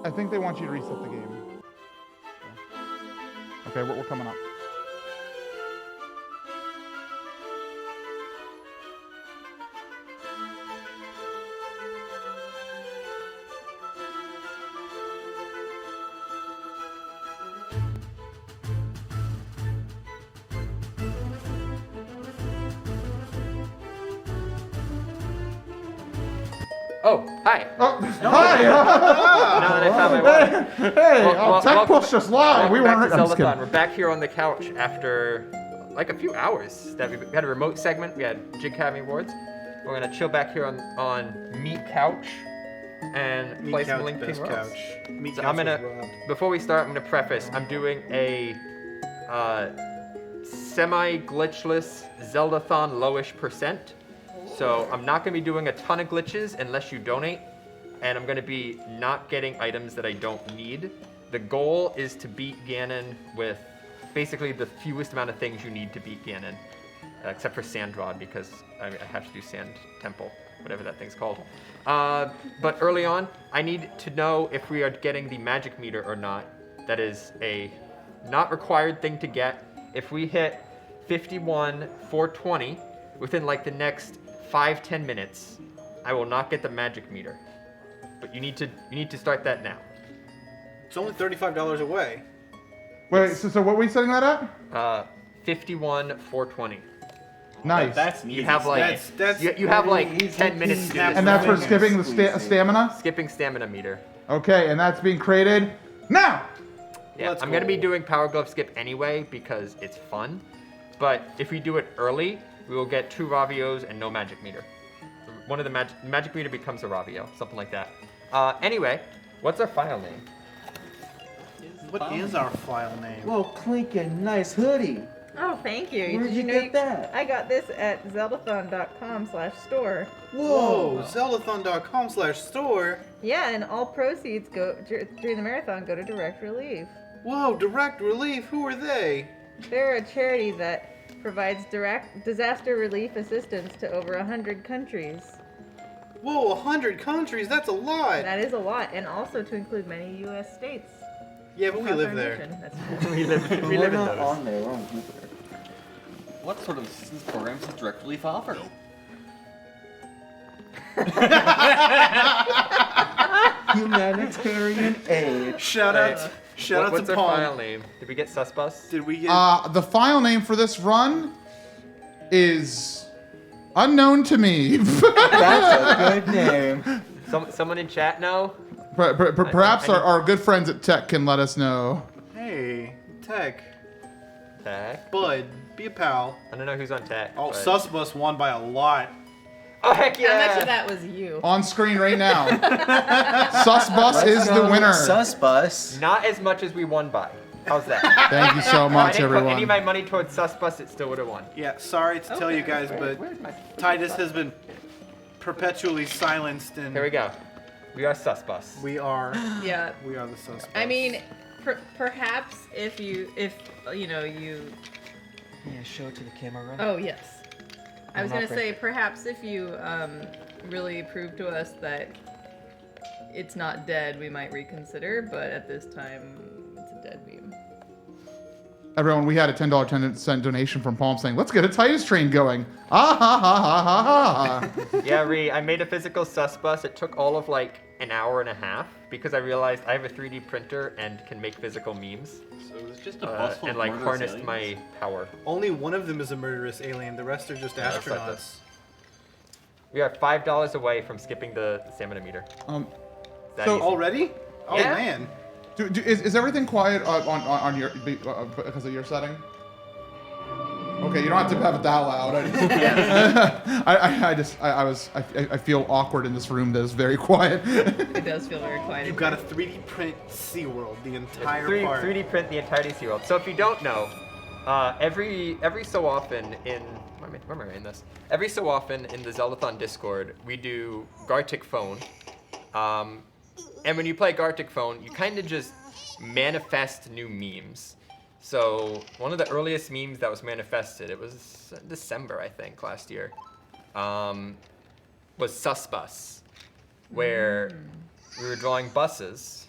I think they want you to reset the game. Okay, we're coming up. Oh, hi. Oh, hi! Now that I found my wallet. Hey, tech pushed us live. We Welcome weren't. back I'm to just kidding. Zeldathon. We're back here on the couch after like a few hours. That we had a remote segment. We had Jig Academy Awards. We're gonna chill back here on Meat Couch and play some Link Between Worlds. Meat So couch I'm gonna, was robbed. before we start, I'm gonna preface. I'm doing a semi-glitchless Zeldathon lowish %. So I'm not gonna be doing a ton of glitches unless you donate, and I'm gonna be not getting items that I don't need. The goal is to beat Ganon with basically the fewest amount of things you need to beat Ganon, except for Sand Rod, because I have to do Sand Temple, whatever that thing's called. But early on, I need to know if we are getting the magic meter or not. That is a not required thing to get. If we hit 51, 420 within like the next 5-10 minutes, I will not get the magic meter. But you need to start that now. It's only $35 away. Wait, so what are we setting that at? 51, 420. Nice. That's You have like That's you have like 10 minutes to do this. And that's for skipping the stamina? Skipping stamina meter. Okay, and that's being created now! Yeah, Let's I'm gonna go. be doing Power Glove Skip anyway because it's fun. But if we do it early, we will get 2 Ravios and no magic meter. One of the magic meter becomes a Ravio, something like that. Anyway, what's our file name? What is our file name? Whoa, Clinkin, nice hoodie. Oh, thank you. Where'd Did you know get that? I got this at zeldathon.com/store. Whoa, Zeldathon.com/store. Yeah, and all proceeds go during the marathon go to Direct Relief. Whoa, Direct Relief, who are they? They're a charity that provides direct disaster relief assistance to over 100 countries. Whoa, 100 countries, that's a lot. That is a lot, and also to include many U.S. states. Yeah, but we across live our there. nation. That's we live We're in not those. on there, we're on Jupiter. What sort of assistance programs does Direct Relief offer? Humanitarian aid. Shout out What's to our file Paul. name? Did we get Susbus? Did we get The file name for this run is unknown to me. That's a good name. Someone in chat know? Perhaps I need- our good friends at Tech can let us know. Hey, Tech, Tech. Bud, be a pal. I don't know who's on tech. Oh, but- Susbus won by a lot. Oh heck yeah! How much of that was you? On screen right now. Susbus is the winner. Susbus. Not as much as we won by. How's that? Thank you so If I much, didn't put any of everyone. my money towards Susbus, it still would have won. Yeah, sorry to tell you guys, but Where's my... Titus has been perpetually silenced, and Here we go. We are Susbus. we are Yeah. the Susbus. I mean, perhaps if you know you. Yeah, show it to the camera. Oh yes. I was I'm gonna not say perhaps if you really prove to us that it's not dead, we might reconsider. But at this time, it's a dead meme. Everyone, we had a $10 10-cent donation from Palm saying, let's get a Titus train going. Ah ha ha ha ha ha. Yeah, I made a physical Susbus. It took all of like an hour and a half because I realized I have a 3D printer and can make physical memes. So it's just a bus full And of like murderous harnessed aliens? my power. Only one of them is a murderous alien. The rest are just Yeah, that's like astronauts. this. We are $5 away from skipping the stamina meter. That So- easy. Already? Oh Yeah. man. Is everything quiet on your because of your setting? Okay, you don't have to have it that loud. I feel awkward in this room that is very quiet. It does feel very quiet. You've got a 3D print SeaWorld, the entire park. 3D print the entirety of SeaWorld. So if you don't know, every so often in where am I in this? Every so often in the Zeldathon Discord, we do Gartic Phone. And when you play Gartic Phone, you kind of just manifest new memes. So one of the earliest memes that was manifested, it was December, I think, last year, was Susbus, where we were drawing buses,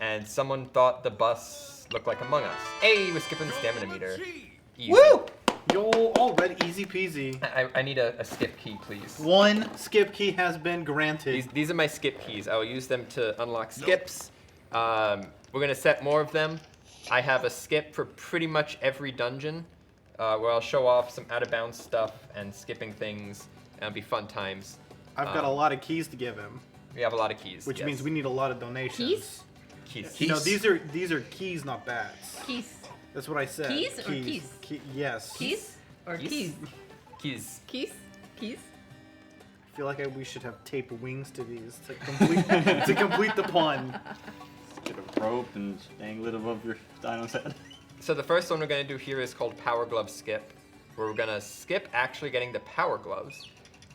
and someone thought the bus looked like Among Us. Hey, we're skipping the stamina meter. Easy. Woo! Yo, already easy peasy. I need a skip key, please. One skip key has been granted. These are my skip keys. I will use them to unlock skips. We're gonna set more of them. I have a skip for pretty much every dungeon, where I'll show off some out of bounds stuff and skipping things, and it'll be fun times. I've got a lot of keys to give him, We have a lot of keys. which yes. means we need a lot of donations. Keys? keys. You know, these are keys, not bats. Keys. That's what I said. Keys or keys? Yes. Keys? Or keys? Keys. Keys? Keys? I feel like we should have taped wings to these to complete to complete the pun. Get a rope and dangle it above your dino's head. So the first one we're gonna do here is called Power Glove Skip, where we're gonna skip actually getting the Power Gloves.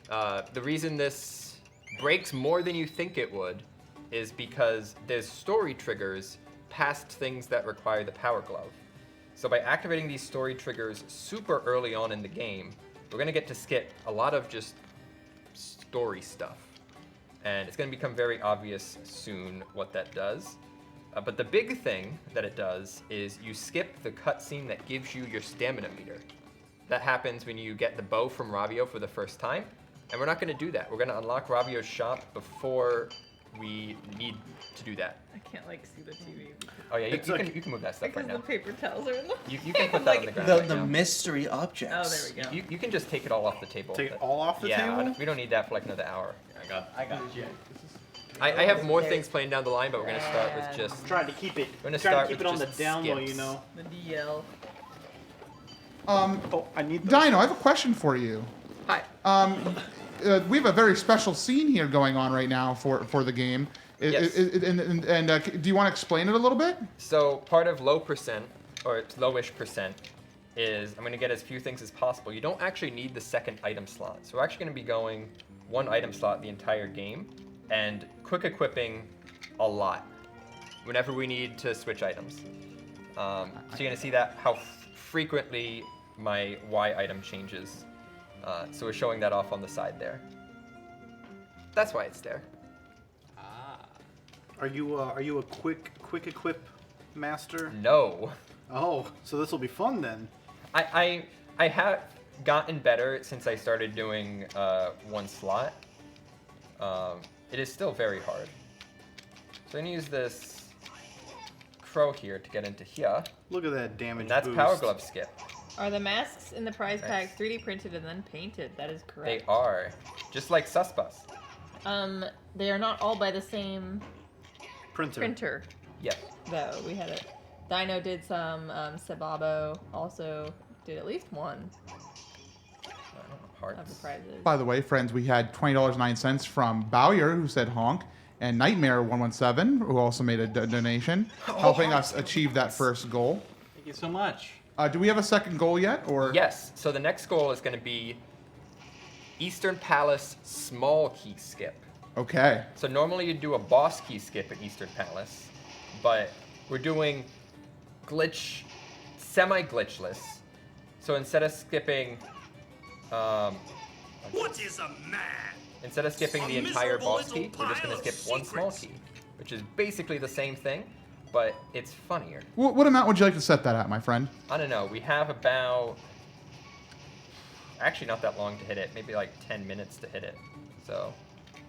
The reason this breaks more than you think it would is because there's story triggers past things that require the Power Glove. So by activating these story triggers super early on in the game, we're gonna get to skip a lot of just story stuff. And it's gonna become very obvious soon what that does. But the big thing that it does is you skip the cutscene that gives you your stamina meter. That happens when you get the bow from Ravio for the first time. And we're not gonna do that. We're gonna unlock Ravio's shop before we need to do that. I can't like see the TV Oh yeah, you It's like- can move that stuff because right the now. paper towels are in the. You can put that on the ground The right the now. mystery objects. Oh, there we go. You can just take it all off the table. Take it but- all off the yeah, table? we don't need that for like another hour. I got you. I have more things planned down the line, but we're gonna start with And- just. Trying to keep it. We're gonna Trying start to keep with it on the just down low, skips. you know. The DL. Oh, I need those. Dino, I have a question for you. Hi. We have a very special scene here going on right now for the game. Yes. Do you want to explain it a little bit? So part of low percent, or it's lowish percent, is I'm gonna get as few things as possible. You don't actually need the second item slot. So we're actually gonna be going one item slot the entire game, and quick equipping a lot whenever we need to switch items. So you're gonna see that how frequently my Y item changes. So we're showing that off on the side there. That's why it's there. Are you a quick equip master? No. Oh, so this will be fun then. I have gotten better since I started doing one slot. It is still very hard. So I'm gonna use this crow here to get into here, Look at that damage and that's boost. Power Glove Skip. Are the masks in the prize Nice. pack 3D printed and then painted? That is They correct. are just like Susbus. They are not all by the same Printer. printer, Yes. though. We had it. Dino did some. Sebabo also did at least one of the Hearts. prizes. By the way, friends, we had $20.09 from Bowyer, who said honk, and Nightmare117, who also made a donation, helping us achieve that first goal. Thank you so much. Do we have a second goal yet, or? Yes. So the next goal is going to be Eastern Palace small key skip. Okay. So normally you'd do a boss key skip at Eastern Palace, but we're doing semi-glitchless. So instead of skipping, What is a man? instead of skipping the A entire miserable boss key, little we're just gonna pile skip of one small secrets. key, which is basically the same thing, but it's funnier. What amount would you like to set that at, my friend? I don't know. We have about actually not that long to hit it. Maybe like 10 minutes to hit it. So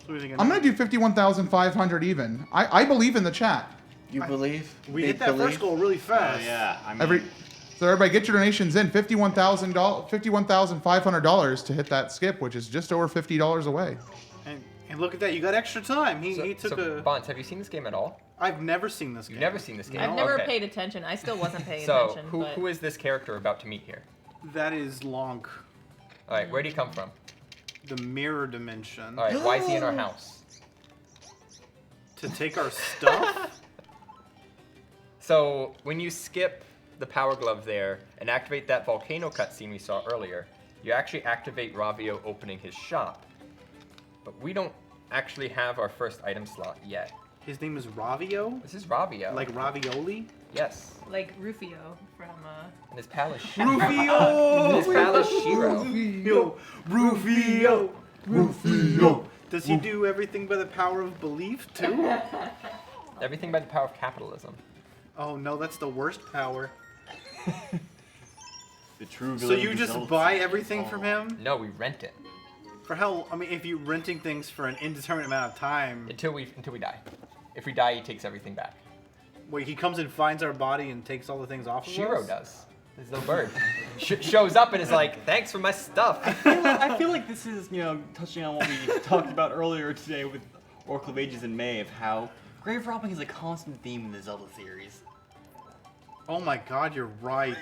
So we're thinking- I'm gonna do 51,500 even. I believe in the chat. You believe? We Big hit that belief? first goal really Oh fast. yeah, I mean, So everybody, get your donations in. $51,500 to hit that skip, which is just over $50 away. And look at that, you got extra time. He took a. Bonds, have you seen this game at all? I've never seen this game. You've never seen this game. I've never Okay. paid attention. I still wasn't paying So attention. who, but who is this character about to meet here? That is Lonk, All right, where would he come from? the mirror dimension. All right, why is he in our house? To take our stuff? So when you skip the Power Glove there and activate that volcano cutscene we saw earlier, you actually activate Ravio opening his shop. But we don't actually have our first item slot yet. His name is Ravio? This is Ravio. Like ravioli? Yes. like Rufio from And his pal is Rufio! His pal is Shiro. Rufio! Does he do everything by the power of belief, too? Everything by the power of capitalism. Oh no, that's the worst power. The true So villain you of just Zelda buy series. everything from him? No, we rent it For how? I mean, if you're renting things for an indeterminate amount of time, until we die. If we die, he takes everything back. wait, he comes and finds our body and takes all the things off of Shiro us? does. There's no bird. Shows up and is like, "Thanks for my stuff." I feel like this is, touching on what we talked about earlier today with Oracle of Ages in May of how grave robbing is a constant theme in the Zelda series. Oh my god, you're right.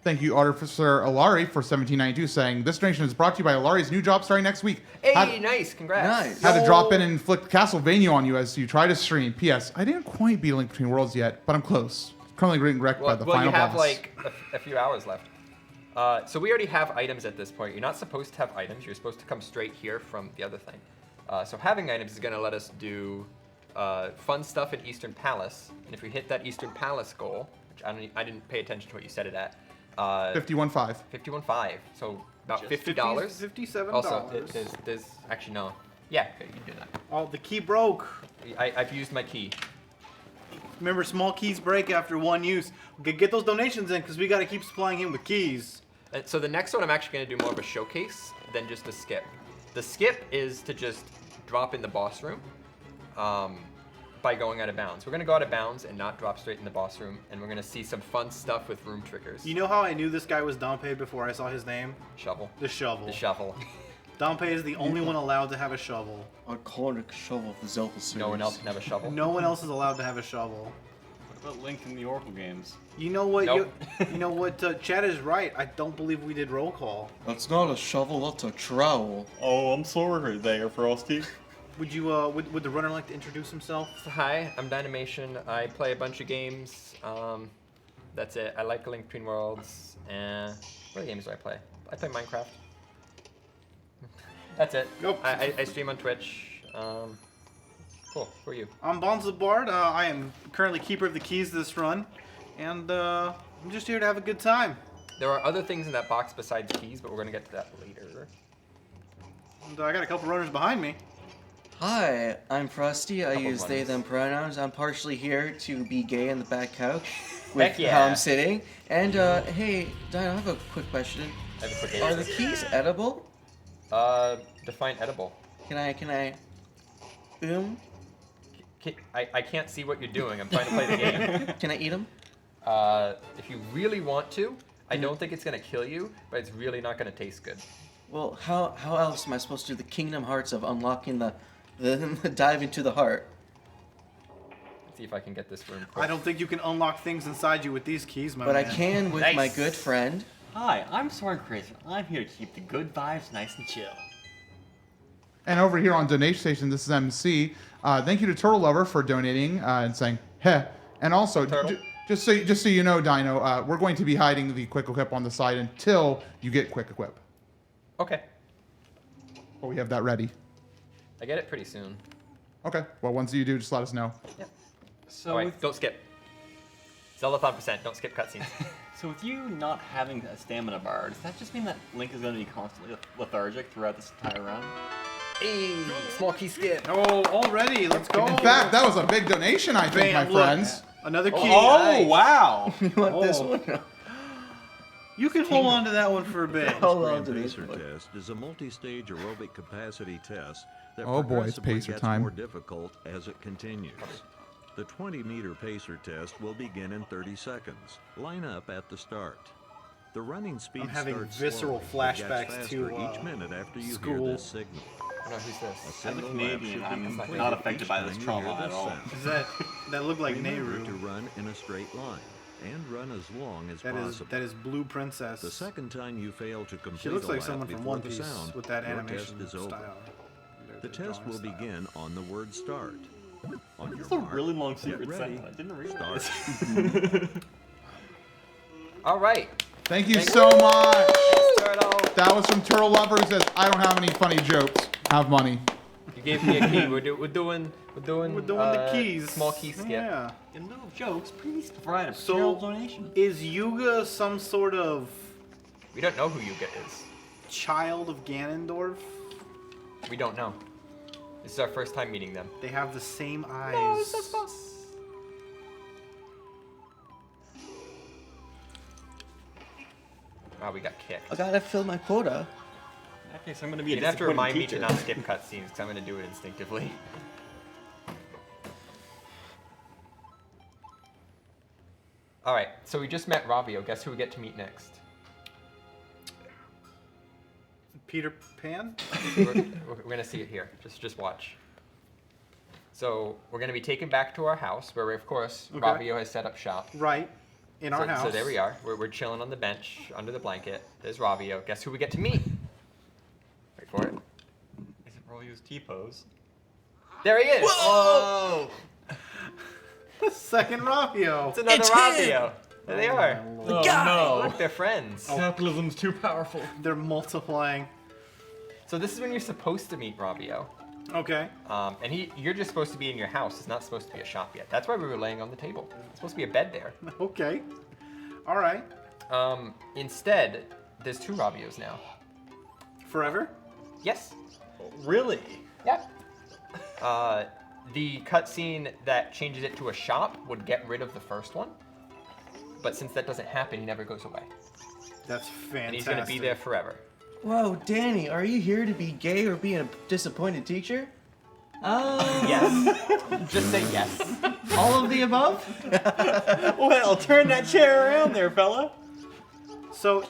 Thank you, Officer Alari, for 1792, saying this donation is brought to you by Alari's new job starting next week. Hey, nice, congrats. Nice. Had to drop in and inflict Castlevania on you as you try to stream. P.S. I didn't quite beat Link Between Worlds yet, but I'm close. Currently getting wrecked by the Well, final you have boss. like a few hours left. So we already have items at this point. You're not supposed to have items. You're supposed to come straight here from the other thing. So having items is going to let us do fun stuff in Eastern Palace. And if we hit that Eastern Palace goal, which I didn't pay attention to what you said it at. 51.5. 51.5. So about Just $50. $57. Also, there's actually no. Yeah, okay, you can do that. Oh, the key broke. I've used my key. Remember, small keys break after one use. Okay, get those donations in because we got to keep supplying him with keys. And so the next one I'm actually going to do more of a showcase than just a skip. The skip is to just drop in the boss room by going out of bounds. We're going to go out of bounds and not drop straight in the boss room, and we're going to see some fun stuff with room triggers. You know how I knew this guy was Dompe before I saw his name? Shovel. The shovel. The shovel. Dompe is the only one allowed to have a shovel. Iconic shovel of the Zelda series. No one else can have a shovel. No one else is allowed to have a shovel. What about Link in the Oracle games? You know what? Nope. You know what? Chad is right. I don't believe we did roll call. That's not a shovel, that's a trowel. Oh, I'm sorry there, Frosty. Would you? Would the runner like to introduce himself? Hi, I'm Dynamation. I play a bunch of games. That's it. I like Link Between Worlds. And what other games do I play? I play Minecraft. That's it. Nope. I stream on Twitch. Cool. Who are you? I'm Bonza Bard. I am currently keeper of the keys this run, and I'm just here to have a good time. There are other things in that box besides keys, but we're gonna get to that later. And I got a couple runners behind me. Hi, I'm Frosty. I Couple use they, runners. them pronouns. I'm partially here to be gay on the back couch Heck with yeah. how I'm sitting. And, hey, Dino, I have a quick question. I have a quick Are the answer. keys edible? Define edible. Can I, I can't see what you're doing. I'm trying to play the game. can I eat them? If you really want to, I don't think it's gonna kill you, but it's really not gonna taste good. Well, how else am I supposed to do the Kingdom Hearts of unlocking the dive into the heart? Let's see if I can get this room. I don't think you can unlock things inside you with these keys, my But I man. can with Nice. my good friend. Hi, I'm Soren Crazy. I'm here to keep the good vibes nice and chill. And over here on Donation Station, this is MC. Thank you to Turtle Lover for donating and saying, heh. And also, Turtle. just so you know, Dino, we're going to be hiding the Quick Equip on the side until you get Quick Equip. Okay. Well, we have that ready. I get it pretty soon. Okay. Well, once you do, just let us know. So, Alright, with, don't skip. Zeldathon %, don't skip cutscenes. so with you not having a stamina bar, does that just mean that Link is going to be constantly lethargic throughout this entire run? Hey, small key skip. Oh, already. Let's go. In fact, that was a big donation, I think, Bam, my look. friends. Another key. Oh, wow! You want this Oh. one? You can hold on to that one for a bit. Hold on Grand to this Pacer one. test is a multi-stage aerobic capacity test that Oh boy, it's progressively pacer gets time. more difficult as it continues. The 20-meter pacer test will begin in 30 seconds. Line up at the start. The running speed I'm having starts visceral slowly, but gets flashbacks faster to, each minute after you school. hear this signal. I don't know who's A this. As a single lap Canadian, should be I'm completed not affected each by this time you trauma hear at this all. sound. That looked like Remember to Nehru. run in a straight line and run as long as possible. That is Blue Princess. The second time you fail to complete She looks a like lap someone from before One the Piece sound, with that your animation test is over. style. The test will begin on the word start. On your That's a mark, really long get secret ready, sentence. I didn't realize. start. All right. Thank you so much. Turtle. That was from Turtle Lover who says, I don't have any funny jokes. Have money. You gave me a key. We're doing the keys. Small key skip. Yeah. In lieu of jokes, please provide a So- material donation. Is Yuga some sort of We don't know who Yuga is. child of Ganondorf? We don't know. This is our first time meeting them. They have the same eyes. No, it's just us. Wow, we got kicked. I gotta fill my quota. Okay, so I'm gonna be You're a gonna have to disappointed remind me teacher. to not skip cutscenes because I'm gonna do it instinctively. All right, so we just met Ravio. Guess who we get to meet next? Peter Pan? we're gonna see it here. Just watch. So we're gonna be taken back to our house, where of course Okay. Ravio has set up shop. Right. In our house. So there we are. We're chilling on the bench under the blanket. There's Ravio. Guess who we get to meet? Wait for it. Is it Rolio's T-pose? There he is. Whoa! Second Rapio. It's another It's Ravio. him! There they are. Oh guy! Look, they're friends. Capitalism's too powerful. They're multiplying. So this is when you're supposed to meet Ravio. Okay. And you're just supposed to be in your house. It's not supposed to be a shop yet. That's why we were laying on the table. It's supposed to be a bed there. Okay. All right. Instead, there's 2 Ravios now. Forever? Yes. Really? Yep. The cutscene that changes it to a shop would get rid of the first one. But since that doesn't happen, he never goes away. That's fantastic. And he's going to be there forever. Whoa, Danny, are you here to be gay or being a disappointed teacher? Oh. Yes. Just say yes. All of the above? Well, turn that chair around there, fella. So.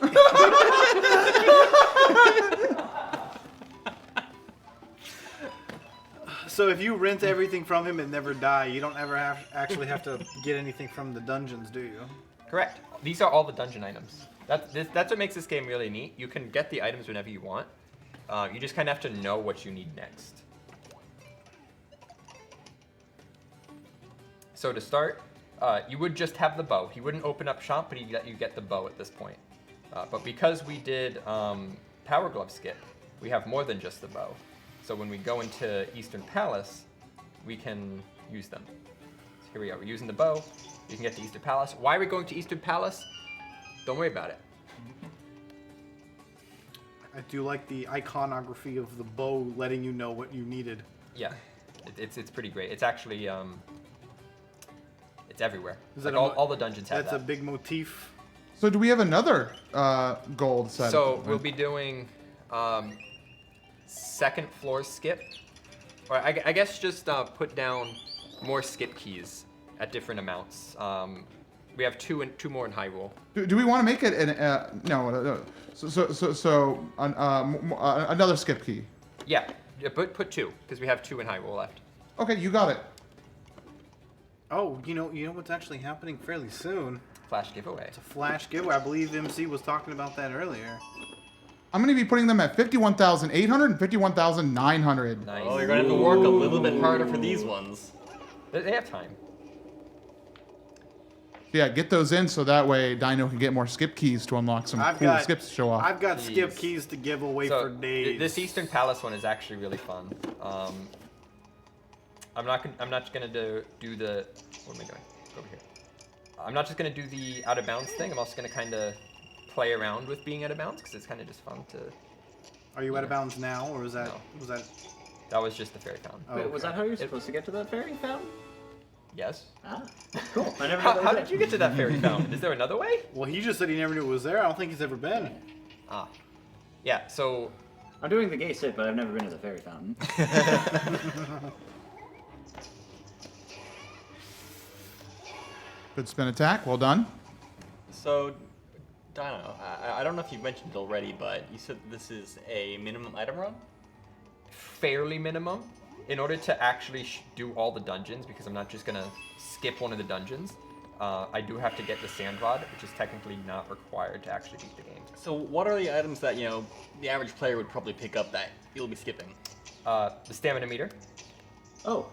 So if you rent everything from him and never die, you don't ever actually have to get anything from the dungeons, do you? Correct. These are all the dungeon items. That's what makes this game really neat. You can get the items whenever you want. You just kind of have to know what you need next. So to start, you would just have the bow. He wouldn't open up shop, but he'd let you get the bow at this point. But because we did Power Glove skip, we have more than just the bow. So when we go into Eastern Palace, we can use them. So here we are. We're using the bow. You can get to Eastern Palace. Why are we going to Eastern Palace? Don't worry about it. I do like the iconography of the bow letting you know what you needed. Yeah, it's pretty great. It's actually it's everywhere. Is Like that a all the dungeons have That's that. a big motif. So do we have another gold set? So we'll be doing second floor skip, or I guess just put down more skip keys at different amounts. We have two more in Hyrule. Do we want to make it an no? So another skip key. Yeah, put 2 because we have 2 in Hyrule left. Okay, you got it. Oh, you know what's actually happening fairly soon? Flash giveaway. It's a flash giveaway. I believe MC was talking about that earlier. I'm going to be putting them at 51,800 and 51,900. Nice. Oh, you're gonna have to work a little bit harder for these ones. They have time. Yeah, get those in so that way Dino can get more skip keys to unlock some cool skips to show off. I've got skip Jeez. keys to give away So for days. this Eastern Palace one is actually really fun. I'm not gonna do the. What am I doing? Go over here. I'm not just gonna do the out of bounds thing. I'm also gonna kind of play around with being out of bounds because it's kind of just fun to. Are you out of bounds now, or was that No. was that? That was just the fairy fountain. Oh, Wait, was okay. that how you're supposed to get to that fairy fountain? Yes. Ah, cool. I never How, knew how that. did you get to that fairy fountain? Is there another way? Well, he just said he never knew it was there. I don't think he's ever been. Ah. Yeah. So I'm doing the gay sit, but I've never been to the fairy fountain. Good spin attack. Well done. So, Dino, I don't know if you mentioned it already, but you said this is a minimum item run? fairly minimum in order to actually do all the dungeons, because I'm not just gonna skip one of the dungeons. I do have to get the sand rod, which is technically not required to actually beat the game. So what are the items that, the average player would probably pick up that you'll be skipping? The stamina meter, Oh,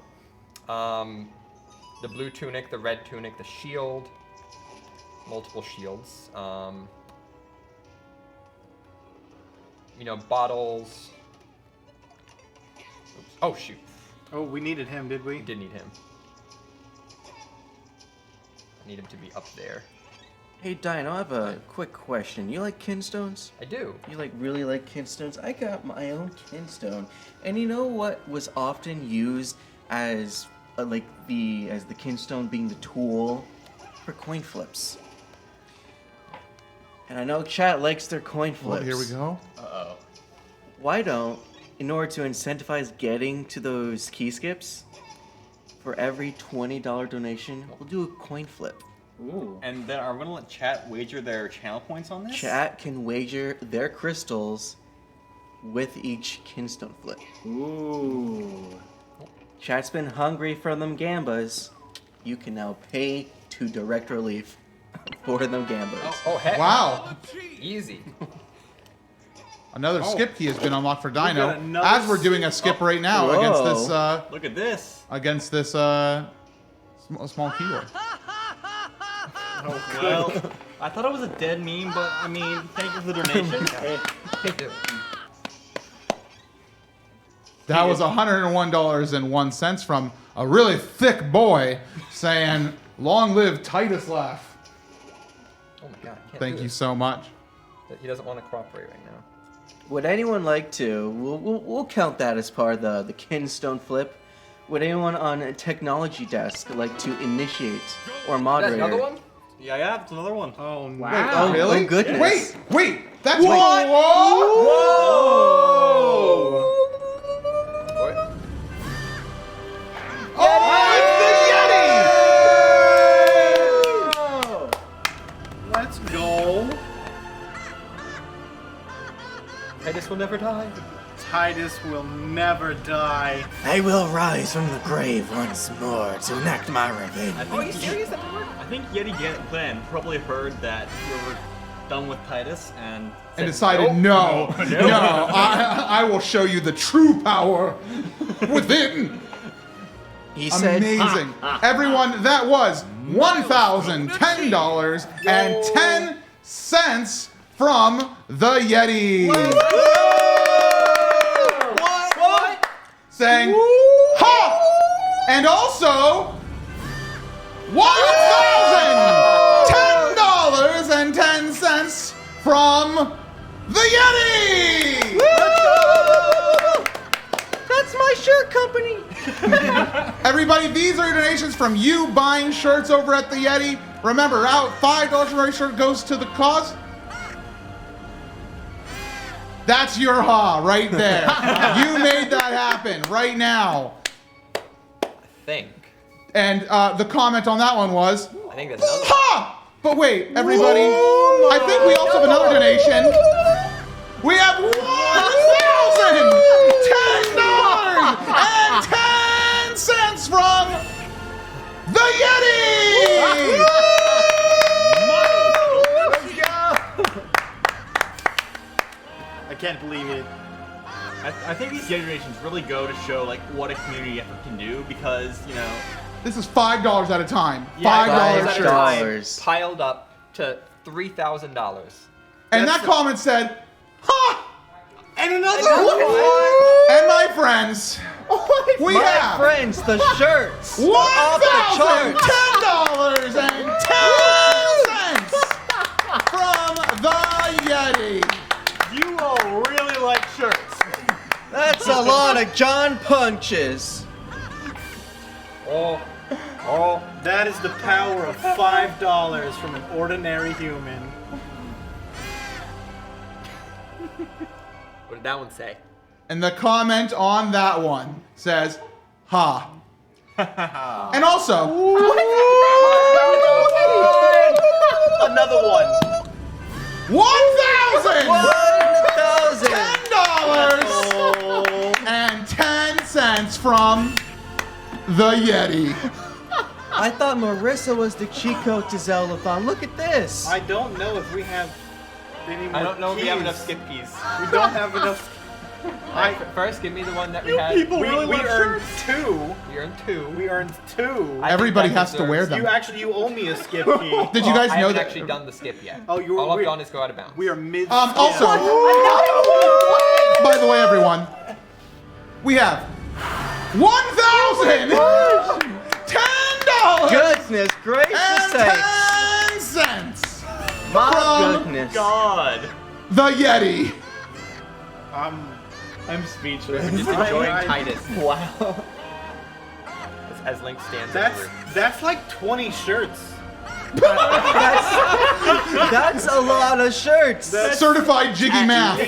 the blue tunic, the red tunic, the shield, multiple shields, bottles. Oops. Oh shoot, Oh, we needed him, did we? we did need him. I need him to be up there. Hey, Dino, I have a quick question. You like kinstones? I do. You really like kinstones? I got my own kinstone, and you know what was often used as the kinstone being the tool for coin flips. And I know chat likes their coin flips. Well, here we go. Why don't, in order to incentivize getting to those key skips, for every $20 donation, we'll do a coin flip. Ooh. And then are we gonna let chat wager their channel points on this? Chat can wager their crystals with each kinstone flip. Ooh. Chat's been hungry for them gambas. You can now pay to direct relief for them gambas. Oh, heck. Wow. Easy. Another skip key has been unlocked for got Dino. another As we're doing a skip right now Whoa. Look at this. against this small keyword. Well, I thought it was a dead meme, but I mean, thank you for the donation. That was $101.01 from a really thick boy saying, "Long live Titus Laugh." Oh my god. I can't Thank do you this. so much. He doesn't want to cooperate right now. Would anyone like to? We'll count that as part of the kinstone flip. Would anyone on a technology desk like to initiate or Is that moderate? another one? Yeah, it's another one. Oh no. Wow. Really? Oh goodness! Wait! That's What? Whoa! What? Oh, it's the Yeti! Let's go. Titus will never die. Titus will never die. I will rise from the grave once more to enact my revenge. Are you serious? That worked? I think Yeti Glenn probably heard that we were done with Titus and said, Decided, no, I will show you the true power within. He said, Amazing. Everyone, that was $1,010.10 from the Yeti. What? Saying, ha! And also, $1,010.10 from the Yeti! "That's my shirt company." Everybody, these are donations from you buying shirts over at the Yeti. Remember, out $5 from every shirt goes to the cause. That's your ha right there. You made that happen right now. I think. And the comment on that one was, I think that's another one. ha! But wait, everybody, I think we also have another donation. We have $1,010.10 from the Yeti! I can't believe it. I think these Yeti donations really go to show like what a community effort can do because, you know, This is $5 at a time. Yeah, $5 at a shirt. time, $5. piled up to $3,000. And that comment said, ha! And another And my friends, we My have friends, the shirts are off the charts. $1,010.10 from the Yeti. you all really like shirts. That's a lot of John punches. Oh, That is the power of $5 from an ordinary human. what did that one say? And the comment on that one says, ha. And also, Another one. $1,010.10 from the Yeti. I thought Marissa was the cheat code to Zeldathon. Look at this. I don't know if we have any more I don't know if we have keys. enough skip keys. We don't have enough. First, give me the one that we had. people We, really we love earned shirts. 2. We earned 2. We earned 2. I Everybody think that has to wear deserves- them. You owe me a skip key. Did you guys I know haven't that? actually done the skip yet. Oh, you were All I've weird. done is go out of bounds. We are mid. Also, by the way, everyone, we have $1,010.10 Goodness gracious sakes. My From goodness. God. the Yeti. I'm speechless. Just enjoying I- Titus Wow. as Link stands in the room. That's like 20 shirts. That's a lot of shirts. Certified jiggy math.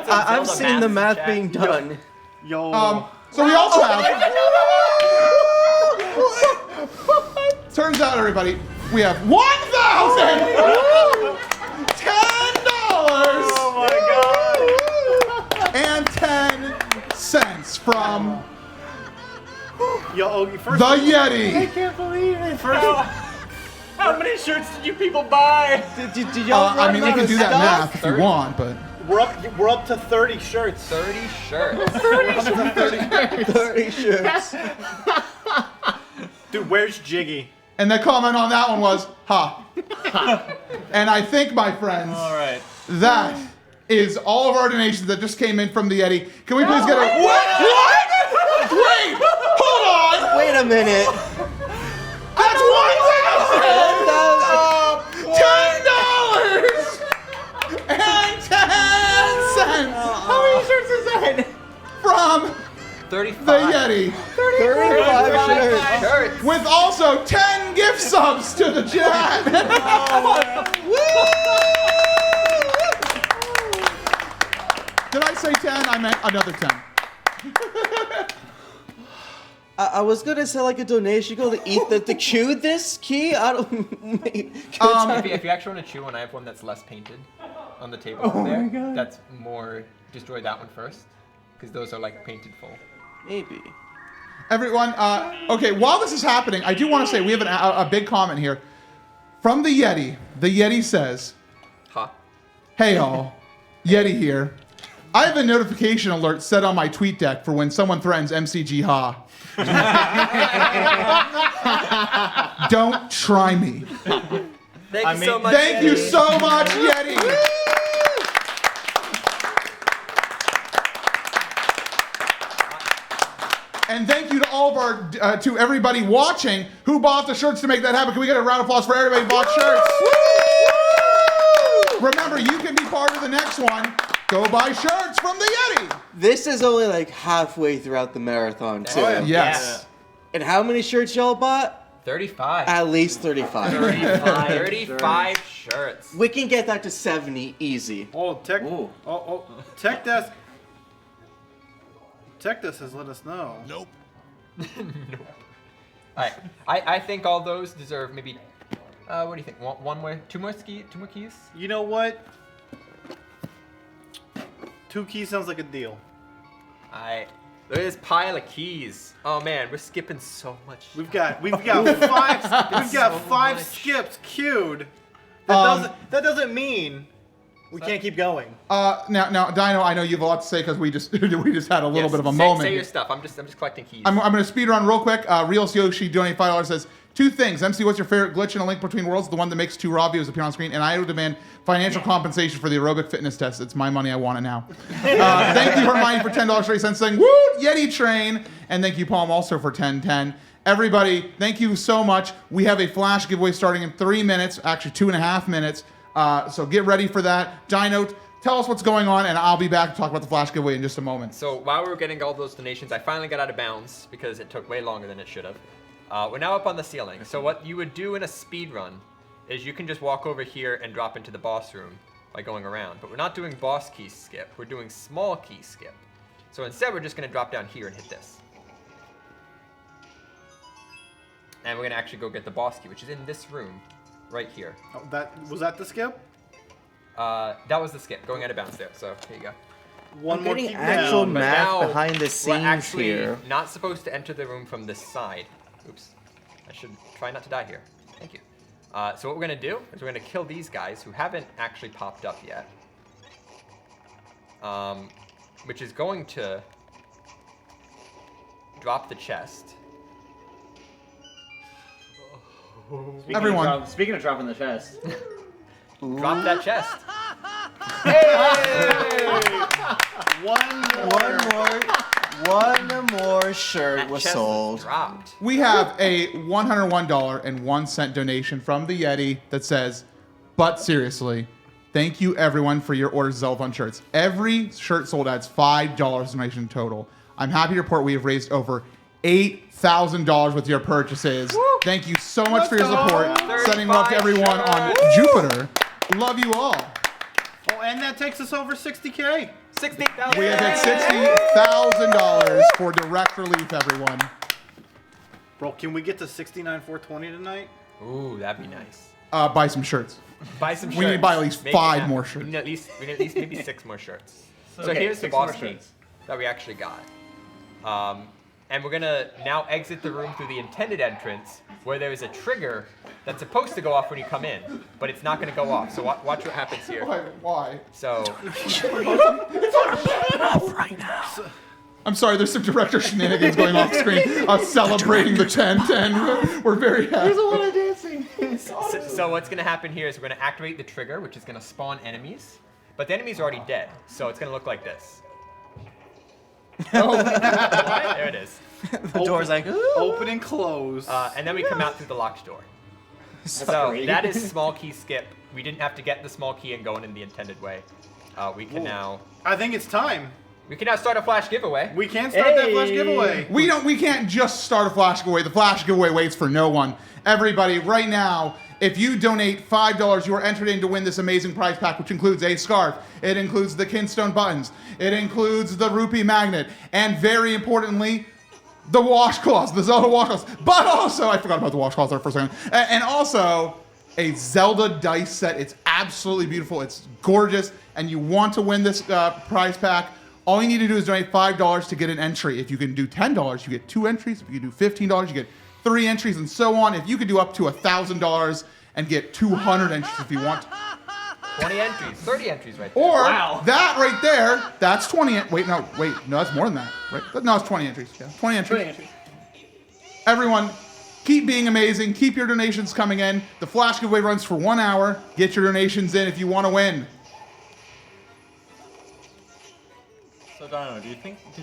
I'm seeing the math being done. Yo. So we also have. Turns out, everybody, we have $1,000, $10, oh my god. and 10 cents from Yo, first. the Yeti. Can't believe it. First. How many shirts did you people buy? Did y'all I mean, we can do that math if you 30. want, but We're up to 30 shirts. 30 shirts. 30 shirts. Dude, where's Jiggy? and the comment on that one was ha. And I think, my friends, All right. that is all of our donations that just came in from the Yeti. Can we please get a what? Wait, hold on. Wait a minute. That's $1,000. $10 and 10 cents. How many shirts is that? From 35. the Yeti, 35 shirts. shirts. with also 10 gift subs to the chat. Did I say 10? I meant another 10. I was gonna say like a donation. Go to eat the chew this key. I don't. If you actually want to chew one, I have one that's less painted on the table over there. That's more. Destroy that one first, because those are like painted full. Maybe. Everyone, okay, while this is happening, I do want to say we have a big comment here. From the Yeti. The Yeti says, Ha. hey all, Yeti here. I have a notification alert set on my tweet deck for when someone threatens MCG Ha. Don't try me. Thank you so much. Thank you so much, Yeti. And thank you to all of our, to everybody watching who bought the shirts to make that happen. Can we get a round of applause for everybody who bought shirts? Remember, you can be part of the next one. Go buy shirts from the Yeti. This is only like halfway throughout the marathon too. Oh, yeah. Yes. And how many shirts y'all bought? 35. At least 35. 35 shirts. We can get that to 70 easy. Oh, Tech. Ooh. Tech Desk. Tech Desk has let us know. Nope. Alright. I think all those deserve maybe. What do you think? One more? Two more keys? You know what? 2 keys sounds like a deal. Look at this pile of keys. Oh man, we're skipping so much. We've got 5 much. skips queued. That doesn't mean we can't keep going. Now, Dino, I know you have a lot to say because we just had a little bit of a say, moment. Say here. your stuff. I'm just collecting keys. I'm going to speed run real quick. Real Yoshi donated $5 says, 2 things. MC, what's your favorite glitch in A Link Between Worlds? The one that makes 2 raw videos appear on screen. And I would demand financial compensation for the aerobic fitness test. It's my money. I want it now. Thank you, Hermione, for $10.30 saying, woo, Yeti train. And thank you, Palm, also for $10.10. Everybody, thank you so much. We have a flash giveaway starting in 3 minutes, actually 2.5 minutes. So get ready for that. Dino, tell us what's going on, and I'll be back to talk about the flash giveaway in just a moment. So while we were getting all those donations, I finally got out of bounds because it took way longer than it should have. We're now up on the ceiling. So what you would do in a speed run is you can just walk over here and drop into the boss room by going around. But we're not doing boss key skip. We're doing small key skip. So instead, we're just going to drop down here and hit this. And we're going to actually go get the boss key, which is in this room right here. Oh, was that the skip? That was the skip, going out of bounds there. So here you go. One more getting key actual down. But math now, behind the we're scenes actually here. not supposed to enter the room from this side. Oops. I should try not to die here. Thank you. So what we're going to do is we're going to kill these guys who haven't actually popped up yet. Which is going to drop the chest. Everyone. Speaking of dropping the chest. Drop that chest. One One more shirt That was chest sold. dropped. We have a $101.01 donation from the Yeti that says, "But seriously, thank you everyone for your orders of Zeldathon shirts. Every shirt sold adds $5 donation total. I'm happy to report we have raised over $8,000 with your purchases. Thank you so much for your support. Sending love to everyone on Jupiter. Love you all." Oh, and that takes us over 60K. 60,000. We have hit $60,000 for direct relief, everyone. Bro, can we get to 69,420 tonight? Ooh, that'd be nice. Buy some shirts. Buy some shirts. We need to buy at least Make 5 it more happen. shirts. We need at least maybe 6 more shirts. So Okay, here's the 6 more boss key shirts. that we actually got. And we're gonna now exit the room through the intended entrance where there is a trigger that's supposed to go off when you come in, but it's not gonna go off. So watch what happens here. Why? So I'm sorry, there's some director shenanigans going off screen. Us celebrating the 10-10. We're very happy. There's a lot of dancing. So what's gonna happen here is we're gonna activate the trigger, which is gonna spawn enemies, but the enemies are already dead, so it's gonna look like this. What? There it is. The door's like, ooh. Open and close. And then we come out through the locked door. So that is small key skip. We didn't have to get the small key and go in the intended way. We can now I think it's time. start a flash giveaway. We can start that flash giveaway. We can't just start a flash giveaway. The flash giveaway waits for no one. Everybody, right now, if you donate $5, you are entered in to win this amazing prize pack, which includes a scarf. It includes the Kinstone buttons. It includes the rupee magnet. And very importantly, the washcloths, the Zelda washcloths. But also, I forgot about the washcloths there for a second. And also, a Zelda dice set. It's absolutely beautiful. It's gorgeous. And you want to win this prize pack, all you need to do is donate $5 to get an entry. If you can do $10, you get 2 entries. If you can do $15, you get 3 entries, and so on. If you could do up to $1,000 and get 200 entries if you want. 20 entries, 30 entries right there. Or that right there, that's 20. Wait, no, that's more than that. Right? No, it's 20 entries. Yeah, 20 entries. Everyone, keep being amazing. Keep your donations coming in. The flash giveaway runs for 1 hour. Get your donations in if you want to win. So Dono, did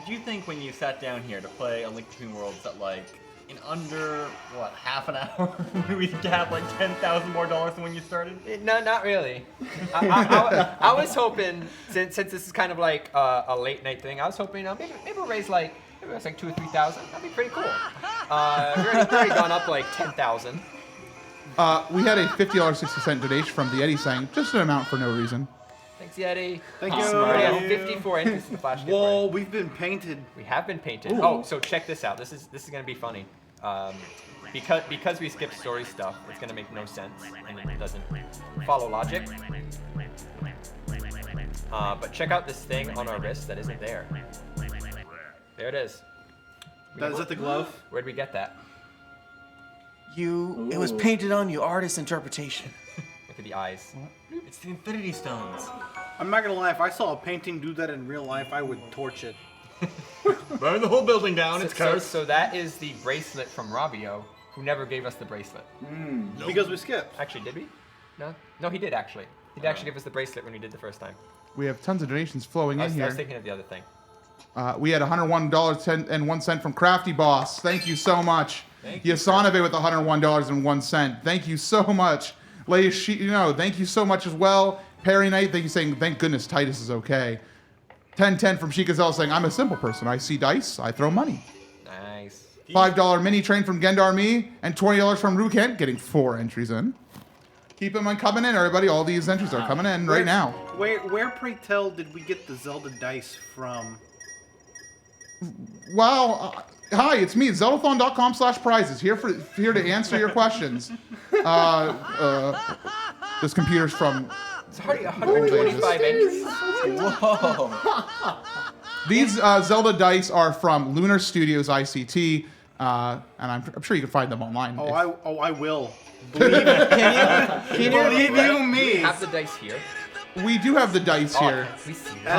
you think when you sat down here to play A Link Between Worlds that like in under half an hour we could have like $10,000 more than when you started? No, not really. I was hoping, since this is kind of like a late night thing, I was hoping maybe we'll raise like 2,000 or 3,000. That'd be pretty cool. We've already gone up like 10,000. We had a $50.60 donation from the Eddie saying just an amount for no reason. Thanks, Yeti. Thank you. We already have 54 entries in the flash giveaway. Whoa, we've been painted. We have been painted. Oh, so check this out. This is gonna be funny. Because we skipped story stuff, it's gonna make no sense and it doesn't follow logic. But check out this thing on our wrist that isn't there. There it is. Is that the glove? Where'd we get that? It was painted on you, artist interpretation. Look at the eyes. It's the Infinity Stones. I'm not gonna lie, if I saw a painting do that in real life, I would torch it. Burn the whole building down. It's cursed. So that is the bracelet from Rabio, who never gave us the bracelet. Because we skipped. Actually, did we? No, he did actually. He did actually give us the bracelet when we did the first time. We have tons of donations flowing I in was here. thinking of the other thing. We had $101.01 from Crafty Boss. Thank you so much. Yasanove with $101.01. Thank you so much. Thank you so much as well. Perry Knight, thank you saying, thank goodness Titus is okay. 1010 from Shikazel saying, I'm a simple person. I see dice, I throw money. Nice. $5 mini train from Gendar Me, and $20 from Rukent, getting 4 entries in. Keep them coming in, everybody. All these entries are coming in right now. Where, pray tell, did we get the Zelda dice from? Wow. Hi, it's me, Zeldathon.com/prizes, here to answer your questions. This computer's from... It's already 125 entries. Whoa. These Zelda dice are from Lunar Studios ICT, and I'm sure you can find them online. I will. Believe you me. Have the dice here. We do have the dice here. We see They're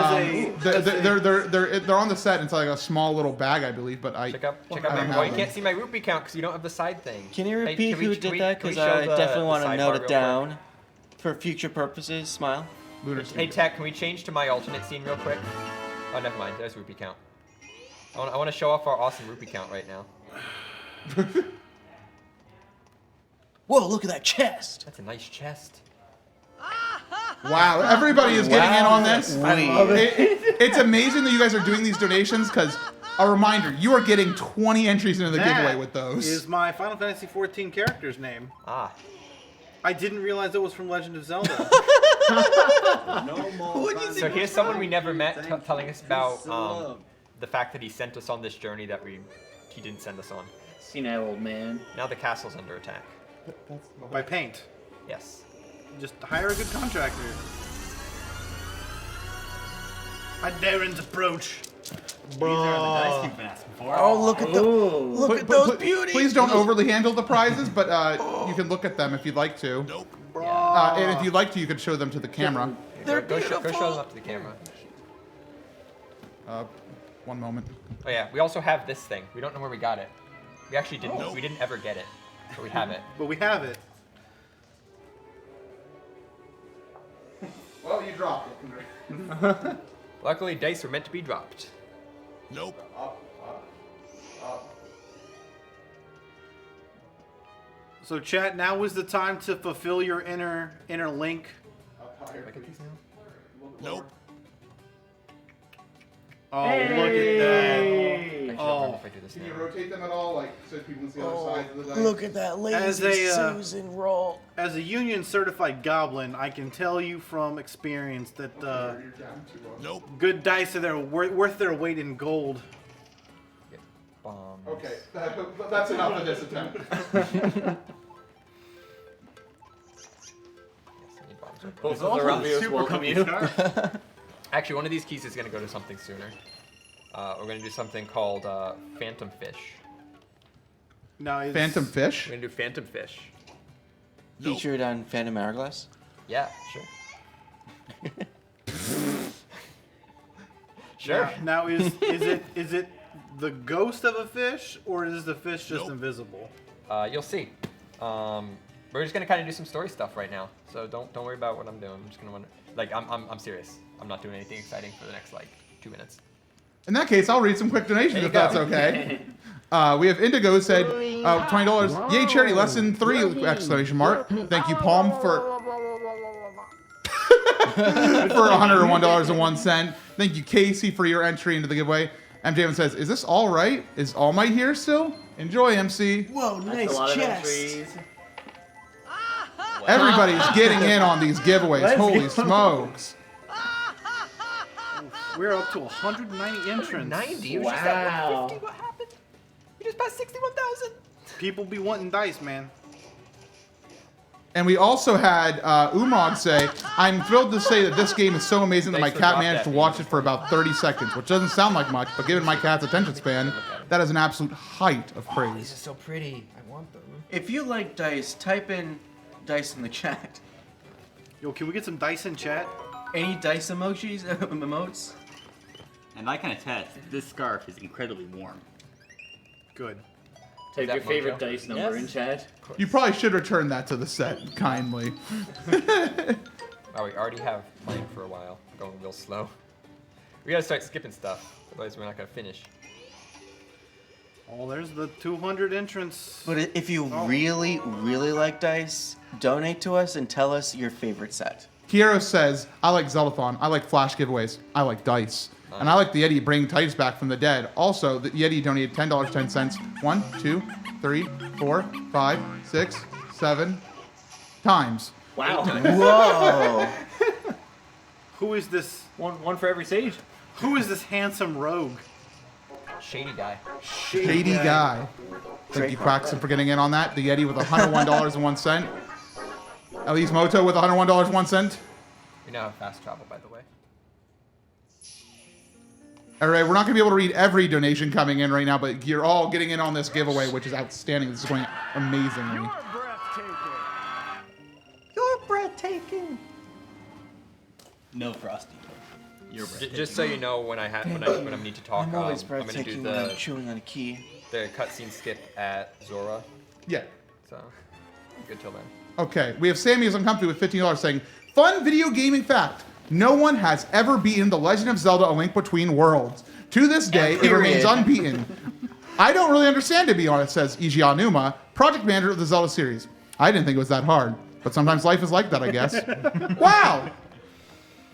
on the set. It's like a small little bag, I believe. But Check out I don't my. have Well, you them. can't see my rupee count because you don't have the side thing. Can you repeat Can we- who can did we- that? can we Because show I the definitely want to sidebar note real it down for future purposes. Smile. Lunar Hey Studios. Tech, can we change to my alternate scene real quick? Oh, never mind. There's rupee count. I want to show off our awesome rupee count right now. Whoa, look at that chest. That's a nice chest. Wow, everybody is getting in on this. I love It's amazing that you guys are doing these donations because a reminder, you are getting 20 entries into the giveaway with those. Is my Final Fantasy XIV character's name. Ah. I didn't realize it was from Legend of Zelda. No more. So here's someone we never met telling us about the fact that he sent us on this journey that he didn't send us on. Senile old man. Now the castle's under attack. By paint. Yes. Just hire a good contractor. I daren't approach. These are the dice you've been asking for. Oh, look at the Ooh. look at those beauties. Please don't overly handle the prizes, but you can look at them if you'd like to. And if you'd like to, you could show them to the camera. They're Go show beautiful. them up to the camera. One moment. Oh yeah, we also have this thing. We don't know where we got it. We actually didn't. We didn't ever get it, but we have it. But we have it. Well, you dropped it. Luckily, dice were meant to be dropped. So chat, now is the time to fulfill your inner link. Can I get these now? Oh, look at that. Actually, I don't remember if I do this Can you now. rotate them at all, like so people can see other sides of the dice? Look at that As lazy a, Susan roll. As a union certified goblin, I can tell you from experience that You're down to, good dice are worth their weight in gold. Get bombs. Okay, that's enough of this attempt. Yes, I need bombs. Both of the Ravios super welcome comfy you. scarf. Actually, one of these keys is going to go to something sooner. We're going to do something called Phantom Fish. Now is Phantom Fish? We're going to do Phantom Fish. Featured on Phantom Hourglass. Yeah, sure. Sure. Now is it the ghost of a fish, or is the fish just invisible? You'll see. We're just gonna kind of do some story stuff right now, so don't worry about what I'm doing. I'm just gonna wonder. Like I'm serious. I'm not doing anything exciting for the next like 2 minutes. In that case, I'll read some quick donations There you if that's go. okay. We have Indigo who said $20. Yay, charity lesson 3! Exclamation mark. Thank you, Palm, for $101.01. Thank you, Casey, for your entry into the giveaway. MJ says, "Is this all right? Is All Might here still? Enjoy, MC." Whoa, That's nice a lot of chest. entries. Everybody's getting in on these giveaways. Let's Holy go. smokes! We're up to 190 entrants. 90. You was just at Wow. 150. What happened? You just passed 61,000. People be wanting dice, man. And we also had Umog say, "I'm thrilled to say that this game is so amazing that my Thanks for cat drop managed to that, watch it for about 30 seconds, which doesn't sound like much, but given my cat's attention span, that is an absolute height of These are praise." so pretty. I want them. If you like dice, type in dice in the chat. Yo, can we get some dice in chat? Any dice emojis, emotes? And I can attest, this scarf is incredibly warm. Good. Type that your favorite Mojo? dice number in chat. You probably should return that to the set, kindly. Oh, we already have playing for a while. Going real slow. We gotta start skipping stuff, otherwise we're not gonna finish. Oh, there's the 200 entrants. But if you really, really like dice, donate to us and tell us your favorite set. Kiero says, "I like Zeldathon. I like Flash giveaways. I like dice. And I like the Yeti bringing Titus back from the dead. Also, the Yeti donated $10.10. 1, 2, 3, 4, 5, 6, 7 times. Wow. Whoa! Who is this? one for every sage. Who is this handsome rogue? Shady guy. Shady guy. Thank you, Quaxon, for getting in on that. The Yeti with $101.01. Elise Moto with $101.01. We now have fast travel, by the way. All right, we're not going to be able to read every donation coming in right now, but you're all getting in on this giveaway, which is outstanding. This is going amazingly. You're breathtaking. No Frosty. You're Just so you know, when I need to talk, I'm always I'm gonna do breathtaking when I'm the chewing on a key. cutscene skip at Zora. Yeah. So good till then. Okay, we have Sammy's Uncomfy with $15 saying, "Fun video gaming fact. No one has ever beaten The Legend of Zelda: A Link Between Worlds. To this day, it remains unbeaten. I don't really understand, to be honest, says Iji Aonuma, project manager of the Zelda series. I didn't think it was that hard, but sometimes life is like that, I guess. Wow!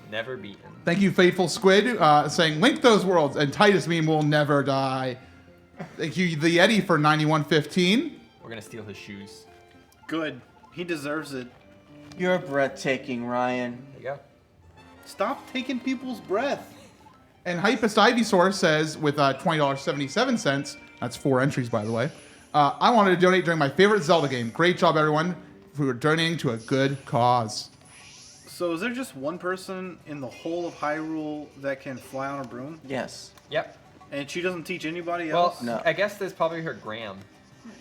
Never beaten. Thank you, Faithful Squid, saying, link those worlds, and Titus meme will never die. Thank you, The Yeti, for 9115. We're gonna steal his shoes. Good. He deserves it. You're breathtaking, Ryan. There you go. Stop taking people's breath. And Hypest Ivysaur says, with $20.77, that's 4 entries, by the way, I wanted to donate during my favorite Zelda game. Great job, everyone, for donating to a good cause. So is there just one person in the whole of Hyrule that can fly on a broom? Yes. Yep. And she doesn't teach anybody Well, else? No. I guess there's probably her Graham.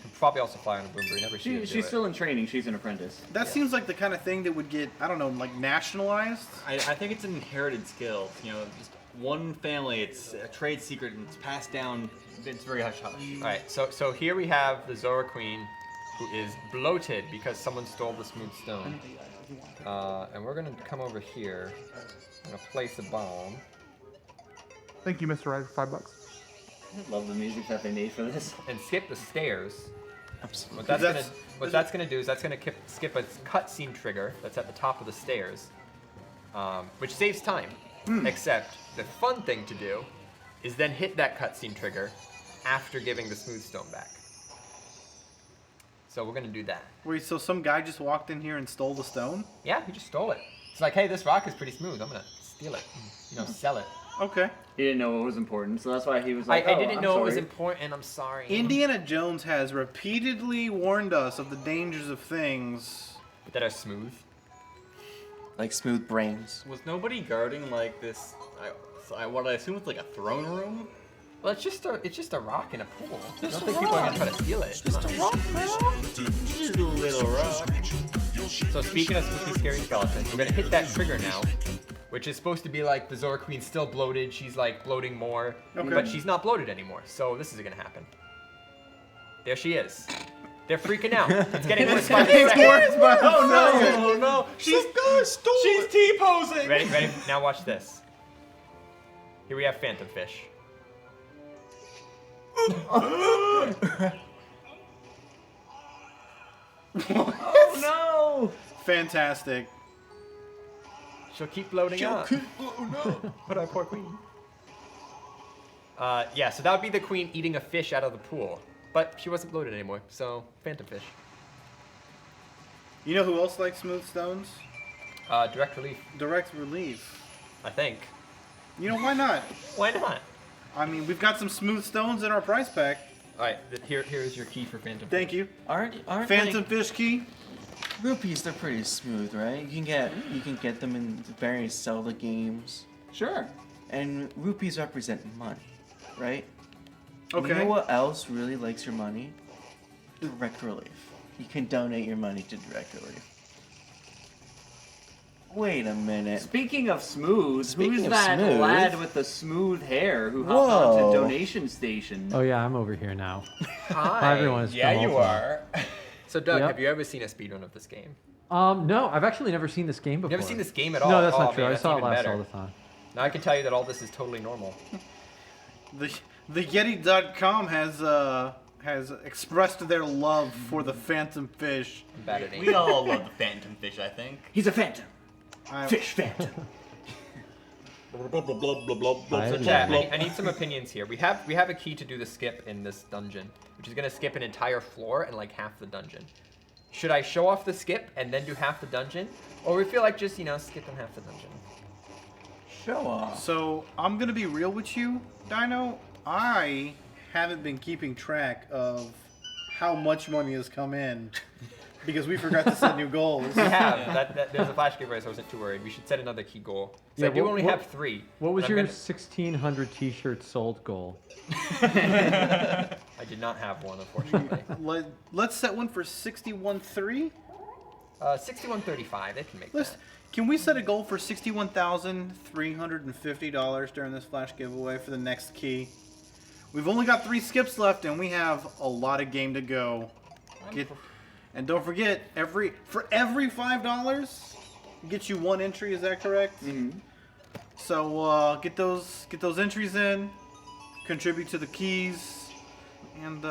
Could probably also fly on a boom, but he never seen her do She's it. still in training. She's an apprentice. That seems like the kind of thing that would get, I don't know, like nationalized. I think it's an inherited skill. You know, just one family. It's a trade secret and it's passed down. It's very hush hush. All right, so here we have the Zora Queen, who is bloated because someone stole the smooth stone. And we're gonna come over here. I'm gonna place a bomb. Thank you, Mr. Ryder, for $5. I love the music that they made for this. And skip the stairs. Absolutely. What that's gonna do is that's gonna skip a cutscene trigger that's at the top of the stairs, which saves time. Except the fun thing to do is then hit that cutscene trigger after giving the smooth stone back. So we're gonna do that. Wait, so some guy just walked in here and stole the stone? Yeah, he just stole it. It's like, hey, this rock is pretty smooth. I'm gonna steal it. You know, sell it. Okay. He didn't know what was important, so that's why he was like, I "Oh, didn't I'm know it was sorry." important. I'm sorry. Indiana Jones has repeatedly warned us of the dangers of things. That are smooth. Like smooth brains. Was nobody guarding like this? What I assume it's like a throne room. Well, it's just a rock in a pool. I don't think people are gonna try to steal it. Just a rock, Just a little rock. So speaking of spooky, scary skeletons, we're gonna hit that trigger now, which is supposed to be like the Zora Queen's still bloated. She's like bloating more, but she's not bloated anymore. So this is gonna happen. There she is. They're freaking out. It's getting worse by the second. Oh no! Oh no! She's T-posing. Ready? Now watch this. Here we have Phantom Fish. Oh no! Fantastic. She'll keep bloating up. But our poor queen. Yeah, so that would be the queen eating a fish out of the pool. But she wasn't bloated anymore, so Phantom Fish. You know who else likes smooth stones? Direct relief, Direct relief. I think. You know, why not? Why not? I mean, we've got some smooth stones in our prize pack. Alright, here is your key for Phantom Thank you. Aren't Phantom like, fish key. rupees? They're pretty smooth, right? You can get them in various Zelda games. Sure. And rupees represent money, right? Okay. You know what else really likes your money? Direct relief. You can donate your money to direct relief. Wait a minute. Speaking of smooth, Speaking who's of that smooth- lad with the smooth hair who hopped Whoa. onto donation station? Oh yeah, I'm over here now. Hi. Everyone has Yeah, come you over. are. So Doug, Yep. have you ever seen a speedrun of this game? No, I've actually never seen this game before. Never seen this game at all? No, that's Oh, not true. man, I that's saw it even last better. Zeldathon. Now I can tell you that all this is totally normal. The Yeti.com has expressed their love for the Phantom Fish. I'm bad at We aiming. all love the Phantom Fish, I think. He's a phantom. I- Fish phantom. So chat, I need some opinions here. We have a key to do the skip in this dungeon, which is gonna skip an entire floor and like half the dungeon. Should I show off the skip and then do half the dungeon, or we feel like just skipping half the dungeon? Show off. So I'm gonna be real with you, Dino. I haven't been keeping track of how much money has come in because we forgot to set new goals. We have there's a flash giveaway, so I wasn't too worried. We should set another key goal. So Yeah, I do what- only what- have 3. What was and your I'm gonna- 1,600 t-shirts sold goal? I did not have one, unfortunately. Let's set one for 61.3. 6135. They can make Let's. that. Can we set a goal for $61,350 during this flash giveaway for the next key? We've only got 3 skips left, and we have a lot of game to go. And don't forget, for every $5, gets you 1 entry. Is that correct? Mm-hmm. So get those entries in. contribute to the keys, and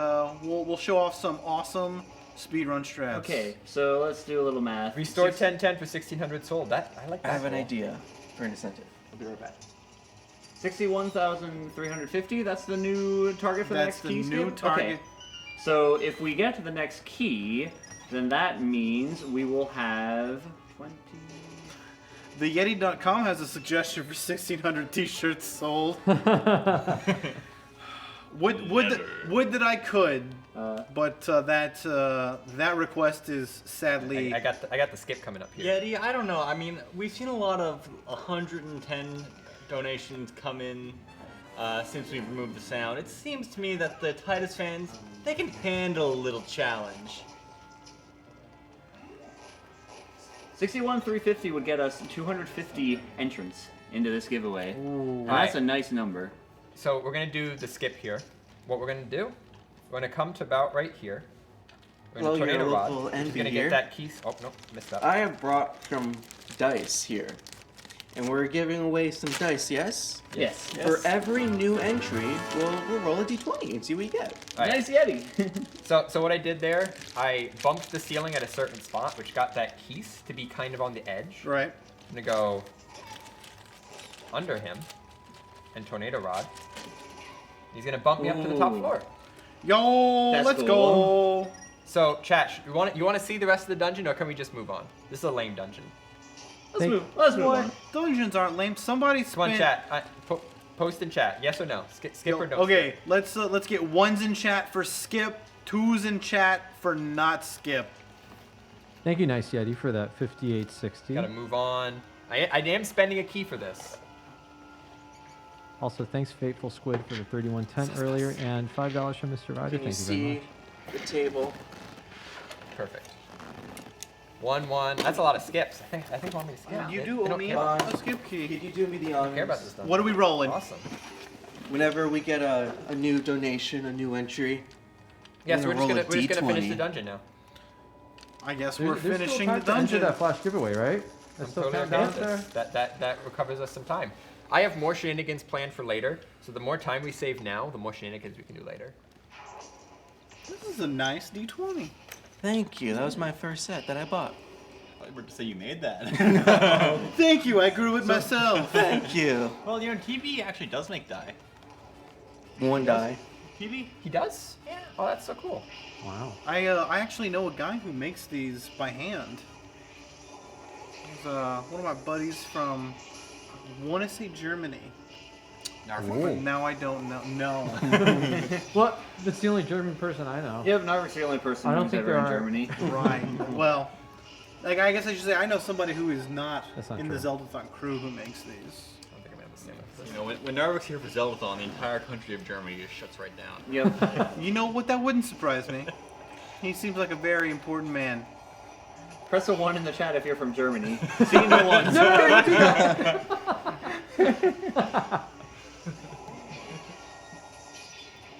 we'll show off some awesome speedrun strats. Okay, so let's do a little math. Restore 1010 for 1600 sold. I like that. I have an goal. idea for an incentive. I'll be right back. 61,350. That's the new target for That's the the next key. new Skip? target. Okay. So if we get to the next key, then that means we will have 20. The Yeti.com has a suggestion for 1,600 T-shirts sold. Would that I could, but that request is sadly. I got the skip coming up here. Yeti, I don't know. I mean, we've seen a lot of 110 donations come in since we've removed the sound. It seems to me that the Titus fans, they can handle a little challenge. 61,350 would get us 250 entrants into this giveaway. And Alright. that's a nice number. So we're gonna do the skip here. What we're gonna do? We're gonna come to about right here. We're gonna Well, you're tornado a rod. little We're just envy gonna here. get that key. Oh no, missed that. I have brought some dice here. And we're giving away some dice, yes? Yes. For every new entry, we'll roll a d20 and see what you get. All right. Nice Yeti. So what I did there, I bumped the ceiling at a certain spot, which got that keys to be kind of on the edge. Right. I'm gonna go under him and tornado rod. He's gonna bump me up to the top Ooh. floor. Yo, That's let's cool. go. So, chat, you want to see the rest of the dungeon, or can we just move on? This is a lame dungeon. Let's move on. Dungeons aren't lame. Somebody Come on, spent. chat. Post in chat. Yes or no? Skip or no? Okay, let's get ones in chat for skip, twos in chat for not skip. Thank you, Nice Yeti, for that 5860. Gotta move on. I am spending a key for this. Also, thanks Fateful Squid for the 3110 earlier, and $5 from Mr. Ryder. Can you Thank you very see much. the table? Perfect. 1-1. That's a lot of skips. I think you want me to skip. You They do owe don't me care. a skip key. Could you do me the They don't care about honors? this stuff. What are we rolling? Awesome. Whenever we get a new donation, a new entry, Yeah, so we're just roll a gonna finish D20. the dungeon now. I guess There- we're there's still finishing time the to enter dungeon. that flash giveaway, right? I'm That's still totally count okay down with there? this. That recovers us some time. I have more shenanigans planned for later, so the more time we save now, the more shenanigans we can do later. This is a nice D20. Thank you. That was my first set that I bought. I was about to say you made that. Thank you. I grew it myself. Thank you. Well, you know, TV actually does make die. One die. TV? He does? Yeah. Oh, that's so cool. Wow. I actually know a guy who makes these by hand. He's one of my buddies from, I want to say Germany. But now I don't know. No. What? That's the only German person I know. Yep, Narvik's the only person I don't who's think ever there in are- Germany. Right. Well, like I guess I should say I know somebody who is not That's not in the true. Zeldathon crew who makes these. I don't think I'm gonna stand up for this. You know, when Narvik's here for Zeldathon, the entire country of Germany just shuts right down. Yep. You know what? That wouldn't surprise me. He seems like a very important man. Press a 1 in the chat if you're from Germany. See no one.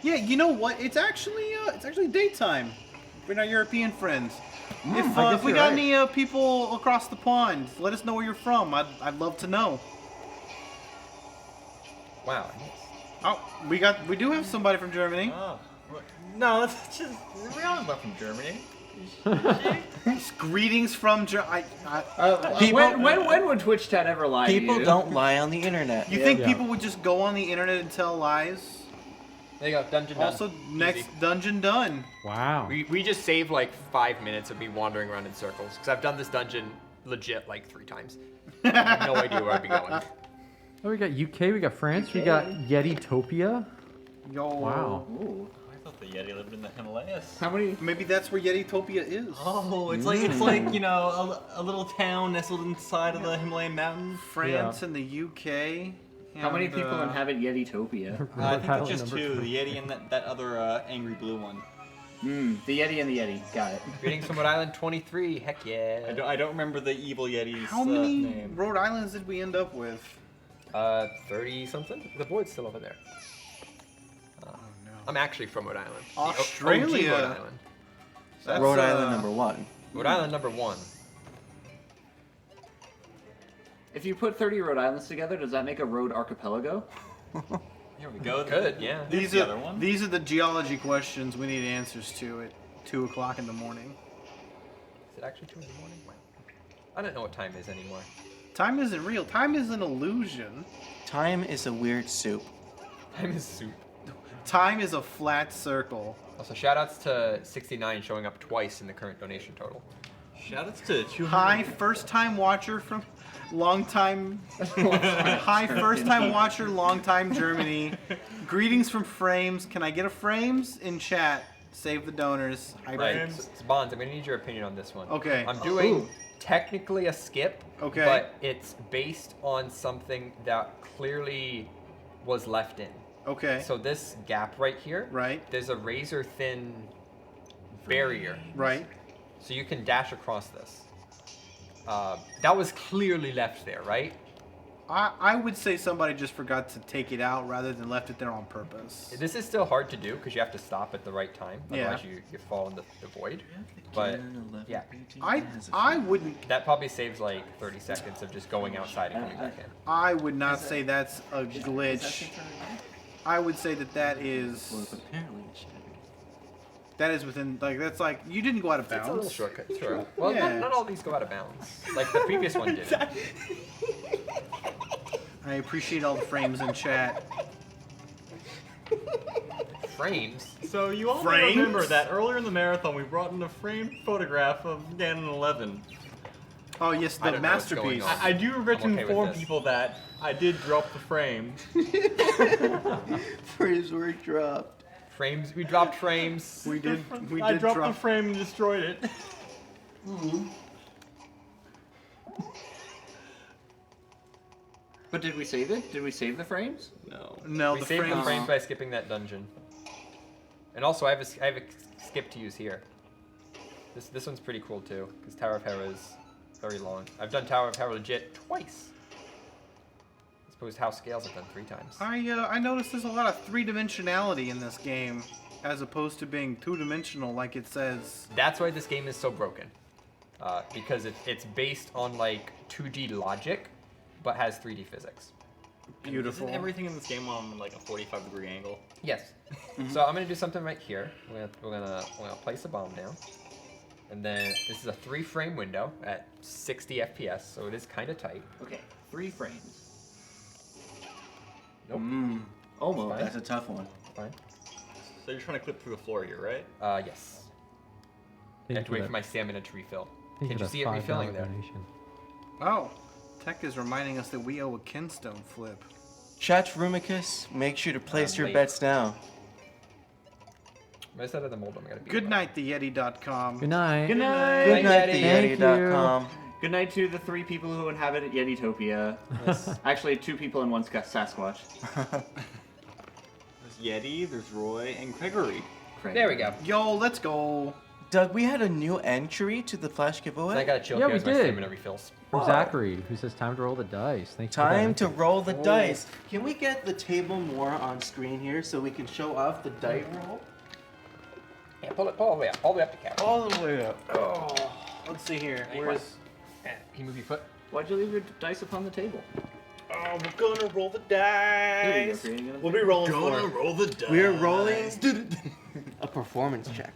Yeah, you know what? It's actually daytime. We're our European friends. If I guess we you're got right. any people across the pond, let us know where you're from. I'd love to know. Wow. Oh, we do have somebody from Germany. Oh. No, that's just... We all left from Germany. Greetings from Germany. When would Twitch chat ever lie to People you? don't lie on the internet. You think Yeah. people would just go on the internet and tell lies? There you go. Dungeon done. Also, next Easy. dungeon done. Wow. We just saved like 5 minutes of me wandering around in circles because I've done this dungeon legit like 3 times. I have no idea where I'd be going. Oh, we got UK, we got France, we got Yetitopia. Yo. Wow. Ooh. I thought the Yeti lived in the Himalayas. How many? Maybe that's where Yetitopia is. Oh, it's like you know a little town nestled inside of the Himalayan mountains. France and the UK. How many and, people inhabit Yetitopia? I think Rhode it's just Island 2. number The Yeti and that other angry blue one. The Yeti and the Yeti. Got it. Greetings from Rhode Island 23. Heck yeah. I don't remember the evil Yeti's How many name. Rhode Islands did we end up with? 30 something. The board's still over there. I'm actually from Rhode Island. The Australia. OG Rhode Island. That's, Rhode Island number 1. Rhode Island number 1. If you put 30 Rhode Islands together, does that make a road archipelago? Here we go. Good, yeah. These These the other are one. these are the geology questions we need answers to at 2 o'clock in the morning. Is it actually 2 in the morning? Wow. I don't know what time is anymore. Time isn't real. Time is an illusion. Time is a weird soup. Time is soup. Time is a flat circle. Also, shoutouts to 69 showing up twice in the current donation total. Shoutouts to 200. Hi, first time watcher from long time. Hi, first time watcher, long time Germany. Greetings from Frames. Can I get a Frames in chat? Save the donors. Hi, Right. Frames. So, Bonds, I'm going to need your opinion on this one. Okay. I'm doing technically a skip, Okay. but it's based on something that clearly was left in. Okay. So this gap right here, Right. there's a razor thin barrier. Right. So you can dash across this. That was clearly left there, right? I would say somebody just forgot to take it out rather than left it there on purpose. This is still hard to do because you have to stop at the right time. Yeah. Otherwise you fall in the void. But yeah, I wouldn't. that probably saves like 30 seconds of just going outside and coming back in. I would not say that's a glitch. I would say that is Apparently it should be. that is within that's like you didn't go out of It's a little bounds. shortcut, sure. Well, Yeah. not all these go out of bounds. Like the previous one did. I appreciate all the frames in chat. Frames. So you all may Frames? remember that earlier in the marathon we brought in a framed photograph of Ganon 11. Oh yes, I the don't know what's going masterpiece. on. I do regret to I'm okay with inform this. people that I did drop the frame. Frames were dropped. Frames. We dropped frames. We did I dropped drop. the frame and destroyed it. But did we save it? Did we save the frames? No. No, We the saved the frames. frames by skipping that dungeon. And also, I have a skip to use here. This one's pretty cool too, because Tower of Hera is very long. I've done Tower of Hera legit twice. As opposed to House Scales I've done 3 times. I noticed there's a lot of 3-dimensionality in this game, as opposed to being 2-dimensional like it says. That's why this game is so broken. Because it's based on like 2D logic, but has 3D physics. Beautiful. Isn't everything in this game on like a 45-degree angle? Yes. So I'm gonna do something right here. We're gonna place a bomb down, and then this is a 3-frame window at 60 FPS, so it is kind of tight. Okay, 3 frames. Nope. Almost. Fine. That's a tough one. Fine. So you're trying to clip through the floor here, right? Yes. I Thank have to you wait for for my stamina to refill. Thank Can for you the see it $5 refilling there? donation. Oh, Tech is reminding us that we owe a Kinstone flip. Chat Rumicus, make sure to place your late. bets now. I said at the mold, I'm gonna be. Good night, theyeti.com. Good night. Good night. Good night, Yeti. theyeti.com. Good night to the 3 people who inhabit Yetitopia. Actually, 2 people and 1 Sasquatch. There's Yeti, there's Roy, and Gregory. Craig. There we go. Yo, let's go. Doug, we had a new entry to the Flash So I giveaway. gotta chill Yeah, here we as my did. stamina refills. From Zachary, who says time to roll the dice. Thank you. for Time that. to roll the dice. Can we get the table more on screen here so we can show off the die roll? Yeah, pull it all the way up to cap. All the way up. Oh, let's see here. Where's? Can you move your foot? Why'd you leave your dice upon the table? Oh, we're gonna roll the Here you go, dice. creating another What are we thing. rolling Gonna for? roll the dice. We're rolling a performance check.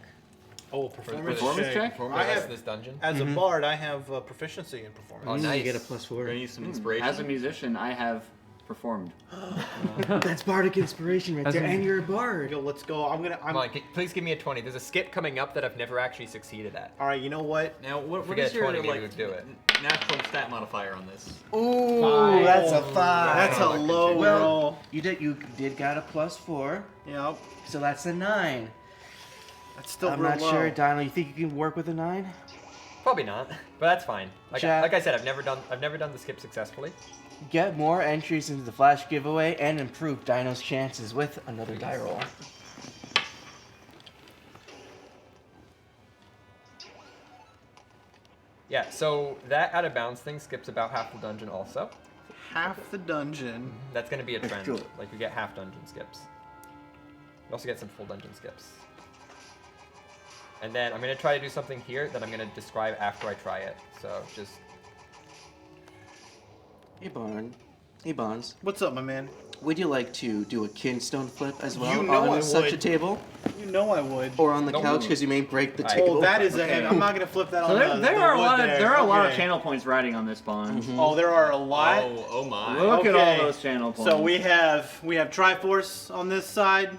Oh, Performance check? I have, this dungeon. as a bard, I have proficiency in performance. Oh, nice. You get a +4. We're gonna use some inspiration. As a musician, I have performed. That's bardic inspiration right As there, in- and you're a bard. Yo, let's go. I'm Come on, please give me a 20. There's a skip coming up that I've never actually succeeded at. All right, you know what? Now, what Forget is your 20, maybe like we'd do it. natural stat modifier on this? Ooh, that's a 5. That's a low Well, roll. you did got a +4, Yep. so that's a 9. That's still I'm real not low. sure, Dino. You think you can work with a 9? Probably not, but that's fine. Jack. Like I said, I've never done the skip successfully. Get more entries into the Flash giveaway and improve Dino's chances with another die roll. Yeah, so that out of bounds thing skips about half the dungeon also. Half the dungeon. That's gonna be a trend. Good. Like we get half dungeon skips. We also get some full dungeon skips. And then I'm gonna try to do something here that I'm gonna describe after I try it. So just Hey, Barn. Hey, Bonds. What's up, my man? Would you like to do a kinstone flip as well You know I on such a would. table? You know I would. Or on the Don't couch move. because you may break the Alright. table? Oh, that is a Okay. heavy. I'm not gonna flip that So on there the are a wood lot of there. there are a lot of Okay. channel points riding on this bond. Oh, there are a lot. Oh my! Look Look at all those channel points. So we have Triforce on this side,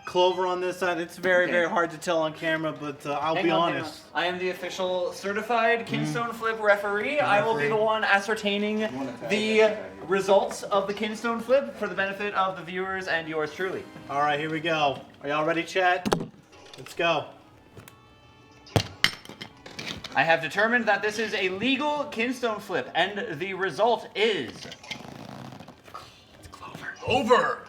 Clover on this side. It's very very hard to tell on camera, but I'll Hang be on, hang honest. on. I am the official certified Kinstone Flip referee. I will be the one ascertaining the results of the Kinstone Flip for the benefit of the viewers and yours truly. All right, here we go. Are y'all ready, chat? Let's go. I have determined that this is a legal Kinstone Flip, and the result is Over.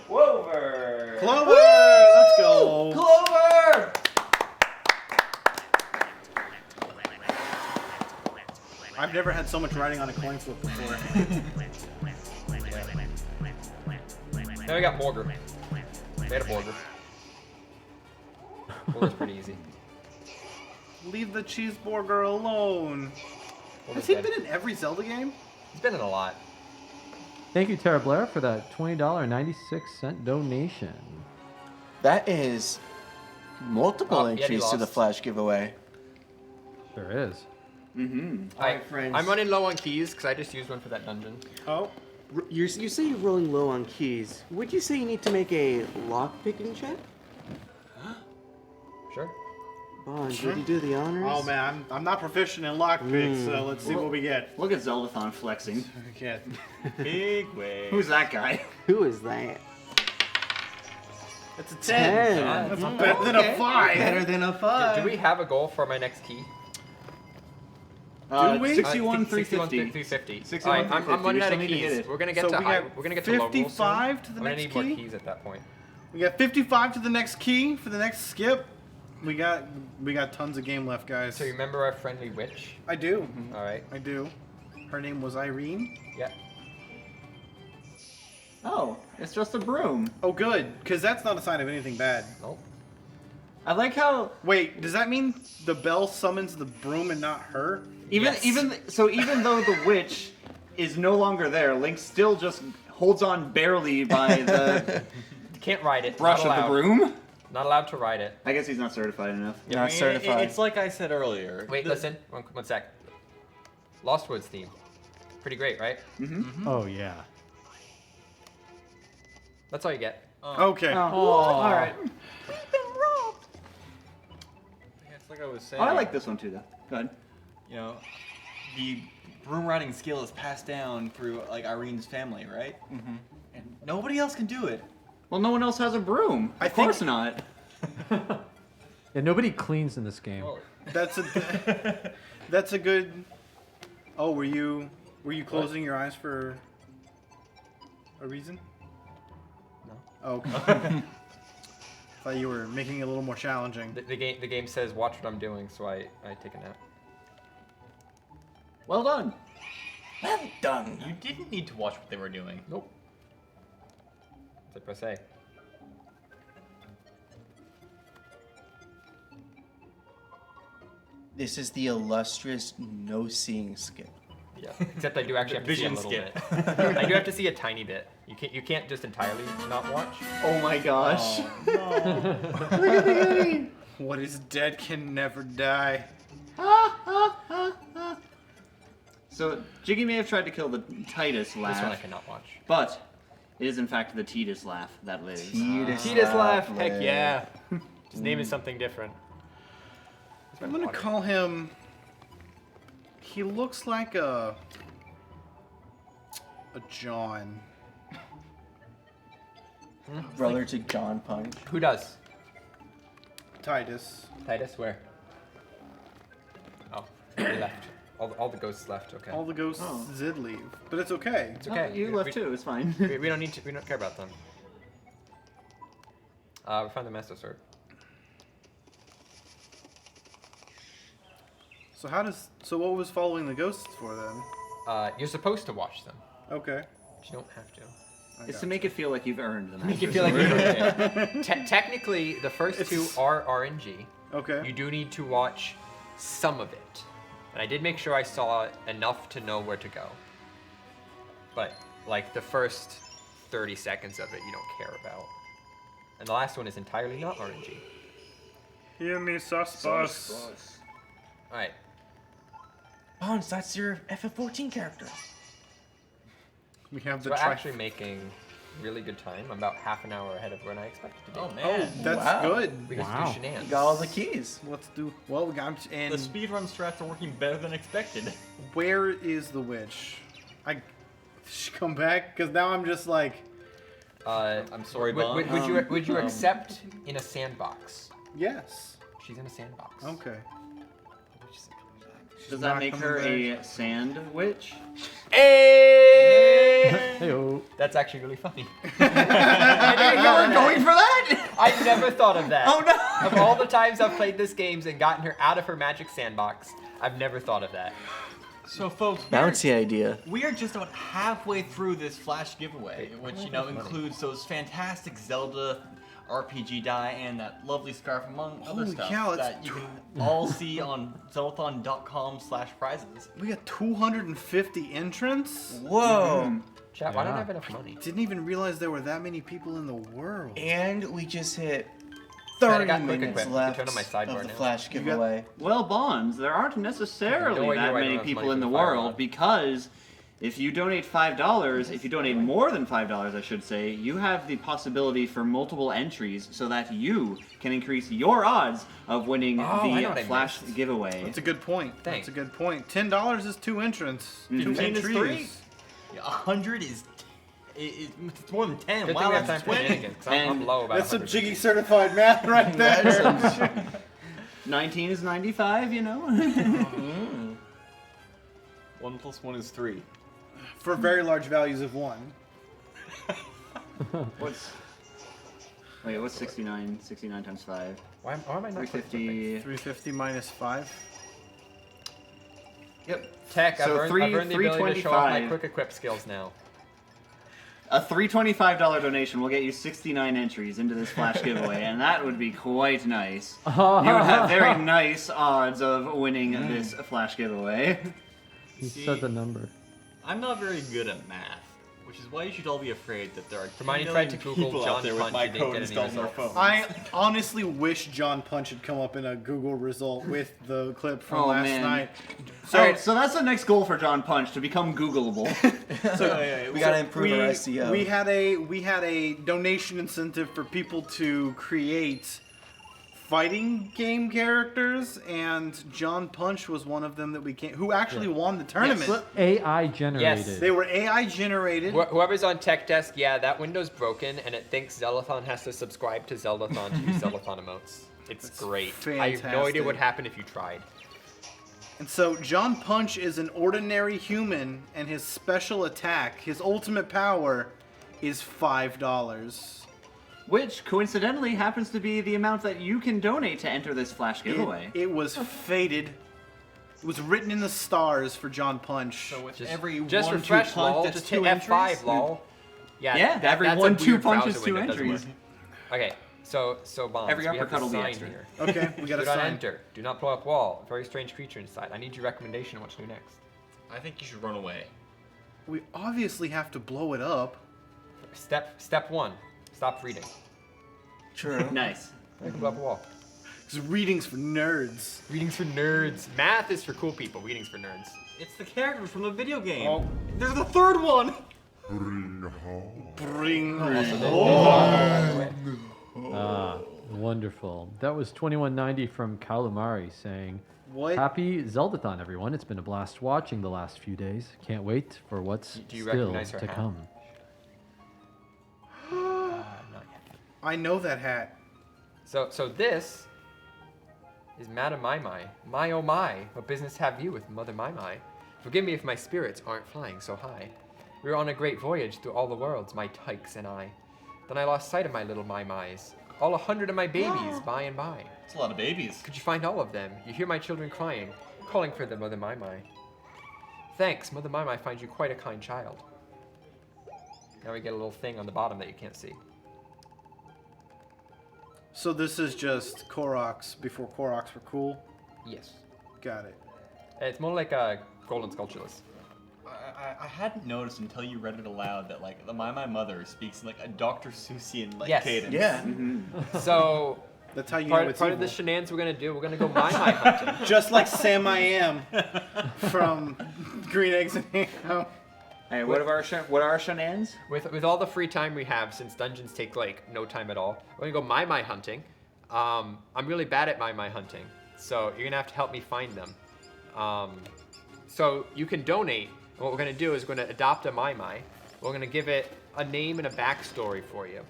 Clover. Clover, let's go. Clover. I've never had so much riding on a coin flip before. Now we got Morgar. We had a Morgar. Morgar's pretty easy. Leave the cheeseburger alone. Has he been in every Zelda game? He's been in a lot. Thank you, Tara Blair, for that $20.96 donation. That is multiple Oh, yeah, he entries to the lost. Flash giveaway. There is. Alright, friends. I'm running low on keys because I just used one for that dungeon. Oh, You say you're rolling low on keys. Would you say you need to make a lock picking check? Sure. Bond, would you do the honors? oh man, I'm not proficient in lockpicks, so let's see what we get. Look at Zeldathon flexing. Okay. Big way. Who's that guy? Who is that? It's a 10. 10. That's better than a 5. Better than a 5. Do we have a goal for my next key? Do we? 61, 61, 350. 350. 61, Alright, I'm 350. running We out still of need to hit keys. it. We're gonna get So to we high. got We're gonna get to low rolls soon. 55 to the I'm gonna next need more key? keys at that point. We got 55 to the next key for the next skip. We got tons of game left, guys. So you remember our friendly witch? I do. Alright. I do. Her name was Irene. Yeah. Oh, it's just a broom. Oh, good, because that's not a sign of anything bad. Nope. I like how Wait, does that mean the bell summons the broom and not her? even though the witch is no longer there, Link still just holds on barely by the Can't ride it. brush Not of the allowed. broom. Not allowed to ride it. I guess he's not certified enough. You're not certified. It's like I said earlier. Wait, listen. One sec. Lost Woods theme. Pretty great, right? Oh, yeah. That's all you get. Okay. All right. It's like I was saying. Oh, I like this one too, though. Go ahead. You know, the broom riding skill is passed down through like Irene's family, right? Mm-hmm. And nobody else can do it. Well, no one else has a broom. Of course not. Yeah, nobody cleans in this game. That's a good. Oh, were you closing your eyes for a reason? No. Oh, okay. Thought you were making it a little more challenging. The game says watch what I'm doing, so I take a nap. Well done. Well done. You didn't need to watch what they were doing. Nope. What's it per se? This is the illustrious no-seeing skip. Yeah. Except I do actually have to see a Vision little skip. bit. I do have to see a tiny bit. You can't just entirely not watch. Oh my gosh. What is dead can never die. So, Jiggy may have tried to kill the Titus laugh. This one I cannot watch. But it is in fact the Titus laugh that lives. Titus laugh. Heck yeah. His name is something different. I'm gonna call him. He looks like a John. Brother to John Punch. Who does? Titus. Titus, where? Oh, he left. All the ghosts left. Okay. All the ghosts did leave, but it's okay. It's okay. Oh, you left too. It's fine. We don't need to. We don't care about them. We found the Master Sword. So what was following the ghosts for then? You're supposed to watch them. Okay. But you don't have to. It's to make it feel like you've earned the Make you Master feel like Sword. you're okay. Technically, the first two are RNG. Okay. You do need to watch some of it. And I did make sure I saw enough to know where to go. But, like, the first 30 seconds of it, you don't care about. And the last one is entirely not RNG. Hear me, sus. Alright. Bonds, that's your FF14 character. We have So the we're actually making really good time. I'm about half an hour ahead of when I expected to be. Oh man. That's Wow. good. We got to do shenanigans. You got all the keys. Let's do. Well, we got. And The speedrun strats are working better than expected. where is the witch? Did she come back? Because now I'm just like. I'm sorry, Bond. would you accept in a sandbox? Yes. She's in a sandbox. Okay. Does not that make her coming a sand witch? Hey! Hey-o. That's actually really funny. You were going for that? I never thought of that. Oh no! Of all the times I've played this game and gotten her out of her magic sandbox, I've never thought of that. So folks, Bouncy idea. we are just about halfway through this flash giveaway, which includes those fantastic Zelda RPG die and that lovely scarf, among other Holy stuff cow, that you can all see on Zeldathon.com/prizes. We got 250 entrants. Whoa. Chat, why don't I have enough money? Didn't even realize there were that many people in the world. And we just hit I 30 got quick minutes equip. You can left turn on my sidebar of the now. flash giveaway. Well, Bonds, there aren't necessarily No idea that why I many don't have people money in for the the fire world rod. because if you donate $5, if you donate more than $5, I should say, you have the possibility for multiple entries so that you can increase your odds of winning I know what the I flash missed. giveaway. That's a good point. Thanks. That's a good point. $10 is 2 entrants. 15 2 is entries. 3. 100 is it's more than 10. Good Wow, thing we have time that's for 20. shenanigans, 'cause I'm And low about That's some 100. jiggy certified math right there. 19 is 95, you know? 1 plus 1 is 3. For very large values of 1. What's 69? 69 times 5. Why am I not 350. 350 minus 5. Yep. Tech, So I've earned the ability to show off my 325. quick equip skills now. A $325 donation will get you 69 entries into this flash giveaway, and that would be quite nice. You would have very nice odds of winning this flash giveaway. He said the number. I'm not very good at math, which is why you should all be afraid that there are 2 Hermione million tried to Google people John out there with Punch my and didn't code get any installed on their results. phone. I honestly wish John Punch had come up in a Google result with the clip from last night. So, Alright, so that's the next goal for John Punch, to become Googleable. We gotta improve our SEO. We had a donation incentive for people to create fighting game characters, and John Punch was one of them that who actually won the tournament. AI generated. Yes. They were AI generated. Whoever's on tech desk, yeah, that window's broken, and it thinks Zeldathon has to subscribe to Zeldathon to use Zeldathon emotes. It's great. I have no idea what fantastic. happened if you tried. And so John Punch is an ordinary human, and his special attack, his ultimate power, is $5. Which, coincidentally, happens to be the amount that you can donate to enter this flash giveaway. It was fated. It was written in the stars for John Punch. So with Just, every just 1-2 refresh, punch, lol. that's Just 2 hit entries? F5, lol. Yeah, every that's a 1-2 weird punches, browser 2 window, doesn't entries. work. Okay, so Bonds, Every we have uppercut the will be sign extra. here. Okay, we got Do a not sign. enter. Do not blow up wall. Very strange creature inside. I need your recommendation on what to do next. I think you should run away. We obviously have to blow it up. Step 1. Stop reading. True. Nice. You can blow up a wall. It's readings for nerds. Readings for nerds. Math is for cool people. Readings for nerds. It's the characters from the video game. Oh. There's the third one. Bring Ah, wonderful. That was 2190 from Kalumari saying, What? Happy Zeldathon, everyone. It's been a blast watching the last few days. Can't wait for what's Do you still recognize her to hat? come. Not yet. I know that hat. So this is Madam Mai Mai. My oh my, what business have you with Mother Mai Mai? Forgive me if my spirits aren't flying so high. We were on a great voyage through all the worlds, my tykes and I. Then I lost sight of my little Mai Mai's. All 100 of my babies, by and by. It's a lot of babies. Could you find all of them? You hear my children crying, calling for their Mother Mai Mai. Thanks, Mother Mai Mai finds you quite a kind child. Now we get a little thing on the bottom that you can't see. So this is just Koroks before Koroks were cool. Yes. Got it. It's more like a golden sculptureless. I hadn't noticed until you read it aloud that like my mother speaks in like a Dr. Seussian like Yes. cadence. Yeah. So That's how you know part it's of evil. the shenanigans we're gonna do, we're gonna go my hunting. Just like Sam I Am from Green Eggs and Ham. Hey, what are our shenanigans? With all the free time we have, since dungeons take like no time at all, we're gonna go my hunting. I'm really bad at my hunting, so you're gonna have to help me find them. So you can donate. And what we're gonna do is we're gonna adopt a my. We're gonna give it a name and a backstory for you.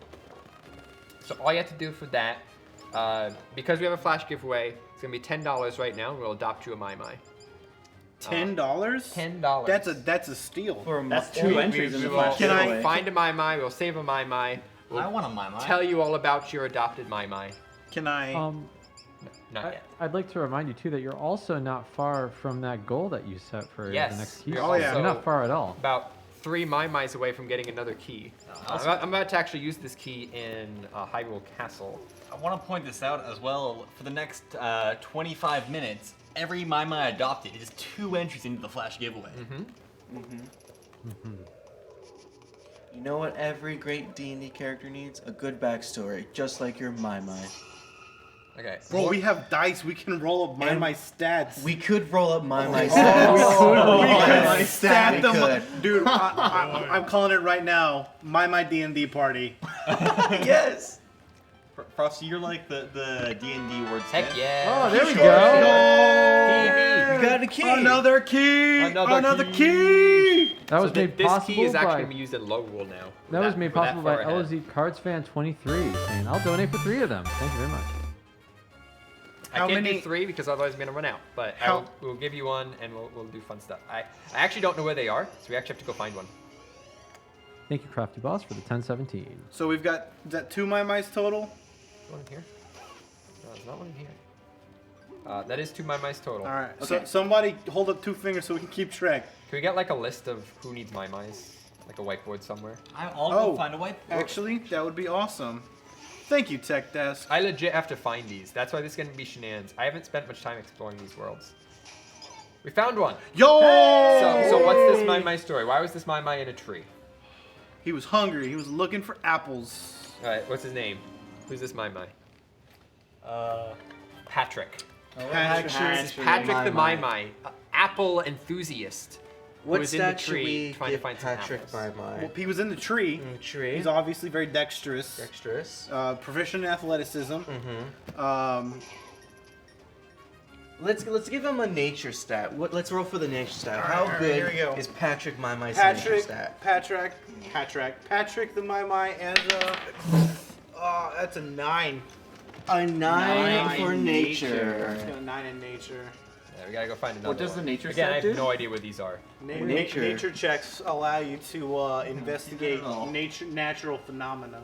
So all you have to do for that, because we have a flash giveaway, it's gonna be $10 right now. We'll adopt you a my. $10? $10. That's a steal. That's 2 entries in the flash Can I giveaway. Find a my. We'll save a my. We'll I want a my. tell you all about your adopted my. Can I? Not yet. I'd like to remind you too that you're also not far from that goal that you set for Yes, the next key. you're Oh, yeah. You're not far at all. About 3 my away from getting another key. I'm about to actually use this key in Hyrule Castle. I want to point this out as well. For the next 25 minutes, every my adopted is 2 entries into the flash giveaway. You know what every great D&D character needs? A good backstory, just like your my. Okay. Bro, we have dice. We can roll up my stats. We could roll up my stats. We could stat We them. could. Dude, I'm calling it right now. My D&D party. Yes. Frosty, you're like the D&D word. Heck yeah. Oh, there we go. You got a key. Another key. Another key. That was So made this possible key is actually by going to be used in low rule now. that was made We're that possible by far ahead. LOZ Cards Fan 23 saying, "I'll donate for 3 of them." Thank you very much. I How can't many- do 3 because otherwise I'm going to run out. But we'll give you one and we'll do fun stuff. I actually don't know where they are, so we actually have to go find one. Thank you, Crafty Boss, for the 1017. So we've got, is that 2 my total? One in here? No, there's not one in here. That is 2 my total. All right. Okay. So somebody hold up 2 fingers so we can keep track. Can we get like a list of who needs my like a whiteboard somewhere? I'll go find a whiteboard. Actually, that would be awesome. Thank you, Tech Desk. I legit have to find these. That's why this is going to be shenanigans. I haven't spent much time exploring these worlds. We found one. Yo! So what's this my story? Why was this my in a tree? He was hungry. He was looking for apples. All right, what's his name? Who's this my? Patrick. Patrick the my, apple enthusiast. Who What was in the stat should tree we trying to give find some Patrick apples. Well, he was in the tree. Tree. He's obviously very dexterous. Dexterous. Proficient in athleticism. Let's give him a nature stat. Let's roll for the nature stat. How Alright, good here we go. is Patrick Mai's nature stat? Patrick the my, and that's a 9. A 9 for He's nature. got a 9 in nature. Yeah, we gotta go find another What does one. the nature Again, I stat have do? no idea where these are. Nature. Nature checks allow you to investigate natural phenomena.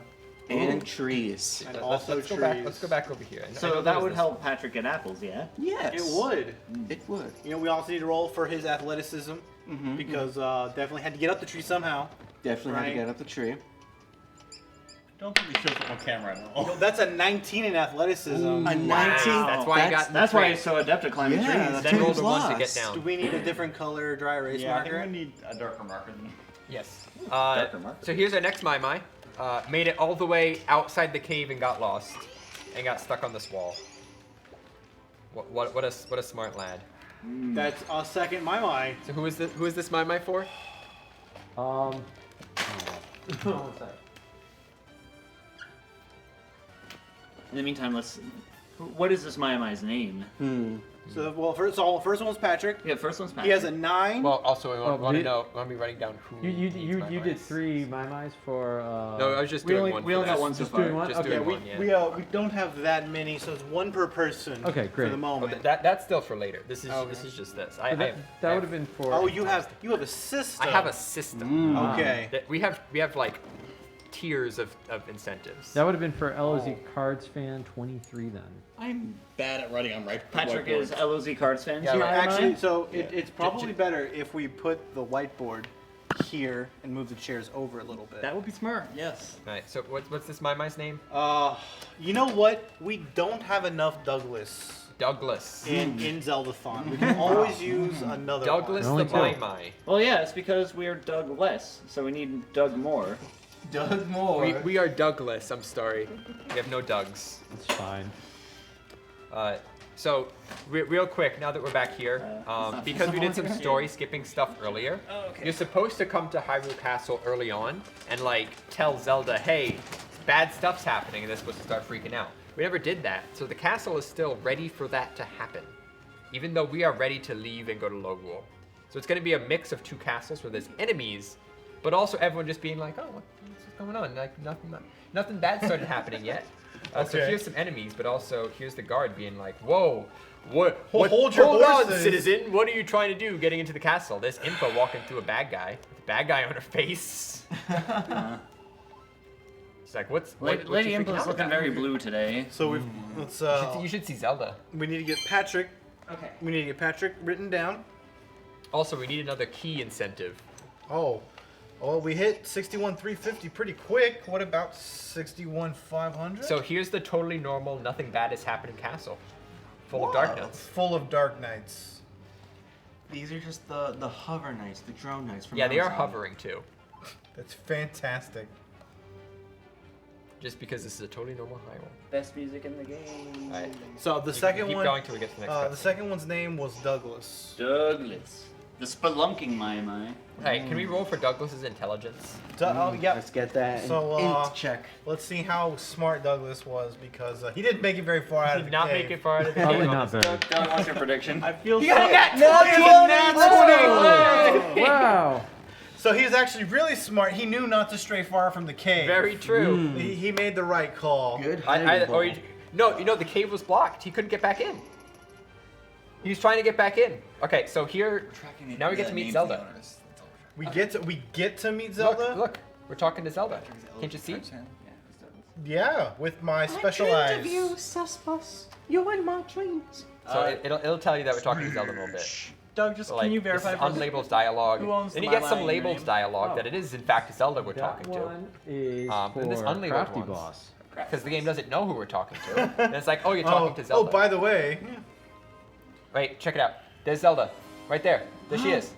And trees. And also let's trees. go back. Let's go back over here. I know So there that was would this help Patrick get apples, yeah? Yes. It would. It would. You know, we also need to roll for his athleticism because definitely had to get up the tree somehow. Definitely had Right. to get up the tree. Don't think he shows up on camera at all. No, that's a 19 in athleticism. A 19. That's why you got. That's why he's so adept at climbing Yeah, trees. that's Then why roll he's the ones to get lost. Do down. we need a different color dry erase Yeah, I think marker? we need a darker marker than Yes. Darker marker. So here's our next my. Made it all the way outside the cave and got lost, and got stuck on this wall. What a smart lad. That's a second my. So who is this my for? One sec. In the meantime, what is this Mai's name? So first one was Patrick. Yeah, first one's Patrick. He has a 9. Well, also I want to we- know. I want to be writing down who. You needs you did Mai's. 3 my for. No, I was just We doing only- one. we for only got this. one so Just far. doing one. Just Okay. doing we, one. Yeah. we don't have that many, so it's 1 per person. Okay, great. For the Oh, moment. that's still for later. This is Okay. this is just this. So that would have been for. Oh, you have a system. I have a system. Okay. That we have like tiers of incentives. That would have been for LOZ Cards Fan 23 then. I'm bad at writing on right. Patrick is LOZ Cards fan. Yeah, Here, right. actually, so it's probably better if we put the whiteboard here and move the chairs over a little bit. That would be smart. Yes. All right. So what's this my name? You know what? We don't have enough Douglas. Douglas. in Zeldathon. We can always use another Douglas one. the Only two. Mai. Well, yeah, it's because we're Doug less, so we need Doug more. Doug Moore. We are Douglas. I'm sorry. We have no Dougs. It's fine. So, real quick, now that we're back here, because we did some story skipping stuff earlier, you're supposed to come to Hyrule Castle early on and like tell Zelda, hey, bad stuff's happening, and they're supposed to start freaking out. We never did that, so the castle is still ready for that to happen, even though we are ready to leave and go to Logwool. So it's going to be a mix of two castles where there's enemies, but also everyone just being like, oh, what's going on? Like nothing bad started happening yet. So Okay. here's some enemies, but also here's the guard being like, whoa, what? Hold your hold on, horses." citizen. What are you trying to do getting into the castle? There's Impa walking through a bad guy with a bad guy on her face. It's like, what's Lady you freaking Impa's out looking about? very blue today. So we've let's You should see Zelda. we need to get Patrick. Okay. We need to get Patrick written down. Also, we need another key incentive. Oh, we hit 61,350 pretty quick. What about 61,500? So here's the totally normal, nothing bad has happened castle, full of dark notes. Full of dark knights. These are just the hover knights, the drone knights from Yeah, they are Amazon. hovering too, That's fantastic. just because this is a totally normal Hyrule. Best music in the game. All right. So the You second keep one, going till we get to the next the cutscene. second one's name was Douglas. Douglas. The spelunking Mai. Hey, can we roll for Douglas's intelligence? Oh, yeah. Let's get that. So Int check. let's see how smart Douglas was because he didn't make it very far out of Did the not cave. make it far out of the Probably game. not very. Doug, what's your prediction? I feel so. Wow. So he was actually really smart. He knew not to stray far from the cave. Very true. He made the right call. Good No, hiding ball. the cave was blocked. He couldn't get back in. He was trying to get back in. Okay, so here, now we get to meet Zelda. We get to meet Zelda. Look, we're talking to Zelda. Can't you see? Yeah, with my special eyes. Suspus. You in my dreams. So it'll tell you that we're talking to Zelda in a little bit. Doug, just So, can like, you this is verify for us? unlabeled dialogue. Who owns Then the you get My some Line in your labeled name? dialogue Oh. that it is in fact Zelda we're That talking to. one is and this for unlabeled Crafty ones. Boss. Because the game doesn't know who we're talking to. And it's like, oh, you're talking to Zelda. Oh, by the way, Wait, check it out. There's Zelda. Right there. There she is.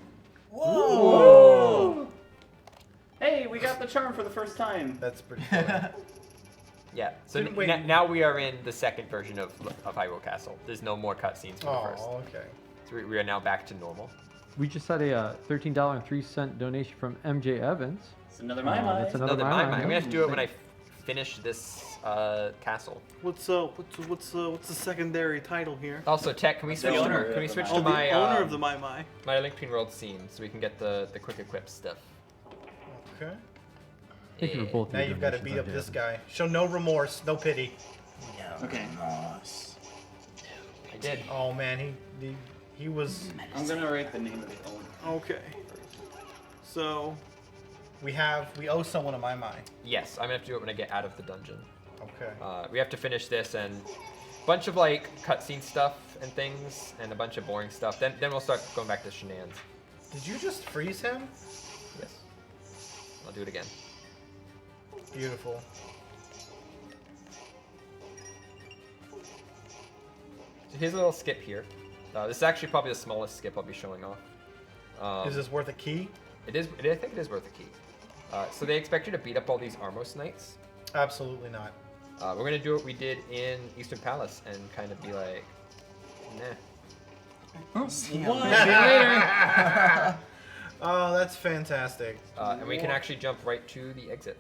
Whoa! Hey, we got the charm for the first time. that's pretty cool. Yeah. So Didn't we- now we are in the second version of Hyrule Castle. There's no more cutscenes from the first. Oh, okay. So we are now back to normal. We just had a $13.03 donation from MJ Evans. It's another Mai. That's another Another Mai Mai. Mai. I'm gonna have to do it when I finish this castle. What's the secondary title here? Also, Tech, can we switch? owner Can we of the switch Mai. to my Mai Mai. my Link Between Worlds scene so we can get the quick equip stuff? Okay. Thank you for both. Now your you've got to donations, beat up MJ this Evans. guy. Show no remorse, no pity. Okay. I did. Oh man, he was. I'm gonna write the name of the owner. Okay. So, we owe someone a Mai. Yes, I'm gonna have to do it when I get out of the dungeon. Okay. We have to finish this and a bunch of like cutscene stuff and things and a bunch of boring stuff. Then we'll start going back to shenanigans. Did you just freeze him? Yes. I'll do it again. Beautiful. So here's a little skip here. This is actually probably the smallest skip I'll be showing off. Is this worth a key? I think it is worth a key. So they expect you to beat up all these Armos Knights. Absolutely not. We're gonna do what we did in Eastern Palace and kind of be like, nah. Oh, that's fantastic. And we can actually jump right to the exit.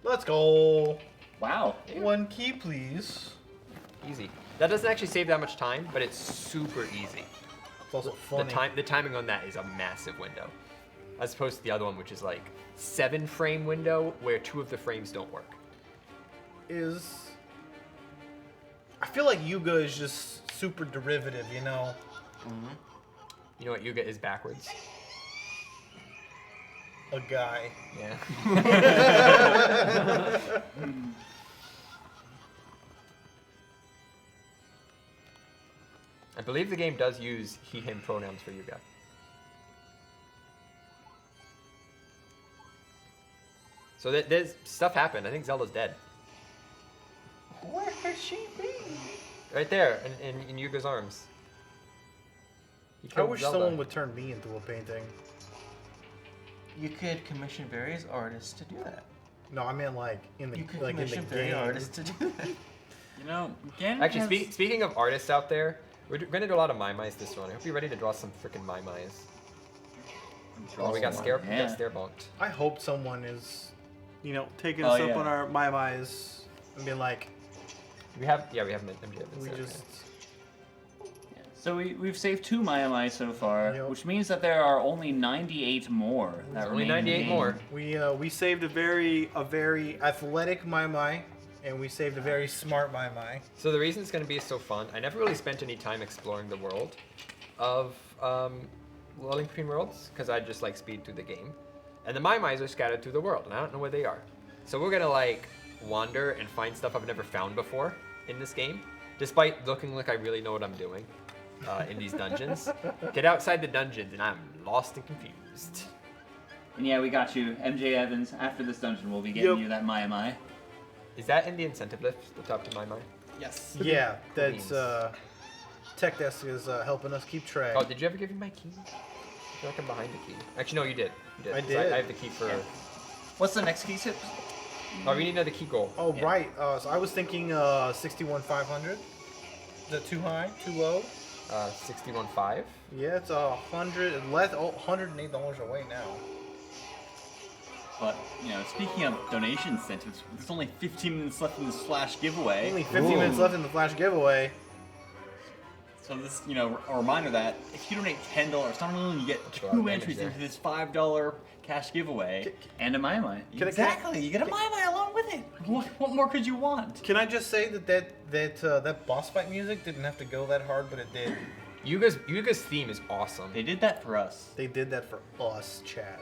Let's go. Wow. One key, please. Easy. That doesn't actually save that much time, but it's super easy. It's also funny. The timing on that is a massive window, as opposed to the other one, which is like 7-frame window where 2 of the frames don't work. I feel like Yuga is just super derivative, you know? You know what Yuga is backwards? A guy. Yeah. I believe the game does use he, him pronouns for Yuga. So there's stuff happened. I think Zelda's dead. Where has she been? Right there, in Yuga's arms. He I killed wish Zelda. someone would turn me into a painting. You could commission various artists to do that. No, I mean like in the You could like in the commission various game. artists to do that. You know, Ganon Actually, has- speaking of artists out there, we're gonna do a lot of Mai-Mais this one. I hope you're ready to draw some freaking Mai-Mais. Oh, we got some, scare, yeah. we got stare bunked. I hope someone is, taking Oh, us up yeah. on our my and being like, We have MJ. we just. So we've saved 2 Mai so far, Yep. which means that there are only 98 more that Only remain in the 98 game. more. We saved a very athletic Mai, and we saved a very smart Mai. So the reason it's going to be so fun, I never really spent any time exploring the world of Link Between Worlds, because I just like speed through the game. And the Mai-Mais are scattered through the world, and I don't know where they are. So we're going to like wander and find stuff I've never found before in this game, despite looking like I really know what I'm doing in these dungeons. Get outside the dungeons, and I'm lost and confused. And yeah, we got you. MJ Evans, after this dungeon, we'll be getting Yep. you that Mai. Is that in the incentive list, the top to Mai-Mai? Yes. Yeah, Beans. that's Tech Desk is helping us keep track. Oh, did you ever give me my key? I feel like I'm behind the key. Actually, no, you did. You did. I 'cause did. I have the key for... What's the next key tip? Oh, we need another key goal. Oh, right. So I was thinking 61,500. Is that too high? Too low? 61.5. Yeah, it's $108 away now. But, speaking of donation incentives, there's only 15 minutes left in this flash giveaway. Only 15 minutes left in the flash giveaway. So this, a reminder that if you donate $10, not only you get Wow, 2 damage entries there. into this $5 cash giveaway. And a Mai. Exactly, you get a Mai along with it. What more could you want? Can I just say that boss fight music didn't have to go that hard, but it did. Yuga's theme is awesome. They did that for us. They did that for us, Chad.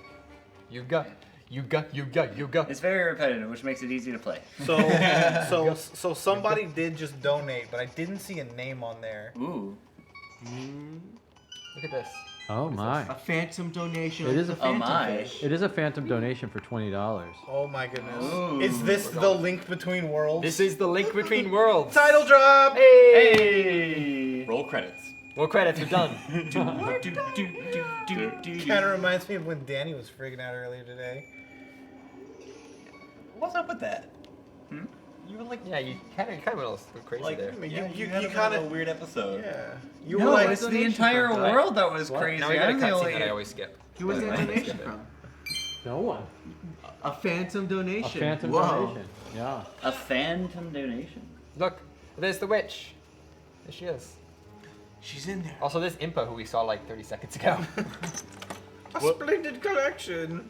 Yuga. It's very repetitive, which makes it easy to play. So somebody did just donate, but I didn't see a name on there. Ooh. Look at this. Oh my. A phantom donation. It is a phantom my. fish. It is a phantom donation for $20. Oh my goodness. Ooh. Is this the Link Between Worlds? This is the Link Between Worlds. Title drop! Hey! Roll credits. Well, credits are done. Kind of reminds me of when Danny was freaking out earlier today. What's up with that? You were like, Yeah, you kind of went a little crazy like there. yeah, You you kinda- kind of a weird episode. Yeah. You No, were like, it's the entire What? world that was crazy. Now we got a I'm the cutscene only. that I always skip. Who was that That's why I donation skip it. from? No one. A phantom A donation. phantom Whoa. donation. Yeah. A phantom donation. Look, there's the witch. There she is. She's in there. Also, there's Impa, who we saw like 30 seconds ago. a splendid collection.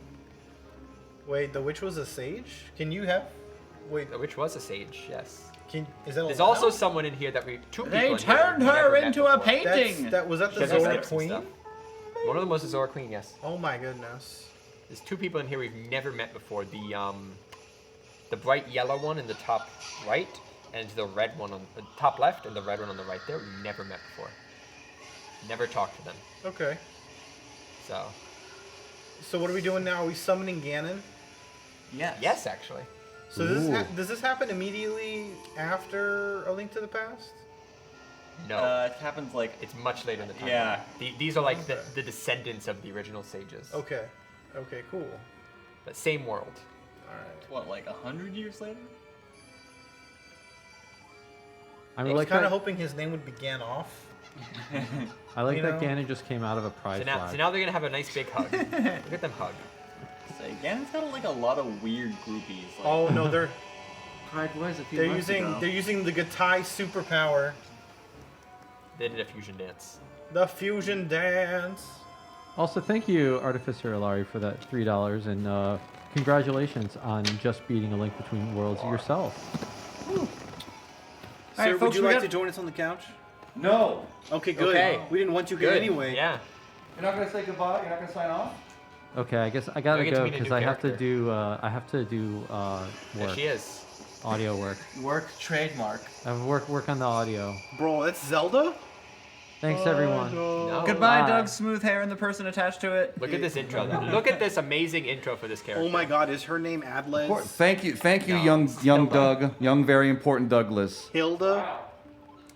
Wait, the witch was a sage? Can you have? Wait, The witch was a sage, yes. is that There's allowed? also someone in here that two people They in here turned we've never her met into a before. painting. Was that She the has Zora skips and Queen? stuff. One of them was the Zora Queen, yes. Oh my goodness. There's 2 people in here we've never met before. The bright yellow one in the top right, and the red one on the top left, and the red one on the right there. We've never met before. Never talked to them. Okay. So So what are we doing now? Are we summoning Ganon? yes, actually. So does this happen immediately after A Link to the Past? No, It happens like it's much later in the time. Yeah. These are like Okay. the descendants of the original sages. Okay. Okay, cool. But same world. Alright. what, like 100 years later? I I mean, was like kind that, of hoping his name would be Ganoff. I like you that know? Ganon just came out of a pride So flag. now they're gonna have a nice big hug. Look at them hug. Say, Ganon's got like a lot of weird groupies. Like, Oh no, they're Pride was a few they're months using ago. they're using the Gatai superpower, They did a fusion dance. the fusion dance. Also, thank you, Artificer Ilari, for that $3, and congratulations on just beating A Link Between Worlds yourself. Sir, right, would folks, you we like got- to join us on the couch? No. Okay, good. Okay. We didn't want you here Good. anyway. Yeah. You're not gonna say goodbye. You're not gonna sign off. Okay, I guess I gotta We get to go meet a because new I have to character. do There work, she is. audio work. Work trademark. I have work on the audio. Bro, that's Zelda. Thanks, everyone. No. Goodbye, Bye. Doug's smooth hair and the person attached to it. Look at this intro. Though. Look at this amazing intro for this character. Oh my God, is her name Adles? Thank you, No, young Hilda. Doug, young very important Douglas. Hilda.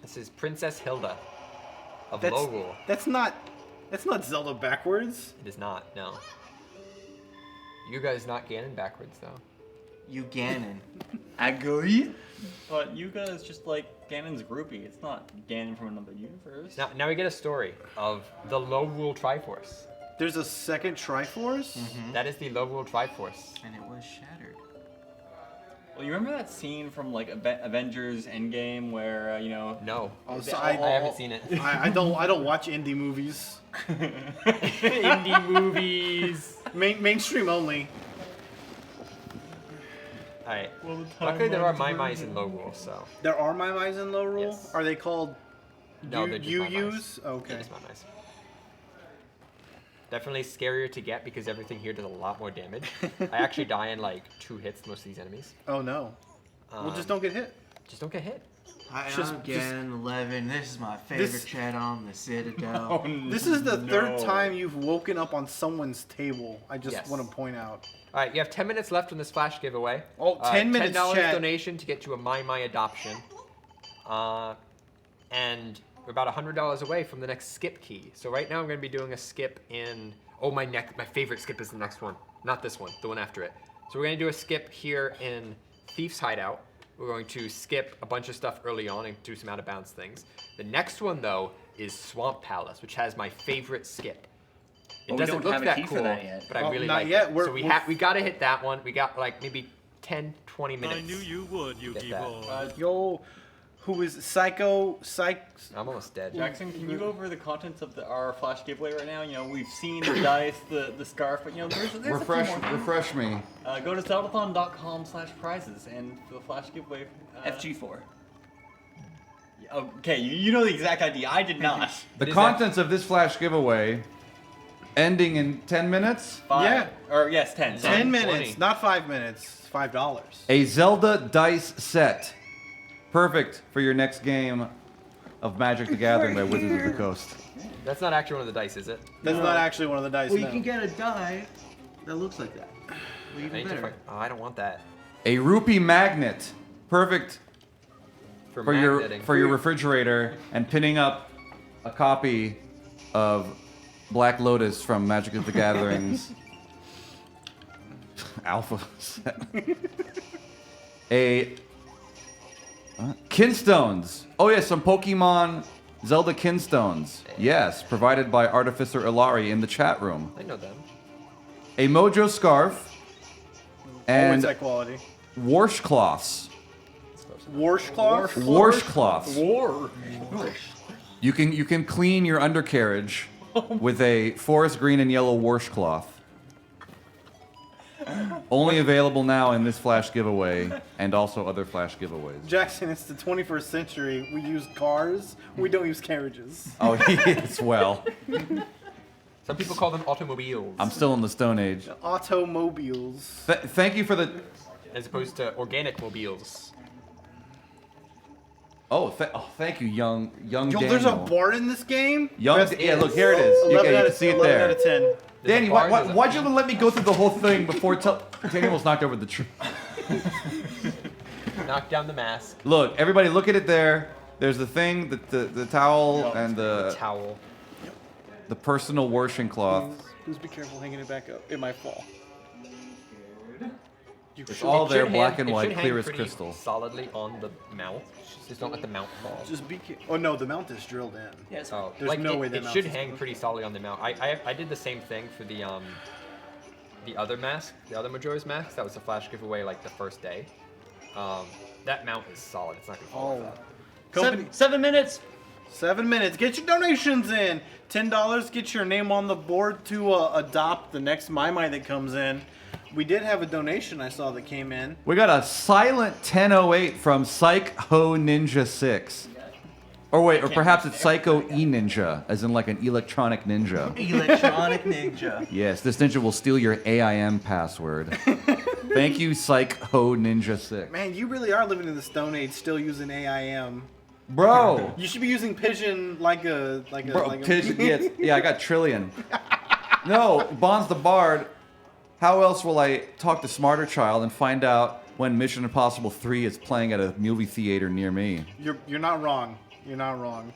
This is Princess Hilda of That's Lowrule. that's not Zelda backwards. It is not, no. You guys not Ganon backwards, though. You Ganon. Agree? But Yuga is just like Ganon's groupie. It's not Ganon from another universe. Now we get a story of the Lowrule Triforce. There's a second Triforce? That is the Lowrule Triforce. And it was shattered. Well, you remember that scene from like Avengers Endgame where you know? No. Oh, they so all- I haven't seen it. I don't watch indie movies. Indie movies. Mainstream only. Alright. Well, the Luckily there are timeline's Mai-Mais in version. Lowrule, so. There are Mai-Mais in Low Rule? Yes. Are they called No, they're just Mai-Mais. Yu-Yus? Okay. They're just Mai-Mais. Definitely scarier to get because everything here does a lot more damage. I actually die in like 2 hits most of these enemies. Oh no. Well, just don't get hit. Just don't get hit. Hi, Just- I'm Ganon 11. This is my favorite This- chat on the Citadel. This is the third time you've woken up on someone's table. I just Yes. want to point out. Alright, you have 10 minutes left on this flash giveaway. Oh, 10 minutes, $10 chat. donation to get you a Mai adoption. And we're about $100 away from the next skip key. So right now I'm going to be doing a skip in... Oh, my favorite skip is the next one. Not this one, the one after it. So we're going to do a skip here in Thief's Hideout. We're going to skip a bunch of stuff early on and do some out-of-bounds things. The next one, though, is Swamp Palace, which has my favorite skip. It we doesn't don't look have a that key for cool, that yet. but I Oh, really not like yet. it. We're- So we we're- we got to hit that one. We got like maybe 10, 20 minutes. I knew you would, Yugi that. boy. Yo, who is Psycho? I'm almost dead. Jackson, can you go over the contents of our flash giveaway right now? You know, we've seen the dice, the scarf, but you know, there's a few more things. Refresh me. Go to zeldathon.com/prizes and for the flash giveaway. FG4. Okay, you know the exact idea. I did not. The contents of this flash giveaway, ending in 10 minutes. 5. Yeah. Or yes, 10. 10 20. minutes, not 5 minutes. $5. A Zelda dice set. Perfect for your next game of Magic the Gathering by Wizards of the Coast. That's not actually one of the dice, is it? That's not actually one of the dice. Well, you no. can get a die that looks like that. Well, I even need to better. find- Oh, I don't want that. A rupee magnet. Perfect for magneting. your refrigerator and pinning up a copy of Black Lotus from Magic of the Gathering's alpha set. Kinstones. Oh yes, some Pokemon Zelda Kinstones. Yes, provided by Artificer Ilari in the chat room. I know them. A Mojo scarf Always and that quality. washcloths. Washcloth? Washcloths. War. You can clean your undercarriage with a forest green and yellow washcloth. Only available now in this flash giveaway and also other flash giveaways. Jackson, it's the 21st century. We use cars. We don't use carriages. Oh, yes, well. Some people call them automobiles. I'm still in the Stone Age. Automobiles. Thank you for the... As opposed to organic mobiles. Oh, thank you, young Yo, Daniel. there's a bard in this game? Yeah, look, here it is. You 11 can out of see it 11 there. out of 10. Danny, why'd you let me go through the whole thing before Danny almost knocked over the tree? Knock down the mask. Look, everybody, look at it there. There's the thing, the towel, and The towel. the personal washing cloth. Please be careful hanging it back up. It might fall. It's all It there, should black hang- and it white, should clear hang as pretty crystal. solidly on the mount. Just don't let the mount fall. Just be careful. Oh no, the mount is drilled in. Yes. Oh, There's like no it, way that it mount should is hang supposed pretty solidly on the mount. I did the same thing for the other mask, the other Majora's Mask. That was a flash giveaway like the first day. That mount is solid. It's not gonna fall off. Company. 7 minutes. 7 minutes. Get your donations in. $10. Get your name on the board to adopt the next Mai that comes in. We did have a donation I saw that came in. We got a silent 1008 from Psycho Ninja 6. Or wait, or perhaps it's Psycho E Ninja, as in like an electronic ninja. Electronic Ninja. Yes, this ninja will steal your AIM password. Thank you, Psycho Ninja 6. Man, you really are living in the Stone Age, still using AIM. Bro! You should be using Pigeon like a Pigeon, yeah, I got Trillion. No, Bonds the Bard. How else will I talk to Smarter Child and find out when Mission Impossible 3 is playing at a movie theater near me? You're not wrong. You're not wrong.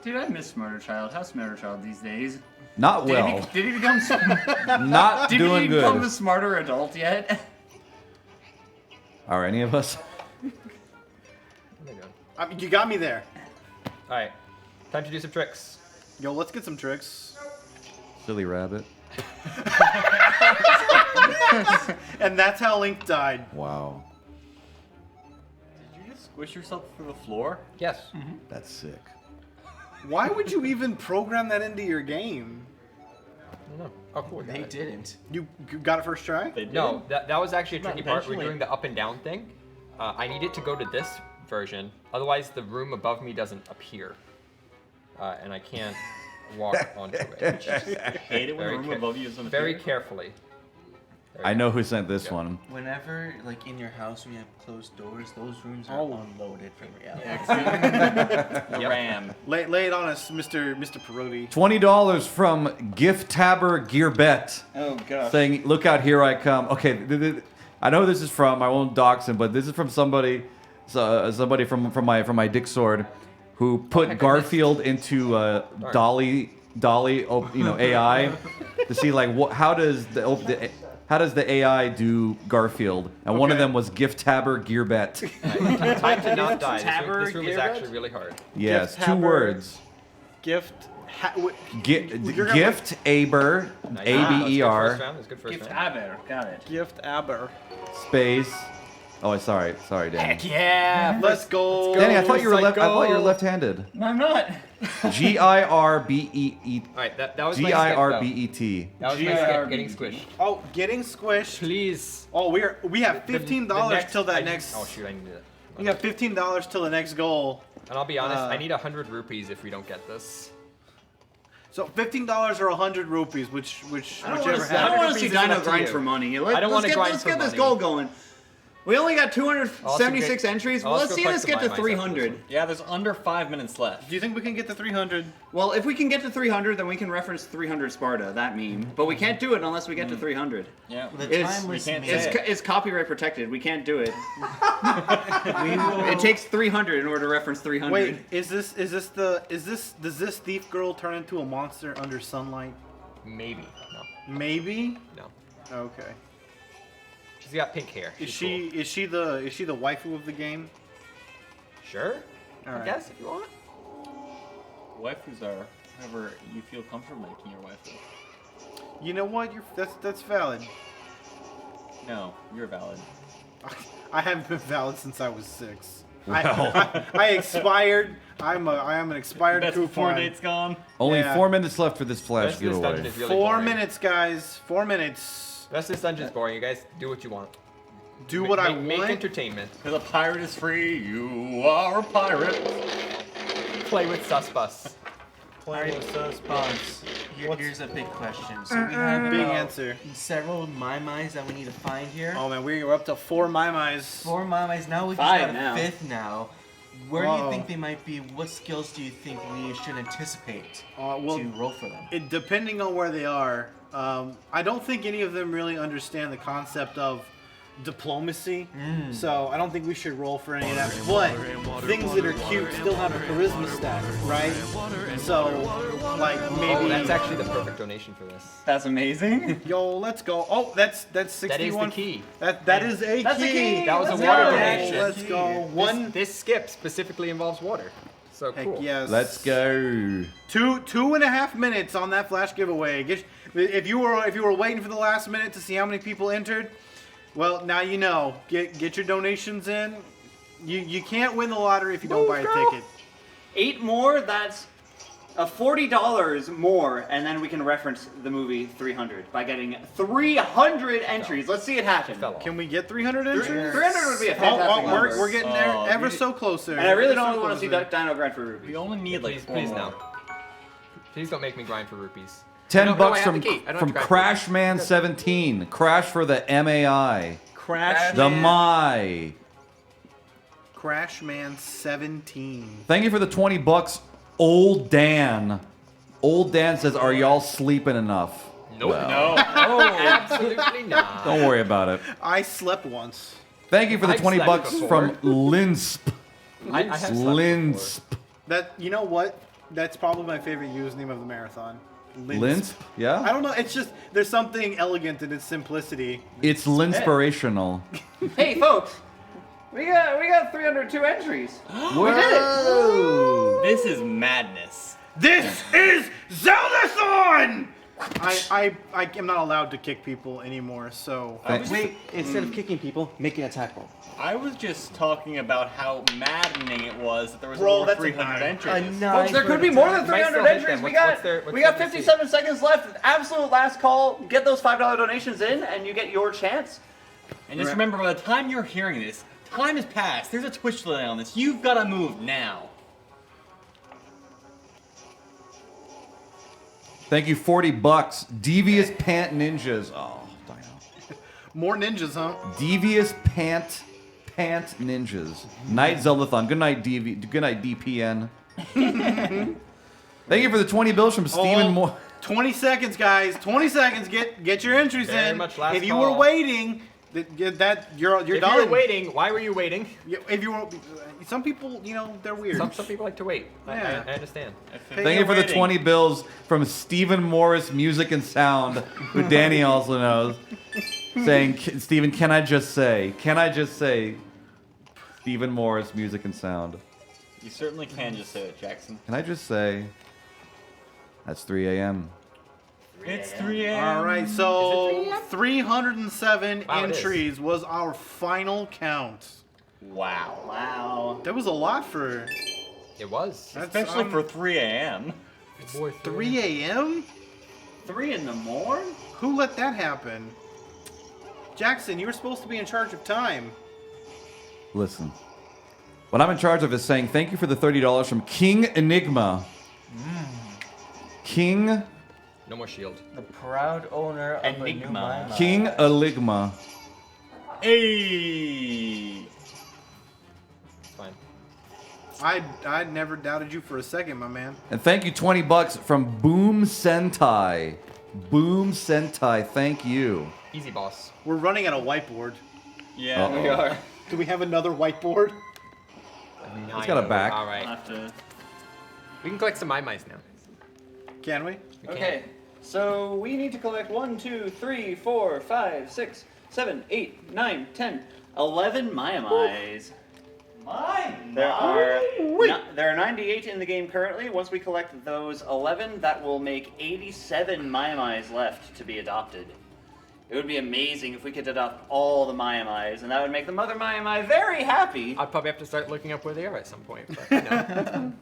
Dude, I miss Murder Child. How's Murder Child these days? Not well. Did he become Not Did doing he become good. the smarter adult yet? Are any of us? I mean, you got me there. All right, time to do some tricks. Yo, let's get some tricks. Silly rabbit. And that's how Link died. Wow. Did you just squish yourself through the floor? Yes. That's sick. Why would you even program that into your game? I don't know. Oh, cool. They didn't. You got it first try? They did. No, that was actually a Not tricky part. We're intentionally. doing the up and down thing. I need it to go to this version, otherwise the room above me doesn't appear, and I can't walk onto it. I hate it when the Very room ca- above you doesn't Very appear. carefully. There I we know go. who sent this one. Whenever, like in your house, when you have closed doors, those rooms are Oh. unloaded from reality. The Yep. RAM. Lay it on us, Mr. Perotti. $20 from Gift Tabber Gearbet. Oh gosh. Saying, "Look out, here I come." Okay, I know who this is from. I won't dox him, but this is from somebody from my dick sword, who put Garfield into Dolly, AI, to see like how does the AI do Garfield, and one of Okay. them was Gift Tabber Gearbet. Time to not die. Tabber This room is Gearbet? actually really hard. Yes, Gift two Tabber. words. Gift. Gift Aber, Nice. ABER, That's good first Gift round. Aber. Got it. Gift Aber. space. Oh, sorry, Danny. Heck yeah! Let's go. Danny, I thought you were I Psycho. thought you were left-handed. No, I'm not. Girbet. All right, that was my skip, though. Girbet. That was my skip, getting squished. Oh, getting squished. Please. Oh, we have $15 till that next. Oh shoot, I needed it. We got $15 till the next goal. And I'll be honest, I need 100 rupees if we don't get this. So $15 or 100 rupees, whichever I don't want to happens. see rupees is Dino up to grind you. for money. I don't wanna grind Let's for get this money. goal going. We only got 276 entries. I'll Well, also let's see go this collect get some to Mai myself. 300. Yeah, there's under 5 minutes left. Do you think we can get to 300? Well, if we can get to 300, then we can reference 300 Sparta, that meme. But we can't do it unless we get to 300. Yeah. The It's- timeless we can't man. say it. It's copyright protected. We can't do it. We will- It takes 300 in order to reference 300. Wait, does this thief girl turn into a monster under sunlight? Maybe. No. Maybe. No. Okay. She's got pink hair. Is She's she the waifu of the game? cool. Sure. I Alright. guess if you want. Waifus are whoever you feel comfortable making your waifu. You know what? That's valid. No, you're valid. I haven't been valid since I was 6. Well. I expired. I am an expired That's coupon. 4 dates gone. Only Yeah. 4 minutes left for this The flash rest of this dungeon giveaway. is really 4 boring. minutes, guys. 4 minutes. The rest of this dungeon's boring. You guys do what you want. Do what I Make want. entertainment. Because a pirate is free, you are a pirate. Play with Susbus. Playing with suspense. Here's a big question. So we have Big about answer. several Mai-Mais that we need to find here. Oh man, we're up to 4 Mai-Mais. 4 Mai-Mais. Now we just 5 got a now. 5th now. Where do Whoa. you think they might be? What skills do you think we should anticipate Well, to roll for them? depending on where they are, I don't think any of them really understand the concept of diplomacy. So I don't think we should roll for any of that. But things that are cute still have a charisma stat, right? So, like maybe. Oh, that's actually the perfect donation for this. That's amazing. Yo, let's go. Oh, that's 61. That is the key. That is a That's the key. key. That was Let's a water go. donation. Let's go. One. This skip specifically involves water. So Heck cool. yes. Let's go. 2.5 minutes on that flash giveaway. If you were waiting for the last minute to see how many people entered, well, now you know. Get your donations in. You can't win the lottery if you don't buy a ticket. 8 more, that's $40 more, and then we can reference the movie 300 by getting 300 entries. Let's see it happen. Fell off. Can we get 300 entries? 300 would be a fantastic number. We're getting there Oh, ever you- so closer. And I really Ever so don't want to see closer. Dino grind for rupees. We only need like Please, 4 please more. no. Please don't make me grind for rupees. 10 No, bucks I have the key. I don't from have to grind for Crashman 17. Crash for the MAI. Crash The Man, My. Crashman 17. Thank you for the 20 bucks, Old Dan. Old Dan says, "Are y'all sleeping enough?" Nope. Well, No. Oh, absolutely not. don't worry about it. I slept once. Thank you for the I've 20 slept bucks before. from Linsp. I have slept Linsp. You know what? That's probably my favorite username of the marathon. Linsp? Yeah? I don't know. It's just there's something elegant in its simplicity. It's linspirational. Hey, folks, we got 302 entries. Whoa! This is madness. This is Zeldathon! I am not allowed to kick people anymore, so... Wait, instead of kicking people, make an attack roll. I was just talking about how maddening it was that there was Bro, over that's a 300 nine. entries. Folks, there could be more than Might 300 still hit entries. them. We What's got their we got DC? 57 seconds left. Absolute last call. Get those $5 donations in, and you get your chance. And just remember, by the time you're hearing this, time has passed. There's a Twitch delay on this. You've got to move now. Thank you, $40. Devious Pant Ninjas. Oh, Dino. More ninjas, huh? Devious Pant Ninjas. Night Zeldathon. Good night, Good night, DPN. Thank you for the 20 bills from Stephen Moore. 20 seconds, guys. 20 seconds. Get your entries Very in. much last if you call. were waiting, you're If done. you were waiting, why were you waiting? If you were, some people, they're weird. Some people like to wait. Yeah. I understand. Thank you for the 20 bills from Stephen Morris Music and Sound, who Danny also knows, saying, Stephen, can I just say, Stephen Morris Music and Sound. You certainly can just say it, Jackson. Can I just say, that's 3 a.m. It's 3 a.m. All right, so 307 Wow, it is. entries was our final count. Wow. That was a lot for... It was. That's, Especially for 3 a.m. Boy, 3 a.m.? 3 in the morning? Who let that happen? Jackson, you were supposed to be in charge of time. Listen, what I'm in charge of is saying thank you for the $30 from King Enigma. King No more shield. The proud owner of Enigma. a new mine. King Enigma. Hey. It's fine. I never doubted you for a second, my man. And thank you, $20 from Boom Sentai. Boom Sentai, thank you. Easy, boss. We're running out of whiteboard. Yeah, Uh-oh. we are. Do we have another whiteboard? It's got a back. All right. We can collect some mice now. Can we? Okay, so we need to collect 1, 2, 3, 4, 5, 6, 7, 8, 9, 10, 11 Maiamais. There are 98 in the game currently. Once we collect those 11, that will make 87 Maiamais left to be adopted. It would be amazing if we could adopt all the Maiamais, and that would make the mother Maiamai very happy. I'd probably have to start looking up where they are at some point. But, you know.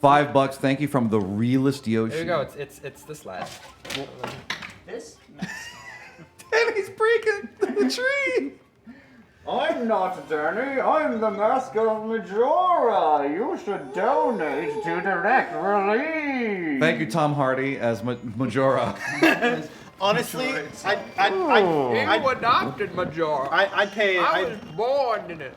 $5, thank you from the realest Yoshi. There you go. It's this lad. This? Danny's breaking the tree. I'm not Danny. I'm the mask of Majora. You should donate to Direct Relief. Thank you, Tom Hardy as Majora. Honestly, You I'd adopted Majora. I'd pay. I was born in it,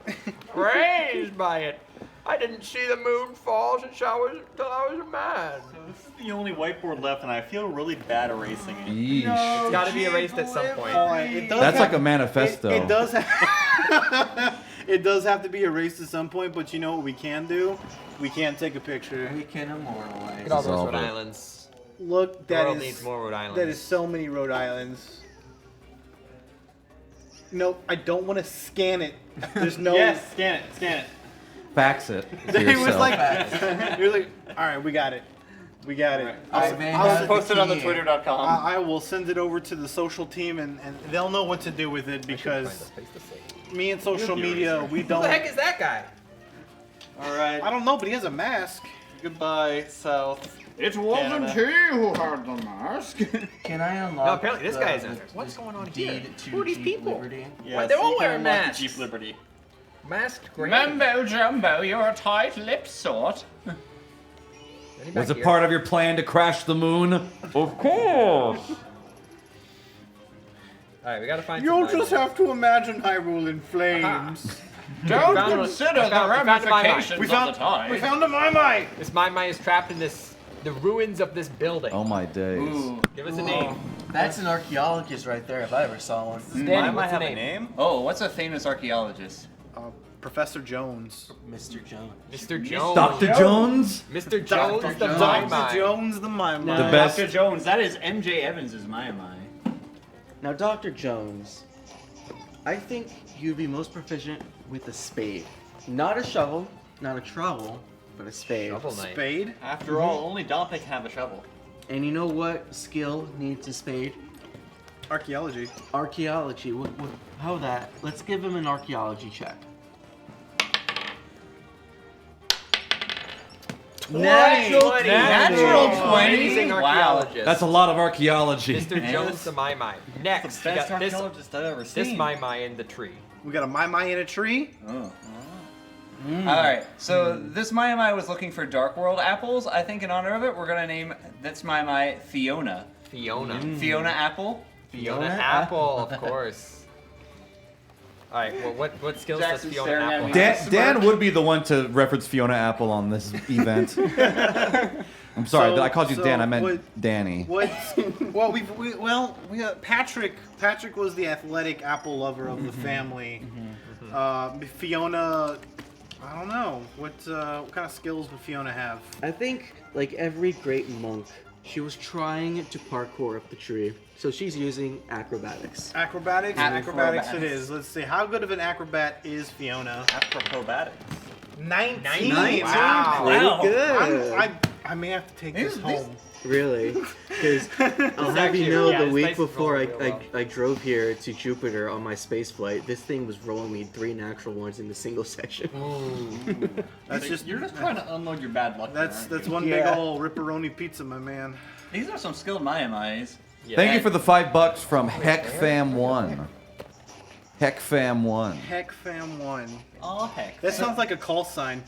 raised by it. I didn't see the moon fall since I was a man. So this is the only whiteboard left, and I feel really bad erasing it. Yeesh. It's got to be erased at some point. It does That's have- like a manifesto. It does have, it does have to be erased at some point, but you know what we can do? We can take a picture. We can immortalize. Look at all those Dissolve Rhode it. Islands. Look, The that world is needs more Rhode Islands. that is so many Rhode Islands. Nope, I don't want to scan it. There's no. Yes, scan it. Fax it to He was yourself. like, he was like, all right, we got it. We got it. I'll post it on the twitter.com. I will send it over to the social team, and they'll know what to do with it because me and social media, we Who don't. the heck is that guy? All right. I don't know, but he has a mask. Goodbye, South. It wasn't he who had the mask. Can I unlock? No, apparently this the- guy's in the- there. What's this going on here? deed to Who are these Jeep people? Liberty? Yeah, they're so all you can wearing unlock the masks. Jeep Liberty. Masked great. Mumbo jumbo, you're a tight-lipped sort. Was it part of your plan to crash the moon? Of course. All right, we gotta find. You'll some just diamonds. have to imagine Hyrule in flames. Don't found one. consider I found- the I found a Mai Mai. ramifications We of found the time. we found a Mai. This Mai is trapped in the ruins of this building. Oh my days. Ooh, Give us a name. that's an archaeologist right there if I ever saw one. Danny, Mine might what's the have a name? name. Oh, what's a famous archaeologist? Professor Jones. Mr. Jones. Mr. Jones. Dr. Jones? Mr. Jones, Dr. the Jones. Mime. Dr. Jones, the Mime. The best. Dr. Jones, that is MJ Evans' My. Now, Dr. Jones, I think you'd be most proficient with a spade. Not a shovel, not a trowel, but a spade. Shovel Knight. Spade. After all, only Dante can have a shovel. And you know what skill needs a spade? Archaeology. Archaeology. How that? Let's give him an archaeology check. 20. Natural 20. Amazing Wow. archaeologist. That's a lot of archaeology. Mr. Jones, the Mime. Next, The we best got this, archaeologist I've ever this seen. Mime in the tree. We got a My in a tree. Oh. Alright, so this My was looking for Dark World apples. I think in honor of it, we're gonna name this My Fiona. Fiona. Fiona Apple. Fiona Apple, of course. Alright, well, what skills does Jackson's Fiona staring at Apple me. have? Dan would be the one to reference Fiona Apple on this event. I'm sorry, So- I called you so Dan. I meant what- Danny. What? Well, we got Patrick. Patrick was the athletic apple lover of the family. Fiona, I don't know. What kind of skills would Fiona have? I think, like every great monk, she was trying to parkour up the tree. So she's using acrobatics. Acrobatics. Acrobatics. It is. Let's see. How good of an acrobat is Fiona? Acrobatics. 19. 19? Wow. Pretty good. I may have to take this home. Really? Because I'll have actually- you know, yeah, the this week place is before rolling real well. I drove here to Jupiter on my space flight, this thing was rolling me 3 natural ones in a single section. That's just. You're just trying to unload your bad luck. That's there, that's one big old ripperoni pizza, my man. These are some skilled Mayamais. Yeah. Thank you for the $5 from HeckFam1. HeckFam1. Heck fam one. Oh heck. That sounds like a call sign.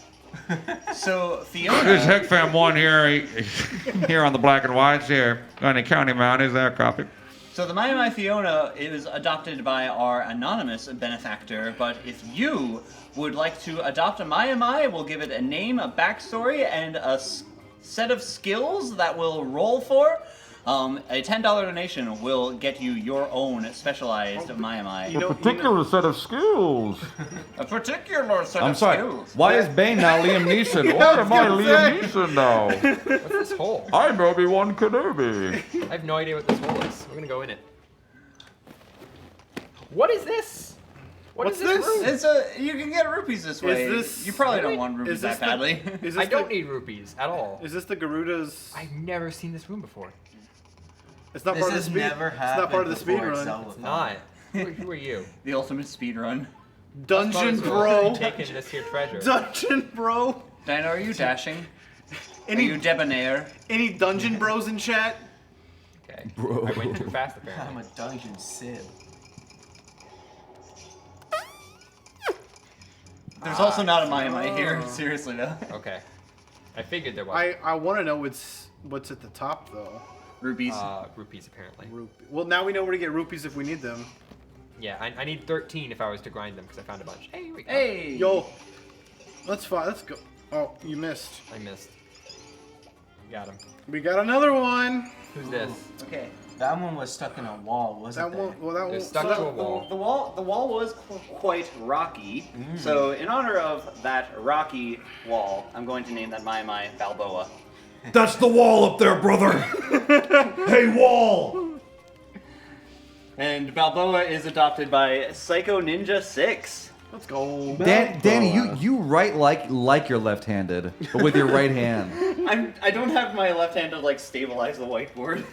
So Fiona. This is HeckFam1 here on the Black and Whites here on the County Mount. Is that a copy? So the Mai Fiona is adopted by our anonymous benefactor, but if you would like to adopt a Mai, we'll give it a name, a backstory, and a set of skills that will roll for. A $10 donation will get you your own specialized Mai. A particular set of skills. A particular set I'm of sorry. skills. Why is Bane now Liam Neeson? Why am I Liam Neeson now? What's this hole? I'm Obi-Wan Kenobi. I have no idea what this hole is. We're gonna go in it. What is this? What's is this? this? room? It's you can get rupees this way. this- You probably Really? don't want rupees Is this that badly. Is this I don't the, need rupees at all. Is this the Garuda's? I've never seen this room before. It's not This part of the has speed. never It's not happened part of the speed before, run. Zeldathon. It's not. Who are you? The ultimate speedrun. Dungeon Bro. Taking this here treasure. Dungeon Bro. Dino, are you dashing? Are Any you debonair? any Dungeon Bros in chat? Okay. Bro. I went too fast I'm apparently. a dungeon sib. There's also not a Mai here. Seriously though. Okay. I figured there was. I want to know what's at the top though. Rupees. Rupees apparently. Well, now we know where to get rupees if we need them. Yeah, I need 13 if I was to grind them because I found a bunch. Hey, here we go. Hey. Yo, let's go. Oh, you missed. I missed. Got him. We got another one. Who's this? Okay. That one was stuck in a wall, wasn't That one. Well, that They're one. stuck so to that- a wall. The wall was quite rocky. So in honor of that rocky wall, I'm going to name that Mai Balboa. That's the wall up there, brother. Hey, wall. And Balboa is adopted by Psycho Ninja 6. Let's go. Danny, you write like you're left-handed, but with your right hand. I don't have my left hand to like stabilize the whiteboard.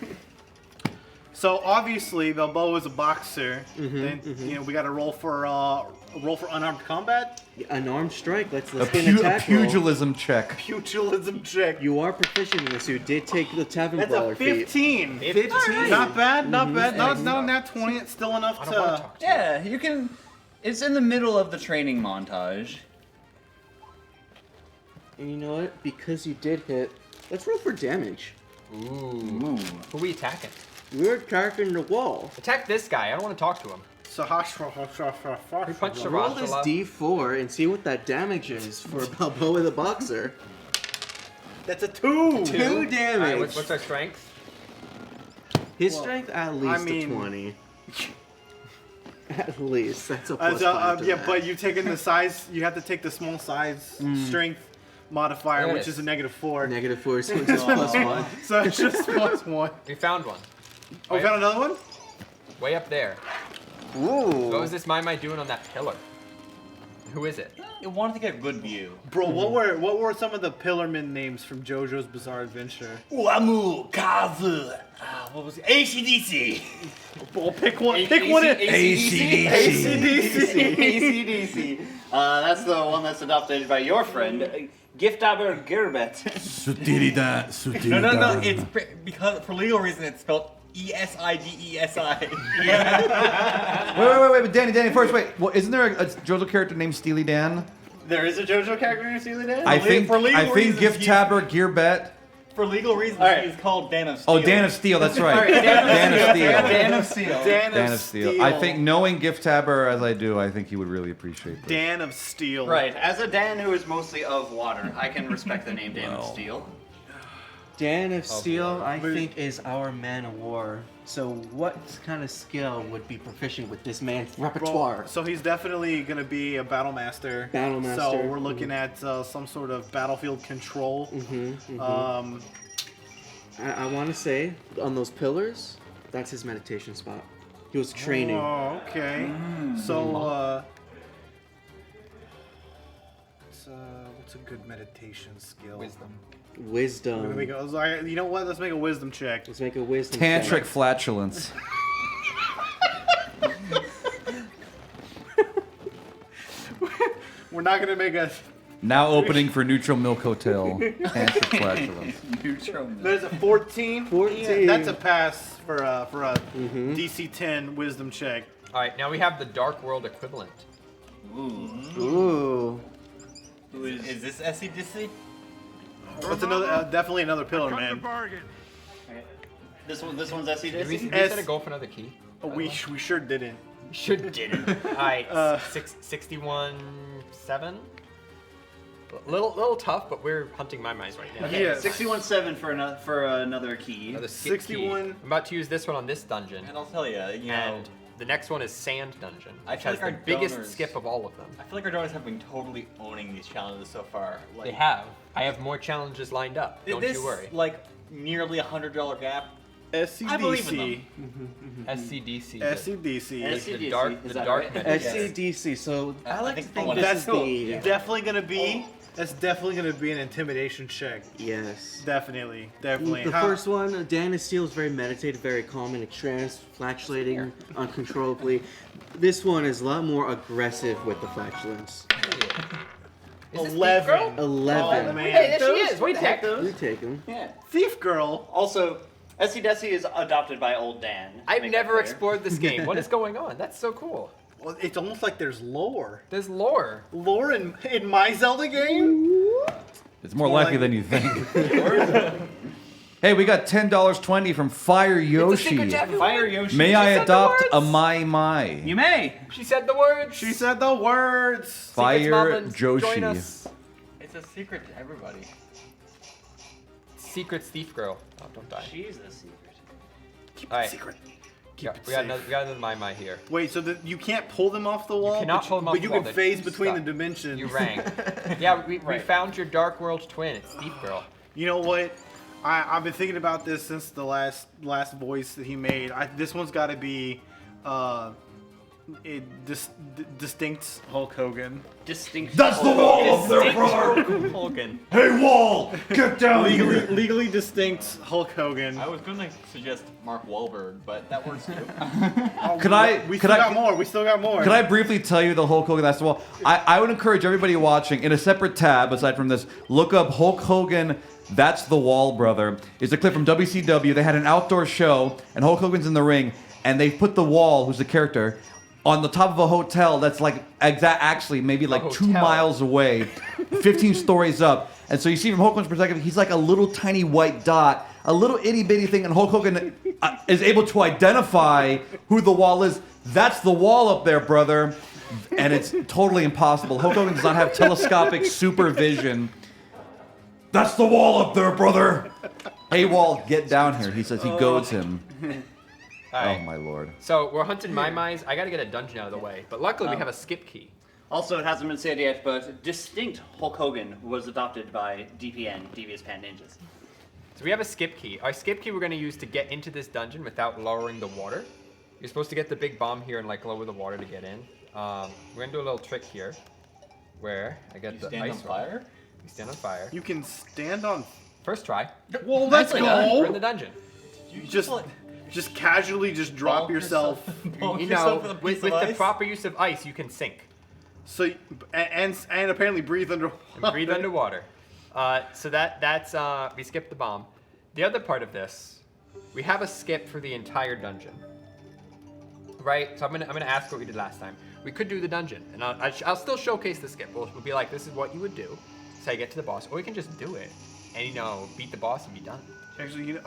So obviously Balboa is a boxer. Then you know we got to roll for unarmed combat. Unarmed strike. Let's A get an attack roll. pugilism check. Pugilism check. You are proficient in this. You did take the tavern That's brawler a feat. 15. 15. Not bad. Not bad. Not nat 20. It's still enough I don't want to to. talk to you. Yeah, you can. It's in the middle of the training montage. And you know what? Because you did hit, let's roll for damage. Ooh. Who are we attacking? We're attacking the wall. Attack this guy. I don't want to talk to him. So Who punched the Roll this Roshala? D4 and see what that damage is for Balboa the boxer. That's a 2. 2 Alright, damage. what's our strength? His Well, strength at least I mean- a 20. At least that's a plus 5 to yeah, that. but you've taken the size. You have to take the small size strength modifier, which is a -4. -4, so it's just +1. So it's just +1. We found one. Oh, we found another one? Way up there. Ooh. What was this Mai doing on that pillar? Who is it? It wanted to get a good view. Bro, what were some of the pillarmen names from JoJo's Bizarre Adventure? Uamu, Kazu. What was it? ACDC. Well, pick one. Pick one. ACDC. ACDC. That's the one that's adopted by your friend, Giftaber Gerbet. No. It's because for legal reason it's spelled ESIDESI. Wait, but Danny, first, wait. Well, isn't there a JoJo character named Steely Dan? There is a JoJo character named Steely Dan? I think Gift Tabber Gearbet. For legal reasons, he's called Dan of Steel. Oh, Dan of Steel, that's right. All right, Dan of Steel. Dan of Steel. Dan of Steel. I think knowing Gift Tabber as I do, I think he would really appreciate this. Dan of Steel. Right, as a Dan who is mostly of water, I can respect the name Dan of Steel. Dan of Steel, I think, is our man of war. So what kind of skill would be proficient with this man's repertoire? So he's definitely going to be a battle master. Battle So master, we're looking at some sort of battlefield control. I want to say, on those pillars, that's his meditation spot. He was training. Oh, okay. So, what's a good meditation skill? Wisdom. You know what? Let's make a wisdom check. Let's make a wisdom Tantric check. flatulence. We're not gonna make a. Now opening for Neutral Milk Hotel. Tantric flatulence. There's a 14. 14. Yeah, that's a pass for a DC 10 wisdom check. All right, now we have the Dark World equivalent. Ooh. Is this SCDC? That's another, definitely another pillar, man. This one's SC Did we S- set a go for another key? Oh, we sure didn't. Sure didn't. All right, 61-7. Little tough, but we're hunting my mice right now. Okay, Yeah. 61-7 for another key. Another skip key. 61. I'm about to use this one on this dungeon. And I'll tell you, And the next one is Sand Dungeon, I which feel has like the our biggest donors- skip of all of them. I feel like our donors have been totally owning these challenges so far. Like, They have. I have more challenges lined up. Don't this, you worry. Like nearly $100 gap. SCDC. I believe in SCDC. SCDC. The dark meditation. SCDC. So I like to think oh, this That's is the definitely gonna be. That's definitely gonna be an intimidation check. yes. Definitely. The first one, Dan of Steel, is very meditative, very calm and entranced, flatulating uncontrollably. This one is a lot more aggressive with the flatulence. 11. 11. Oh, man. Hey, there she is. What the heck? You take him. Yeah. Thief girl. Also, SCDC is adopted by old Dan. I've Make never that clear. explored this game. What is going on? That's so cool. Well, it's almost like there's lore. There's lore. Lore in my Zelda game? It's more likely than you think. Hey, we got $10.20 from Fire Yoshi. Fire Yoshi. May I said the adopt a words. my? You may. She said the words. She said the words. Fire Secrets, Join Joshi. us. It's a secret to everybody. Secrets Thief Girl. Oh, don't die. She's a secret. Keep All it right. secret. We Keep got, it we got safe. another, we got another my here. Wait, so you can't pull them off the wall? cannot but pull them off but the you wall, can they're phase between stuck. the dimensions. You rang. Yeah, we Right. found your Dark World twin. It's Thief Girl. You know what? I've been thinking about this since the last voice that he made. This one's got to be distinct Hulk Hogan. Distinct. That's the wall up there, Distinct brother. Hogan. Hey, wall, get down here. Legally distinct Hulk Hogan. I was gonna suggest Mark Wahlberg, but that works too. We still got more. We still got more. Could I briefly tell you the Hulk Hogan That's the Wall? I would encourage everybody watching, in a separate tab aside from this, look up Hulk Hogan That's the Wall, brother. It's a clip from WCW. They had an outdoor show, and Hulk Hogan's in the ring, and they put the Wall, who's the character, on the top of a hotel that's like actually maybe like 2 miles away, 15 stories up. And so you see from Hulk Hogan's perspective, he's like a little tiny white dot, a little itty bitty thing, and Hulk Hogan is able to identify who the Wall is. That's the Wall up there, brother. And it's totally impossible. Hulk Hogan does not have telescopic supervision. That's the Wall up there, brother. Hey, Wall, get down here. He says he goads him. Alright. Oh my lord. So we're hunting Mai-Mai's. I gotta get a dungeon out of the way. But luckily we have a skip key. Also, it hasn't been said yet, but distinct Hulk Hogan was adopted by DPN, Devious Pan Ninjas. So we have a skip key. Our skip key we're gonna use to get into this dungeon without lowering the water. You're supposed to get the big bomb here and like lower the water to get in. We're gonna do a little trick here, where I get the stand ice on fire? You stand on fire. You can stand on. First try. Well, let's Nicely done. go. We're in the dungeon. Just casually just drop yourself. You know, with the proper use of ice, you can sink. So and apparently breathe underwater. And breathe underwater. So that's we skipped the bomb. The other part of this, we have a skip for the entire dungeon. Right? So I'm gonna ask what we did last time. We could do the dungeon, and I'll still showcase the skip. We'll be like, this is what you would do. So you get to the boss, or we can just do it, and beat the boss and be done. Actually,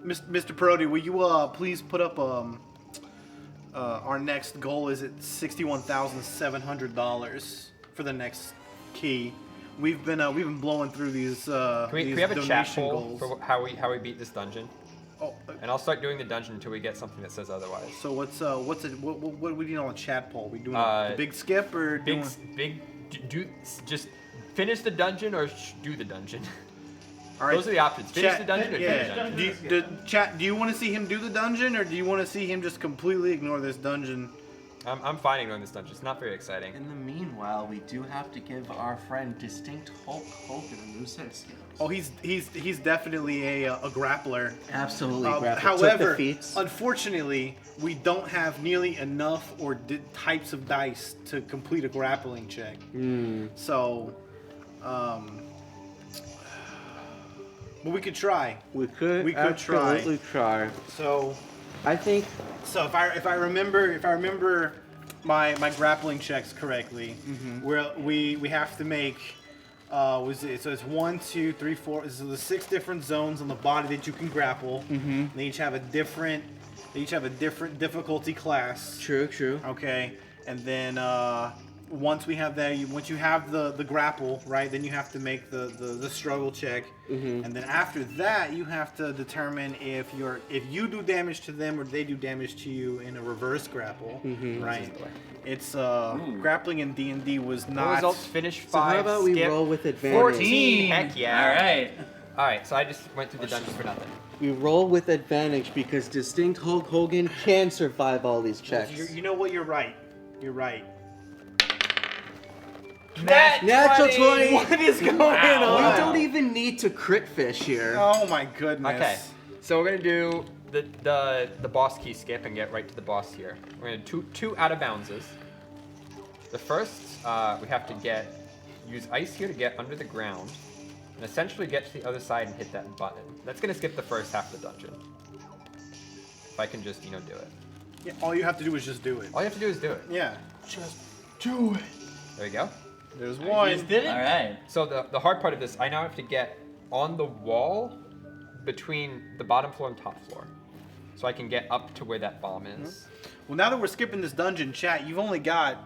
Mr. Parodi, will you please put up our next goal is at $61,700 for the next key. We've been blowing through these Can we have a chat donation poll goals. for how we beat this dungeon? Oh, and I'll start doing the dungeon until we get something that says otherwise. So what are we doing on a chat poll? We doing a big skip or just finish the dungeon or do the dungeon? All right. Those are the options. Finish the dungeon or do the dungeon. Do you want to see him do the dungeon, or do you want to see him just completely ignore this dungeon? I'm fine ignoring this dungeon. It's not very exciting. In the meanwhile, we do have to give our friend distinct Hulk Hogan a new set of skills. Oh, he's definitely a grappler. Absolutely, grappler. However, Took the feats. unfortunately, we don't have nearly enough types of dice to complete a grappling check. So, but we could try. We could try. absolutely try. So, I think. So if I remember my grappling checks correctly, we have to make. So it's 1, 2, 3, 4. So there's 6 different zones on the body that you can grapple. They each have a different difficulty class. True. Okay, and then once we have that, once you have the grapple, right, then you have to make the struggle check, and then after that you have to determine if you do damage to them or they do damage to you in a reverse grapple, right? It's grappling in D&D was not. Results finish 5. So how about we skip roll with advantage? 14. Heck yeah! All right. So I just went through the dungeon for nothing. We roll with advantage because distinct Hulk Hogan can survive all these checks. You know what? You're right. You're right. Natural 20. What is going on? We don't even need to crit fish here. Oh my goodness. Okay, so we're gonna do the boss key skip and get right to the boss here. We're gonna do two out of boundses. The first, we have to use ice here to get under the ground, and essentially get to the other side and hit that button. That's gonna skip the first half of the dungeon. If I can just do it. Yeah, all you have to do is just do it. All you have to do is do it. Yeah. Just do it. There you go. There's one. You did it? All right. So the hard part of this, I now have to get on the wall between the bottom floor and top floor, so I can get up to where that bomb is. Well, now that we're skipping this dungeon, chat, you've only got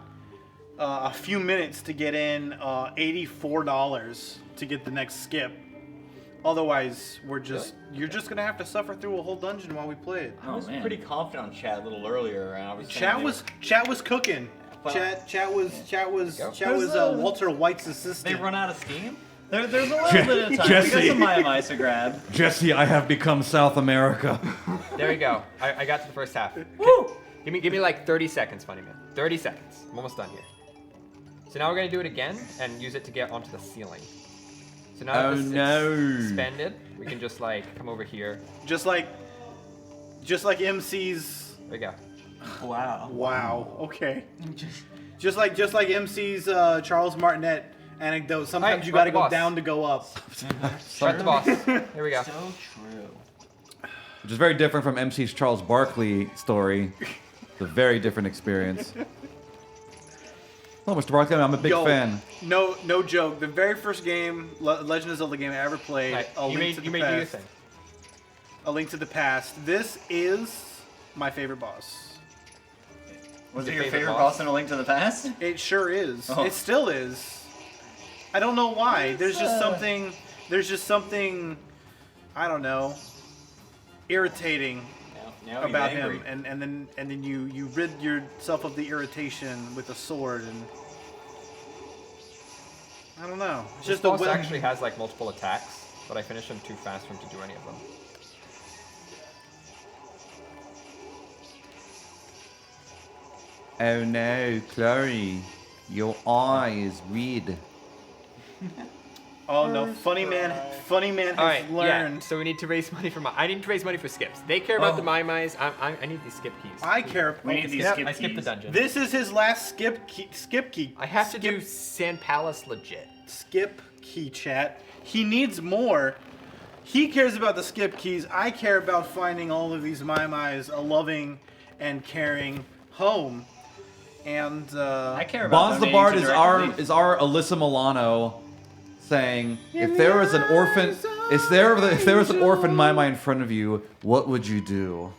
a few minutes to get in $84 to get the next skip. Otherwise, you're just gonna have to suffer through a whole dungeon while we play it. I was pretty confident on chat a little earlier, and I was Chat was cooking. Chat was Walter White's assistant. They run out of steam? There's a little bit of time. Jesse. We got some Mai-Mais to grab. Jesse, I have become South America. There we go. I got to the first half. Woo! Give me like 30 seconds, funny man. 30 seconds. I'm almost done here. So now we're gonna do it again and use it to get onto the ceiling. So now that it's suspended, we can just like come over here. Just like MC's. There we go. Wow. Wow. Okay. Just like MC's Charles Martinet anecdote. Sometimes you got to go down to go up. Start the boss. Here we go. So true. Which is very different from MC's Charles Barkley story. It's a very different experience. Oh, Mr. Barkley, I'm a big fan. No joke. The very first game, Legend of Zelda game I ever played, Right. A Link to the do your Past. thing. A Link to the Past. This is my favorite boss. Was it your favorite boss in A Link to the Past? It sure is. Oh. It still is. I don't know why. There's just something. I don't know. Irritating Now he's about angry. him, and then you rid yourself of the irritation with a sword, and I don't know. It's This just a boss will. actually has like multiple attacks, but I finished him too fast for him to do any of them. Oh no, Chloe, your eye is red. Oh no, funny man All has right, learned. yeah. So we need to raise money for I need to raise money for skips. They care about the Mai-Mais. I need these skip keys. I care. We need these Yep. skip I skipped the keys. dungeon. This is his last skip key. I have to do Sand Palace legit. Skip key chat. He needs more. He cares about the skip keys. I care about finding all of these Mai-Mais a loving and caring home. And I care about Bonds the donating Bard to is directly. our Alyssa Milano saying, if there was an orphan, if there was an orphan Mai in front of you, what would you do?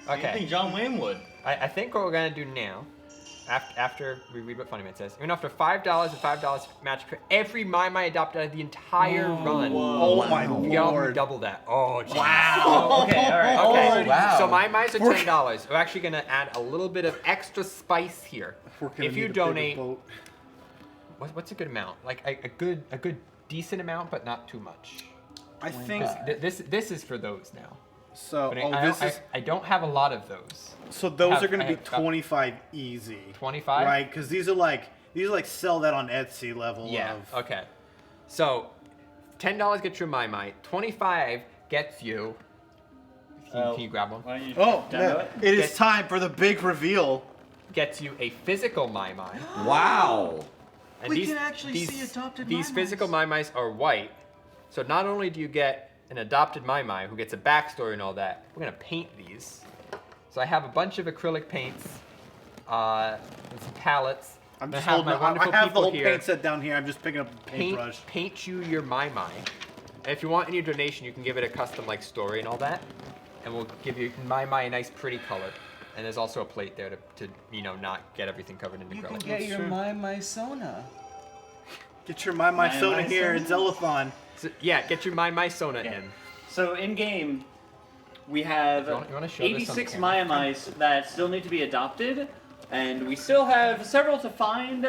I Okay. think John Wayne would. I think what we're gonna do now, after we read what Funny Man says, even after $5 and $5 match for every Mai adopted out of the entire run. oh my Y'all lord. double that. Oh, geez. Wow. Okay, all right. Okay, Oh, wow. so Mai are $10. We're actually gonna add a little bit of extra spice here. We're gonna If you need a bigger donate, boat. what's a good amount? Like a good decent amount, but not too much. I think 'Cause this is for those now. so. But Oh, I don't have a lot of those. So those have- are going I to be have about 25 easy. 25? Right? Because these are like sell that on Etsy level. Yeah. Of, Okay. So, $10 gets you a Mai. 25 gets you. Can you grab one? Why don't you Oh, demo no, it? it is time for the big reveal. Gets you a physical Mai. Wow. And We can actually see adopted These Mai-Mais. physical Mai are white. So not only do you get an adopted Mai who gets a backstory and all that, we're gonna paint these. So I have a bunch of acrylic paints, and some palettes. I'm gonna just have holding. my wonderful I have the people whole here paint set down here. I'm just picking up the paintbrush. paint you your Mai. And if you want any donation, you can give it a custom like story and all that, and we'll give you Mai a nice pretty color. And there's also a plate there to not get everything covered in You can acrylic. get your My Sona. Get your My Sona here at Zeldathon. So, yeah, get your Mai Sona Yeah. in. So in game, we have You wanna show this on 86 camera? Mai that still need to be adopted, and we still have several to find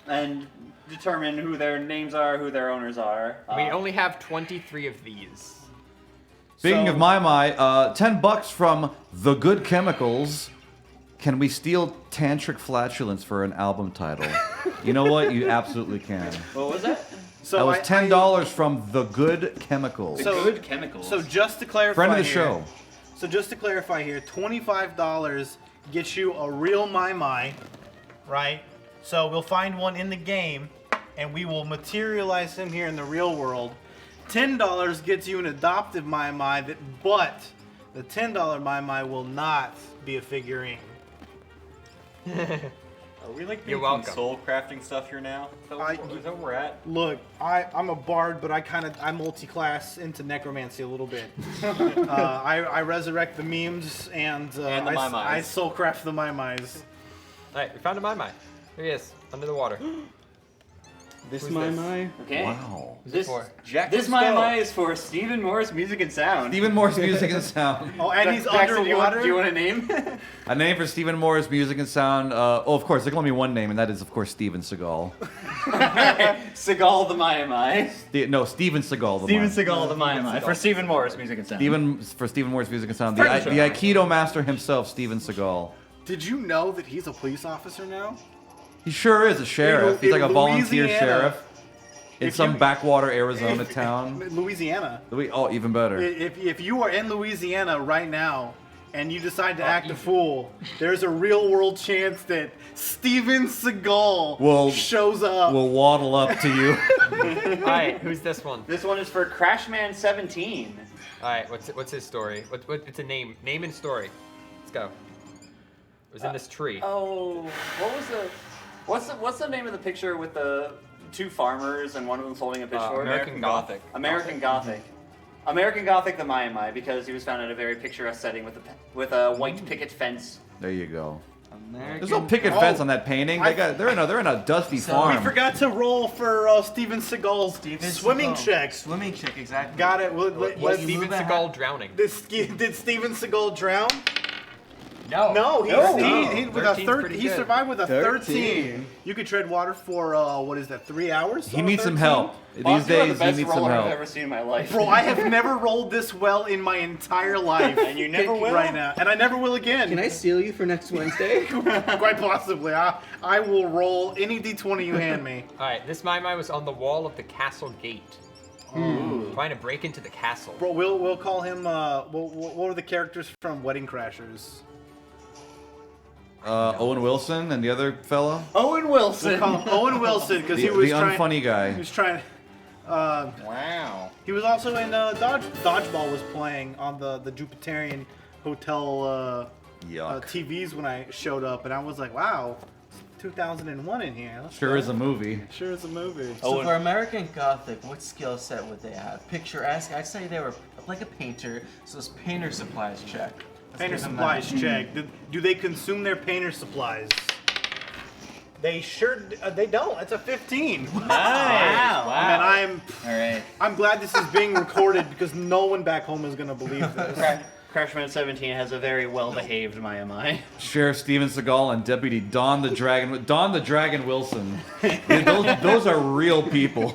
and determine who their names are, who their owners are. We only have 23 of these. Speaking of my, $10 from The Good Chemicals. Can we steal Tantric Flatulence for an album title? You know what? You absolutely can. What was that? So That was I- $10 from The Good Chemicals. The Good Chemicals. So just to clarify Friend of the here, show. So just to clarify here, $25 gets you a real Mai, right? So we'll find one in the game, and we will materialize him here in the real world. $10 gets you an adoptive Mai, but the $10 Mai will not be a figurine. Are we like You're doing welcome. some soul crafting stuff here now? Is that where we're at? Look, I'm a bard, but I multi-class into necromancy a little bit. I resurrect the memes and, the I Mai-Mais. soulcraft the Mai-Mais. Alright, we found a Mai. Here he is, under the water. This Who's My this? My. Okay. Wow. Who's This it for? Jack this Stowe. Mai is for Stephen Morris Music and Sound. Stephen Moore's Music and Sound. Oh, and he's Jackson, underwater. do you want a name? A name for Stephen Moore's Music and Sound. Of course, there can only be one name, and that is, of course, Steven Seagal. Seagal the Mai. No, Steven Seagal. The Steven Mai. Seagal the Mai for Stephen Morris Music and Sound. For Stephen Moore's Music and Sound. The Aikido master himself, Steven Seagal. Did you know that he's a police officer now? He sure is a sheriff. He's like a volunteer Louisiana, sheriff in if some you- backwater Arizona town. Louisiana. Oh, even better. If you are in Louisiana right now and you decide to act a fool, there's a real world chance that Steven Seagal shows up. We'll waddle up to you. Alright, who's this one? This one is for Crashman 17. Alright, what's his story? It's a name and story. Let's go. It was in this tree. Oh, what was the what's the name of the picture with the two farmers and one of them's holding a pitchfork? American Gothic. American Gothic. American Gothic the Mai because he was found in a very picturesque setting with a white picket fence. There you go. There's no picket fence on that painting. They're in a dusty farm. We forgot to roll for Steven Seagal's swimming check. Swimming check, exactly. Got it. Was Steven Seagal drowning? Did Steven Seagal drown? No. He with a 13's pretty he good. survived with a 13. You could tread water for what is that? 3 hours? He on a needs some 13? help. These days, he needs some I've help. ever seen in my life. Bro, I have never rolled this well in my entire life. And you never will? Right now. And I never will again. Can I steal you for next Wednesday? Quite possibly. I will roll any d20 you hand me. Alright, this Mai was on the wall of the castle gate. Trying to break into the castle. Bro, we'll call him, what were the characters from Wedding Crashers? Owen Wilson and the other fella. Owen Wilson. We'll call him Owen Wilson because The unfunny guy. He was trying. Wow. He was also in Dodgeball was playing on the Jupiterian Hotel TVs when I showed up, and I was like, wow, 2001 in here. Sure is a movie. Sure is a movie. So for American Gothic, what skill set would they have? Picturesque? I'd say they were like a painter, so it's painter supplies check. Painter supplies check. Do they consume their painter supplies? They don't. It's a 15. Nice. Wow. And All right. I'm glad this is being recorded because no one back home is gonna believe this. Crashman 17 has a very well-behaved Mai. Sheriff Steven Seagal and Deputy Don the Dragon Wilson. Those are real people.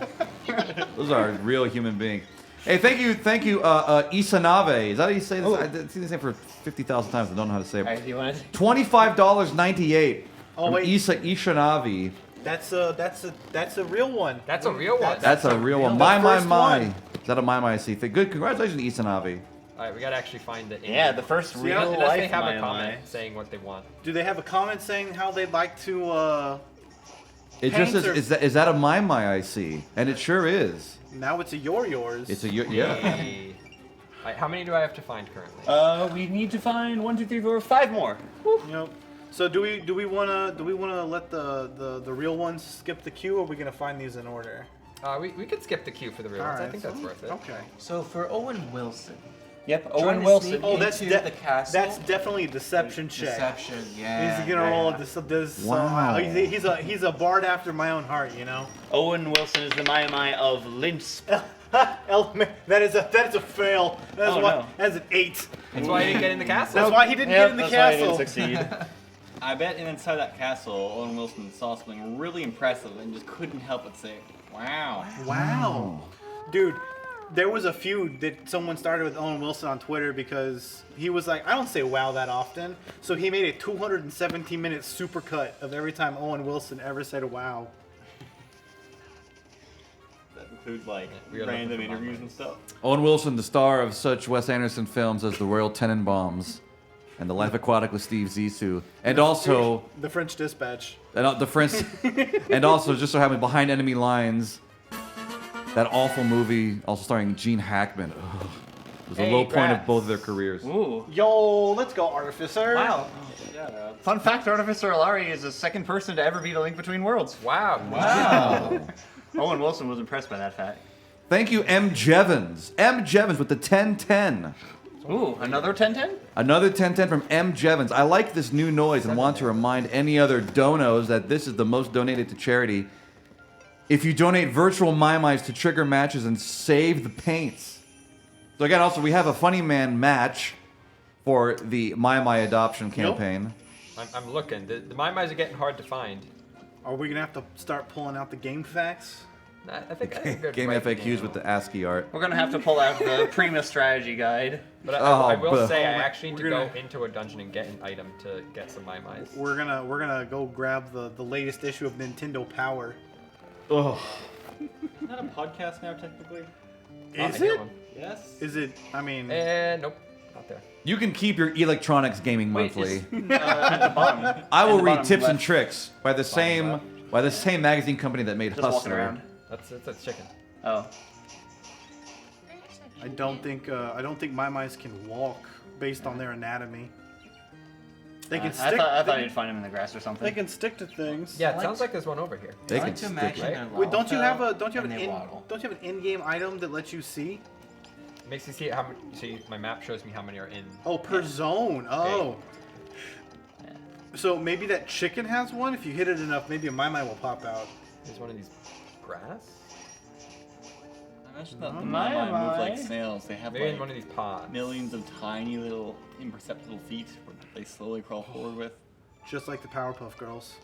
Those are real human beings. Hey, thank you, Isanave. Is that how you say this? I've seen this name for 50,000 times. I don't know how to say it. Alright, you want it? $25.98. Oh, wait. Ishanavi. That's a real one. That's a real one. That's a real one. The first My. one. Is that a My I see thing? Good. Congratulations, Isanavi. Alright, we gotta actually find the Yeah, the first real Unless life they have a Mai. comment saying what they want. Do they have a comment saying how they'd like to? It just says, is that a My I see? And it sure is. Now it's a yours. It's a yeah. Hey. Alright, how many do I have to find currently? We need to find 1, 2, 3, 4, 5 more. Yep. So do we wanna let the real ones skip the queue, or are we gonna find these in order? We could skip the queue for the real ones. I think that's worth it. Okay. So for Owen Wilson. Yep, trying Owen to Wilson. sneak Oh, that's into the castle. That's definitely a deception check. Deception, yeah. He's gonna roll this. Wow. He's a bard after my own heart, you know. Owen Wilson is the Mai of Lynch. That is a fail. That's an 8. That's why I didn't get in the castle. That's why he didn't get in the That's why he castle. didn't succeed. I bet inside that castle, Owen Wilson saw something really impressive and just couldn't help but say, wow. Wow. Dude, there was a feud that someone started with Owen Wilson on Twitter because he was like, I don't say wow that often. So he made a 217-minute supercut of every time Owen Wilson ever said wow. That includes like we are random looking for interviews Mai. and stuff. Owen Wilson, the star of such Wes Anderson films as The Royal Tenenbaums and The Life Aquatic with Steve Zissou, and also The French Dispatch. the French, and also just so happened Behind Enemy Lines, that awful movie, also starring Gene Hackman. Ugh. It was a Hey, low point of Grats. both of their careers. Ooh. Yo, let's go, Artificer. Wow. Fun fact, Artificer Alari is the second person to ever beat A Link Between Worlds. Wow. Owen Wilson was impressed by that fact. Thank you, M. Jevons. M. Jevons with the 1010. Ooh, another 1010? Another 1010 from M. Jevons. I like this new noise and want to remind any other donos that this is the most donated to charity. If you donate virtual Mai to trigger matches and save the paints. So again, also we have a Funny Man match for the Mai adoption campaign. I'm looking. The Mai are getting hard to find. Are we gonna have to start pulling out the game facts? I think good Game right FAQs now. with the ASCII art. We're gonna have to pull out the Prima strategy guide. But I will but- say I actually need to We're go gonna- into a dungeon and get an item to get some Mai. We're gonna go grab the latest issue of Nintendo Power. Ugh. Isn't that a podcast now, technically? Is it? Yes. Is it? I mean, Nope, not there. You can keep your electronics gaming monthly. At the bottom. I will At the read bottom tips and left. tricks by the same magazine company that made Just walking Hustler. around. That's chicken. Oh. I don't think my mice can walk based on their anatomy. They can stick. I thought you'd find him in the grass or something. They can stick to things. Yeah, it sounds like there's one over here. They I can like to stick, imagine right? their Wait, don't you have lava an and they waddle. don't you have an in-game item that lets you see? It makes you see how many. See, my map shows me how many are in. Oh, per zone. Oh. So maybe that chicken has one. If you hit it enough, maybe a Mai will pop out. There's one of these grass. Imagine that the Mai move like snails. They have Maybe in like one of these pods. millions of tiny little imperceptible feet where they slowly crawl forward with. Just like the Powerpuff Girls.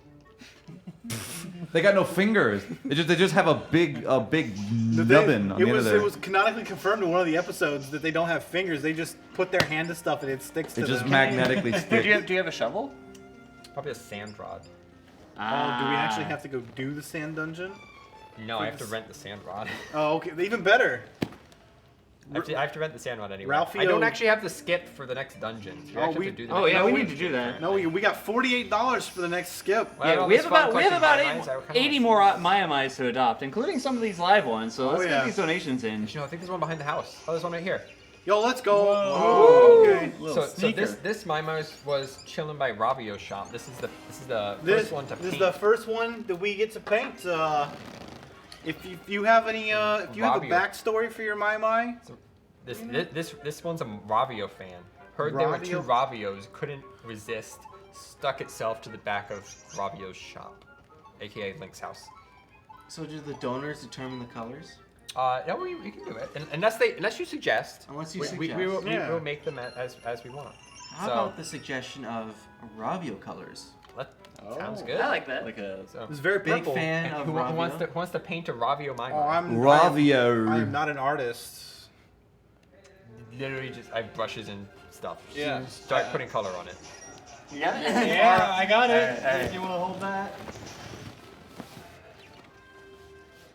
They got no fingers. They just have a big nubbin on the end of there. It was canonically confirmed in one of the episodes that they don't have fingers. They just put their hand to stuff and it sticks to It just them. magnetically sticks. Do you have a shovel? Probably a sand rod. Oh, do we actually have to go do the sand dungeon? No, I have to rent the sand rod. Oh, okay. Even better. I have to rent the sand rod anyway. Ralphio- I don't actually have the skip for the next dungeon. So we actually have to do the next we dungeon. need to do that. No, we got $48 for the next skip. Well, I had Yeah, all we this have fun about collecting Mai-Mais, I kinda 80 wanna more see Mai-Mais to adopt, including some of these live ones. So let's yeah. get these donations in. this. You know, I think there's one behind the house. Oh, there's one right here. Yo, let's go. Whoa. Okay. So this Mai-Mais was chilling by Ravio's shop. This is the first one to This paint. is the first one that we get to paint. If you have any, if you have a Ravio. backstory for your Mai, This one's a Ravio fan. Heard there were two Ravios, couldn't resist, stuck itself to the back of Ravio's shop, aka Link's house. So do the donors determine the colors? No, we can do it, unless you suggest. Unless you we suggest. will make them as we want. How about the suggestion of Ravio colors? Sounds good. I like that. Like a it's very Big purple. fan And of who wants Ravio. to paint a Ravio Mai? Ravio. I am not an artist. Literally just I have brushes and stuff. Yeah. Start putting color on it. Yeah, I got it. Alright. You want to hold that?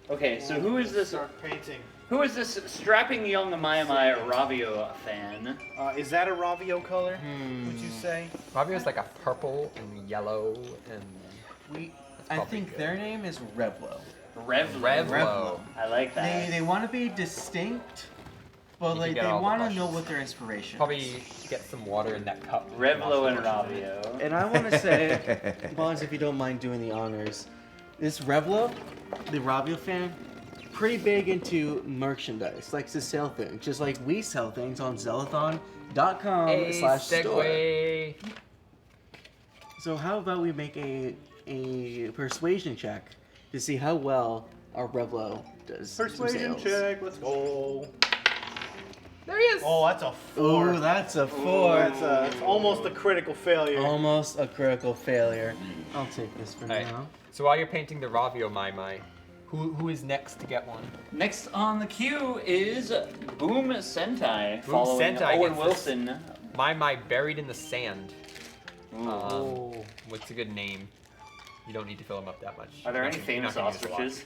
Okay, so who is this? Painting. Who is this strapping young Mai Ravio fan? Is that a Ravio color? Would you say? Ravio's like a purple and yellow and I think their name is Revlo. Revlo. I like that. They want to be distinct, but You like can get they all the want to brushes. know what their inspiration is. Probably get some water in that cup. Revlo and Ravio. And I want to say, Bonds, if you don't mind doing the honors, this Revlo, the Ravio fan, pretty big into merchandise, likes to sell things, just like we sell things on Zeldathon.com/store. Segue. So how about we make a persuasion check to see how well our Revlo does. some Persuasion sales. check. Let's go. There he is. Oh, that's a 4. Ooh, that's a 4. It's almost a critical failure. Almost a critical failure. I'll take this for Alright. now. So while you're painting the Ravio Mai, who is next to get one? Next on the queue is Boom Sentai, Boom following Sentai Owen gets Wilson. Mai buried in the sand. Ooh. What's a good name? You don't need to fill him up that much. Are there You're any not gonna- famous you're not gonna use a lot. ostriches?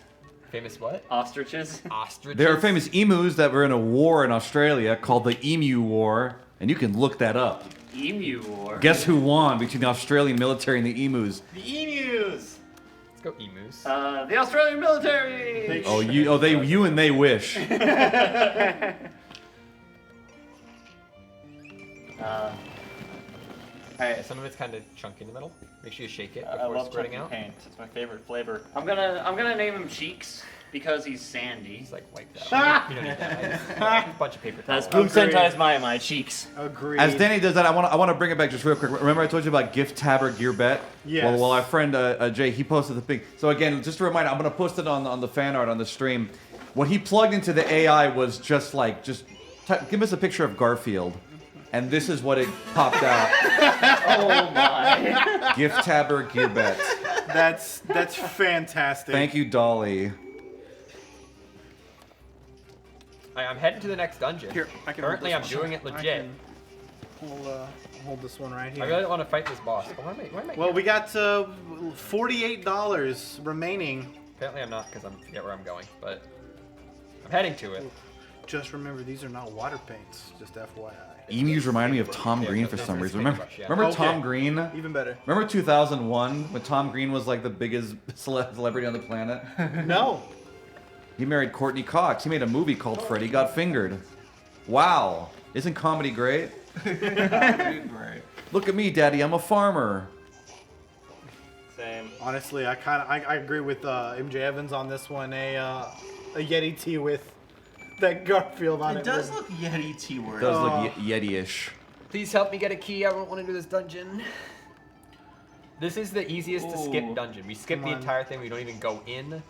Famous what? Ostriches? Ostriches. There are famous emus that were in a war in Australia called the Emu War, and you can look that up. Emu War. Guess who won between the Australian military and the emus? The emus. Let's go emus. The Australian military! You and they wish. Alright, some of it's kind of chunky in the middle. Make sure you shake it I before love spreading chunky out. paint. It's my favorite flavor. I'm gonna name him Cheeks because he's sandy. He's like wipe that. You don't need that. A bunch of paper That's towels. Boom Sentai's my Cheeks. Agreed. As Danny does that, I want to bring it back just real quick. Remember I told you about Gift Tabber Gear Bet? Yes. Well, our friend Jay, he posted the thing. So again, just a reminder, I'm going to post it on the fan art on the stream. What he plugged into the AI was just give us a picture of Garfield. And this is what it popped out. Oh my. Gift Tabber Gear Bet. That's fantastic. Thank you, Dolly. I'm heading to the next dungeon. Here, I can Currently, I'm hold this doing one. it legit. Hold this one right here. I really want to fight this boss. But why am I Well, we got $48 remaining. Apparently, I'm not because I forget where I'm going. But I'm heading to it. Just remember, these are not water paints. Just FYI. Emus remind me of Tom Green for some reason. Remember Okay. Tom Green? Even better. Remember 2001 when Tom Green was like the biggest celebrity on the planet? No. He married Courtney Cox. He made a movie called Freddie Got Fingered. Wow. Isn't comedy great? Great. Look at me, Daddy. I'm a farmer. Same. Honestly, I agree with MJ Evans on this one. A Yeti tee with that Garfield on it. It does look Yeti T-word. Does look Yeti-ish. Please help me get a key. I don't want to do this dungeon. This is the easiest to skip dungeon. We skip the entire thing. We don't even go in.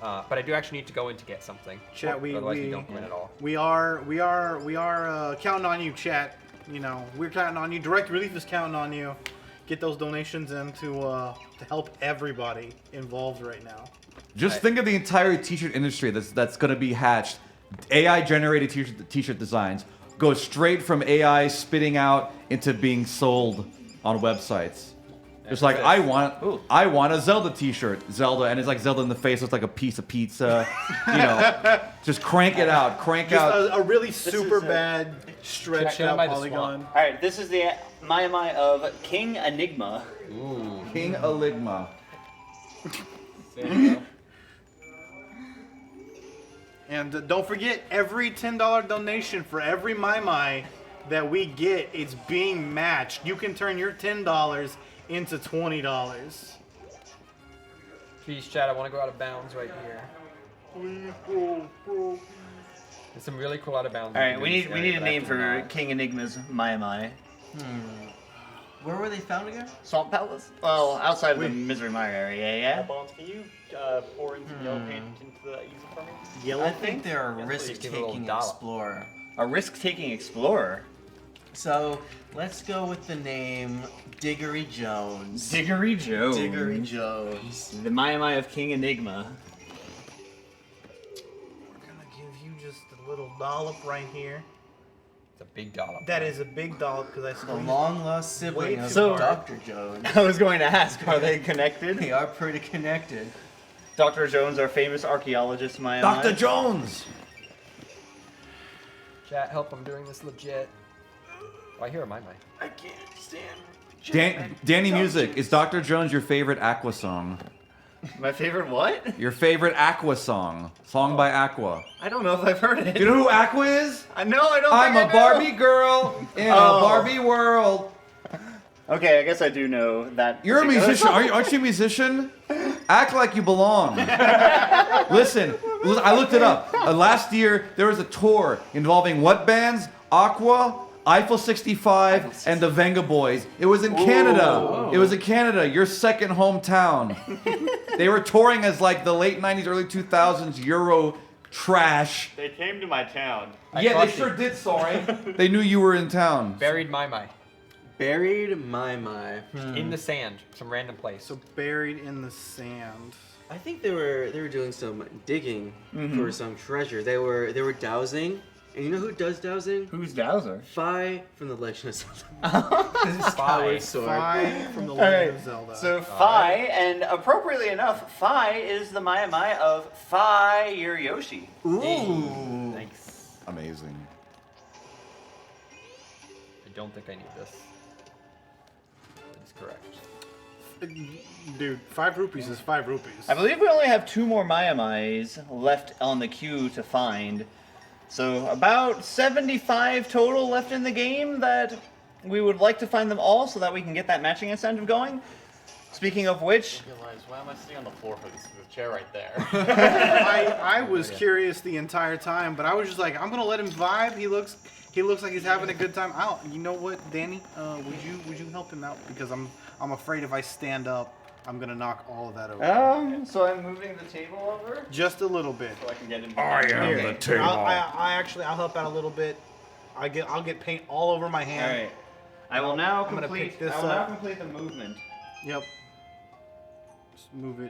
But I do actually need to go in to get something. Chat, Otherwise, we don't go in at all. We are counting on you, chat. You know, we're counting on you. Direct Relief is counting on you. Get those donations in to help everybody involved right now. Just think of the entire t-shirt industry that's going to be hatched. AI-generated t-shirt designs go straight from AI spitting out into being sold on websites. Just like I want a Zelda T-shirt, Zelda, and it's like Zelda in the face looks like a piece of pizza. You know, just crank it out, a really super bad stretched out polygon. All right, this is the Mai of King Enigma. Ooh, King Enigma. There you go. And don't forget, every $10 donation for every Mai that we get, it's being matched. You can turn your $10 into $20. Please, chat, I want to go out of bounds right here. Please go, bro. There's some really cool out of bounds. All right, we need a name for King Enigma's Mai. Where were they found again? Swamp Palace? Well, outside of the Misery Mire area, yeah? Bones, can you pour in some yellow paint into the user for me? Yellow I think they're a risk-taking explorer. A risk-taking explorer? So, let's go with the name Diggory Jones. Diggory Jones. Diggory Jones. The Mai of King Enigma. We're gonna give you just a little dollop right here. It's a big dollop. That is a big dollop because I The squeezed long-lost sibling of So- Dr. Jones. I was going to ask, are they connected? They are pretty connected. Dr. Jones, our famous archaeologist, Mai. Dr. Jones! Chat, help, I'm doing this legit. Oh, I hear a Mai. I can't stand. Danny Music, is Dr. Jones your favorite Aqua song? My favorite what? Your favorite Aqua song. Song by Aqua. I don't know if I've heard it. You know who Aqua is? I know, I don't I'm think a I know. Barbie girl in a Barbie world. Okay, I guess I do know that. You're a particular musician. song. Aren't you a musician? Act like you belong. Listen, I looked it up. Last year, there was a tour involving what bands? Aqua, Eiffel 65, and the Venga Boys. It was in Canada. It was in Canada, your second hometown. They were touring as like the late 90s, early 2000s Euro trash. They came to my town. Yeah, they sure did, sorry. They knew you were in town. Buried Mai. Buried Mai. In the sand, some random place. So buried in the sand. I think they were doing some digging for some treasure. They were dowsing. And you know who does dowsing? Who's Dowser? Fi from the Legend of Zelda. His powered sword. Fi from the Legend of Zelda. So Fi, and appropriately enough, Fi is the Mai of Fire Yoshi. Ooh. Thanks. Amazing. I don't think I need this. That is correct. Dude, 5 rupees is 5 rupees. I believe we only have 2 more Mai left on the queue to find. So about 75 total left in the game that we would like to find them all so that we can get that matching incentive going. Speaking of which... I realize, why am I sitting on the floor for this chair right there? I was curious the entire time, but I was just like, I'm gonna let him vibe. He looks like he's having a good time. You know what, Danny? Would you help him out? Because I'm afraid if I stand up, I'm gonna knock all of that over. So I'm moving the table over? Just a little bit. So I can get in. I am the table. I'll help out a little bit. I'll get paint all over my hand. Alright. I will now I'm gonna complete pick this I will now up. complete the movement. Yep.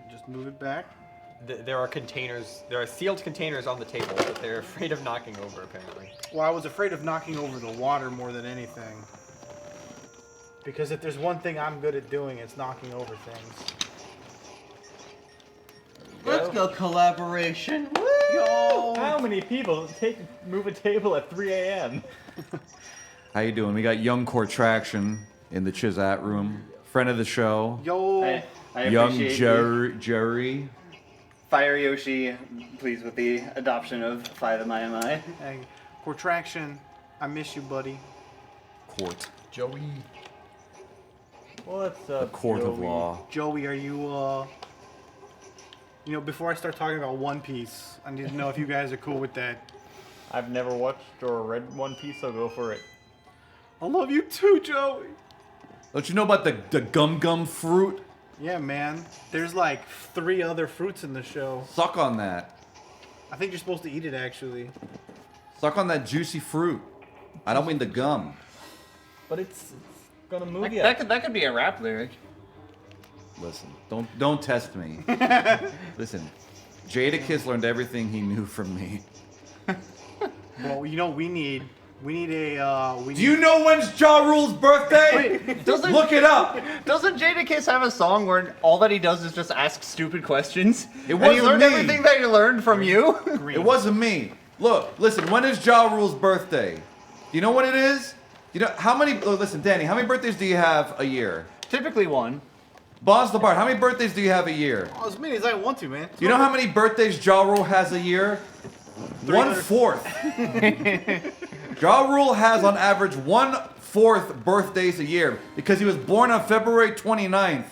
Just move it back. There are containers. There are sealed containers on the table that they're afraid of knocking over. Apparently. Well, I was afraid of knocking over the water more than anything. Because if there's one thing I'm good at doing, it's knocking over things. Let's go collaboration. Woo! Yo! How many people move a table at 3 a.m.? How you doing? We got Young Core Traction in the Chizat room. Friend of the show. Yo! I Young appreciate Jerry. Fire Yoshi, pleased with the adoption of 5 Mai. Hey, Contraction, I miss you, buddy. Court. Joey. What's The up, court of Joey? law. Joey, are you, before I start talking about One Piece, I need to know if you guys are cool with that. I've never watched or read One Piece, so go for it. I love you too, Joey. Don't you know about the gum fruit? Yeah, man. There's like 3 other fruits in the show. Suck on that. I think you're supposed to eat it, actually. Suck on that juicy fruit. I don't mean the gum. But it's gonna move you. That could be a rap lyric. Listen, don't test me. Listen, Jadakiss learned everything he knew from me. Well, you know, we need a. Do you know when's Ja Rule's birthday? Wait, Look it up. Doesn't Jadakiss have a song where all that he does is just ask stupid questions? It And wasn't he learned me. everything that he learned from you? It wasn't me. Look, listen, when is Ja Rule's birthday? Do you know what it is? You know how many? Listen, Danny, how many birthdays do you have a year? Typically one. Boss the Bard, how many birthdays do you have a year? Oh, as many as I want to, man. Do you know how many birthdays Ja Rule has a year? 1/4. Ja Rule has on average 1/4 birthdays a year because he was born on February 29th.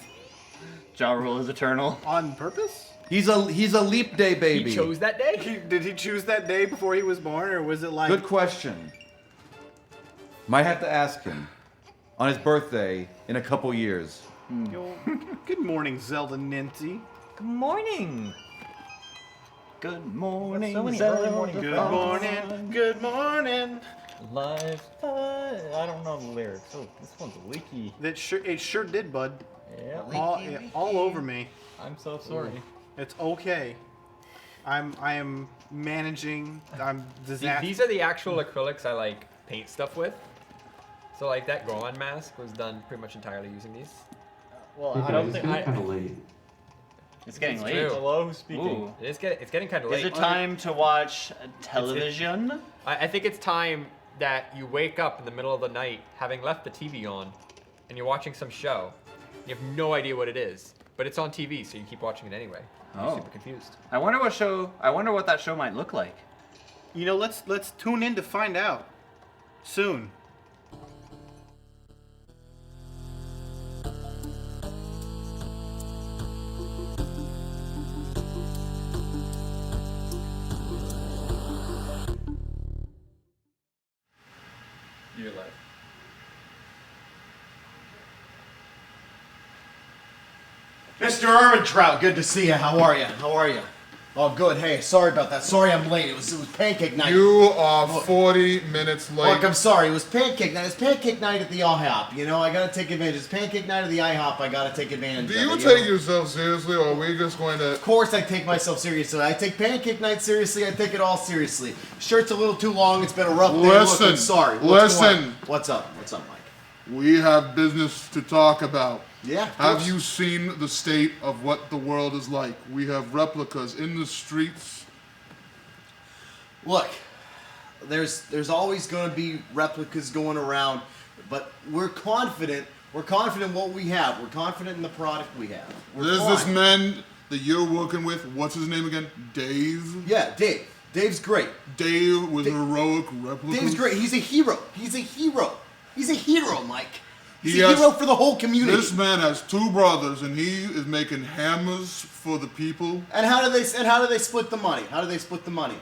Ja Rule is eternal. On purpose? He's a leap day baby. He chose that day? Did he choose that day before he was born, or was it like... Good question. Might have to ask him on his birthday in a couple years. Yo, good morning, Zelda Ninty. Good morning. Good morning, So many Zelda. early morning Good songs. morning, good morning. Lifetime. I don't know the lyrics. Oh, this one's leaky. It sure did, bud. Yeah. All over me. I'm so sorry. It's okay. I am managing. I'm disaster. These are the actual acrylics I like paint stuff with. So like that Gohan mask was done pretty much entirely using these. Well, I don't think I. It's getting It's late. true. Hello, who's speaking? Ooh. It's getting kind of late. Is it time to watch television? I think it's time that you wake up in the middle of the night, having left the TV on, and you're watching some show. You have no idea what it is, but it's on TV, so you keep watching it anyway. You're Oh. super confused. I wonder what that show might look like. You know, let's tune in to find out soon. You're live. Mr. Ermintrout, good to see you. How are you? How are you? Oh, good. Hey, sorry about that. Sorry I'm late. It was pancake night. You are 40 minutes late. Look, I'm sorry. It was pancake night. It's pancake night at the IHOP. You know, I gotta take advantage. It's pancake night at the IHOP. I gotta take advantage. Do of you it, take know? yourself seriously, or are we just going to... Of course I take myself seriously. I take pancake night seriously. I take it all seriously. Shirt's a little too long. It's been a rough day. Look, I'm sorry. What's going on? What's up? What's up, Mike? We have business to talk about. Yeah. Have you seen the state of what the world is like? We have replicas in the streets. Look, there's always going to be replicas going around, but we're confident. We're confident in what we have. We're confident in the product we have. There's this man that you're working with. What's his name again? Dave? Yeah, Dave. Dave's great. Dave with heroic replicas. Dave's great. He's a hero. He's a hero. He's a hero, Mike. He's He a has- hero for the whole community. This man has 2 brothers, and he is making hammers for the people. And how do they split the money? How do they split the money?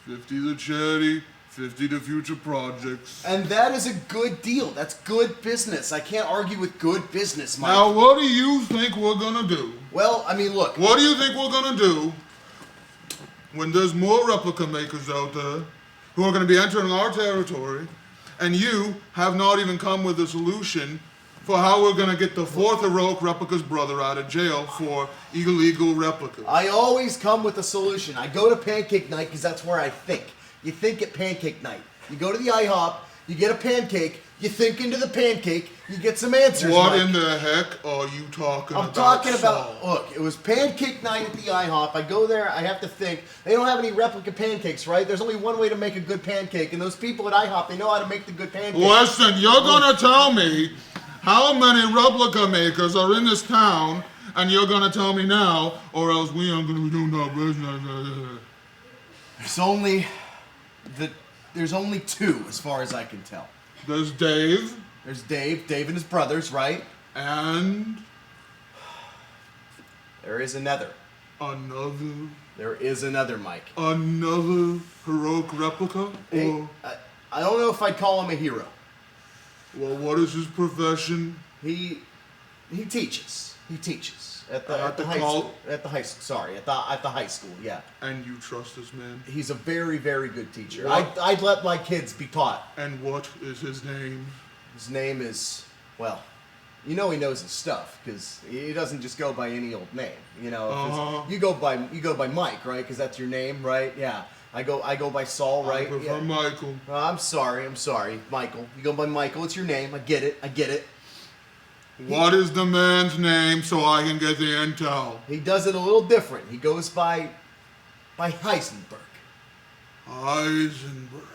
50 to charity, 50 to future projects. And that is a good deal. That's good business. I can't argue with good business, Mike. Now, what do you think we're gonna do? Well, I mean, look. What do you think we're gonna do when there's more replica makers out there who are gonna be entering our territory, and you have not even come with a solution for how we're gonna get the 4th heroic replica's brother out of jail for illegal replicas? I always come with a solution. I go to pancake night because that's where I think. You think at pancake night. You go to the IHOP, you get a pancake, you think into the pancake, you get some answers. What Mike. in the heck are you talking about? I'm talking Saul? about, look, it was pancake night at the IHOP. I go there, I have to think. They don't have any replica pancakes, right? There's only one way to make a good pancake, and those people at IHOP, they know how to make the good pancake. Listen, you're gonna tell me how many replica makers are in this town, and you're gonna tell me now, or else we aren't gonna be doing no business. There's only 2, as far as I can tell. There's Dave. There's Dave and his brothers, right? And there is another. Another? There is another, Mike. Another heroic replica? Or, I don't know if I'd call him a hero. well, what is his profession? He He teaches. He teaches at the At the high col- school. At the high sorry at the high school. Yeah. And you trust this man? He's a very very good teacher. What? I'd let my kids be taught. And what is his name? His name is well. You know he knows his stuff because he doesn't just go by any old name. You know, if Uh-huh. you go by Mike, right? Because that's your name, right? Yeah. I go by Saul, right? I prefer Michael. I'm sorry, Michael. You go by Michael. It's your name. I get it. What is the man's name so I can get the intel? He does it a little different. He goes by Heisenberg. Heisenberg.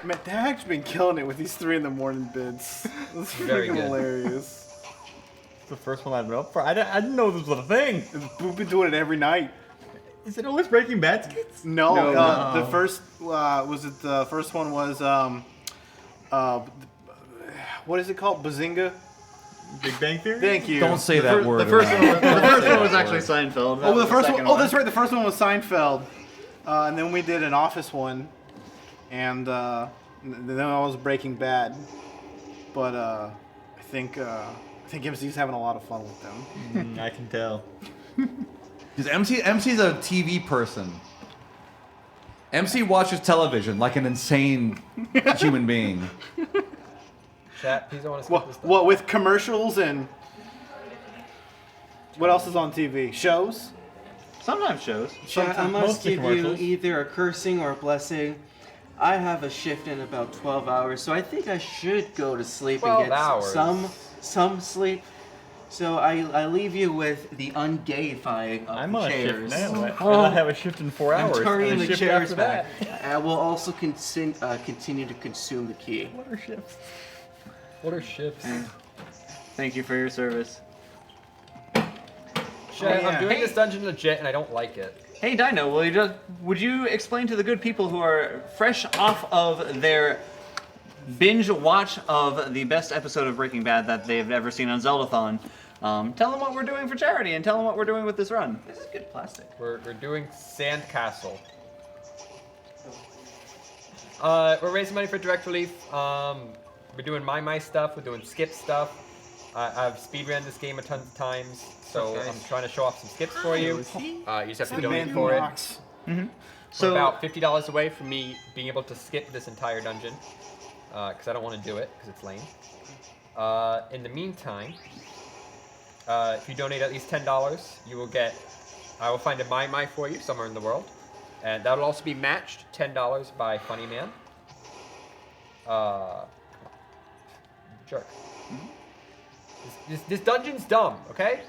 Man, Dag's been killing it with these 3 in the morning bids. That's Very freaking good. hilarious. It's the first one I've been up for. I didn't know this was a thing. We've been doing it every night. Is it always Breaking Bad skits? No, No. the first the first one was what is it called? Bazinga. Big Bang Theory. Thank you. Don't say that word. The first one was, around. actually Seinfeld. That Oh, was the first one. second Oh, that's right. The first one was Seinfeld, and then we did an Office one, and then I was Breaking Bad. But I think MC's having a lot of fun with them. I can tell. Because MC's a TV person. MC watches television like an insane human being. Chat, please don't want to skip this stuff. What with commercials and what else is on TV? Shows? Sometimes shows. Chat, I must Mostly give you commercials. either a cursing or a blessing. I have a shift in about 12 hours, so I think I should go to sleep 12 and get hours. some sleep. So I leave you with the ungayifying of I'm the on a shift chairs. now. I have a shift in 4 hours. I'm turning and a the shift chairs after back. that. I will also continue to consume the key. What are shifts? What are shifts? Thank you for your service. Chat, yeah. I'm doing this dungeon legit and I don't like it. Hey Dino, would you explain to the good people who are fresh off of their binge watch of the best episode of Breaking Bad that they've ever seen on Zeldathon, tell them what we're doing for charity and tell them what we're doing with this run. This is good plastic. We're doing Sandcastle. We're raising money for direct relief. We're doing my stuff. We're doing skip stuff. I've speedrun this game a ton of times, so I'm trying to show off some skips for you. You just have to donate for it. Mm-hmm. So about $50 away from me being able to skip this entire dungeon, because I don't want to do it because it's lame. In the meantime, if you donate at least $10, you will get. I will find a my for you somewhere in the world, and that'll also be matched $10 by Funny Man. Jerk. This dungeon's dumb, okay?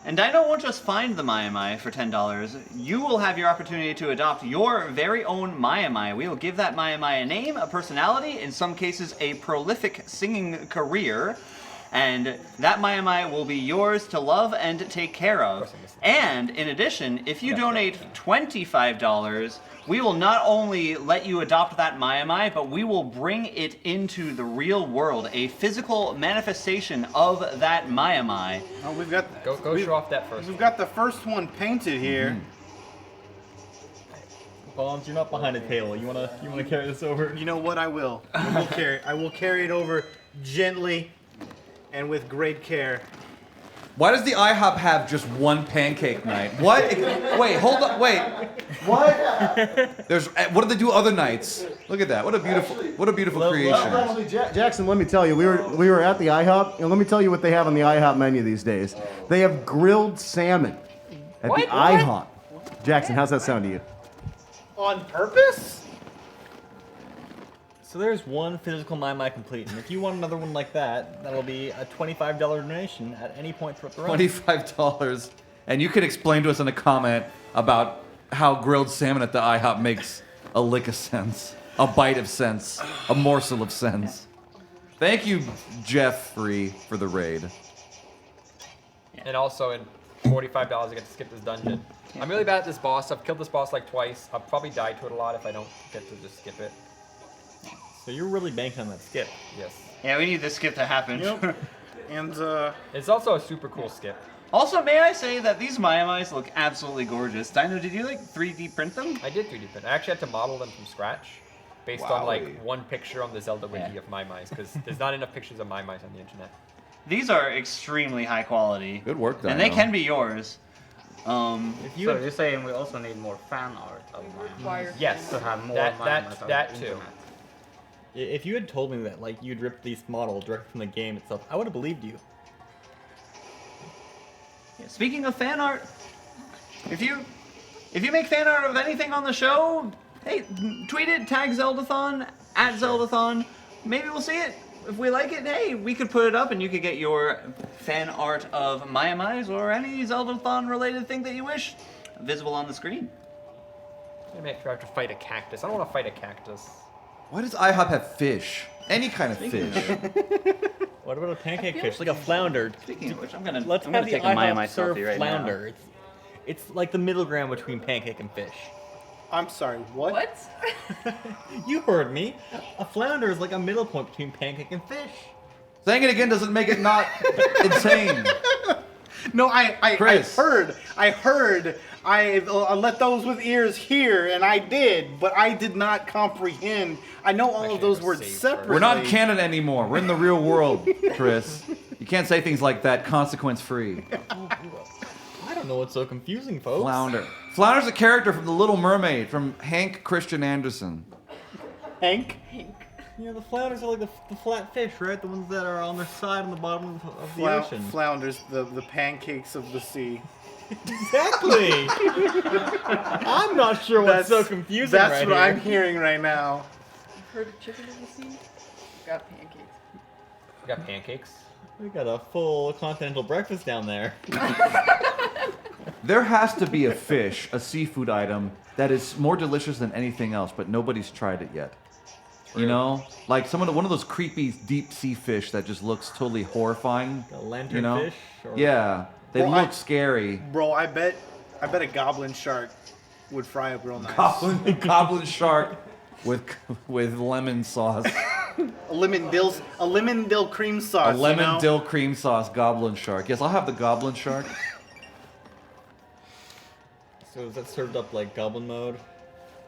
And Dino won't just find the Maiamai for $10. You will have your opportunity to adopt your very own Maiamai. We will give that Maiamai a name, a personality, in some cases a prolific singing career. And that Maiamai will be yours to love and take care of. And in addition, if you donate $25, we will not only let you adopt that Maiamai, but we will bring it into the real world, a physical manifestation of that Maiamai. Oh, we've got Go show off that first. We've got the first one painted here. Bonds, you're not behind a table. You wanna carry this over? You know what? I will. I will carry it over gently and with great care. Why does the IHOP have just one pancake night? What? Wait, hold on. Wait. What? There's. What do they do other nights? Look at that. What a beautiful creation. Actually, Jackson, let me tell you, we were at the IHOP, and let me tell you what they have on the IHOP menu these days. They have grilled salmon at the IHOP. Jackson, how's that sound to you? On purpose? So there's one physical Maimai complete, and if you want another one like that, that'll be a $25 donation at any point throughout the run. $25, and you can explain to us in a comment about how grilled salmon at the IHOP makes a lick of sense, a bite of sense, a morsel of sense. Thank you, Jeffrey, for the raid. And also in $45, I get to skip this dungeon. I'm really bad at this boss. I've killed this boss like twice. I'll probably die to it a lot if I don't get to just skip it. So you're really banking on that skip. Yes. Yeah, we need this skip to happen. Yep. And it's also a super cool skip. Also, may I say that these Maiamais look absolutely gorgeous. Dino, did you like 3D print them? I did 3D print. I actually had to model them from scratch, based on like one picture on the Zelda wiki of Maimais, because there's not enough pictures of Maimais on the internet. These are extremely high quality. Good work, Dino. And they can be yours. So you're saying we also need more fan art of Maiamais? Yes. To have more that Maiamais on that the too. internet. If you had told me that like you'd ripped these models directly from the game itself, I would have believed you. Yeah, speaking of fan art, if you make fan art of anything on the show, hey, tweet it, tag Zeldathon, @Zeldathon. Maybe we'll see it. If we like it, hey, we could put it up and you could get your fan art of Maimais or any Zeldathon related thing that you wish visible on the screen. I make sure I have to fight a cactus. I don't want to fight a cactus. Why does IHOP have fish? Any kind of fish. What about a pancake fish, like a flounder? Speaking of which, I'm Let's gonna have the take a Maimai IHOP served selfie right now. flounder. It's like the middle ground between pancake and fish. I'm sorry, what? What? You heard me. A flounder is like a middle point between pancake and fish. Saying it again doesn't make it not insane. No, I Chris. heard. I let those with ears hear, and I did, but I did not comprehend. I know all of those words separately. We're not in Canada anymore. We're in the real world, Chris. You can't say things like that consequence-free. I don't know what's so confusing, folks. Flounder. Flounder's a character from The Little Mermaid, from Hank Christian Andersen. Hank? Yeah, the flounders are like the flat fish, right? The ones that are on their side on the bottom of the ocean. Flounders, the pancakes of the sea. Exactly. I'm not sure what's so confusing That's right what here. I'm hearing right now. Heard of chicken of the sea? Got pancakes. We got pancakes. We got a full continental breakfast down there. There has to be a fish, a seafood item, that is more delicious than anything else, but nobody's tried it yet. You know? Like one of those creepy deep sea fish that just looks totally horrifying. A lantern you know? fish? Or... Yeah. They Bro, look scary. Bro, I bet a goblin shark would fry up real nice. Goblin shark with lemon sauce. A lemon dill cream sauce. A lemon you know? dill cream sauce goblin shark. Yes, I'll have the goblin shark. So is that served up like goblin mode?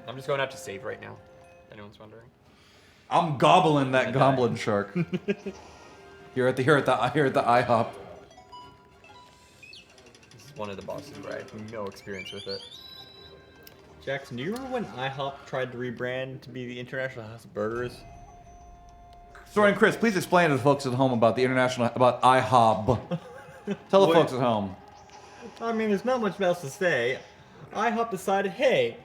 I'm just going out to save right now. If anyone's wondering. I'm gobbling that goblin shark. Here at the IHOP. This is one of the bosses where I have no experience with it. Jackson, do you remember when IHOP tried to rebrand to be the International House of Burgers? Soren, Chris, please explain to the folks at home about IHOB. Tell the folks at home. I mean, there's not much else to say. IHOP decided, hey,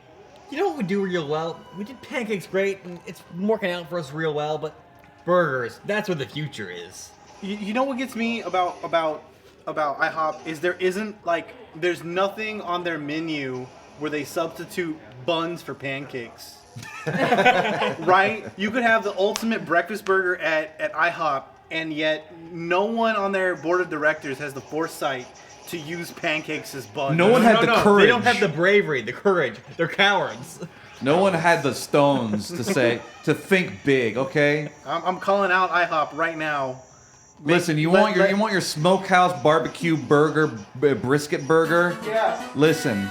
you know what we do real well? We did pancakes great, and it's working out for us real well, but burgers, that's where the future is. You know what gets me about IHOP is there's nothing on their menu where they substitute buns for pancakes. Right? You could have the ultimate breakfast burger at IHOP, and yet no one on their board of directors has the foresight to use pancakes as buns. No one had the courage. They don't have the bravery, the courage. They're cowards. No one had the stones to think big, okay? I'm calling out IHOP right now. Listen, you want your smokehouse barbecue burger, brisket burger? Yeah. Listen,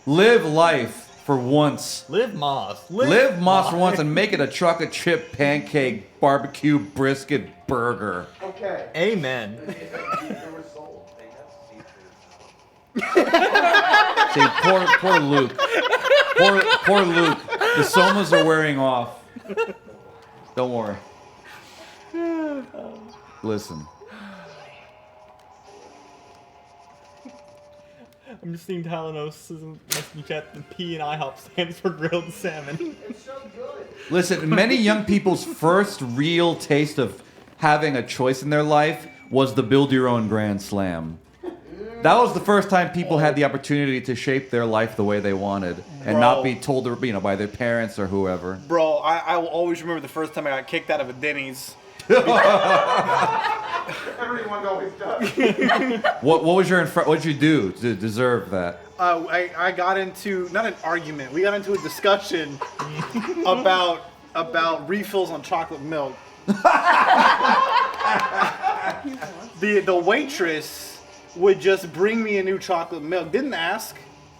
live life for once. Live Moss. Live Moss for once and make it a chocolate chip pancake barbecue brisket burger. Okay. Amen. See, poor Luke. Poor Luke. The somas are wearing off. Don't worry. Listen. I'm just seeing Talanos messaging chat. The P in IHOP stands for grilled salmon. It's so good. Listen, many young people's first real taste of having a choice in their life was the Build Your Own Grand Slam. That was the first time people had the opportunity to shape their life the way they wanted and not be told, by their parents or whoever. Bro, I will always remember the first time I got kicked out of a Denny's. Everyone always does. What was your what did you do to deserve that? I got into not an argument. We got into a discussion about refills on chocolate milk. The waitress would just bring me a new chocolate milk. Didn't ask.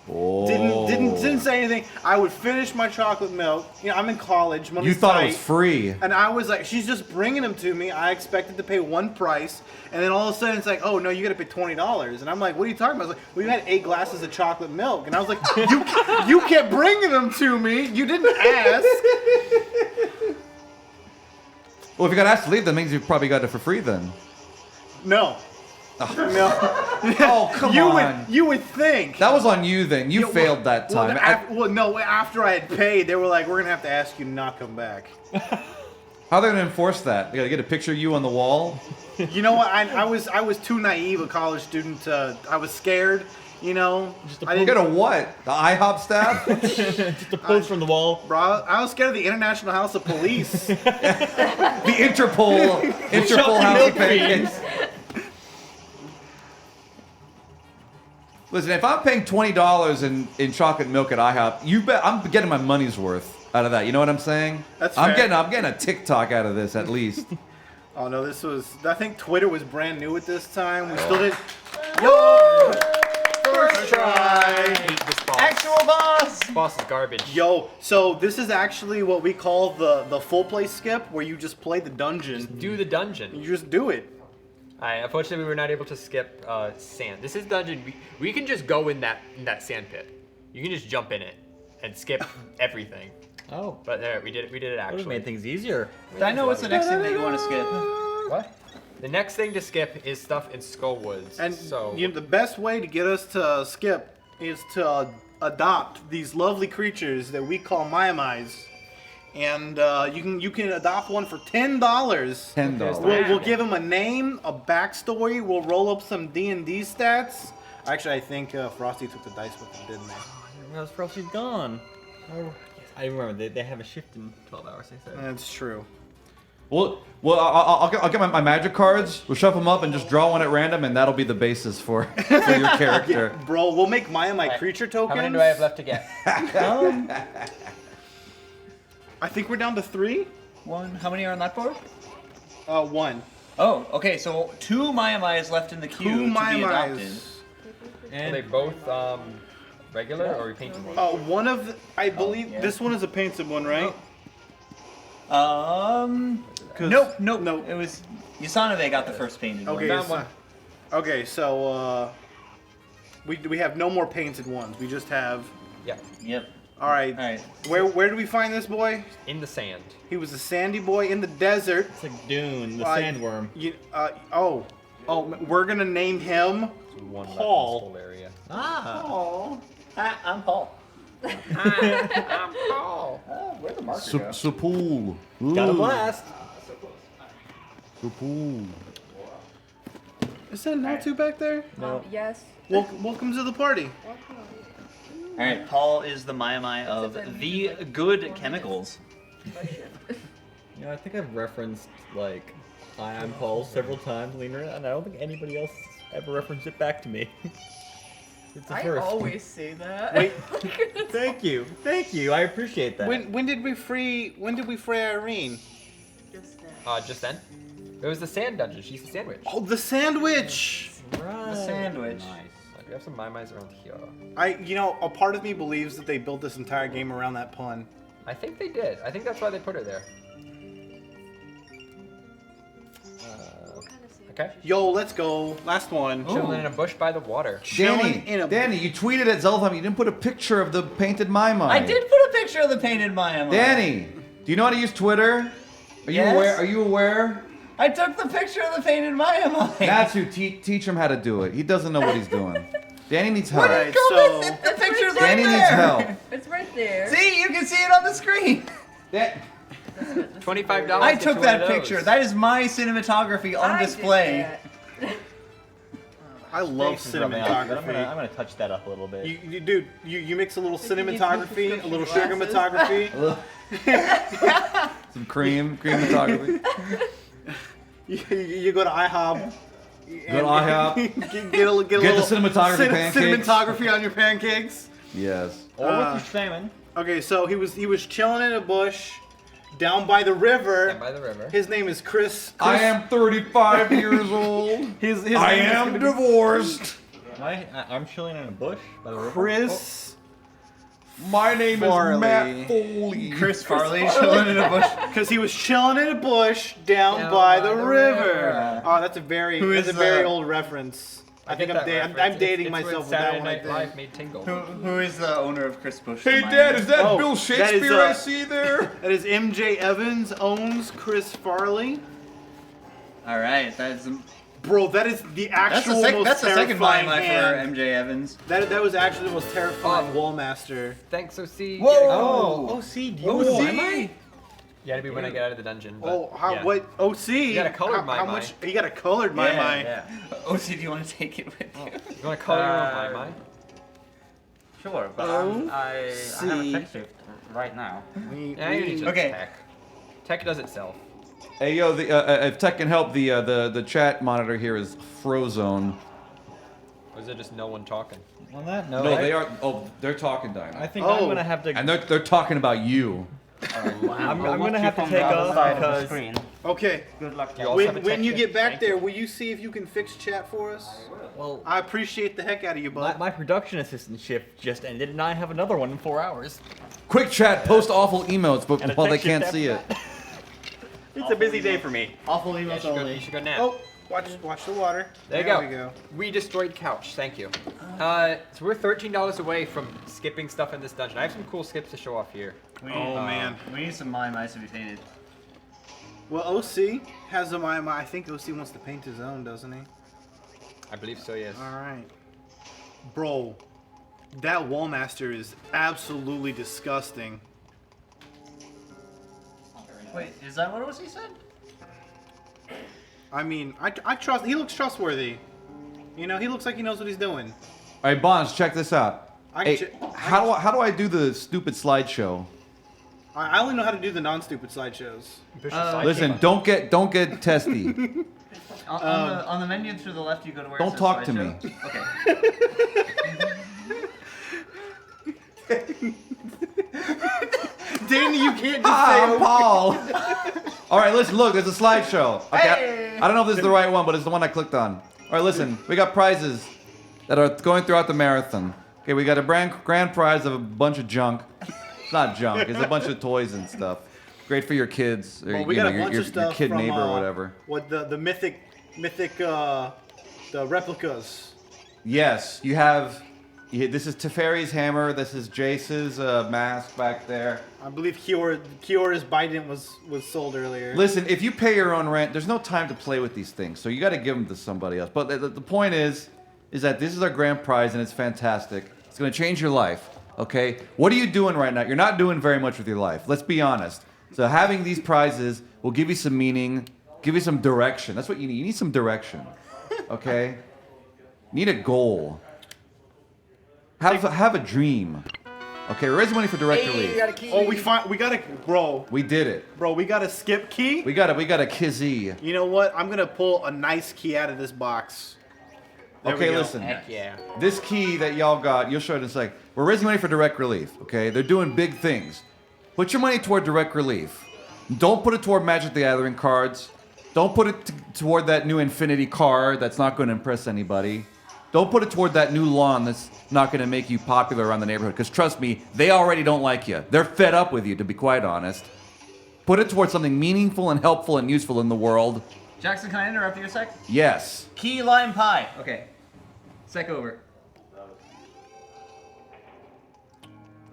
Oh. Didn't say anything. I would finish my chocolate milk. You know, I'm in college. You thought it was tight. free. And I was like, she's just bringing them to me. I expected to pay one price, and then all of a sudden it's like, oh no, you got to pay $20. And I'm like, what are you talking about? I was like, well, you had 8 glasses of chocolate milk, and I was like, you kept bringing them to me. You didn't ask. Well, if you got asked to leave, that means you probably got it for free then. No. Oh. No. Oh, come on. You would think. That was on you then. You failed that time. No, after I had paid, they were like, we're going to have to ask you to not come back. How are they going to enforce that? They got to get a picture of you on the wall? You know what? I was too naive a college student. I was scared. You know, Get a what? The IHOP staff? Just a post from the wall. Bro, I was scared of the International House of Police. The Interpol House of Pancakes. Listen, if I'm paying $20 in chocolate milk at IHOP, you bet I'm getting my money's worth out of that. You know what I'm saying? That's I'm fair. getting a TikTok out of this at least. Oh no, I think Twitter was brand new at this time. We still didn't. Yo! First try. Actual boss. This boss is garbage. Yo, so this is actually what we call the full play skip, where you just play the dungeon. Just do the dungeon. You just do it. Alright, unfortunately we were not able to skip sand. This is dungeon. We can just go in that sand pit. You can just jump in it and skip everything. Oh. But there, we did it actually. That made things easier. I know what's the next thing that you want to skip. What? The next thing to skip is stuff in Skullwoods. And so the best way to get us to skip is to adopt these lovely creatures that we call Maiamais. And you can adopt one for $10. $10. We'll give him a name, a backstory. We'll roll up some D&D stats. Actually, I think Frosty took the dice with him, didn't they? Because Frosty's gone. Oh, I remember they have a shift in 12 hours. They said. That's true. Well, I'll get my magic cards. We'll shuffle them up and just draw one at random, and that'll be the basis for your character. Yeah, bro, we'll make Maya my creature tokens. How many do I have left to get? I think we're down to 3. 1. How many are on that board? 1. Oh, okay. So 2 Maiamais left in the queue to be adopted. And are they both regular or are we painting one? One of the, I believe this one is a painted one, right? Nope. It was Yasanove got the first painted Okay, one. okay, so we have no more painted ones. We just have. Yeah. Yep. All right. Where do we find this boy? In the sand. He was a sandy boy in the desert. It's like Dune, the sandworm. We're gonna name him One Paul. left in this whole area. Paul. Hi, I'm Paul. I'm Paul. Where'd the marker go? Sapul. Got a blast. Sapul. Is that Natu back there? No. Yes. Welcome to the party. All right, Paul is the Maiamai of the good chemicals. You know, I think I've referenced like "Hi, I'm Paul" several times, Lena, and I don't think anybody else ever referenced it back to me. It's a I first. always say that. Wait. Thank you. I appreciate that. When did we free Irene? Just then. It was the sand dungeon. She's the sandwich. Oh, the sandwich. The sandwich. Nice. We have some Maimais around here. A part of me believes that they built this entire game around that pun. I think they did. I think that's why they put her there. Okay. Yo, let's go. Last one. Chilling in a bush by the water. Danny, you tweeted at Zeldathon. You didn't put a picture of the painted Maimai. I did put a picture of the painted Maiamai. Danny, do you know how to use Twitter? Are you aware? Are you aware? I took the picture of the painted Maiamai. Natsu, teach him how to do it. He doesn't know what he's doing. Danny needs help. Where did it go with it? The picture's right Danny there. needs help. It's right there. See, you can see it on the screen. $25. I took that picture. That is my cinematography on display. I love Thanks for rubbing out, but cinematography. I'm gonna touch that up a little bit. You mix a little cinematography, a little sugarmatography. Some cream photography. You go to IHOP. Go to IHOP. Get a Get little the cinematography pancakes. cinematography on your pancakes. Yes. Or with your salmon. Okay, so he was chilling in a bush down by the river. Down by the river. His name is Chris. I am 35 years old. His I name is am gonna be divorced. I'm chilling in a bush by the river. Chris. My name Farley. is Matt Foley. Chris Farley chilling in a bush. Because he was chilling in a bush down by the river. Oh, that's a very old reference. I think I'm dating myself with that Saturday one. I Night think. Live made tingle. Who is the owner of Chris Bush? Hey, Mine? Dad, is that Oh, Bill that is, Shakespeare I see there? That is MJ Evans owns Chris Farley. All right, that's Bro, that is the actual most that's the second terrifying mime for hand. MJ Evans. That was actually the most terrifying Wallmaster. Thanks, OC. Oh, OC, do you OC? know Mime? Yeah, to be when I get out of the dungeon. But Oh, how yeah. what? OC? You got a colored how Mai much? You got a colored Mai Mai. Yeah. OC, do you want to take it with you? You want to color your own Mai Mai? Sure, but I have a tech shift right now. Yeah, you need to Okay. tech. Tech does itself. Hey, yo, if tech can help, the chat monitor here is Frozone. Or is it just no one talking? On that note, No, they are. Oh, they're talking, Dino. I think I'm gonna have to. And they're talking about you. I'm gonna have to take off because. Okay. Good luck. You also have a When tech you shift? get back Thank there, will you see if you can fix chat for us? Well, I appreciate the heck out of you, bud. my production assistant shift just ended, and I have another one in 4 hours. Quick chat, post awful emails, but And a while they tech shift can't see it. after It's a busy day for me. Awful Yeah, emails you should go, only. you should go nap. Oh, watch the water. There you There go. we go. We destroyed couch. Thank you. So we're $13 away from skipping stuff in this dungeon. I have some cool skips to show off here. Man. We need some mime eyes to be painted. Well, OC has a Mai Mai. I think OC wants to paint his own, doesn't he? I believe so, yes. All right. Bro, that Wallmaster is absolutely disgusting. Wait, is that what OC said? I mean, I trust. He looks trustworthy. You know, he looks like he knows what he's doing. All right, Bonds, check this out. I Hey, can che- how do I do the stupid slideshow? I only know how to do the non-stupid slideshows. Listen, don't get testy. On the menu to the left, you go to where. Don't it says talk to slideshow. me. Okay. Danny, you can't just Hi, say I'm Paul. All right, listen, look, there's a slideshow. Okay, I don't know if this is the right one, but it's the one I clicked on. All right, listen, we got prizes that are going throughout the marathon. Okay, we got a grand prize of a bunch of junk. It's not junk, it's a bunch of toys and stuff. Great for your kids, or Well, we got a bunch your of stuff kid from, neighbor or whatever. What the mythic, the replicas. Yes, you have. This is Teferi's hammer. This is Jace's mask back there. I believe Kiora's Biden was sold earlier. Listen, if you pay your own rent, there's no time to play with these things, so you got to give them to somebody else. But the point is that this is our grand prize, and it's fantastic. It's going to change your life, okay? What are you doing right now? You're not doing very much with your life. Let's be honest. So having these prizes will give you some meaning, give you some direction. That's what you need. You need some direction, okay? You need a goal. Have a dream. Okay, we're raising money for direct relief. Oh, we got a bro. We did it. Bro, we got a skip key. We got a kizzy. You know what? I'm gonna pull a nice key out of this box. There we Okay, go. listen. Heck yeah. This key that y'all got, you'll show it in a sec. We're raising money for direct relief, okay? They're doing big things. Put your money toward direct relief. Don't put it toward Magic the Gathering cards. Don't put it toward that new Infinity card that's not going to impress anybody. Don't put it toward that new lawn that's not going to make you popular around the neighborhood. Because trust me, they already don't like you. They're fed up with you, to be quite honest. Put it towards something meaningful and helpful and useful in the world. Jackson, can I interrupt you a sec? Yes. Key lime pie. Okay. Sec over.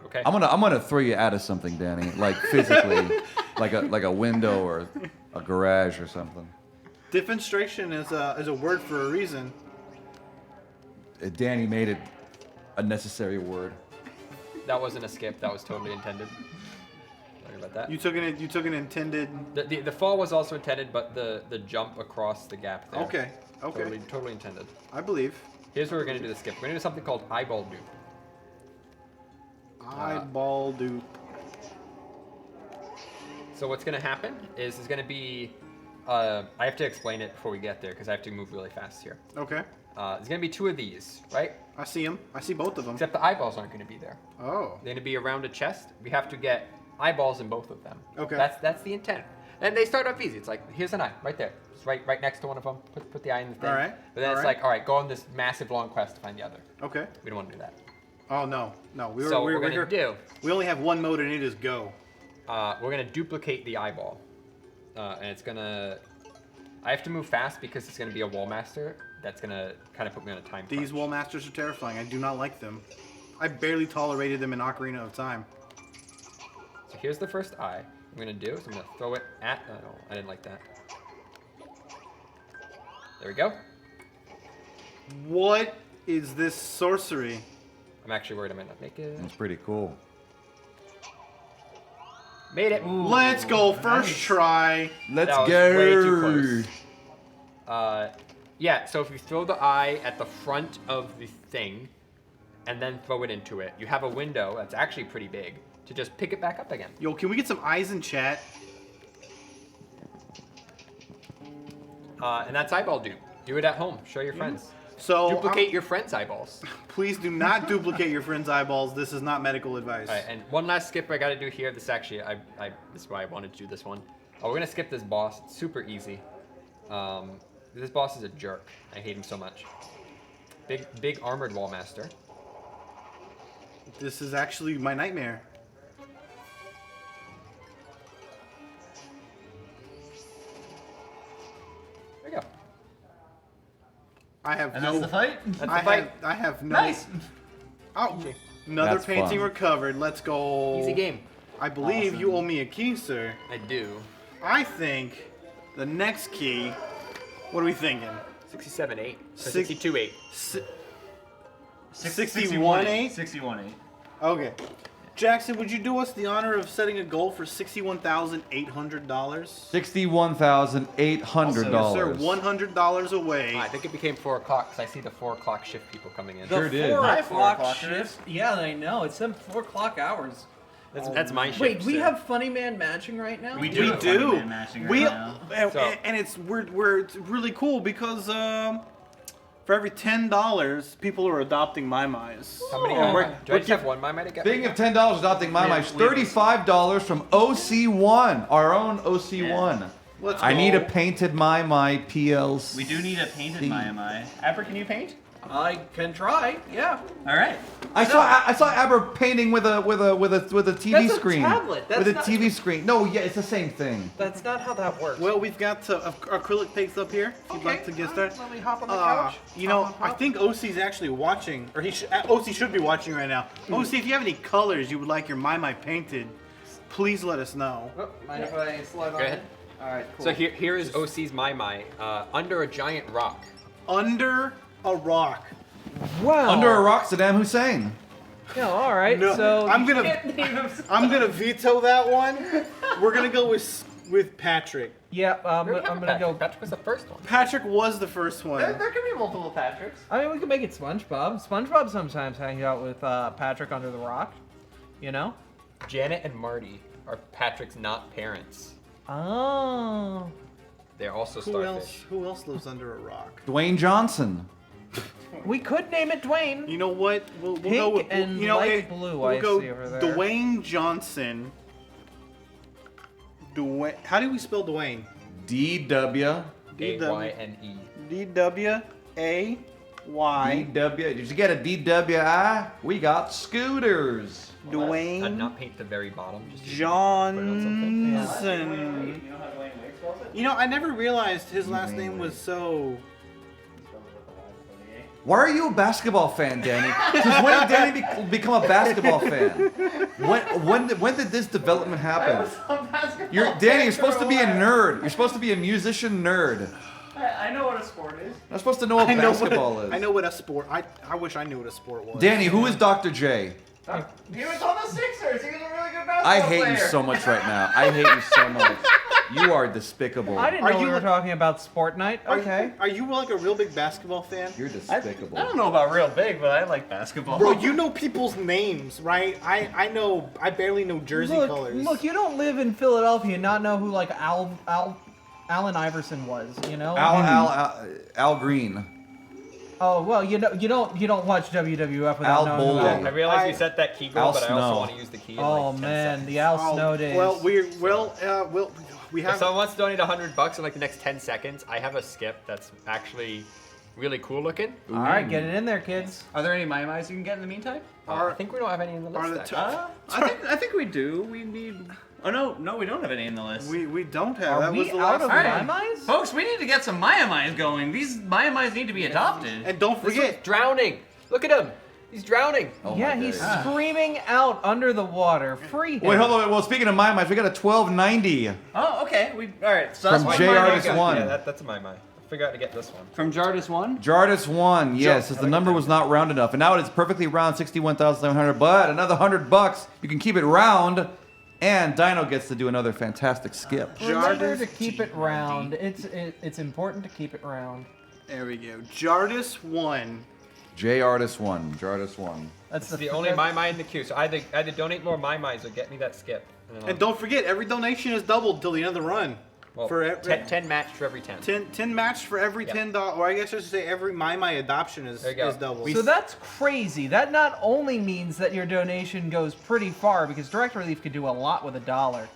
Okay. I'm gonna throw you out of something, Danny. Like physically, like a window or a garage or something. Defenstration is a word for a reason. Danny made it a necessary word. That wasn't a skip. That was totally intended. Sorry about that. You took an intended. The fall was also intended, but the jump across the gap there. Okay. Totally intended. I believe. Here's where we're gonna do the skip. We're gonna do something called eyeball dupe. Eyeball dupe. So what's gonna happen is there's gonna be I have to explain it before we get there because I have to move really fast here. Okay. There's gonna be 2 of these, right? I see them. I see both of them. Except the eyeballs aren't gonna be there. Oh. They're gonna be around a chest. We have to get eyeballs in both of them. Okay. That's the intent. And they start off easy. It's like, here's an eye, right there. It's right next to one of them. Put the eye in the thing. All right. But then All it's right. like, all right, go on this massive long quest to find the other. Okay. We don't want to do that. Oh no, no. We So what we're gonna do. We only have one mode, and it is go. We're gonna duplicate the eyeball, and it's gonna. I have to move fast because it's gonna be a wall master. That's gonna kind of put me on a time. These wall masters are terrifying. I do not like them. I barely tolerated them in Ocarina of Time. So here's the first eye. I'm gonna do. So I'm gonna throw it at. Oh, no, I didn't like that. There we go. What is this sorcery? I'm actually worried I might not make it. That's pretty cool. Made it. Let's go. First try. Let's That was go. way too close. Yeah, so if you throw the eye at the front of the thing and then throw it into it, you have a window that's actually pretty big to just pick it back up again. Yo, can we get some eyes in chat? And that's eyeball dupe. Do it at home. Show your friends. So duplicate your friends' eyeballs. Please do not duplicate your friends' eyeballs. This is not medical advice. All right, and one last skip I got to do here. This actually, this is why I wanted to do this one. Oh, we're gonna skip this boss. It's super easy. This boss is a jerk. I hate him so much. Big armored wall master. This is actually my nightmare. There you go. I have And no. that's the fight? That's the I fight. have no. Nice. Oh, another That's painting fun. recovered. Let's go. Easy game. I believe you owe me a key, sir. I do. I think the next key. What are we thinking? 67-8. Six- 62-8. 61-8? 61-8. Okay. Jackson, would you do us the honor of setting a goal for $61,800? $61,800. Sir, $100 away. I think it became 4 o'clock because I see the 4 o'clock shift people coming in. Sure did. 4 Hi, o'clock 4 shift. Yeah, I know. It's them 4 o'clock hours. That's my shift. Wait, we sir. have Funny Man matching right now? We We have do. Funny Man matching right We now. and it's it's really cool because for every $10, people are adopting my mice. How many? We're- Do I just have one my might get? Speaking of $10 adopting my mice, $35 from OC1, our own OC1. Let's I go. need a painted my PLC. We do need a painted Maiamai. Aber, can you paint? I can try. Yeah. All right. I saw Aber painting with a TV That's a screen. tablet. That's with a not- TV screen. No, yeah, it's the same thing. That's not how that works. Well, we've got acrylic paints up here. If you'd like to get started. Let me hop on the couch. You know, I think OC's actually watching, or OC should be watching right now. OC, if you have any colors you would like your My painted, please let us know. Oh, mind if I slide Go on ahead. in? All right, cool. So here is OC's my under a giant rock. Under a rock. Wow. Under a rock, Saddam Hussein. Yeah, all right. No, so I'm gonna veto that one. We're gonna go with Patrick. Yeah, I'm We already have a gonna go. Patrick was the first one. Patrick was the first one. There can be multiple Patricks. I mean, we can make it SpongeBob. SpongeBob sometimes hangs out with Patrick under the rock. You know? Janet and Marty are Patrick's not parents. Oh. They're also Who starfish. else lives under a rock? Dwayne Johnson. We could name it Dwayne. You know what? We'll Pink go with and you know light blue, We'll I go see over there. Dwayne Johnson. Dwayne. How do we spell Dwayne? DW. A-Y-N-E. D-W-A-Y. DW. Did you get a DWI? We got scooters. Dwayne And not paint the very bottom. Just Johnson. You know how Dwayne Wade spells it? You know, I never realized his last name was so. Why are you a basketball fan, Danny? Since when did Danny become a basketball fan? When did this development happen? Danny, you're supposed to be a nerd. You're supposed to be a musician nerd. I know what a sport is. You're supposed to know what basketball is. I know what a sport. I wish I knew what a sport was. Danny, who is Dr. J? He was on the Sixers. He was a really good basketball I hate player. you so much right now. I hate you so much. You are despicable. I didn't know we were talking about sport night. Okay. Are you like a real big basketball fan? You're despicable. I don't know about real big, but I like basketball. Bro, you know people's names, right? I barely know jersey colors. Look, you don't live in Philadelphia and not know who like Al Allen Iverson was, you know? Al Green. Oh well, you don't watch WWF without Al knowing Bowley. about I realize you set that key goal, Al but I Snow. also want to use the key in Oh like 10 man, seconds. the Al Snow days. Well, we If have. someone wants to donate $100 in like the next 10 seconds, I have a skip that's actually really cool looking. All right, get it in there, kids. Are there any Mai-Mais you can get in the meantime? I think we don't have any in the list. I think we do. We need. Oh no, we don't have any in the list. We don't have. Are that we was the out last of one. Mai-Mais? Folks, we need to get some Mai-Mais going. These Mai-Mais need to be adopted. And don't This forget, one's drowning. Look at him. He's drowning. Yeah, he's screaming out under the water. Free him. Wait, hold on. Well, speaking of Mai-Mais, we got a 1290 Oh, okay. All right. So from that's J one Mai-Mais. Artist 1. Yeah, that's a my. I figured out to get this one. From Jardis 1? Jardis 1, yes, as the number was not round enough. And now it is perfectly round, 61,700. But another $100, you can keep it round. And Dino gets to do another fantastic skip. Remember to keep it round. It's important to keep it round. there we go. Jardis 1. J Artist 1, Jardis 1. That's the only my in the queue. So either donate more my or get me that skip. And don't forget, every donation is doubled till the end of the run. Well, for 10 matched for every 10. 10 matched for every $10. Or I guess I should say every My adoption is doubled. So that's crazy. That not only means that your donation goes pretty far, because Direct Relief can do a lot with $1,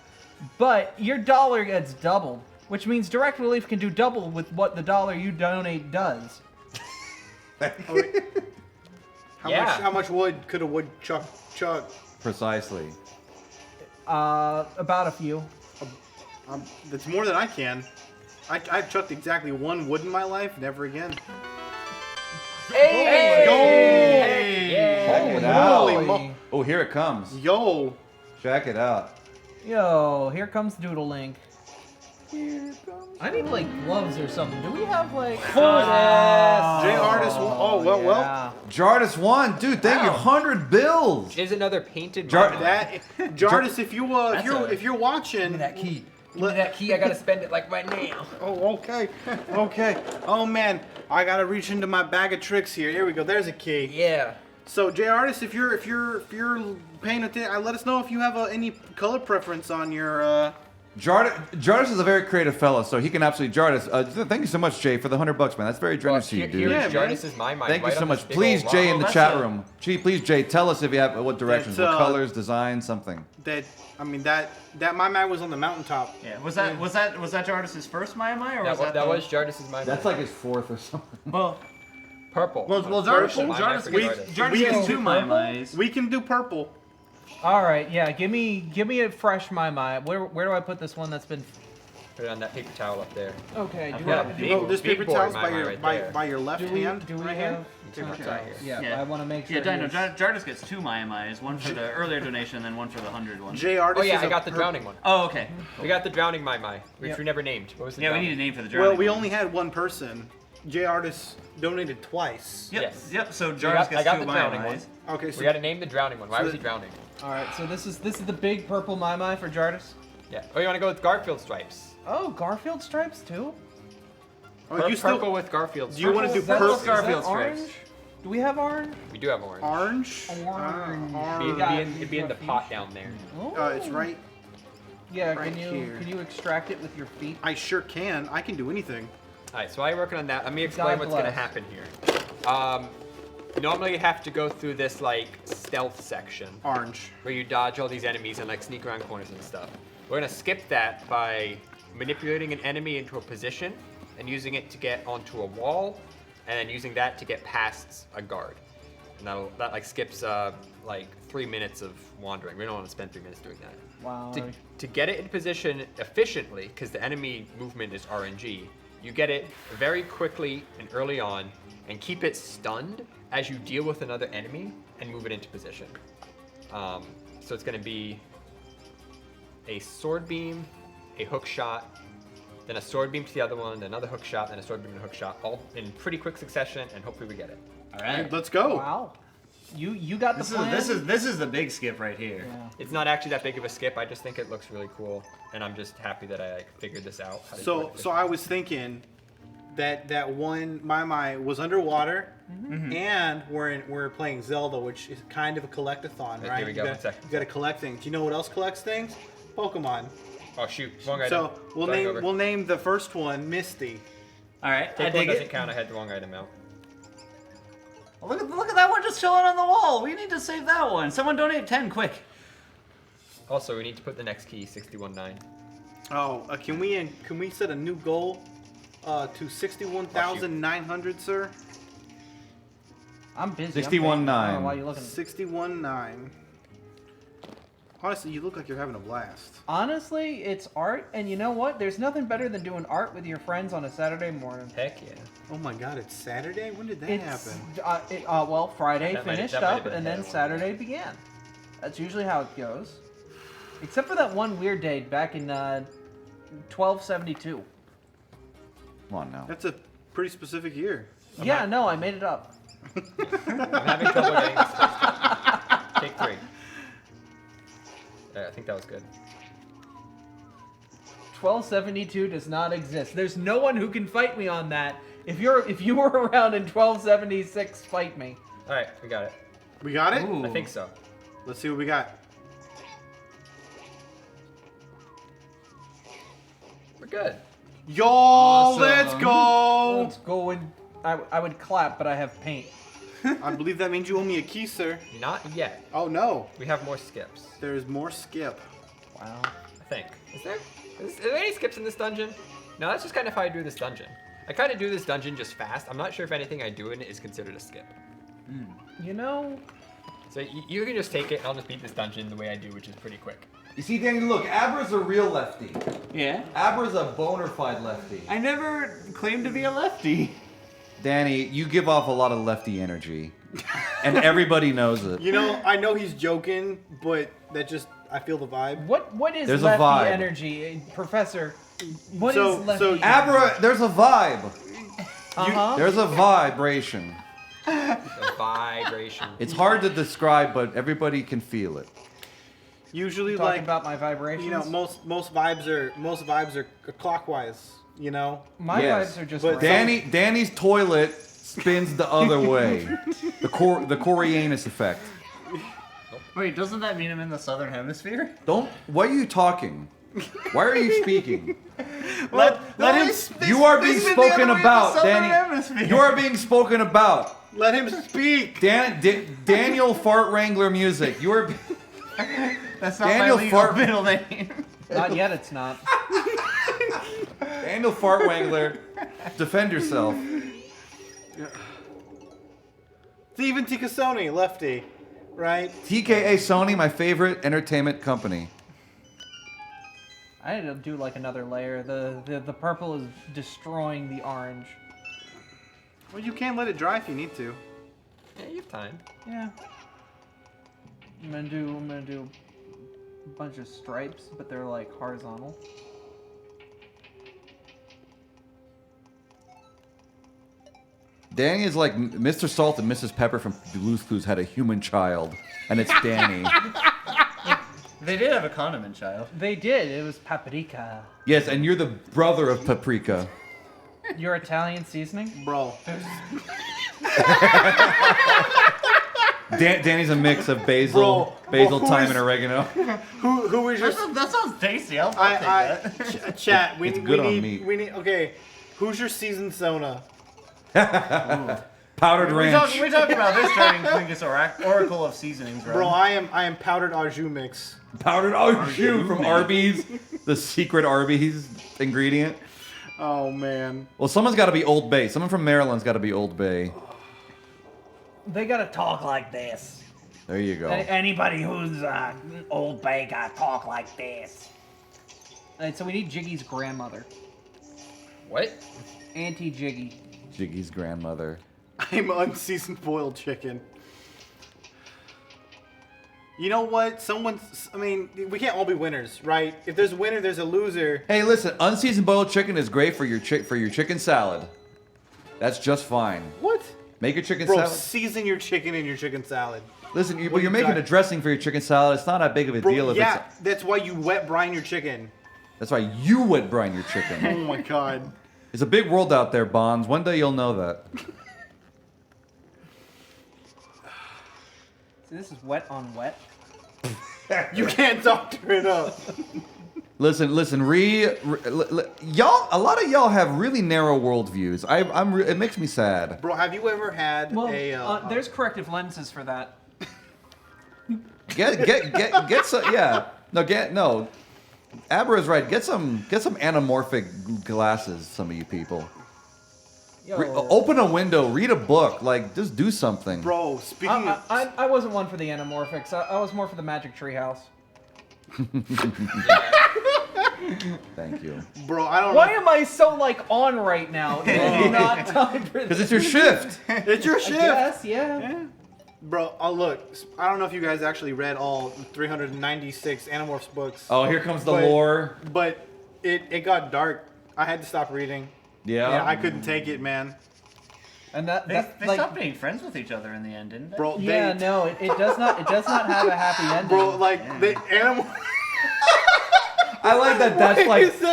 but your dollar gets doubled, which means Direct Relief can do double with what the dollar you donate does. How much wood could a woodchuck chuck? Precisely. About a few. That's more than I can. I've chucked exactly one wood in my life, never again. Hey! Check it out. Oh, here it comes. Yo. Check it out. Yo, here comes Doodle Link. I need like gloves or something. Do we have like? J Artist. Oh well. Jardis 1, dude. Thank you. 100 bills. Is another painted Jardis, if you're watching. Give me that key. Give me that key. I gotta spend it like right now. Oh, okay. Okay. Oh man, I gotta reach into my bag of tricks here. Here we go. There's a key. Yeah. So, J Artist, if you're paying attention, let us know if you have any color preference on your. Jardis is a very creative fellow, so he can absolutely Jardis. Thank you so much, Jay, for the $100, man. That's very generous of you, dude. Jardis is my mind. Thank you so much. Please, Jay, in the chat room. Please, Jay, tell us if you have what directions, what colors, design, something. That my man was on the mountaintop. Yeah. Was that Jardis's first Mai or was that was Jardis's my? That's like his fourth or something. Well, purple. Well, Jardis gets 2 Mai. We can do purple. All right, yeah. Give me a fresh Mai. Where do I put this one that's been? Put it on that paper towel up there. Okay. This paper towel's by your left hand. Do we right have? here? Yeah, I want to make sure. Yeah, Dino, Jardis gets 2 Mai, one for the earlier donation and then one for the 100 one. J Artist. Oh yeah, I got the drowning one. Oh, okay. We got the drowning my, which we never named. What was the? Yeah, we need a name for the drowning. Well, we only had one person. J Artist donated twice. Yep. Yes. Yep. So Jardis gets 2 Mai. Okay, so we got to name the drowning one. Why was he drowning? All right, so this is the big purple Mai for Jardis. Yeah. Oh, you want to go with Garfield stripes? Oh, Garfield stripes too. Oh, you still purple with Garfield stripes. Do you want to do purple purple Garfield stripes? Do we have orange? We do have orange. Orange. It'd be in the pot down there. It's right. Yeah. Right Can here. you extract it with your feet? I sure can. I can do anything. All right, so while you're working on that, let me explain what's going to happen here. Normally you have to go through this like stealth section. Orange. Where you dodge all these enemies and like sneak around corners and stuff. We're going to skip that by manipulating an enemy into a position and using it to get onto a wall and then using that to get past a guard. And that like skips like 3 minutes of wandering. We don't want to spend 3 minutes doing that. Wow. To get it in position efficiently, because the enemy movement is RNG, you get it very quickly and early on and keep it stunned as you deal with another enemy and move it into position. So it's going to be a sword beam, a hook shot, then a sword beam to the other one, then another hook shot, then a sword beam and a hook shot, all in pretty quick succession, and hopefully we get it. All right. Let's go. Wow. You got the plan. This is the big skip right here. Yeah. It's not actually that big of a skip. I just think it looks really cool, and I'm just happy that I figured this out. So I was thinking that one Mai was underwater, and we're playing Zelda, which is kind of a collectathon, right? Here we go. 1 second. You got to collect things. Do you know what else collects things? Pokemon. Oh shoot, wrong item. So Starting over. we'll name the first one Misty. All right, Take I one dig doesn't it. count. I had the wrong item out. Look at that one just chilling on the wall. We need to save that one. Someone donate 10 quick. Also, we need to put the next key 619. Oh, can we set a new goal to 61,900, sir? I'm busy. 61.9. I don't know why you looking. 61.9. Honestly, you look like you're having a blast. Honestly, it's art, and you know what? There's nothing better than doing art with your friends on a Saturday morning. Heck yeah. Oh my God, it's Saturday. When did that happen? Well, Friday That might have- finished that might have up, been and ahead then of one. Saturday began. That's usually how it goes. Except for that one weird date back in 1272. Come on now. That's a pretty specific year. Yeah, no, I made it up. I'm having trouble getting this first time. Take 3. I think that was good. 1272 does not exist. There's no one who can fight me on that. If you were around in 1276, fight me. All right, we got it. We got it? I think so. Let's see what we got. We're good. Yo, Awesome. let's go! Let's go and I would clap, but I have paint. I believe that means you owe me a key, sir. Not yet. Oh no. We have more skips. There's more skip. Wow. I think. Is there any skips in this dungeon? No, that's just kind of how I do this dungeon. I kind of do this dungeon just fast. I'm not sure if anything I do in it is considered a skip. You know. So you can just take it and I'll just beat this dungeon the way I do, which is pretty quick. You see, Danny, look, Abra's a real lefty. Yeah? Abra's a bona fide lefty. I never claimed to be a lefty. Danny, you give off a lot of lefty energy. And everybody knows it. You know, I know he's joking, but that just, I feel the vibe. What is There's a lefty vibe. energy, Professor? What So- is lefty? so- energy? Abra, there's a vibe. Uh-huh. There's a vibration. The vibration. It's hard to describe, but everybody can feel it. Usually, Talking like, about my vibrations. you know, most vibes are clockwise. You know. My Yes. vibes are just. But right. Danny's toilet spins the other way. The Coriolanus effect. Wait, doesn't that mean I'm in the southern hemisphere? Why are you talking? Why are you speaking? Let him. You are being spoken about, Danny. You are being spoken about. Let him speak. Daniel Fart Wrangler music. You are. That's not Daniel my legal Fart- middle name. Not yet. It's not. Daniel Fart Wrangler, defend yourself. Steven Ticasoni, lefty, right? TKA Sony, my favorite entertainment company. I need to do like another layer. The purple is destroying the orange. Well, you can let it dry if you need to. Yeah, you have time. Yeah. I'm gonna do a bunch of stripes, but they're like horizontal. Danny is like Mr. Salt and Mrs. Pepper from Blue's Clues had a human child, and it's Danny. They did have a condiment child. They did. It was paprika. Yes, and you're the brother of Paprika. Your Italian seasoning, bro. Danny's a mix of basil, Bro, who thyme, is- and oregano. Who is your? That sounds tasty. I'll take that. Chat. It's good on meat. We need. Okay, who's your seasoned Sona? Powdered ranch. We talked about this during Clingus Oracle of Seasonings, right? Bro, I am powdered au jus mix. Powdered au jus from Arby's, the secret Arby's ingredient. Oh man. Well, someone's got to be Old Bay. Someone from Maryland's got to be Old Bay. They gotta talk like this. There you go. Anybody who's Old Bay gotta talk like this. Alright, so we need Jiggy's grandmother. What? Auntie Jiggy. Jiggy's grandmother. I'm unseasoned boiled chicken. You know what? I mean, we can't all be winners, right? If there's a winner, there's a loser. Hey, listen, unseasoned boiled chicken is great for your chicken salad. That's just fine. What? Make your chicken Bro, salad. season your chicken in your chicken salad. Listen, What but you're you making got? a dressing for your chicken salad. It's not that big of a Bro, deal if yeah, that's why you wet brine your chicken. That's why you wet brine your chicken. Oh my god. It's a big world out there, Bonds. One day you'll know that. So this is wet on wet. You can't doctor it up. Listen, y'all. A lot of y'all have really narrow worldviews. It makes me sad. Bro, have you ever had there's corrective lenses for that. Get some. Yeah. No. Abra is right. Get some anamorphic glasses. Some of you people. Open a window. Read a book. Like, just do something. Bro, speaking of... I wasn't one for the anamorphics. I was more for the Magic Treehouse. Thank you. Bro, I don't Why am I so, like, on right now? It's not time for Because it's your shift. It's your shift. Yes, yeah. Bro, look, I don't know if you guys actually read all 396 Animorphs books. Oh, here comes the lore. But it got dark. I had to stop reading. Yeah. I couldn't take it, man. And they stopped being friends with each other in the end, didn't they? Bro, Yeah, no, it does not have a happy ending. Bro, like the animal. I like that.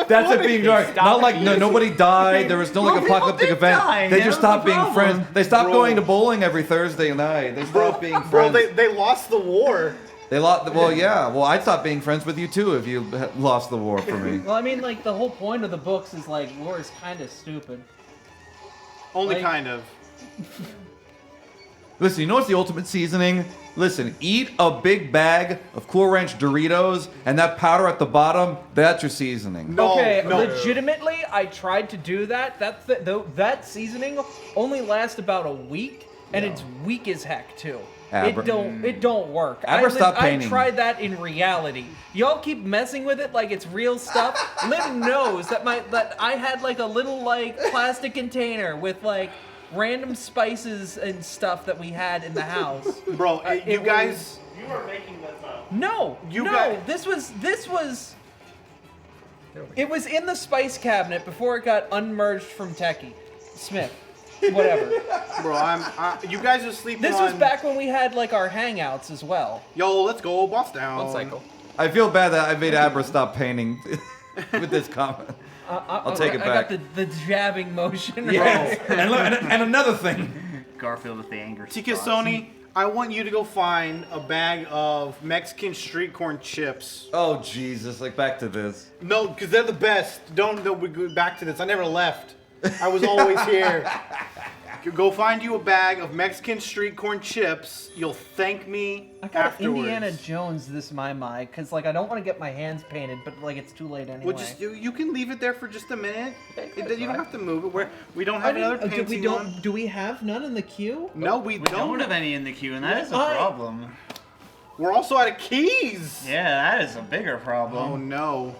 That's it being dark. Not like nobody died. There was no like apocalyptic event. They just stopped being friends. They stopped going to bowling every Thursday night. They stopped being friends. Bro, they lost the war. They lost. Well, yeah. Well, I'd stop being friends with you too if you lost the war for me. Well, I mean, like the whole point of the books is like war is kind of stupid. Only Like- kind of. Listen, you know what's the ultimate seasoning? Listen, eat a big bag of Cool Ranch Doritos, and that powder at the bottom, that's your seasoning. Legitimately, I tried to do that. That seasoning only lasts about a week, and it's weak as heck too. It don't work. Stop I painting. tried that in reality. Y'all keep messing with it like it's real stuff. Liv knows that I had like a little like plastic container with like random spices and stuff that we had in the house. Bro, you guys. You are making this up. No, this was. It was in the spice cabinet before it got unmerged from Techie Smith. Whatever. Bro, you guys are sleeping This was back when we had like our hangouts as well. Yo, let's go, boss down. One cycle. I feel bad that I made Abra stop painting with this comment. I'll take it back. I got the jabbing motion. Yes. Right. and another thing. Garfield with the anger. Tika Sony, I want you to go find a bag of Mexican street corn chips. Oh Jesus! Like back to this. No, because they're the best. Don't we go back to this. I never left. I was always here. Go find you a bag of Mexican street corn chips. You'll thank me I got afterwards. Indiana Jones this my because like I don't want to get my hands painted, but like it's too late anyway. Well, just you can leave it there for just a minute. You don't have to move it. We don't have another painting on. Do we have none in the queue? No, we don't have any in the queue, and that is a problem. We're also out of keys. Yeah, that is a bigger problem. Oh no.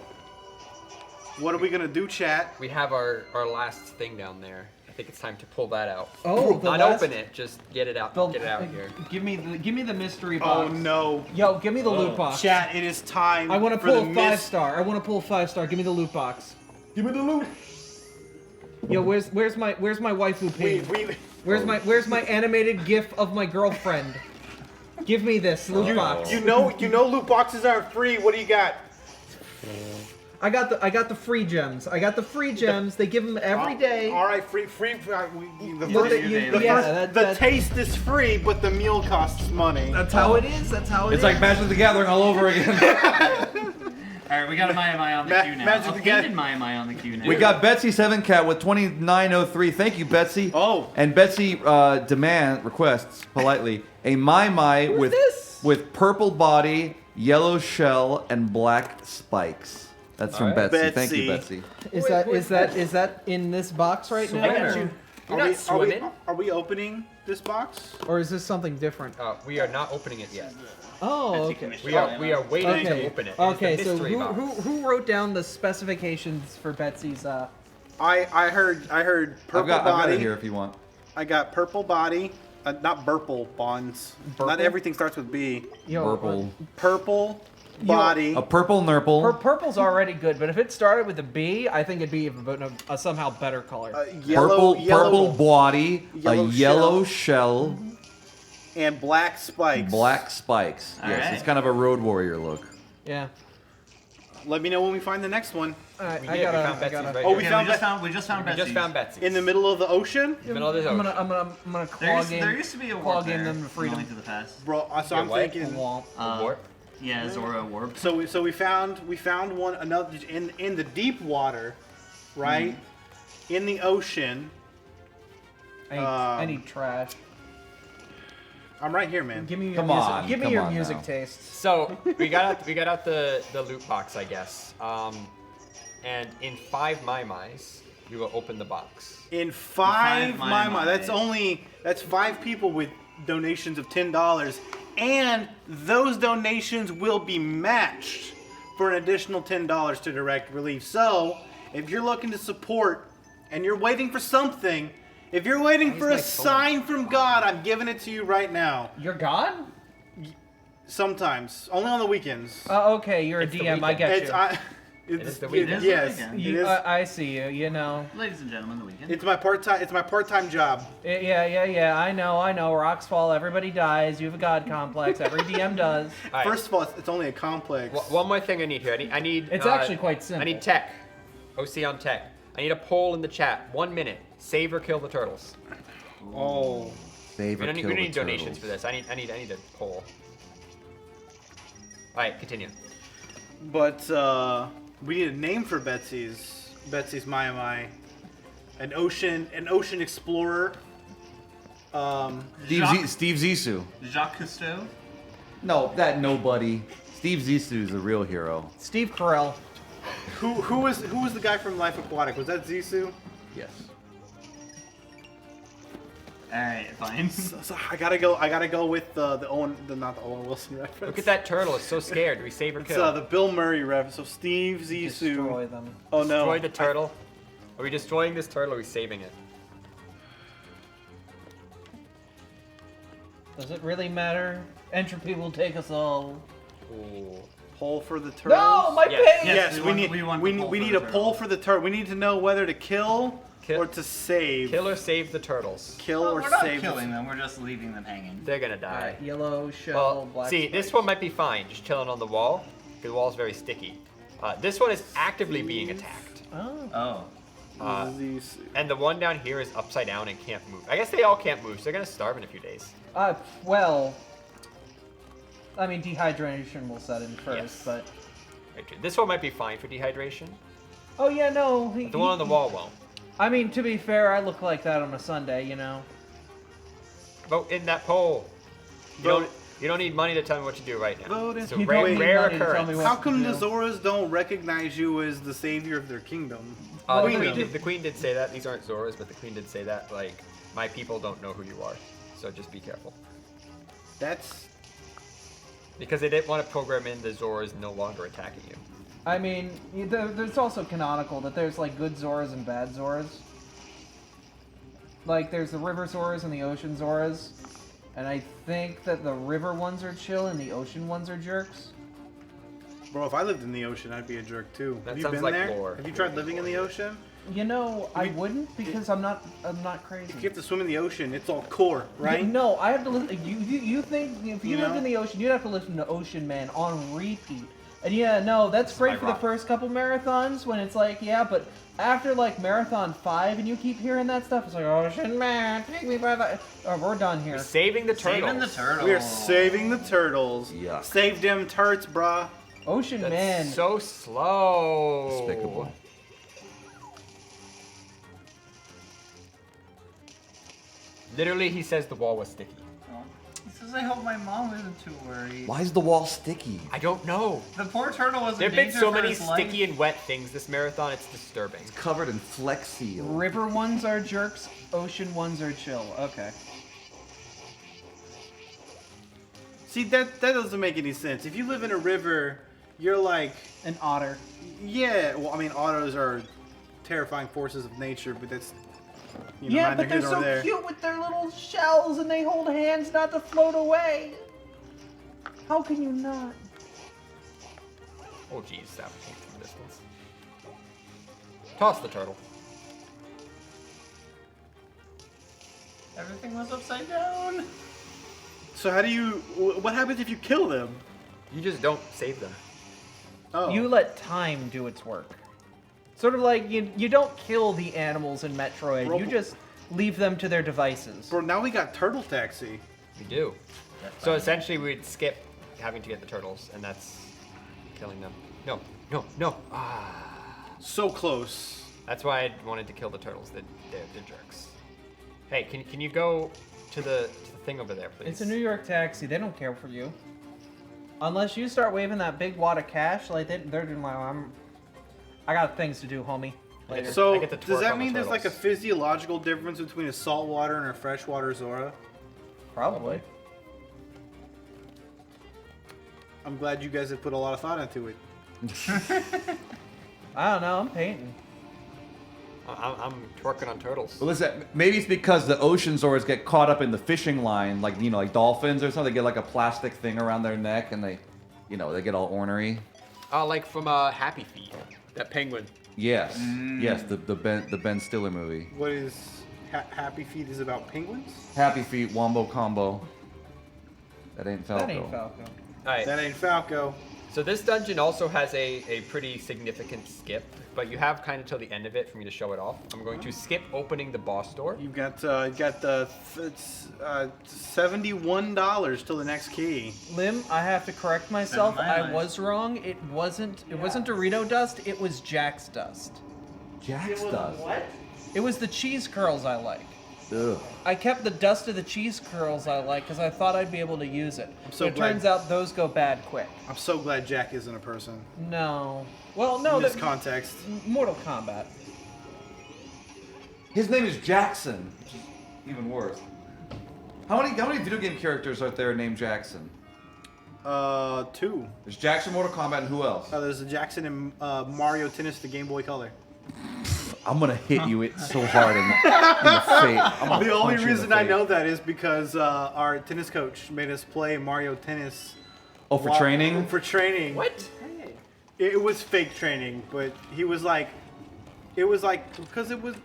What are we gonna do, chat? We have our last thing down there. I think it's time to pull that out. Oh, not open it, just get it out. Get it out here. Give me the mystery box. Oh no. Yo, give me the loot box. Chat, it is time. I want to for pull the a 5-star. I want to pull a 5-star. Give me the loot box. Give me the loot. Yo, where's my waifu pig? Where's my animated GIF of my girlfriend? Give me this loot box. You know loot boxes aren't free. What do you got? I got the free gems. I got the free gems. They give them every day. All right, free. The taste is free, but the meal costs money. That's how it is. That's how it is. It's like Magic the Gathering all over again. All right, we got a Mai on the queue now. Magic the Gathering. Mai on the queue now. We got Betsy 7cat with 2903. Thank you, Betsy. Oh. And Betsy requests politely a Mai with purple body, yellow shell, and black spikes. That's from Betsy. Thank you, Betsy. Is that in this box right now? Are we opening this box? Or is this something different? We are not opening it yet. Oh, okay. We are waiting to open it. Okay, so mystery box. who wrote down the specifications for Betsy's? I heard purple I've got body. it here if you want. I got purple body, not burple bonds. Not everything starts with B. Purple. Purple body. A purple nurple. Purple's already good, but if it started with a B, I think it'd be a somehow better color. Purple body, a yellow shell, and black spikes. Black spikes. All Yes, right. it's kind of a road warrior look. Yeah. Let me know when we find the next one. I found Betsy's right Oh, here. we just found We just found Betsy. in the middle of the ocean. Middle of the ocean. I'm gonna claw game. There used to be a claw warp game there. them to freedom. To the past. Bro, so I'm thinking. Warp? Yeah, Zora warped. So we found one another in the deep water, right? In the ocean. I need trash. I'm right here, man. Give me your music. Give me your music tastes. So we got out the loot box, I guess. And in 5 Mai-Mais, you will open the box. In 5 Mai-Mai. That's 5 people with donations of $10, and those donations will be matched for an additional $10 to Direct Relief. So if you're looking to support and you're waiting for something, if you're waiting for a sign from God, I'm giving it to you right now. You're God? Sometimes, only on the weekends. Okay, you're a DM. I get you. It's the weekend. Yes, It is. I see you. You know. Ladies and gentlemen, the weekend. It's my part-time job. Yeah. I know. Rocks fall. Everybody dies. You have a god complex. Every DM does. All right. First of all, it's only a complex. One more thing I need here. I need. It's actually quite simple. I need tech. OC on tech. I need a poll in the chat. 1 minute. Save or kill the turtles. Oh. Save or we kill don't the need donations turtles. for this. I need a poll. All right, continue. But we need a name for Betsy's Mai-Mai. An ocean explorer. Steve Zissou. Jacques Cousteau. No, that nobody. Steve Zissou is the real hero. Steve Carell. Who was the guy from Life Aquatic? Was that Zissou? Yes. Alright, fine. So I gotta go with not the Owen Wilson reference. Look at that turtle. It's so scared. Do we save or It's kill? the Bill Murray reference. So Steve Zissou. Destroy them. Oh no. Destroy the turtle. Are we destroying this turtle or are we saving it? Does it really matter? Entropy will take us all. Ooh. Poll for the turtles. No, my Yes. page. Yes, we need a poll for the turtle. We need to know whether to kill or to save. Kill or save the turtles. Kill or We're not save. killing them, we're just leaving them hanging. They're gonna die. Yellow shell, Well, black. see, this one might be fine, just chilling on the wall, because the wall's very sticky. This one is actively being attacked. Oh. Oh. And the one down here is upside down and can't move. I guess they all can't move, so they're gonna starve in a few days. Well, I mean, dehydration will set in first, Yes. but. This one might be fine for dehydration. Oh yeah, no. But the one on the wall won't. I mean, to be fair, I look like that on a Sunday, you know. Vote in that poll. You don't need money to tell me what to do right now. Vote in. It's a You rare, don't need rare money to tell occurrence. me what How to come do. the Zoras don't recognize you as the savior of their kingdom? The queen did say that. These aren't Zoras, but the queen did say that. Like, my people don't know who you are, so just be careful. That's because they didn't want to program in the Zoras no longer attacking you. I mean, there's also canonical that there's like good Zoras and bad Zoras. Like there's the river Zoras and the ocean Zoras, and I think that the river ones are chill and the ocean ones are jerks. Bro, if I lived in the ocean, I'd be a jerk too. That Have you sounds been like there? lore. Have you tried living in the ocean? You know, I wouldn't because I'm not crazy. If you have to swim in the ocean, it's all core, right? No, I have to listen. You think if you You lived know? in the ocean, you'd have to listen to Ocean Man on repeat. And yeah, no, that's great for the first couple marathons when it's like, yeah, but after like marathon 5 and you keep hearing that stuff, it's like, Ocean Man, take me by the. Oh, we're done here. We're saving the turtles. Saving the turtles. We are saving the turtles. Yuck. Save them turts, brah. Ocean That's Man. so slow. Despicable. Literally, he says the wall was sticky. He says, I hope my mom isn't too worried. Why is the wall sticky? I don't know. The poor turtle was There in have been danger so for many his life. sticky and wet things this marathon, it's disturbing. It's covered in Flex Seal. River ones are jerks, ocean ones are chill. Okay. See, that doesn't make any sense. If you live in a river, you're like an otter. Yeah, well, I mean, otters are terrifying forces of nature, but that's Yeah, neither but they're here nor so there. cute with their little shells and they hold hands not to float away. How can you not? Oh geez, that came from distance. Toss the turtle. Everything was upside down. So how do you? What happens if you kill them? You just don't save them. Oh. You let time do its work. Sort of like you don't kill the animals in Metroid. Bro- You just leave them to their devices. Bro, now we got Turtle Taxi. We do. So essentially, we'd skip having to get the turtles, and that's killing them. No, no, no. So close. That's why I wanted to kill the turtles. They're jerks. Hey, can you go to the thing over there, please? It's a New York taxi. They don't care for you. Unless you start waving that big wad of cash, like they're doing like, I got things to do, homie. Later. So does that mean there's like a physiological difference between a saltwater and a freshwater Zora? Probably. I'm glad you guys have put a lot of thought into it. I don't know. I'm painting. I'm twerking on turtles. Well, listen, maybe it's because the ocean Zoras get caught up in the fishing line, like like dolphins or something. They get like a plastic thing around their neck, and they get all ornery. Like from Happy Feet, that penguin. Yes, yes, the Ben Stiller movie. What is Happy Feet is about penguins? Happy Feet, Wombo Combo. That ain't Falco. That ain't All right. That ain't Falco. So this dungeon also has a pretty significant skip, but you have kind of till the end of it for me to show it off. I'm going to skip opening the boss door. You've got the $71 till the next key. Lim, I have to correct myself. That's my I was wrong. It wasn't Dorito dust. It was Jack's dust. Jack's dust. What? It was the cheese curls I like. Ugh. I kept the dust of the cheese curls I like because I thought I'd be able to use it. so But it glad- turns out those go bad quick. I'm so glad Jack isn't a person. No. Well, no. In this that- context. Mortal Kombat. His name is Jackson, which is even worse. How many video game characters are there named Jackson? 2. There's Jackson Mortal Kombat, and who else? There's a Jackson in Mario Tennis, the Game Boy Color. I'm gonna hit you so hard in the face. I'm gonna The only punch you in reason the I face. know that is because our tennis coach made us play Mario Tennis. Oh, for training? For training. What? It was fake training, but he was like, because it was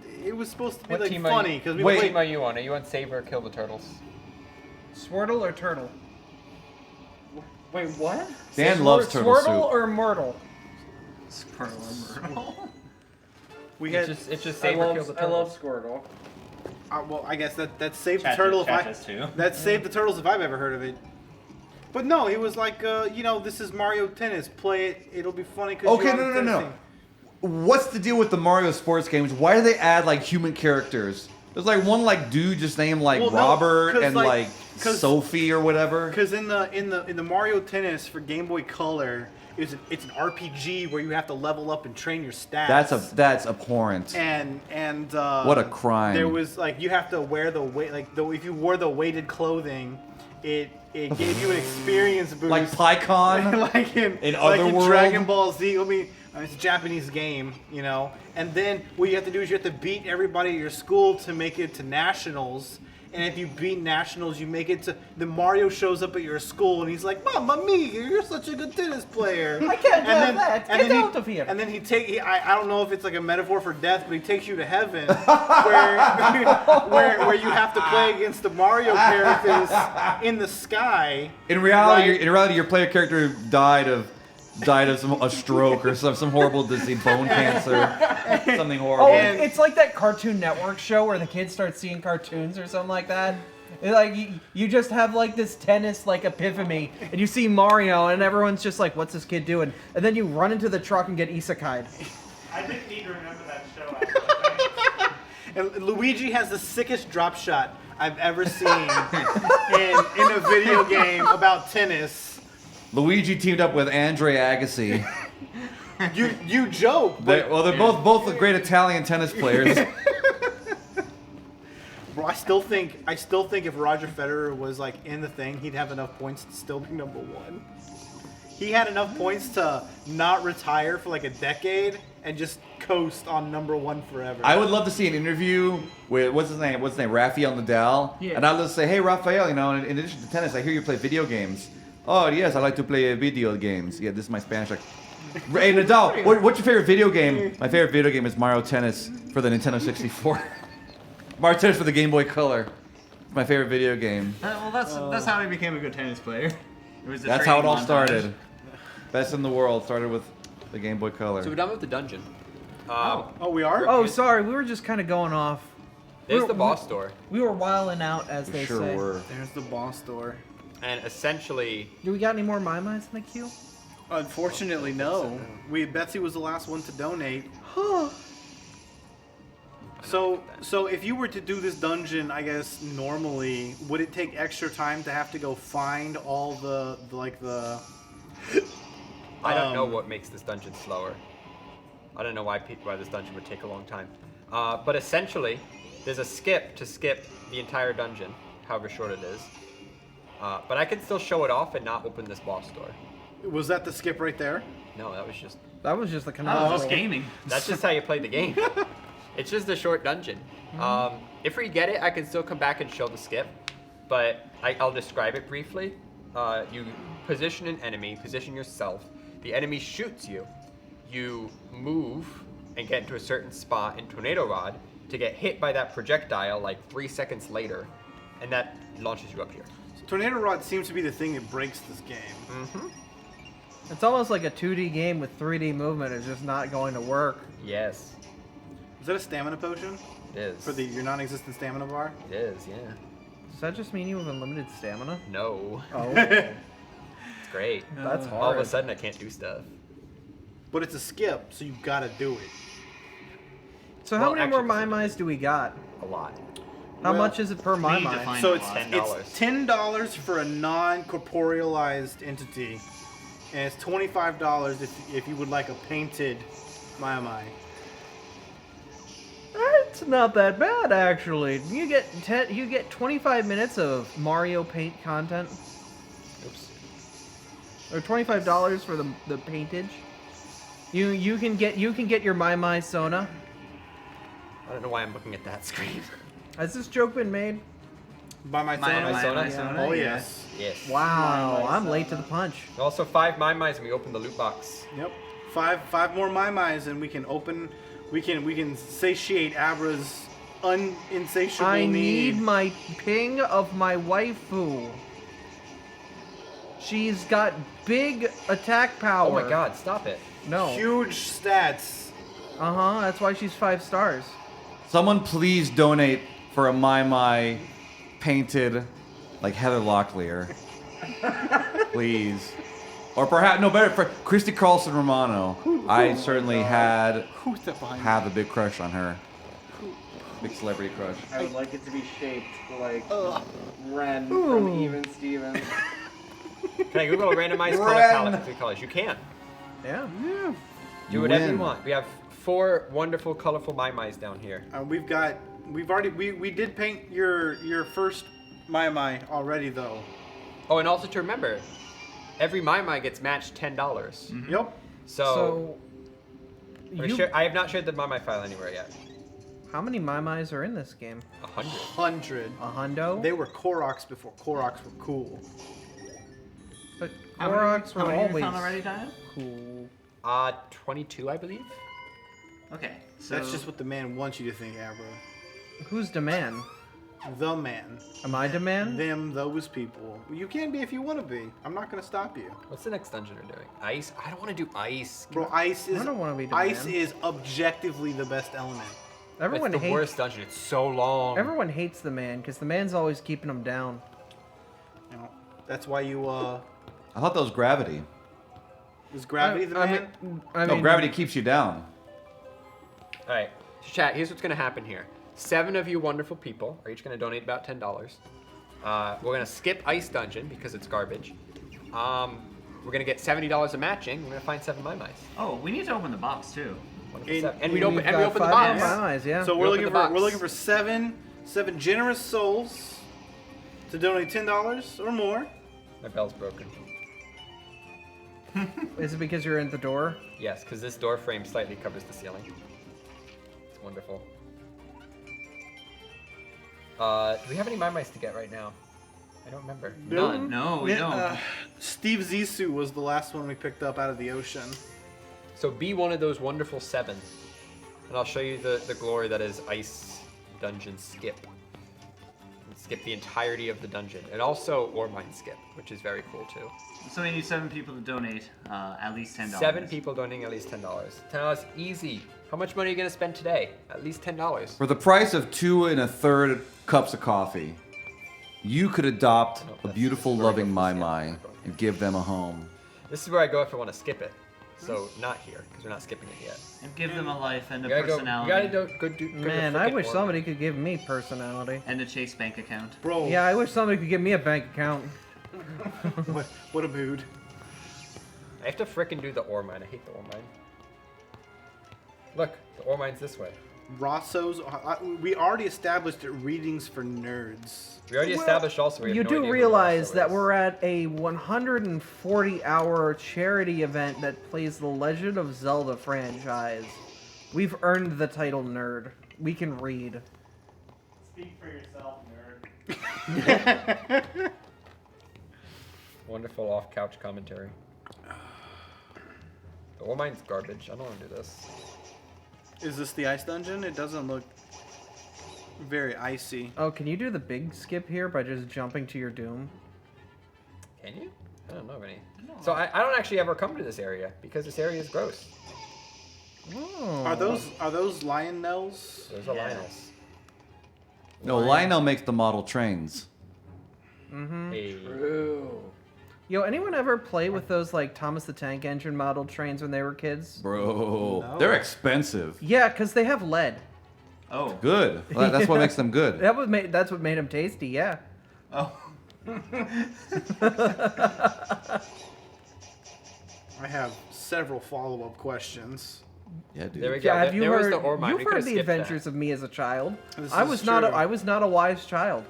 supposed to be What like team funny. What Because team are you on? Are you on Save or Kill the Turtles? Swirtle or Turtle? Wait, what? Dan loves turtle Swirtle soup. or Myrtle? we It's had. just Save or Kill the I love Turtles. Squirtle. Well, I guess that saved the Chat turtle. does too. That saved the turtles if I've ever heard of it. But no, he was like, this is Mario Tennis. Play it. It'll be funny. Okay, no. What's the deal with the Mario sports games? Why do they add like human characters? There's like one like dude just named like Well, no, Robert 'cause, and like 'cause- Sophie or whatever. Because in the Mario Tennis for Game Boy Color, it's an RPG where you have to level up and train your stats. That's abhorrent. And What a crime. There was like you have to wear the weight if you wore the weighted clothing, it gave you an experience boost. Like PyCon? like in Otherworld? Dragon Ball Z. I mean, it's a Japanese game, And then what you have to do is you have to beat everybody at your school to make it to nationals. And if you beat nationals, you make it to. Then Mario shows up at your school and he's like, "Mamma mia, you're such a good tennis player." I can't And do that. and Get then out of here. And then I don't know if it's like a metaphor for death, but he takes you to heaven, where you have to play against the Mario characters in the sky. In reality, right? your player character died of a stroke or some horrible disease, bone cancer, something horrible. Oh, it's like that Cartoon Network show where the kids start seeing cartoons or something like that. It's like you just have like this tennis like epiphany, and you see Mario, and everyone's just like, "What's this kid doing?" And then you run into the truck and get isekai'd. I didn't need to remember that show. And Luigi has the sickest drop shot I've ever seen in a video game about tennis. Luigi teamed up with Andre Agassi. You joke. They're both great Italian tennis players. Bro, I still think if Roger Federer was like in the thing, he'd have enough points to still be number one. He had enough points to not retire for like a decade and just coast on number one forever. I would love to see an interview with what's his name, Rafael Nadal, Yeah. and I'd just say, "Hey, Rafael, in addition to tennis, I hear you play video games." "Oh yes, I like to play video games." Yeah, this is my Spanish. Like, hey Nadal, what's your favorite video game? My favorite video game is Mario Tennis for the Nintendo 64. Mario Tennis for the Game Boy Color. It's my favorite video game. Well, that's how he became a good tennis player. It was the That's how it training all montage. started. Best in the world started with the Game Boy Color. So we're done with the dungeon. We are? Oh, sorry, we were just kind of going off. There's the boss door. We were wilding out, as they sure say. were. There's the boss door. And essentially, Do we got any more Mai-Mais in the queue? Unfortunately, no. Betsy was the last one to donate. So if you were to do this dungeon, I guess normally, would it take extra time to have to go find all the I don't know what makes this dungeon slower. I don't know why this dungeon would take a long time. But essentially, there's a skip to skip the entire dungeon, however short it is. But I can still show it off and not open this boss door. Was that the skip right there? No, that was just... That was just the canonical. That's just how you play the game. It's just a short dungeon. If we get it, I can still come back and show the skip, but I'll describe it briefly. You position an enemy, position yourself. The enemy shoots you. You move and get into a certain spot in Tornado Rod to get hit by that projectile like 3 seconds later, and that launches you up here. So Tornado Rod seems to be the thing that breaks this game. Mm-hmm. It's almost like a 2D game with 3D movement is just not going to work. Yes. Is that a stamina potion? It is. For your non-existent stamina bar? It is, yeah. Does that just mean you have unlimited stamina? No. Oh. It's great. That's hard. All of a sudden, I can't do stuff. But it's a skip, so you gotta do it. So how many more Mai-Mais do we got? A lot. How much is it per Mai-Mai? So it's $10 for a non-corporealized entity, and it's $25 if you would like a painted Mai-Mai. It's not that bad, actually. You get 25 minutes of Mario Paint content. Oops. Or $25 for the paintage. You can get your Mai Sona. I don't know why I'm looking at that screen. Has this joke been made? By my Sona? Oh yes. Yes. Wow, I'm late to the punch. Also 5 Mai-Mais and we open the loot box. Yep. Five more Mai-Mais and we can open. We can satiate Abra's insatiable I need. need my ping of my waifu. She's got big attack power. Oh my god, stop it. No. Huge stats. Uh-huh, that's why she's 5 stars. Someone please donate for a Mai painted like Heather Locklear. Please. Or perhaps, no, better, for Christy Carlson Romano. I certainly have a big crush on her. Big celebrity crush. I would like it to be shaped like Ren from Even Stevens. Can I Google a randomized color palette for 3 colors? You can. Yeah. Do whatever you want. We have 4 wonderful, colorful Mai-Mais down here. We did paint your first Mai already though. Oh, and also to remember, every Mai gets matched $10. Yep. So I have not shared the Mai file anywhere yet. How many Mai-Mais are in this game? 100. A hundo? They were Koroks before Koroks were cool. But How many- Koroks how were many have you always found already, Diane? cool. 22, I believe. Okay, so That's just what the man wants you to think, Abra. Who's the man? The man. Am I the man? Them, those people. You can be if you want to be. I'm not gonna stop you. What's the next dungeon we're doing? Ice? I don't want to do ice. Bro, ice is. I don't wanna be the Ice man. is objectively the best element. Everyone it's the hates. worst dungeon. It's so long. Everyone hates the man because the man's always keeping them down. You know, that's why you. I thought that was gravity. Is gravity the man? No, gravity keeps you down. All right, so chat. Here's what's gonna happen here. 7 of you wonderful people are each gonna donate about $10. We're gonna skip ice dungeon because it's garbage. We're gonna get $70 of matching. We're gonna find 7 Mai-Mais. Oh, we need to open the box too. And we open the box. So we're looking for seven generous souls to donate $10 or more. My bell's broken. Is it because you're in the door? Yes, because this door frame slightly covers the ceiling. It's wonderful. Do we have any Mai-Mais to get right now? I don't remember. None. No, we don't. Steve Zissou was the last one we picked up out of the ocean. So be one of those wonderful 7, and I'll show you the glory that is Ice Dungeon Skip. Skip the entirety of the dungeon, and also Ore Mine Skip, which is very cool too. So we need 7 people to donate at least $10. 7 people donating at least $10. $10 easy. How much money are you gonna spend today? At least $10. For the price of 2 1/3 cups of coffee. you could adopt a beautiful, loving Mai Mai and give them a home. This is where I go if I want to skip it. So not here, because we're not skipping it yet. And give them a life and a You gotta go- personality. you gotta go do Man, I wish somebody could give me personality. And a Chase bank account. Bro. Yeah, I wish somebody could give me a bank account. What a mood. I have to frickin' do the ore mine. I hate the ore mine. Look, the ore mine's this way. Rosso's. We already established that readings for nerds. We already established also we have You no do idea who realize Rosso that is. we're at a 140-hour charity event that plays the Legend of Zelda franchise. We've earned the title nerd. We can read. Speak for yourself, nerd. Wonderful off-couch commentary. The ore mine's garbage. I don't want to do this. Is this the ice dungeon? It doesn't look very icy. Oh, can you do the big skip here by just jumping to your doom? Can you? I don't know of any. So I don't actually ever come to this area because this area is gross. Oh. Are those Lionels? Those are Lionels. No, Lionel makes the model trains. Mm-hmm. True. Yo, anyone ever play with those like Thomas the Tank Engine model trains when they were kids? Bro, they're expensive. Yeah, because they have lead. Oh. Good. Well, that's what makes them good. That's what made them tasty, yeah. Oh. I have several follow-up questions. Yeah, dude. There we go. Yeah, have you there was heard? the ore mine. You've We could've heard the skipped that. adventures of me as a child. This I is was not. true. I was not a wise child.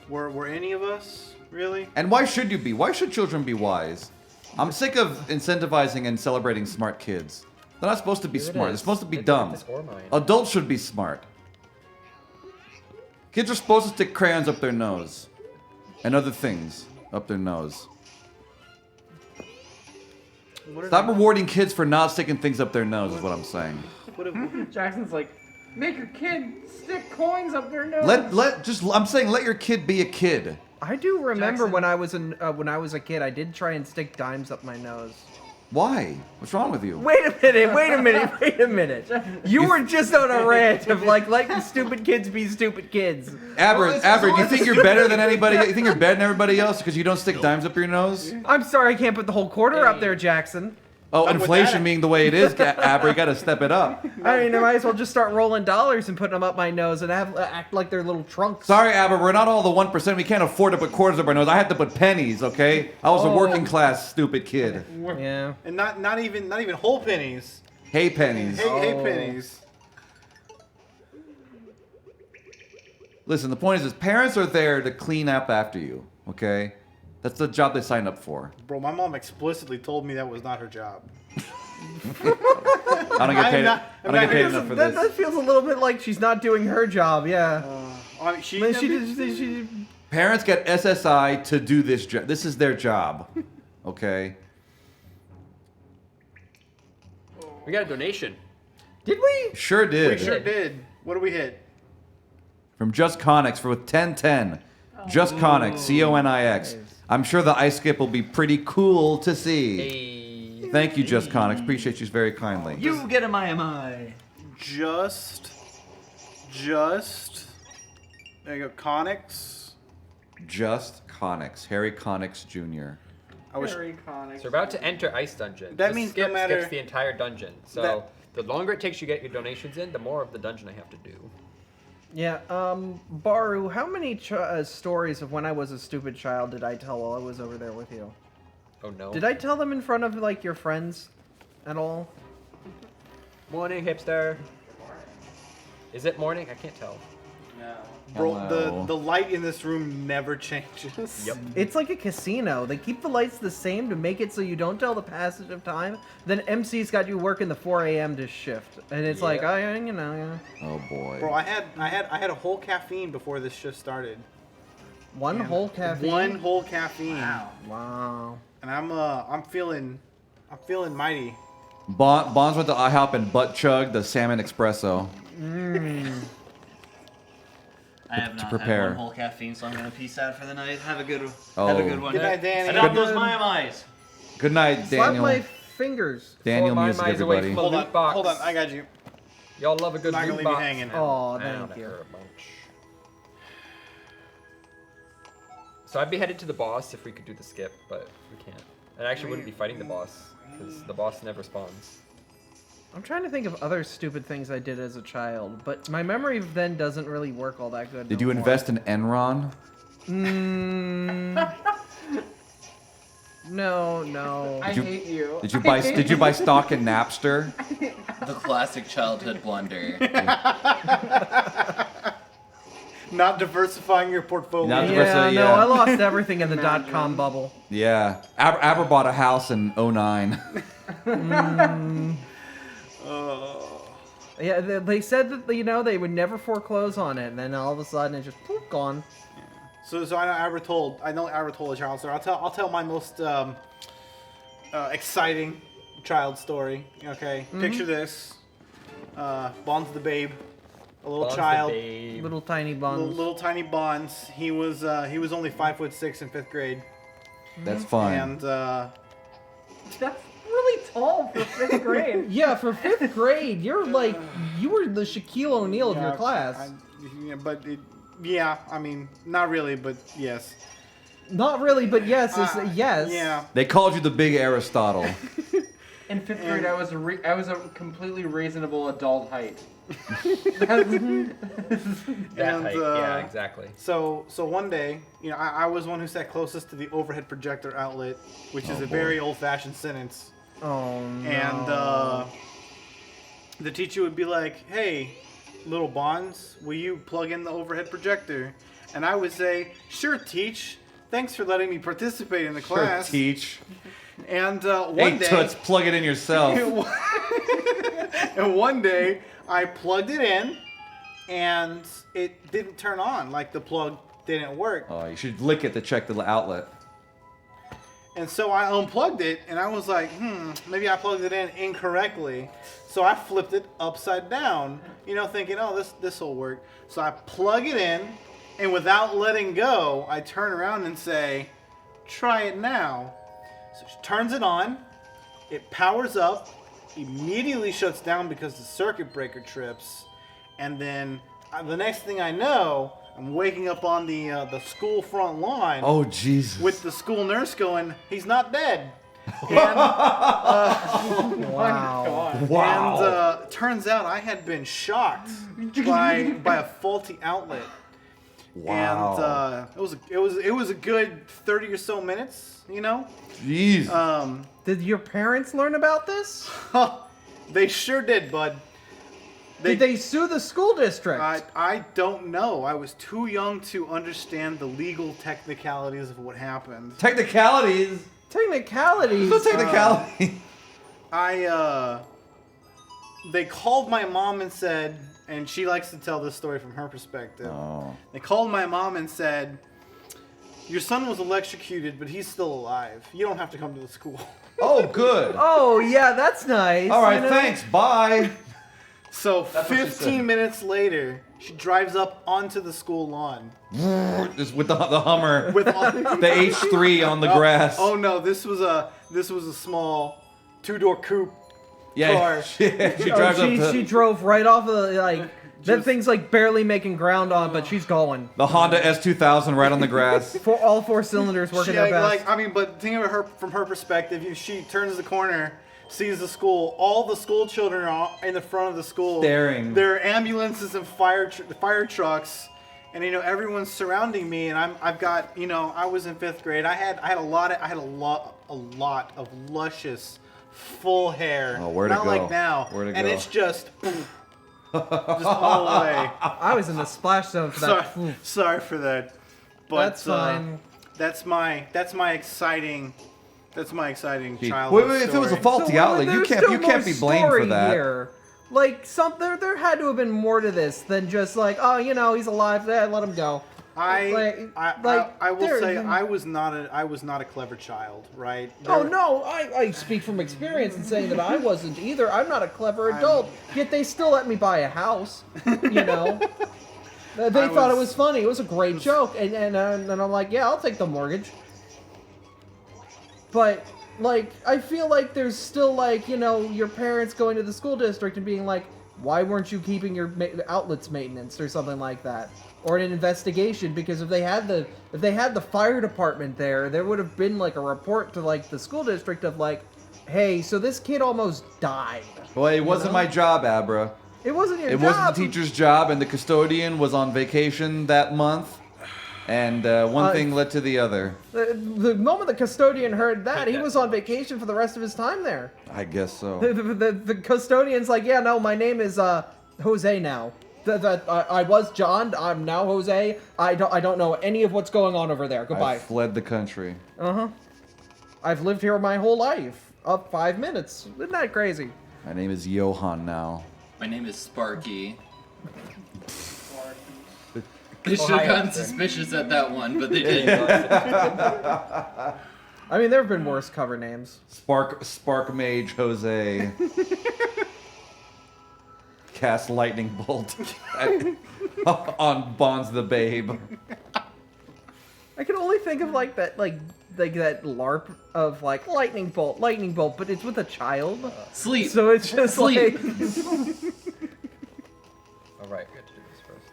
Were any of us really? And why should you be? Why should children be wise? I'm sick of incentivizing and celebrating smart kids. They're not supposed to be Here it smart. They're is. supposed to be Look at dumb. this ore mine. Adults should be smart. Kids are supposed to stick crayons up their nose. And other things up their nose. Stop rewarding kids for not sticking things up their nose is what I'm saying. Jackson's like, make your kid stick coins up their nose. I'm saying let your kid be a kid. I do remember when I was a kid, I did try and stick dimes up my nose. Why? What's wrong with you? Wait a minute. You were just on a rant of like letting stupid kids be stupid kids. Aber, you think you're better than anybody? You think you're better than everybody else because you don't stick dimes up your nose? I'm sorry, I can't put the whole quarter up there, Jackson. Oh, inflation being the way it is, Aber, you gotta step it up. I mean, I might as well just start rolling dollars and putting them up my nose and act like they're little trunks. Sorry, Aber, we're not all the 1%. We can't afford to put quarters up our nose. I had to put pennies, okay? I was a working class stupid kid. Yeah. And not even whole pennies. Hey pennies. Hey pennies. Listen, the point is parents are there to clean up after you, okay? That's the job they signed up for. Bro, my mom explicitly told me that was not her job. I don't get paid. I don't get paid enough for this. That feels a little bit like she's not doing her job. Yeah. She Parents get SSI to do this job. This is their job, okay? We got a donation. Did we? Sure did. We sure did. What did we hit? From Just Conix for 1010. Just Conix, C-O-N-I-X. I'm sure the ice skip will be pretty cool to see. Thank you, Just Conix. Appreciate you very kindly. You get a my. Just. There you go. Conix. Just Conix. Harry Conix Jr. So we're about to enter Ice Dungeon. That This means skip no matter- skips the entire dungeon. So the longer it takes you to get your donations in, the more of the dungeon I have to do. Yeah. Baru, how many stories of when I was a stupid child did I tell while I was over there with you? Oh no. Did I tell them in front of like your friends at all? Morning, hipster. Is it morning? I can't tell. No. Bro, the light in this room never changes. Yep. It's like a casino. They keep the lights the same to make it so you don't tell the passage of time. Then MC's got you working the 4 a.m. to shift, and it's like, oh, yeah, you know, yeah. Oh boy. Bro, I had a whole caffeine before this shift started. One whole caffeine. One whole caffeine. Wow. And I'm feeling mighty. Bonds went to IHOP and butt chugged the salmon espresso. I have not prepare. had one whole caffeine, so I'm gonna peace out for the night. Have a good one. Good night, Danny. Adopt those my. Good night, Slap Daniel. my fingers. Daniel my music, eyes away everybody. from the loot box. Hold on, I got you. Y'all love a good Not gonna loot leave you box. hanging. Oh, Man, thank that you. hurt a bunch. So I'd be headed to the boss if we could do the skip, but we can't. And I actually wouldn't be fighting the boss because the boss never spawns. I'm trying to think of other stupid things I did as a child, but my memory of then doesn't really work all that good. Did you invest in Enron? No. I hate you. Did you buy stock in Napster? The classic childhood blunder. Not diversifying your portfolio. No, I lost everything in the .com bubble. Yeah. Aber bought a house in 09. Yeah, they said that they would never foreclose on it, and then all of a sudden it's just poof, gone. So I know Aber told a child story. I'll tell my most exciting child story. Okay, Picture this: Bonds the babe, a little Bonds the child, babe. Little tiny Bonds. little tiny Bonds. He was only 5'6" in 5th grade. That's fine. And That's really tall for 5th grade. Yeah, for 5th grade, you were the Shaquille O'Neal of your class. I mean, not really, but yes. Not really, but yes, yes. Yeah. They called you the big Aristotle. In 5th grade, I was a completely reasonable adult height. Yeah, exactly. So one day, I was one who sat closest to the overhead projector outlet, which is a very old-fashioned sentence. Oh no. And the teacher would be like, "Hey, little Bonds, will you plug in the overhead projector?" And I would say, "Sure, teach. Thanks for letting me participate in the class." Sure, teach. And Hey, Toots, plug it in yourself. And one day, I plugged it in, and it didn't turn on. Like, the plug didn't work. Oh, you should lick it to check the outlet. And so I unplugged it, and I was like, maybe I plugged it in incorrectly. So I flipped it upside down, thinking, oh, this will work. So I plug it in, and without letting go, I turn around and say, try it now. So she turns it on, it powers up, immediately shuts down because the circuit breaker trips, and then the next thing I know, I'm waking up on the school front lawn. Oh, Jesus. With the school nurse going, "He's not dead." And, Wow. And turns out I had been shocked by a faulty outlet. Wow. And it was a good 30 or so minutes, Jeez. Did your parents learn about this? They sure did, bud. Did they sue the school district? I don't know. I was too young to understand the legal technicalities of what happened. Technicalities? Technicalities? What's a technicality? They called my mom and said, and she likes to tell this story from her perspective. Oh. They called my mom and said, "Your son was electrocuted, but he's still alive. You don't have to come to the school." Oh, good. Oh, yeah, that's nice. All right, thanks. Bye. So That's what she 15 said. minutes later, she drives up onto the school lawn. Just with the Hummer. With all, the H3 on the grass. Oh no, this was a small 2-door coupe Yeah, car. she drives up to She drove right off of that thing's barely making ground on, but she's going. the Honda S2000 right on the grass. All 4 cylinders working their best. But think of her from her perspective. She turns the corner, sees the school. All the school children are in the front of the school, Staring. There are ambulances and fire trucks, and everyone's surrounding me. And I've got I was in 5th grade. I had a lot of luscious, full hair. Oh, where'd it Not go? like now. Where'd it and go? it's just all the way. I was in the splash zone for that. Sorry for that. But That's fine. That's my exciting childhood Wait, if it was a story. faulty outlet, you there's can't still more be blamed for story that. Here. There had to have been more to this than just he's alive. Let him go. I will there- say I was not a clever child, right? Oh no, I speak from experience in saying that I wasn't either. I'm not a clever adult, yet they still let me buy a house. They thought it was funny. It was a great joke, and I'm like, yeah, I'll take the mortgage. But I feel like there's still your parents going to the school district and being like, Why weren't you keeping your outlets maintenance or something like that? Or an investigation, because if they had the fire department there would have been like a report to like the school district of like, hey, so this kid almost died. Well, it wasn't my job, Abra. It wasn't your job. It wasn't the teacher's job, and the custodian was on vacation that month. And one thing led to the other. The moment the custodian heard that, he was on vacation for the rest of his time there. I guess so. The custodian's like, yeah, no, my name is Jose now. I was John. I'm now Jose. I don't know any of what's going on over there. Goodbye. I fled the country. I've lived here my whole life. Up 5 minutes. Isn't that crazy? My name is Johan now. My name is Sparky. They should have gotten suspicious at that one, but they didn't. I mean, there have been worse cover names. Spark Mage Jose. Cast lightning bolt on Bonds the Babe. I can only think of like that LARP of like lightning bolt, but it's with a child. Sleep. So it's just Sleep. like. All right, we have to do this first.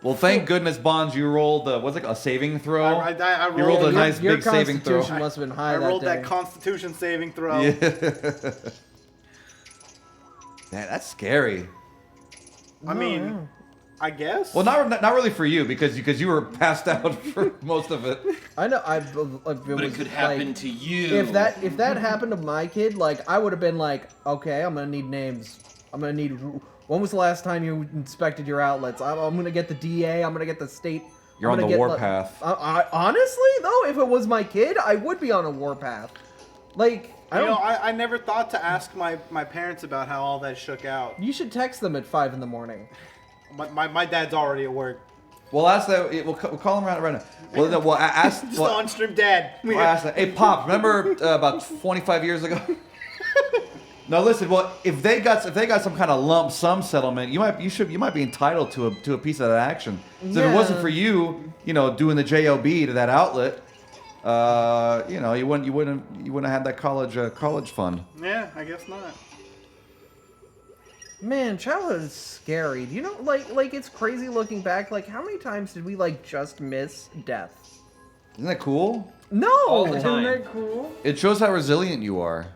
Well, thank goodness, Bonds, you rolled what's it, a saving throw? I you rolled a nice your big saving throw. Constitution must have been high I rolled that that day. Constitution saving throw. Yeah. Man, that's scary. I mean, I guess. Well, not really for you because you were passed out for most of it. I know. But it could happen to you. If that happened to my kid, like I would have been like, okay, I'm gonna need names. I'm gonna need. When was the last time you inspected your outlets? I'm gonna get the DA. I'm gonna get the state. You're on the warpath. Honestly, though, if it was my kid, I would be on a warpath. Like I never thought to ask my parents about how all that shook out. You should text them at 5 in the morning. My dad's already at work. Well, ask that. We'll call him right now. Well, ask. Just on stream, Dad. We'll ask that. Hey, Pop, remember about 25 years ago? No, listen. Well, if they got some kind of lump sum settlement, you might be entitled to a piece of that action. So if it wasn't for you, doing the job to that outlet, you wouldn't have had that college fund. Yeah, I guess not. Man, childhood is scary. Do you know, like it's crazy looking back. Like, how many times did we just miss death? Isn't that cool? No, All the time. isn't that cool? It shows how resilient you are.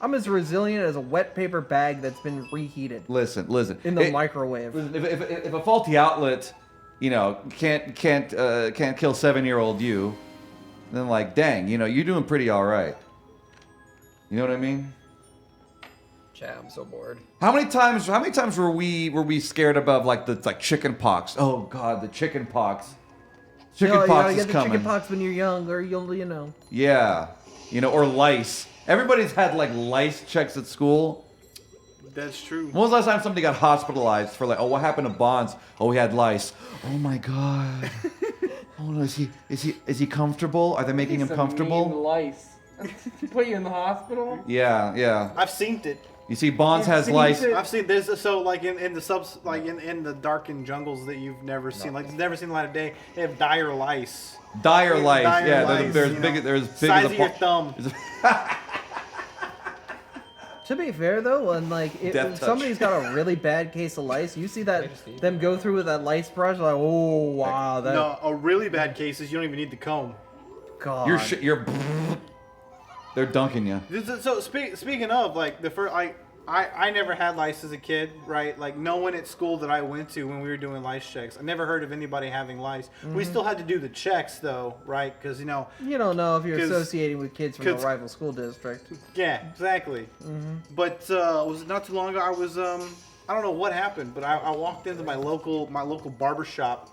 I'm as resilient as a wet paper bag that's been reheated. Listen. In the microwave. If a faulty outlet, can't kill 7-year-old you, then dang, you're doing pretty all right. You know what I mean? Chat, I'm so bored. How many times were we scared about the chicken pox? Oh God, the chicken pox. Chicken pox is coming. You gotta get the chicken pox when you're young, or you'll Yeah, or lice. Everybody's had lice checks at school. That's true. When was the last time somebody got hospitalized for what happened to Bonds? Oh, he had lice. Oh my God. Oh no, is he comfortable? Are they making him comfortable? Lice. Put you in the hospital? Yeah. I've seen it. You see, Bonds has lice. I've seen this. So in the subs, in the darkened jungles that you've never seen, never seen the light of day. They have dire lice. Dire lice. Yeah, lice, they're as big as size a of your thumb. To be fair though, when if somebody's got a really bad case of lice, you see them go through with that lice brush, oh wow, that. No, a really bad case is you don't even need the comb. God. You're. They're dunking you. So speaking of the first, I never had lice as a kid, right? No one at school that I went to when we were doing lice checks, I never heard of anybody having lice. Mm-hmm. We still had to do the checks though, right? Because you don't know if you're associating with kids from a rival school district. Yeah, exactly. Mm-hmm. But was not too long ago. I was I don't know what happened, but I walked into my local barber shop.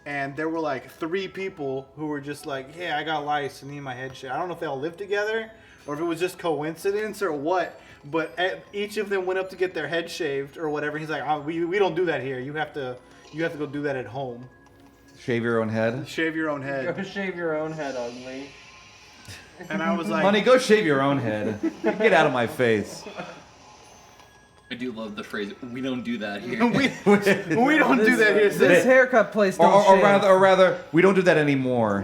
And there were 3 people who were just yeah, I got lice and need my head shaved. I don't know if they all lived together or if it was just coincidence or what. But each of them went up to get their head shaved or whatever. He's like, we don't do that here. You have to go do that at home. Shave your own head? Shave your own head. Go shave your own head, ugly. And I was like, honey, go shave your own head. Get out of my face. I do love the phrase, we don't do that here. we don't do that here. This haircut place don't or shave. rather, we don't do that anymore.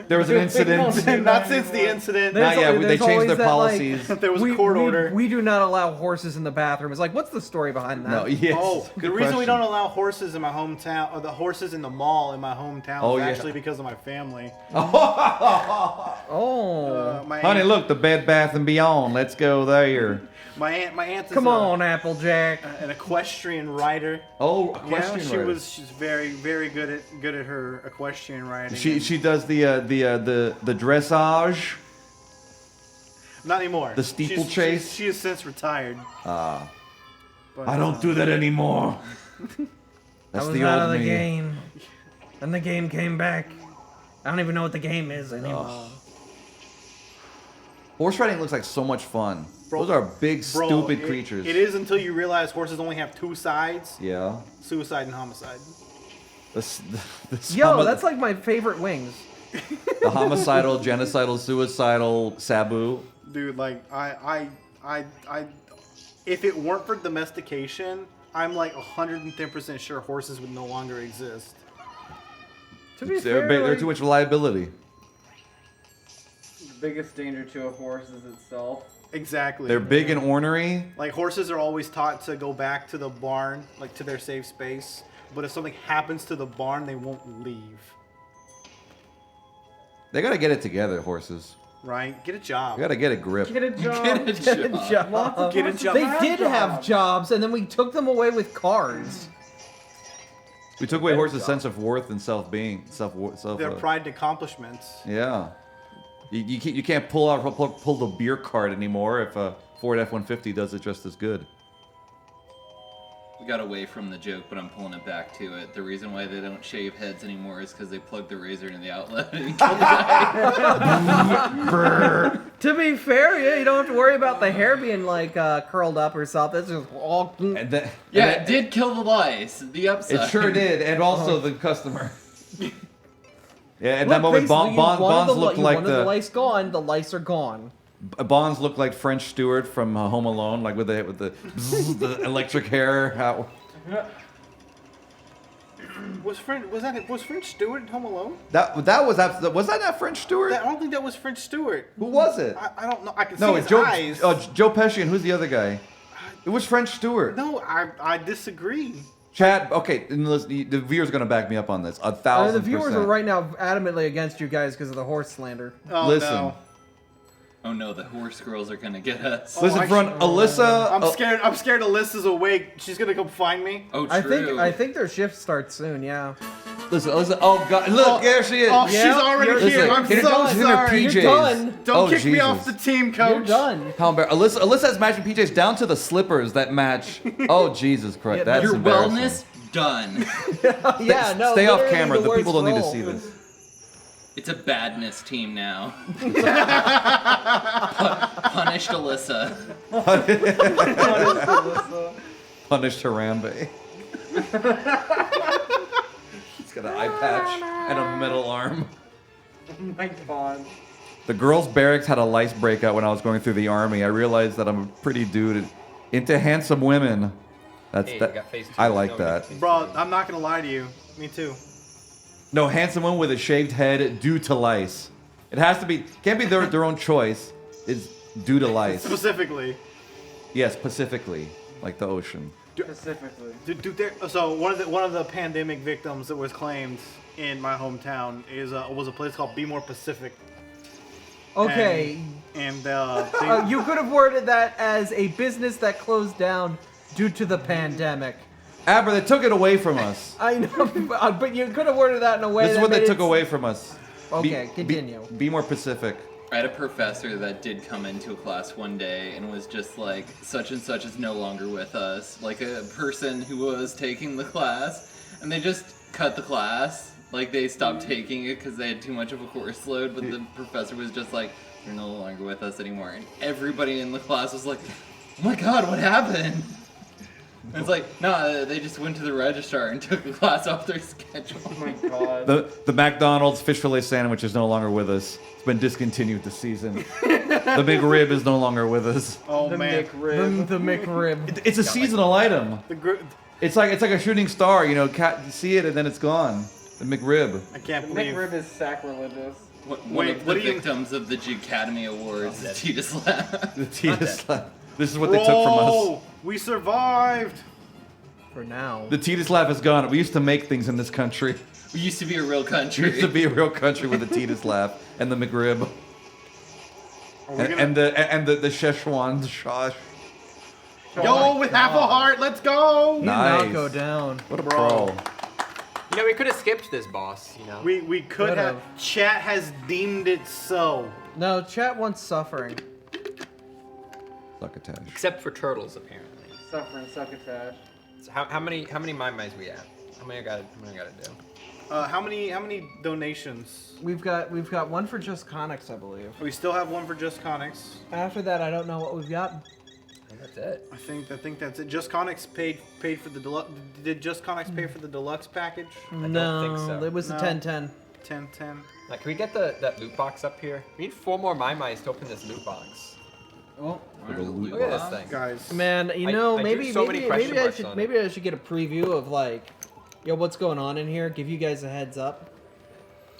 There was an incident. Not since the incident. Not yet. They There's changed always their that, like, policies. There was a court order. We do not allow horses in the bathroom. It's like, what's the story behind that? No, yes. Oh, the Good reason we question. don't allow horses in my hometown, or the horses in the mall in my hometown, Oh, is yeah. actually because of my family. Oh, my Honey, aunt, look, the Bed Bath and Beyond. Let's go there. my aunt is come on, Applejack. an equestrian rider. Oh, equestrian yeah, rider. she's very good at her equestrian riding. She does the dressage. Not anymore. The steeplechase? She has since retired. Ah. But, I don't do that anymore. That's I was the out old of the me. game. And the game came back. I don't even know what the game is anymore. Horse riding looks like so much fun. Bro- Those are big, Bro, stupid creatures. It is until you realize horses only have two sides: Yeah. suicide and homicide. Yo, that's like my favorite wings. the homicidal, genocidal, suicidal, Sabu. Dude, like I, if it weren't for domestication, I'm like 110% sure horses would no longer exist. To be They're, fair, they're like, too much liability. The biggest danger to a horse is itself. Exactly. They're big and ornery. Like horses are always taught to go back to the barn, like to their safe space. But if something happens to the barn, they won't leave. They gotta get it together, horses. Right? Get a job. You gotta get a grip. Get a job. Get a job. Get a job. They did have jobs, and then we took them away with cars. We took away horses' sense of worth and self-being, self. Their pride and accomplishments. Yeah. You can't pull the beer cart anymore if a Ford F-150 does it just as good. We got away from the joke, but I'm pulling it back to it. The reason why they don't shave heads anymore is because they plug the razor into the outlet and kill the guy. To be fair, yeah, you don't have to worry about the hair being like curled up or something. It's just all. And then, Yeah, it did kill the lice. The upside. it sure did, and also the customer. Yeah, at Look, that moment, basically, Bonds looked you like wanted the lice gone. The lice are gone. Bonds looked like French Stewart from Home Alone, like with the the electric hair. Was French Stewart in Home Alone? Was that not French Stewart? I don't think that was French Stewart. Who was it? I don't know. I can No, see it's his eyes. Joe Pesci, and who's the other guy? It was French Stewart. No, I disagree. Chad, okay, and listen, the viewers are gonna back me up on this. 1,000%. The viewers are right now adamantly against you guys because of the horse slander. Oh, Listen. no. Oh no, the horse girls are gonna get us. Listen, front Alyssa. I'm scared. I'm scared. Alyssa's awake. She's gonna come find me. Oh, true. I think their shift starts soon. Yeah. Listen, Alyssa. Oh God, look, there she is. Oh, she's already here. I'm she's so in her sorry. PJs. You're done. Don't Oh, kick me Jesus. off the team, coach. You're done. How embarrassing. Alyssa has matching PJs down to the slippers that match. Oh Jesus Christ, that's Your embarrassing. wellness done. Yeah, no. Stay off literally camera. The worst people don't need to role. see this. It's a badness team now. Punished Alyssa. Punished Harambe. He's got an eye patch and a metal arm. Oh my god. The girls' barracks had a lice breakout when I was going through the army. I realized that I'm a pretty dude into handsome women. That's Hey, that. you got phase two. I like No, that. Bro, I'm not gonna lie to you. Me too. No, handsome women with a shaved head due to lice. It has to be. Can't be their own choice. It's due to lice. Specifically. Yes, specifically, like the ocean. Specifically. So one of the pandemic victims that was claimed in my hometown was a place called Be More Pacific. Okay. And You could have worded that as a business that closed down due to the pandemic. Aber, they took it away from us. I know, but you could have worded that in a way. This is that what they made took it- away from us. Okay, continue. Be more Pacific. I had a professor that did come into a class one day and was just like, such and such is no longer with us. Like a person who was taking the class, and they just cut the class. Like they stopped taking it because they had too much of a course load, but the professor was just like, they're no longer with us anymore. And everybody in the class was like, oh my god, what happened? And it's like, no, they just went to the registrar and took the class off their schedule. Oh my god. The McDonald's fish fillet sandwich is no longer with us. It's been discontinued this season. The McRib is no longer with us. Oh The man. The McRib. It's a seasonal item. The It's like a shooting star. You see it and then it's gone. The McRib. I can't The believe. McRib is sacrilegious. One of the victims of the Academy Awards is Tita Slap. The Tita Slap. This is what they took from us. We survived. For now. The Tita Slap is gone. We used to make things in this country. We used to be a real We country. used to be a real country with the Tita Slap and the McRib. And the Szechuan sauce. Yo, with half a heart, let's go. He did not go down. What a pro. You know, we could have skipped this boss, you know. We could have. Chat has deemed it so. No, chat wants suffering. Succotash. Except for turtles, apparently. Suffering succotash. So how many my we at? How many I gotta do? How many donations? We've got one for Just Conics, I believe. We still have one for Just Conics. After that, I don't know what we've got. That's it. I think that's it. Just Conics paid for the deluxe. Did Just Conics pay for the deluxe package? I don't think so. It was the 10-10. 10-10. Like, can we get that loot box up here? We need 4 more Maimais to open this loot box. Oh, look at this thing, guys. Man, you I know, drew maybe so many question I marks should on maybe I should get a preview of like, yo, what's going on in here? Give you guys a heads up.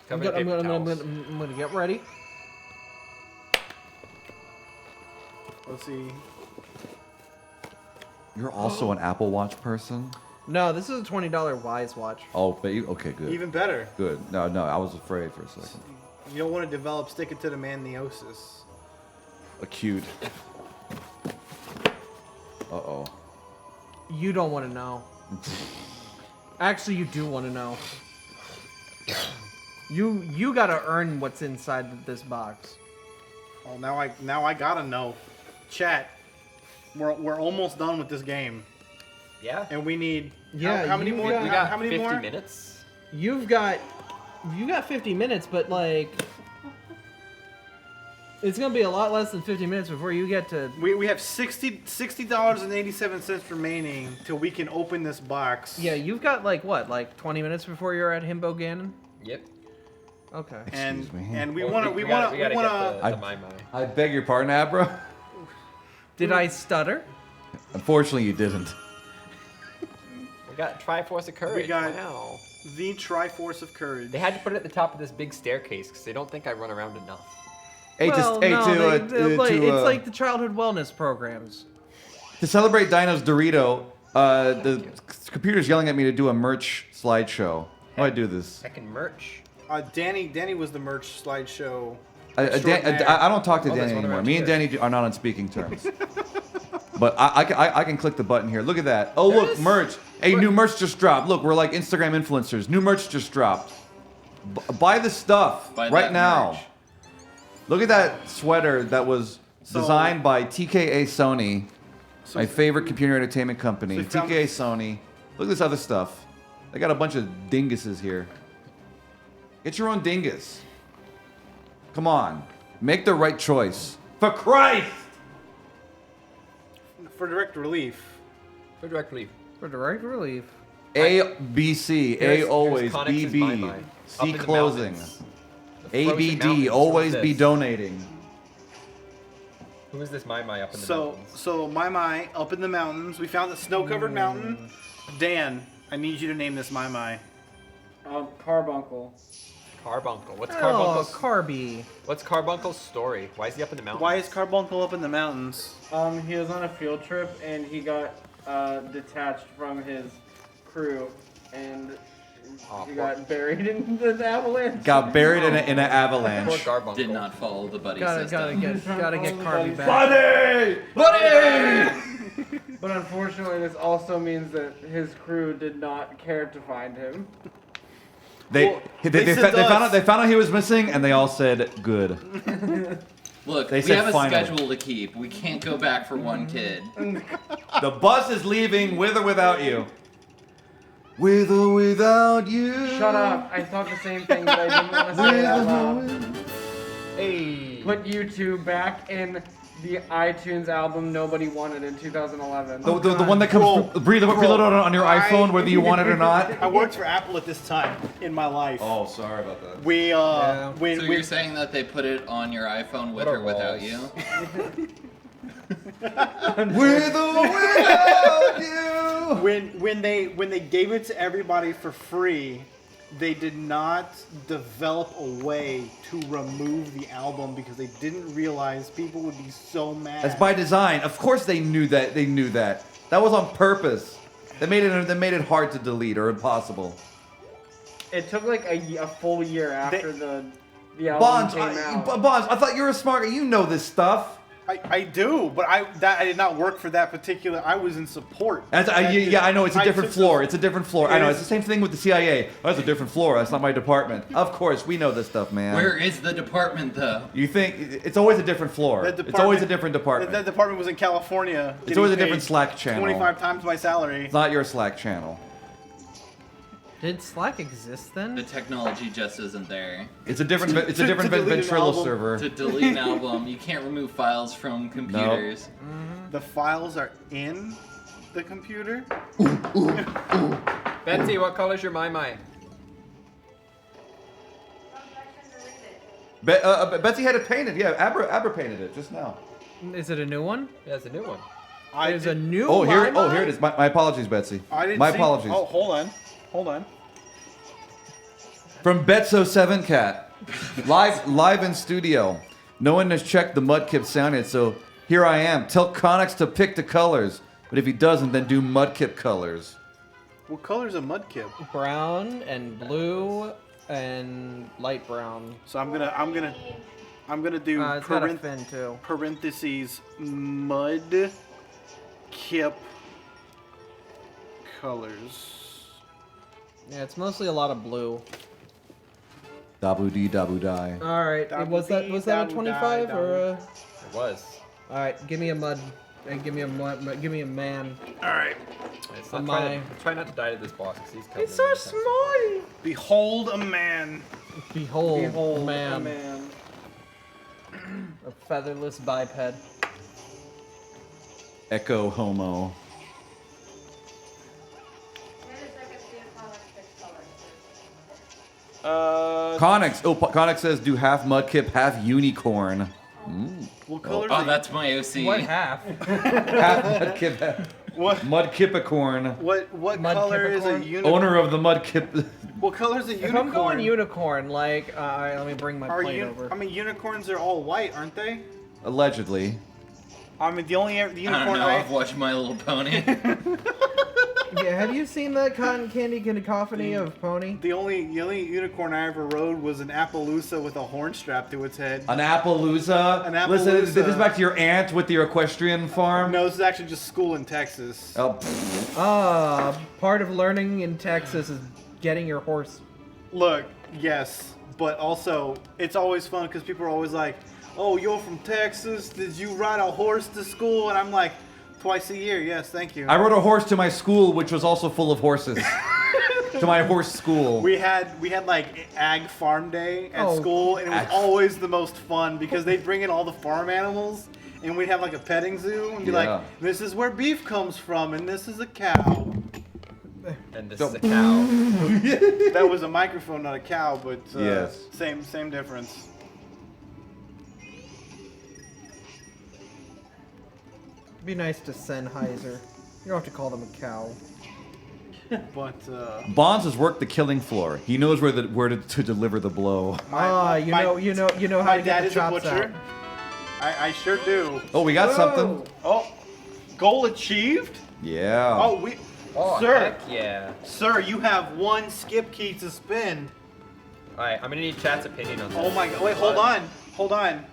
I'm Cover the paper towels. gonna get ready. Let's see. You're also an Apple Watch person? No, this is a $20 Wise watch. Oh, but okay, good. Even better. Good. No, I was afraid for a second. You don't want to develop stick it to the man neosis. Acute. Uh-oh. You don't want to know. Actually, you do want to know. You gotta earn what's inside this box. Oh, now I gotta know. Chat. We're almost done with this game. Yeah. And we need. Yeah. How many more? We got how many 50 more? minutes. You got 50 minutes, but like, it's gonna be a lot less than 50 minutes before you get to. We have $60.87 remaining till we can open this box. Yeah, you've got like what, like 20 minutes before you're at Himbo Ganon. Yep. Okay. And me. and we Well, wanna we gotta get the I- Maimai. I beg your pardon, Abra. Did I stutter? Unfortunately, you didn't. We got Triforce of Courage. We got wow. the Triforce of Courage. They had to put it at the top of this big staircase because they don't think I run around enough. Hey, Well, hey, no, it's to like the childhood wellness programs. to celebrate Dino's Dorito, the computer's yelling at me to do a merch slideshow. How do I do this? I can merch. Danny was the merch slideshow. I don't talk to Oh, there's Danny one anymore. around Me and here. Danny are not on speaking terms. But I can click the button here. Look at that. Oh, look, merch. Hey, new merch just dropped. Look, we're like Instagram influencers. New merch just dropped. Buy the stuff Buy right that now. merch. Look at that sweater that was designed by TKA Sony, my favorite computer entertainment company. So TKA Sony. Look at this other stuff. They got a bunch of dinguses here. Get your own dingus. Come on. Make the right choice. For Christ! For direct relief. For direct relief. For direct relief. A, B, C. A Here's always. Conix's B, B. Maimai. Up C in the closing. mountains. The A, frozen B, D. mountains. Always Who's be this? donating. Who is this Maimai up in the So mountains? Maimai up in the mountains. We found a snow-covered mountain. Dan, I need you to name this Maimai. Carbuncle. Carbuncle. What's Oh, Carbuncle's? Carby. What's Carbuncle's story? Why is he up in the mountains? Why is Carbuncle up in the mountains? He was on a field trip and he got detached from his crew and he got buried in the avalanche. Got buried in an Poor avalanche. Carbuncle. Did not follow the buddy Gotta system. get Carby back. Buddy! Buddy! But unfortunately, this also means that his crew did not care to find him. They found out he was missing, and they all said, "Good." Look, They we said have a finally. schedule to keep. We can't go back for one kid. The bus is leaving with or without you. With or without you. Shut up! I thought the same thing, but I didn't want to say it out loud. Hey. Put you two back in the iTunes album nobody wanted in 2011. The one that comes preloaded on your iPhone, whether you want it or not. I worked for Apple at this time in my life. Oh, sorry about that. We So you're saying that they put it on your iPhone with or without you? With or without you. When they gave it to everybody for free, they did not develop a way to remove the album because they didn't realize people would be so mad. That's by design. Of course they knew that. That was on purpose. They made it hard to delete or impossible. It took like a full year after the album Bonds, came out. Bonds, I thought you were a smart guy. You know this stuff. I do, but I did not work for that particular. I was in support. I know it's a different floor. It's a different floor. I know It it's the same thing with the CIA. Oh, that's a different floor. That's not my department. Of course, we know this stuff, man. Where is the department, though? You think it's always a different floor? It's always a different department. That department was in California. It's always a getting different paid Slack channel. 25 times my salary. It's not your Slack channel. Did Slack exist then? The technology just isn't there. It's a different Ventrilo server. To delete an album, you can't remove files from computers. The files are in the computer. Betsy, what color's your my? Betsy had it painted. Yeah, Aber painted it just now. Is it a new one? Yeah, it's a new one. There's a new Oh, here My it is. My apologies, Betsy. I didn't My see- apologies. Oh, hold on. From Betso7Cat, live in studio. No one has checked the Mudkip sound yet, so here I am. Tell Connix to pick the colors, but if he doesn't, then do Mudkip colors. What color's a Mudkip? Brown and blue and light brown. So I'm gonna do It's got a fin too. parentheses Mudkip colors. Yeah, it's mostly a lot of blue. Dabu dee dabu die. All right, was that a 25 or a? It was. All right, give me a mud. Give me a man. All right. It's not try not to die to this boss because he's coming. It's so small. Behold a man. Behold a man. man. A featherless biped. Echo homo. Connix. Oh, Connix says do half Mudkip, half unicorn. What color? Oh, that's my OC. What half? Half Mudkip. What? Mudkipicorn. What color is a unicorn? Owner of the Mudkip. What color is a unicorn? If I'm going unicorn, like, let me bring my plate over. I mean, unicorns are all white, aren't they? Allegedly. I mean, the unicorn I don't know. I've watched My Little Pony. Yeah, have you seen that cotton candy cacophony of Pony? The only unicorn I ever rode was an Appaloosa with a horn strapped to its head. An Appaloosa? An Appaloosa. Listen, is this back to your aunt with your equestrian farm? No, this is actually just school in Texas. Oh. Part of learning in Texas is getting your horse. Look, yes, but also it's always fun because people are always like, "Oh, you're from Texas? Did you ride a horse to school?" And I'm like, "Twice a year, yes, thank you." I rode a horse to my school, which was also full of horses. To my horse school. We had like Ag Farm Day at Oh. school, and it was Ag- always the most fun because they'd bring in all the farm animals, and we'd have like a petting zoo, and be Yeah. like, "This is where beef comes from, and this is a cow." And this is a cow. That was a microphone, not a cow, but Yes. same difference. It'd be nice to Sennheiser. You don't have to call them a cow. But Bonds has worked the killing floor. He knows where to deliver the blow. You know how my to dad get the is a chops butcher. out. I sure do. Oh, we got something. Oh, goal achieved. Yeah. Oh, sir. Heck yeah. Sir, you have one skip key to spend. Alright, I'm gonna need chat's opinion on this. Oh my god! Wait, hold on.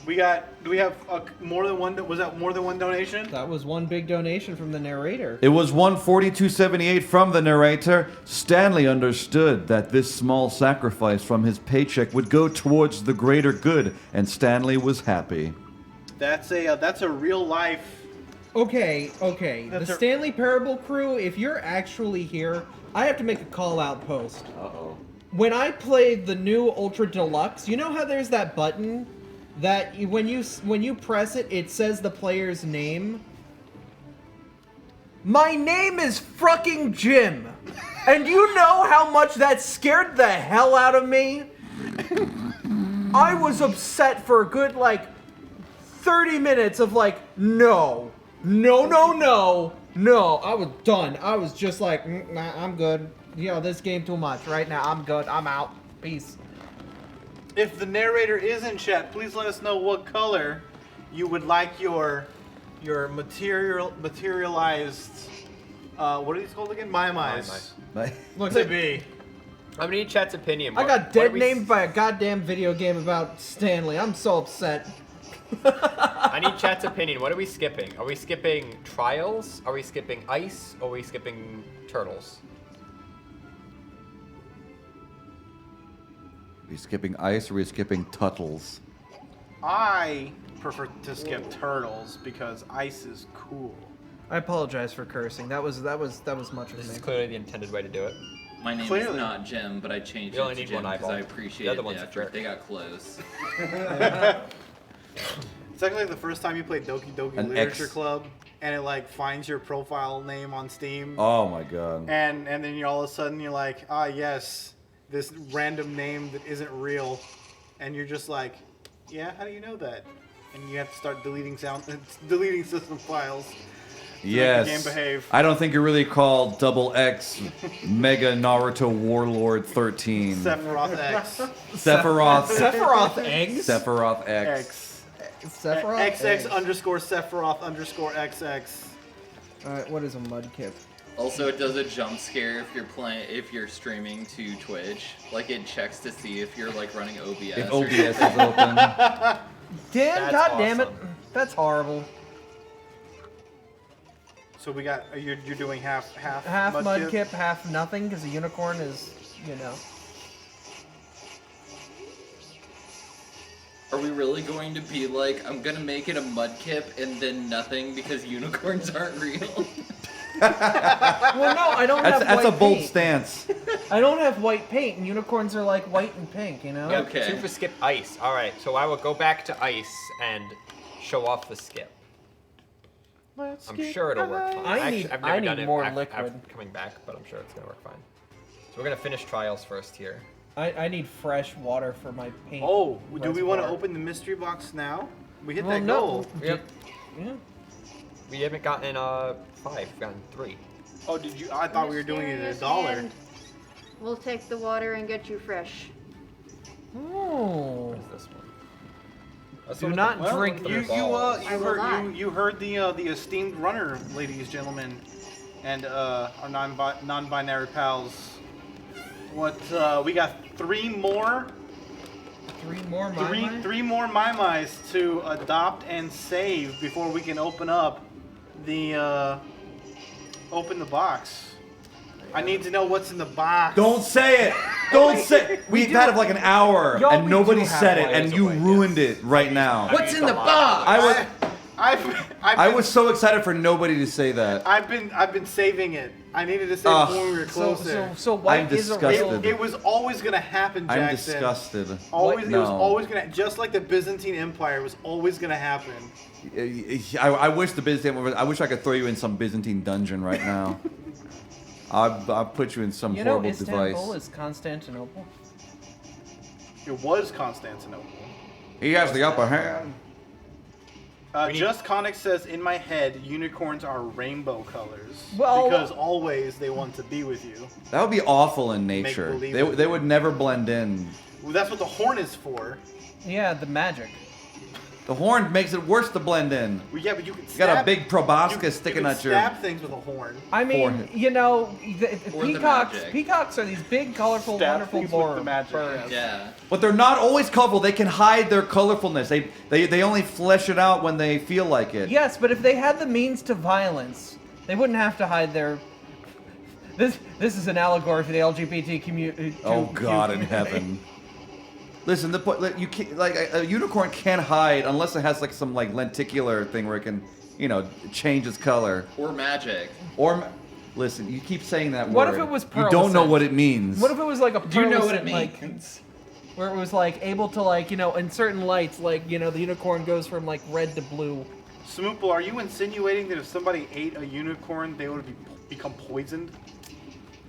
Do we have more than one? Was that more than one donation? That was one big donation from the narrator. It was 142.78 from the narrator. Stanley understood that this small sacrifice from his paycheck would go towards the greater good, and Stanley was happy. That's a real life. Okay. That's The a- Stanley Parable crew, if you're actually here, I have to make a call-out post. Uh-oh. When I played the new Ultra Deluxe, you know how there's that button that when you press it, it says the player's name. My name is fucking Jim, and you know how much that scared the hell out of me? I was upset for a good, 30 minutes of, no. I was done. I was just like, nah, I'm good. This game too much right now. I'm good. I'm out. Peace. If the narrator is in chat, please let us know what color you would like your materialized, what are these called again? Mimeyes. Look, to be. I'm gonna need chat's opinion. I got dead named by a goddamn video game about Stanley. I'm so upset. I need chat's opinion. What are we skipping? Are we skipping trials? Are we skipping ice? Or are we skipping turtles? Are we skipping ice or are we skipping tuttles? I prefer to skip turtles because ice is cool. I apologize for cursing. That was much for This me. is clearly the intended way to do it. My name is not Jim, but I changed You it only to need Jim one because eyeball. I The appreciate other the one's a effort. jerk. They got close. It's actually the first time you played Doki Doki An Literature X. Club, and it finds your profile name on Steam. Oh my god. And then all of a sudden you're like, ah yes, this random name that isn't real, and you're just like, yeah, how do you know that? And you have to start deleting system files. To Yes. Make the game behave. I don't think you're really called Double X Mega Naruto Warlord 13. Sephiroth X. Sephiroth eggs? Sephiroth X. X. Sephiroth XX eggs. underscore Sephiroth underscore XX. Alright, what is a mudkip? Also, it does a jump scare if you're streaming to Twitch. It checks to see if you're running OBS. If or OBS is something. open. Damn, god damn it. That's horrible. So we got you're doing half Half mudkip, half nothing, because a unicorn is, Are we really going to be I'm gonna make it a mudkip and then nothing because unicorns aren't real? Well, no, I don't have white That's a bold paint. stance. I don't have white paint, and unicorns are white and pink, Yeah, two for skip ice. All right, so I will go back to ice and show off the skip. I'm sure it'll work fine. I've never done it more after liquid. coming back, but I'm sure it's gonna work fine. So we're gonna finish trials first here. I need fresh water for my paint. Oh, do we want to reservoir. open the mystery box now? We hit Well, that no. goal. Yep. Yeah. We haven't gotten 5. We've gotten 3. Oh, did you? I thought we were doing it at $1. And we'll take the water and get you fresh. Oh. What is this one? That's Do one with not the- drink with the you- balls. I will not. You heard the esteemed runner, ladies, gentlemen, and our non-binary pals. What we got 3 more. 3 more Mai-Mai? Three more Mai-Mais to adopt and save before we can open up the box. I need to know what's in the box. Don't say it. Don't say. We've had it an hour Yo, and we nobody do have said it, one. and you ruined it right now. What's in the box? I was so excited for nobody to say that. I've been saving it. I needed to save Ugh. it when we were closer. So white I'm is a disgusted. It was always gonna happen, Jackson. I'm disgusted. Always, No. it was always gonna, just like the Byzantine Empire was always gonna happen. I wish the Byzantine. I wish I could throw you in some Byzantine dungeon right now. I'll put you in some You know, horrible Istanbul device. is Constantinople. It was Constantinople. He has the upper hand. Just Conic says, in my head, unicorns are rainbow colors. Well- because always they want to be with you. That would be awful in nature. Make-believe. They would never blend in. Well, that's what the horn is for. Yeah, the magic. The horn makes it worse to blend in. Well, yeah, but you can You stab. got a big proboscis you sticking can at your. stab things with a horn. I mean, Forehead. Or the magic. Peacocks are these big, colorful, Stab wonderful things with the birds. magic, Yeah. But they're not always colorful. They can hide their colorfulness. They only flesh it out when they feel like it. Yes, but if they had the means to violence, they wouldn't have to hide their. This is an allegory for the LGBT community. Oh God in heaven. Listen, you can't, a unicorn can't hide unless it has some lenticular thing where it can, change its color. Or magic. Listen, you keep saying that What word. if it was You don't know pearlescent? what it means. What if it was like a Do you know what it pearlescent, means? where it was like able to like in certain lights like the unicorn goes from like red to blue. Smoople, are you insinuating that if somebody ate a unicorn, they would become poisoned?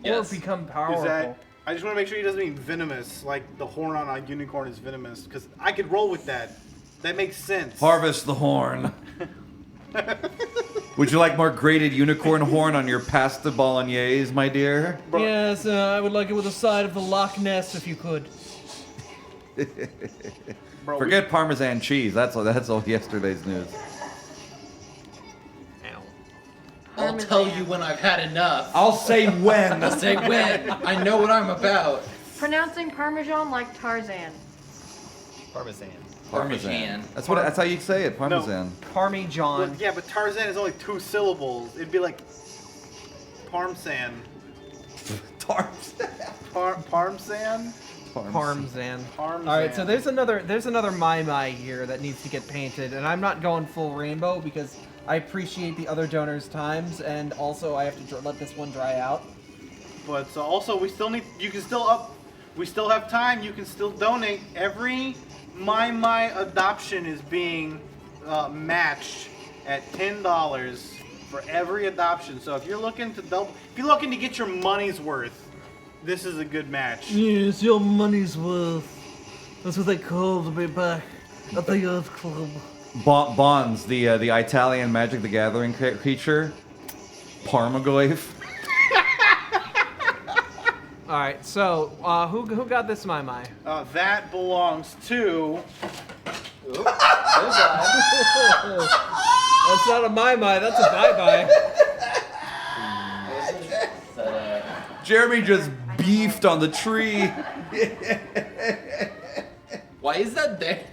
Yes. Or become powerful. Is that? I just want to make sure he doesn't mean venomous, like the horn on a unicorn is venomous, because I could roll with that. That makes sense. Harvest the horn. Would you like more grated unicorn horn on your pasta bolognese, my dear? Yes, I would like it with a side of the Loch Ness if you could. Forget Parmesan cheese. That's all yesterday's news. I'll tell you when I've had enough. I'll say when. I'll say when. I know what I'm about. Pronouncing Parmesan like Tarzan. Parmesan. Parmesan. That's how you say it. Parmesan. Parmesan. Well, yeah, but Tarzan is only 2 syllables. It'd be like Parmsan. Parmsan? Parmesan. All right, so there's another Mai here that needs to get painted, and I'm not going full rainbow because I appreciate the other donors' times, and also I have to let this one dry out. But also, we still have time. You can still donate. Every My adoption is being matched at $10 for every adoption. So if you're looking to get your money's worth, this is a good match. Yes, your money's worth. That's what they called me back at the Earth Club. Bonds, the Italian Magic the Gathering creature. Parmagoyf. All right, so who got this Mai? That belongs to. That's not a Mai, that's a bye-bye. Jeremy just beefed on the tree. Why is that there?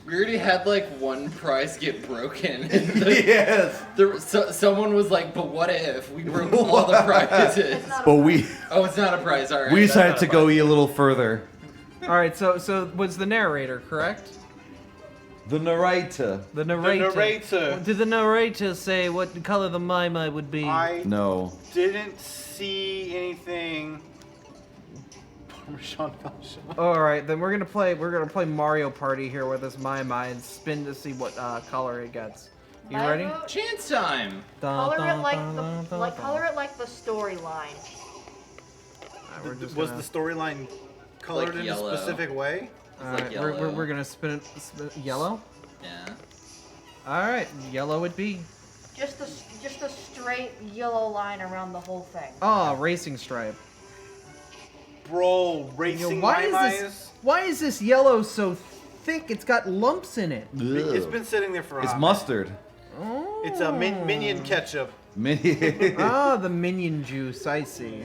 We already had like one prize get broken. Yes. Someone was like, "But what if we broke all the prizes?" Oh, it's not a prize. All right. We decided to go a little further. All right, so was the narrator correct? The narrator. The narrator. Did the narrator say what color the Mai would be? No. Didn't see anything. Parmesan. All right, then we're gonna play Mario Party here with this Mai and spin to see what color it gets. You My ready? vote, Chance time. Color it like the storyline. Was the storyline colored Like in yellow. a specific way? All right, we're gonna spin it yellow. Yeah. All right, yellow would be. Just a straight yellow line around the whole thing. Oh, racing stripe. Bro, racing Why is this yellow so thick? It's got lumps in it. It's been sitting there for a It's hot mustard. Oh. It's a minion ketchup. Ah, the minion juice. I see.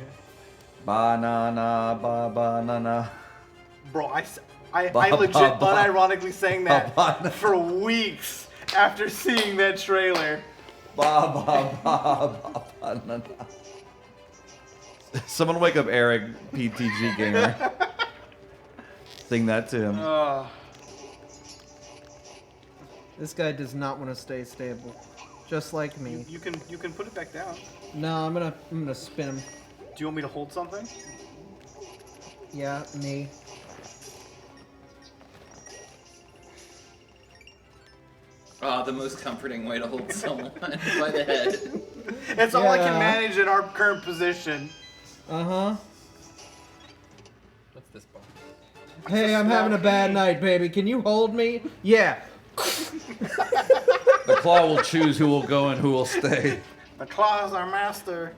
Banana. Bro, I legit unironically sang that for weeks after seeing that trailer. Banana. Someone wake up Eric, PTG gamer. Sing that to him. This guy does not want to stay stable, just like me. You can put it back down. No, I'm gonna spin him. Do you want me to hold something? Yeah, me. The most comforting way to hold someone by the head. It's all I can manage in our current position. Uh-huh. What's this ball? Hey, I'm having a bad night, baby. Can you hold me? Yeah. The claw will choose who will go and who will stay. The claw is our master.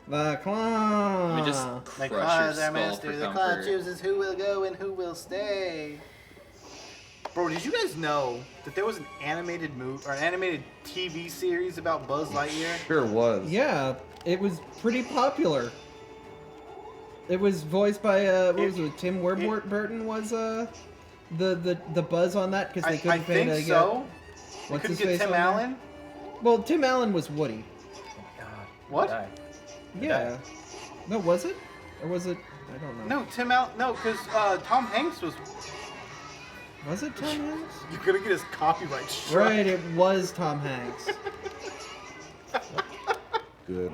The claw. Let me just The crush claw your is our skull master. for The claw comfort. chooses who will go and who will stay. Bro, did you guys know that there was an animated movie or an animated TV series about Buzz Lightyear? Sure was. Yeah, it was pretty popular. It was voiced by what was it? Tim Warburton was the buzz on that because they couldn't I think so. They What's couldn't his get face Tim on there? Allen. Well, Tim Allen was Woody. What? Yeah. No, was it? Or was it? I don't know. No, Tim Allen. No, because Tom Hanks was. Was it Tom Hanks? You're gonna get his copyright strike. Right, it was Tom Hanks. Good.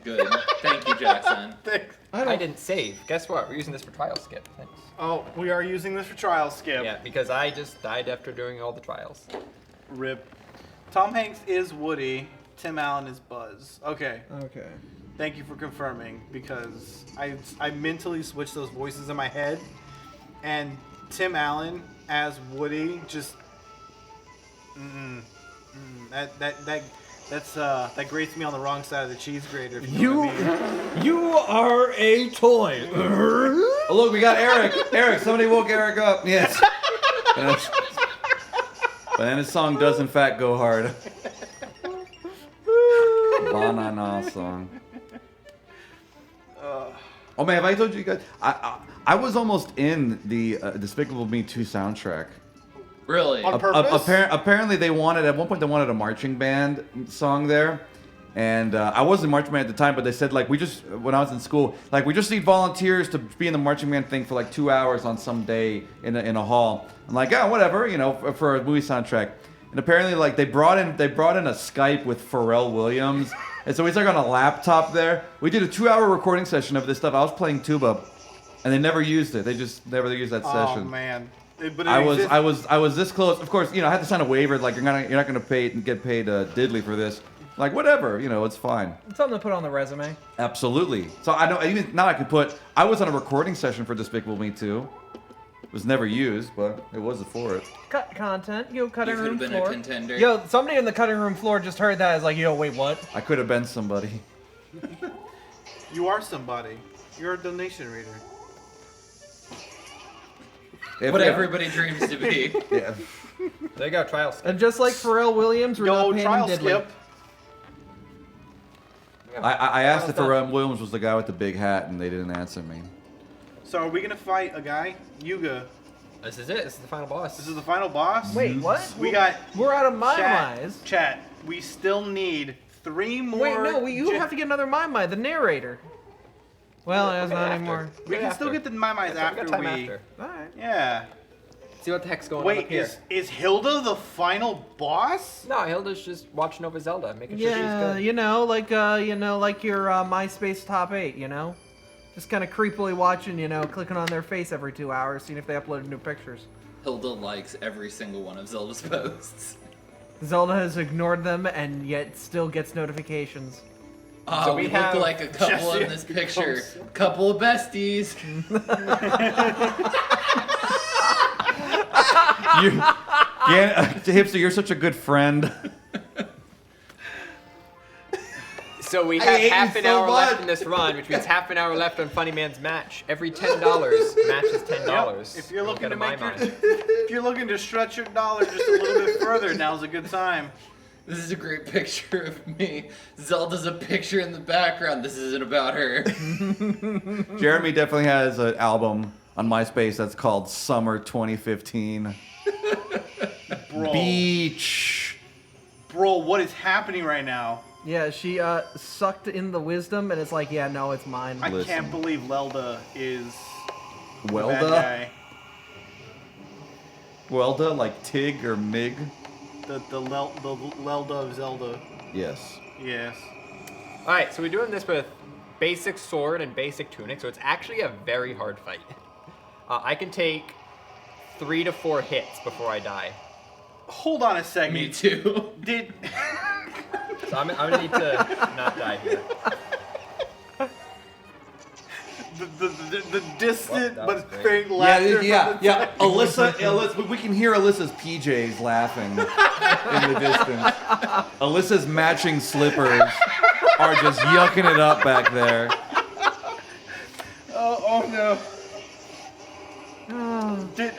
Good. Thank you, Jackson. Thanks. I didn't save. Guess what? We're using this for trial skip. Thanks. Oh, we are using this for trial skip. Yeah, because I just died after doing all the trials. Rip. Tom Hanks is Woody. Tim Allen is Buzz. Okay. Okay. Thank you for confirming, because I mentally switched those voices in my head, and Tim Allen as Woody just that grates me on the wrong side of the cheese grater. If you know what I mean. You are a toy. Oh, look, we got Eric. Eric, somebody woke Eric up. Yes. But then his song does in fact go hard. Banana song. Oh man, have I told you guys? I was almost in the Despicable Me 2 soundtrack. Really? On purpose? Apparently, they wanted at one point they wanted a marching band song there, and I wasn't marching band at the time, but they said like when I was in school, like we just need volunteers to be in the marching band thing for like 2 hours on some day in a hall. I'm like, oh, whatever, for a movie soundtrack. And apparently, like they brought in a Skype with Pharrell Williams, and so he's like on a laptop there. We did a 2-hour recording session of this stuff. I was playing tuba, and they never used it. They just never used that session. Oh man. But I was this close. Of course, I had to sign a waiver. Like you're not gonna get paid diddly for this. Like whatever, it's fine. It's something to put on the resume. Absolutely. So I know even now I can put. I was on a recording session for Despicable Me 2. It was never used, but it was for it. Cut content. Cutting You room could've been floor. a contender. Yo, somebody in the cutting room floor just heard that. Is like, wait, what? I could have been somebody. You are somebody. You're a donation reader. What everybody dreams to be. Yeah. There you go, trial skip. And just like Pharrell Williams, we're not paying him diddly. skip. I asked if Pharrell Williams was the guy with the big hat, and they didn't answer me. So are we gonna fight a guy? Yuga. This is it. This is the final boss. This is the final boss? Wait, what? We're out of my Chat. We still need 3 more. Wait, no, you have to get another Mai, the narrator. Well, it's not anymore. We can still get the Mai after we got time we. after. Alright. Yeah. See what the heck's going on Wait, up here. is Hilda the final boss? No, Hilda's just watching over Zelda, making sure she's Yeah, good. like your MySpace top 8, Just kind of creepily watching, clicking on their face every 2 hours, seeing if they uploaded new pictures. Hilda likes every single one of Zelda's posts. Zelda has ignored them and yet still gets notifications. Oh, So we we look have like a couple in this picture. Couple of besties. Hipster, you're such a good friend. So we I have hate half you an so hour much. left in this run, which means half an hour left on Funny Man's match. Every $10 match is $10. If you're We'll looking get to a make Mai your, Mai. if you're looking to stretch your dollar just a little bit further, now's a good time. This is a great picture of me. Zelda's a picture in the background. This isn't about her. Jeremy definitely has an album on MySpace that's called Summer 2015. Bro. Beach. Bro, what is happening right now? Yeah, she sucked in the wisdom, and it's like, yeah, no, it's mine. I can't believe Lelda is the Welda? bad Welda, like Tig or Mig? guy. The Lelda of Zelda. Yes. Yes. All right, so we're doing this with basic sword and basic tunic, so it's actually a very hard fight. I can take 3 to 4 hits before I die. Hold on a second. Me too. Did So I'm gonna need to not die here. the distant Well, that was but great. faint laughter. Yeah. Alyssa, we can hear Alyssa's PJs laughing in the distance. Alyssa's matching slippers are just yucking it up back there. Oh no.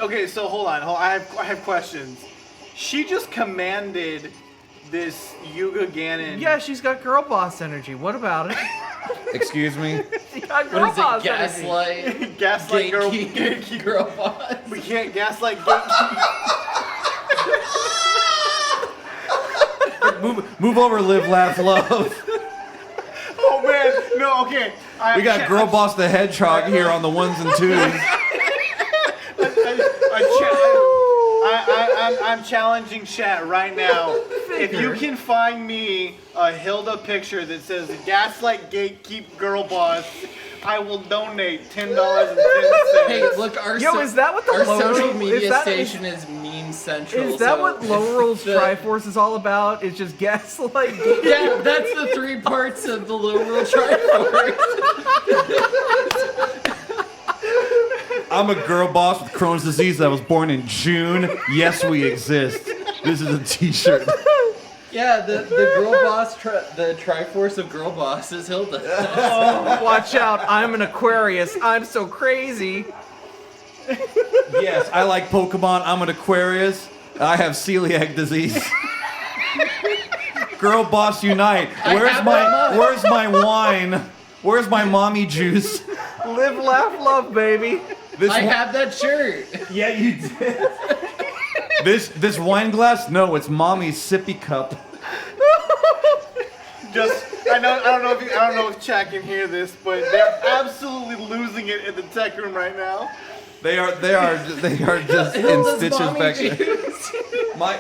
Okay, so hold on. I have questions. She just commanded this Yuga Ganon. Yeah, she's got girl boss energy. What about it? Excuse me? She got girl What is it? boss Gaslight? Gaslight girl. Gatekeep girl boss? We can't gaslight gatekeep. Move over, live, laugh, love. Oh man, no. Okay. We got Girl Boss the Hedgehog here on the ones and twos. I'm challenging chat right now. If you can find me a Hilda picture that says "Gaslight Gatekeep Girl Boss," I will donate $10.10. Hey, look, our is that what the our low social roll- media is that- station is Meme Central. Is that so what Low Rules the- Triforce is all about? It's just gaslight. Yeah, that's the 3 parts of the Low Rule Triforce. I'm a girl boss with Crohn's disease that was born in June. Yes, we exist. This is a T-shirt. Yeah, the girl boss, the Triforce of girl boss is Hilda. Oh, watch out! I'm an Aquarius. I'm so crazy. Yes, I like Pokemon. I'm an Aquarius. I have celiac disease. Girl boss unite. Where's my wine? Where's my mommy juice? Live, laugh, love, baby. I have that shirt. Yeah, you did. This wine glass? No, it's mommy's sippy cup. I don't know if Chad can hear this, but they're absolutely losing it in the tech room right now. They are just in Hilda's stitches mommy back there. juice.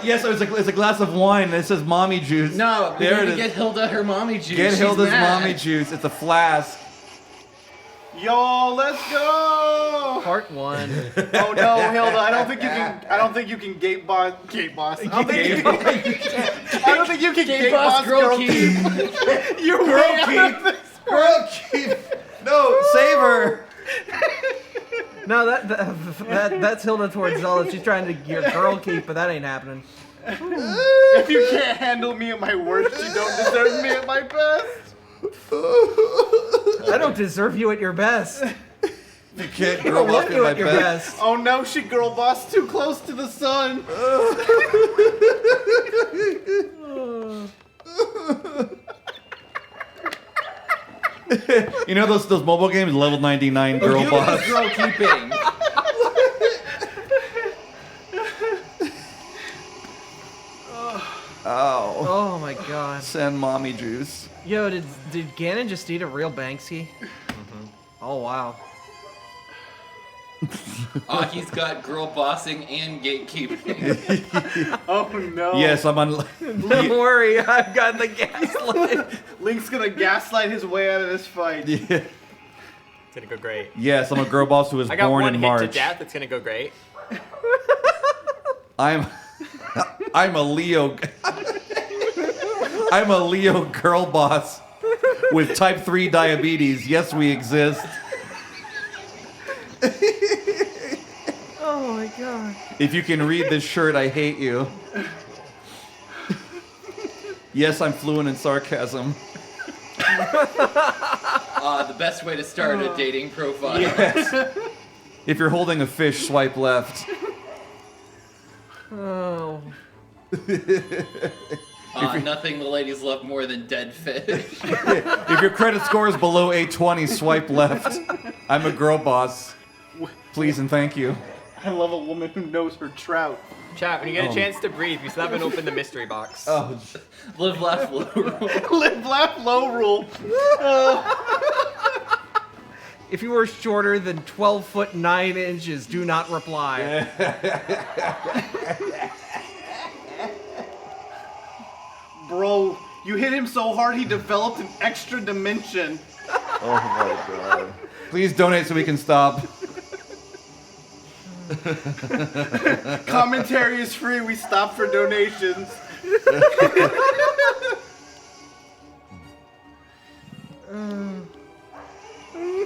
Yes, it's a glass of wine. It says mommy juice. No, we there need it to is. get Hilda her mommy juice. Get She's Hilda's mad. mommy juice. It's a flask. Y'all, let's go! Part 1. Oh no, Hilda! I don't think you can gate boss. I don't think you can gate boss girl keep. You're Girl keep. Girl keep. No, save her. No, that's Hilda towards Zelda. She's trying to get girl keep, but that ain't happening. If you can't handle me at my worst, you don't deserve me at my best. I don't deserve you at your best. You can't I girl don't boss want me you my at your best. best. Oh no, she girl boss too close to the sun. You know those mobile games, level 99 girl You boss. is girl keeping. Oh. Oh my god. Send mommy juice. Yo, did Ganon just eat a real Banksy? Oh wow. Aki's got girl bossing and gatekeeping. Oh no. Yes, I'm on. Don't worry, I've got the gaslight. Link's gonna gaslight his way out of this fight. Yeah. It's gonna go great. Yes, I'm a girl boss who was I got born one in hit March. to death. It's gonna go great. I'm a Leo. I'm a Leo girl boss with type 3 diabetes. Yes, we exist. Oh my god. If you can read this shirt, I hate you. Yes, I'm fluent in sarcasm. The best way to start a dating profile. Yes. If you're holding a fish, swipe left. Oh. Nothing the ladies love more than dead fish. If your credit score is below 820, swipe left. I'm a girl boss. Please and thank you. I love a woman who knows her trout. Chat, when you get a chance to breathe, you still haven't opened the mystery box. Oh, live, laugh, low rule. Live, laugh, low rule. If you are shorter than 12 foot 9 inches, do not reply. Bro, you hit him so hard he developed an extra dimension. Oh my god. Please donate so we can stop. Commentary is free. We stop for donations.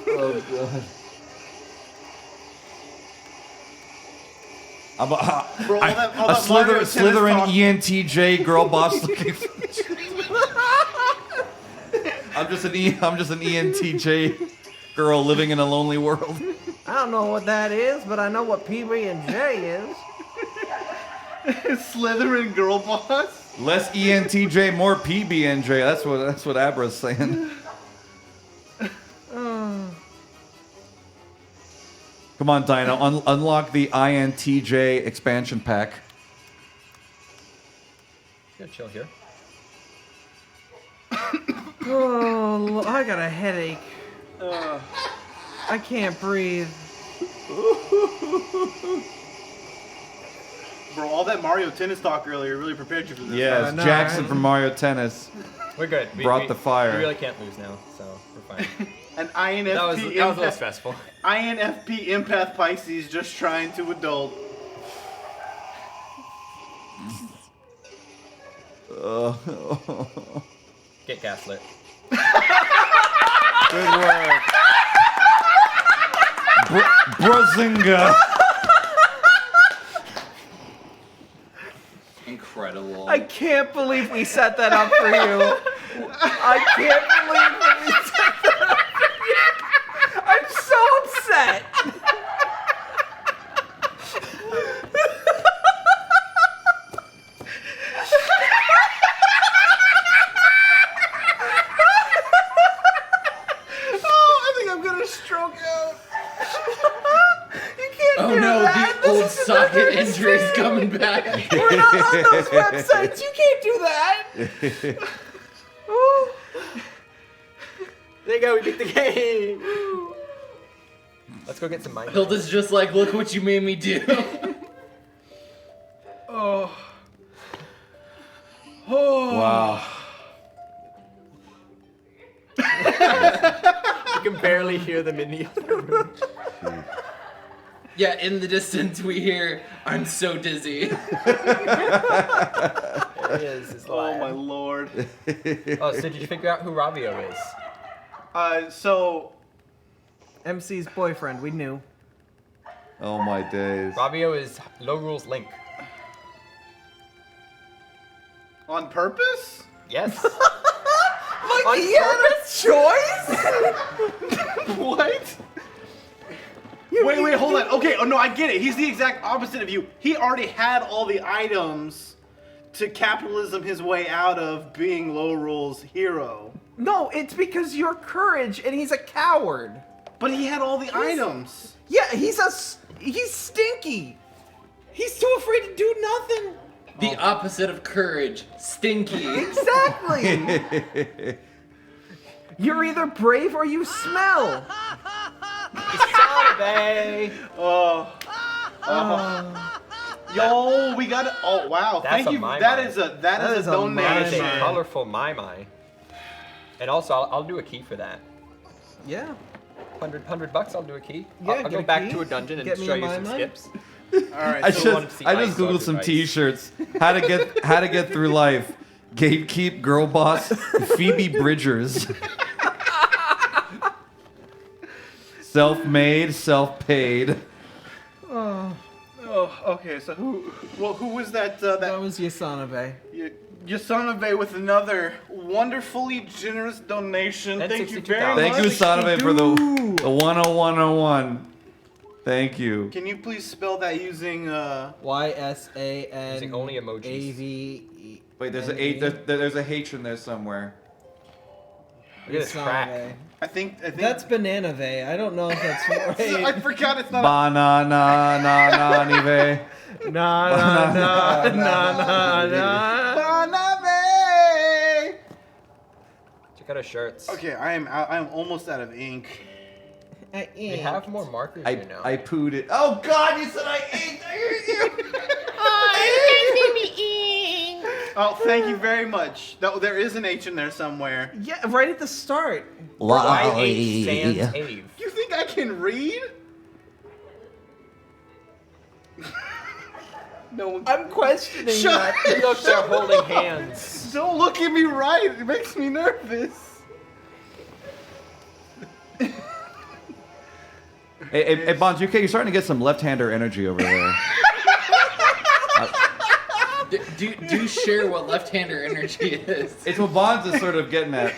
Oh god. I'm a, Bro, all that Mario tennis Slytherin talk. ENTJ girl boss looking. I'm just an ENTJ girl living in a lonely world. I don't know what that is, but I know what PB and J is. Slytherin girl boss. Less ENTJ, more PBNJ. That's what Abra's saying. Come on, Dino, unlock the INTJ expansion pack. Yeah, chill here. Oh, I got a headache. I can't breathe. Bro, all that Mario Tennis talk earlier really prepared you for this. Yes, Jackson from Mario Tennis. We're good. Brought the fire. We really can't lose now, so we're fine. An INFP That was a little stressful. INFP empath Pisces just trying to adult. Get gaslit. Good work. Brazinga. Incredible. I can't believe we set that up for you. I can't believe that we set that up for you. I'm so upset. I think I'm gonna stroke out. You can't Oh do no, that. the old This is socket another injury's coming back. We're not on those websites. You can't do that. Ooh. There you go, we beat the game. Let's go get some mine. Hilda's just like, look what you made me do. Oh. Oh. Wow. You can barely hear them in the other room. Yeah, in the distance we hear, I'm so dizzy. There he is. His Oh lad. my lord. Oh, so did you figure out who Ravio is? So MC's boyfriend, we knew. Oh my days. Ravio is Low Rules Link. on purpose? Yes. Like he had a choice? What? Wait, hold on. Okay, oh no, I get it. He's the exact opposite of you. He already had all the items to capitalism his way out of being Low Rule's hero. No, it's because you're courage and he's a coward. But he had all the items. Yeah, he's stinky. He's too afraid to do nothing. The opposite of courage, stinky. Exactly. You're either brave or you smell. Saturday. Oh. Yo, we got it. Oh wow! That's Thank a you. my That my. is a donation. That is a colorful my. And also, I'll do a key for that. Yeah. $100, I'll do a key. Yeah, I'll get go a back key. to a dungeon and Get me show a you my some my. skips. Alright, I so just googled some T-shirts. How to get through life. Gatekeep, girl boss, Phoebe Bridgers. Self-made, self-paid. Oh, okay. So who was that? That was Yasanabe. Yasanabe with another wonderfully generous donation. That's Thank you very much. Thank you, Yasanabe, for the 10101. Thank you. Can you please spell that using YSAN. Using only emojis. AV. Wait, there's there's a H in there somewhere. Look at this track. I think That's Banana Vey. I don't know if that's right. I forgot it's not. Banana. Banana. Check out our shirts. Okay, I am almost out of ink. We have more markers here now. I pooed it. Oh God, you said I inked. I heard you. Oh, thank you very much. There is an H in there somewhere. Yeah, right at the start. YH Sans Ave. You think I can read? No, I'm questioning Shut that. Look, they're holding hands. Don't look at me right. It makes me nervous. Hey, Bonds, you're starting to get some left-hander energy over there. Do share what left-hander energy is. It's what Bonds is sort of getting at.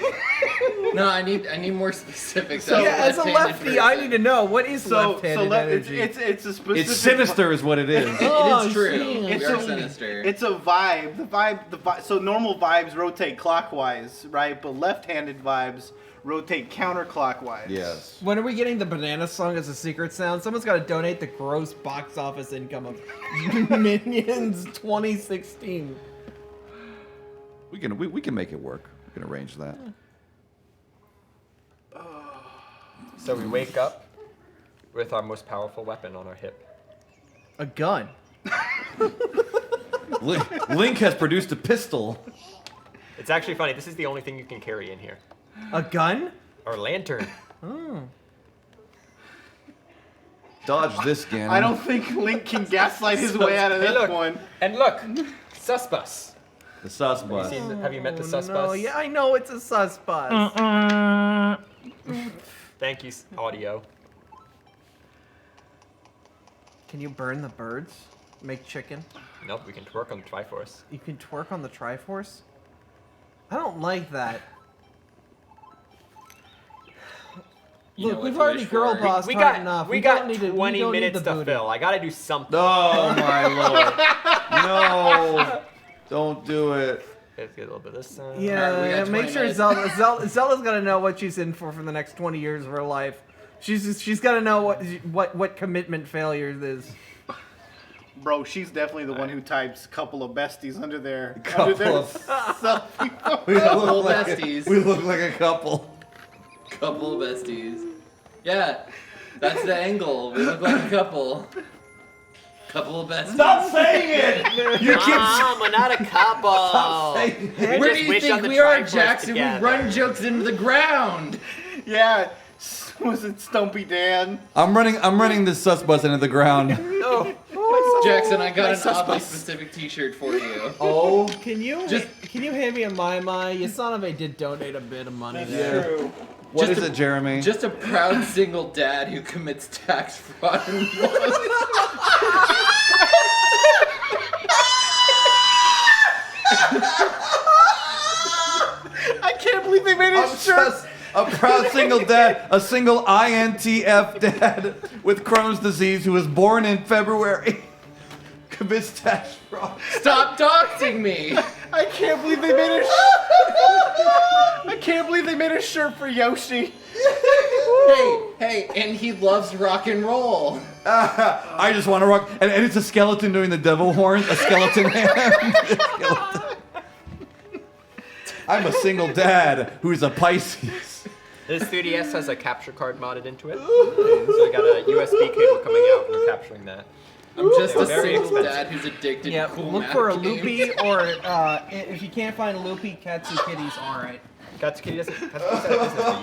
No, I need more specifics. So, yeah, as a lefty, I need to know what is left-handed energy. It's a specific. It's sinister, is what it is. It is true. It's We are sinister. It's a vibe. The vibe. So normal vibes rotate clockwise, right? But left-handed vibes rotate counterclockwise. Yes. When are we getting the banana song as a secret sound? Someone's got to donate the gross box office income of Minions 2016. We can make it work. We can arrange that. So we wake up with our most powerful weapon on our hip. A gun. Link has produced a pistol. It's actually funny. This is the only thing you can carry in here. A gun? Or lantern. Oh. Dodge this, Ganon. I don't think Link can gaslight his way out of Hey, this look. one. And look, sus bus. The sus bus. Have you met the sus No, bus? yeah, I know it's a sus bus. Thank you, audio. Can you burn the birds? Make chicken? Nope, we can twerk on the Triforce. You can twerk on the Triforce? I don't like that. You know Look, what we've to already wish girl for. bossed We hard got enough. we don't got need to- 20 we don't need minutes the to booty. fill. I gotta do something. Oh my lord. No. Don't do it. Let's get a little bit of this side. Yeah, make sure Zelda's got to know what she's in for the next 20 years of her life. She's got to know what commitment failure is. Bro, she's definitely the one who types "couple of besties" under their Couple of- selfie. We Couple look like besties. we look like a couple. Couple besties. Yeah, that's the angle. We look like a couple. Couple of besties. Stop saying it! You keep. Mom, we're not a couple. Stop saying it. Where just do you wish on think the we are, Triforce Jackson? together. We run jokes into the ground. Yeah, was it Stumpy Dan? I'm running this sus bus into the ground. No. Jackson, I got My an sus oddly bus. specific T-shirt for you. Oh, can you hand me a my? Your son of a did donate a bit of money there. True. What Just is it, Jeremy? Just a proud single dad who commits tax fraud and I can't believe they made his shirt. Just a proud single dad, a single INTF dad with Crohn's disease who was born in February. Commits tax fraud. Stop doxing me! I can't believe they made a I can't believe they made a shirt for Yoshi. Hey, and he loves rock and roll. I just want to rock. And it's a skeleton doing the devil horn, a skeleton hand. I'm a single dad who's a Pisces. This 3DS has a capture card modded into it. So we got a USB cable coming out and we're capturing that. I'm just a very single expensive. dad who's addicted Yeah, to cool look math for a games. loopy, or if you can't find a loopy, Katsu Kitty's alright. Katsuki doesn't have business for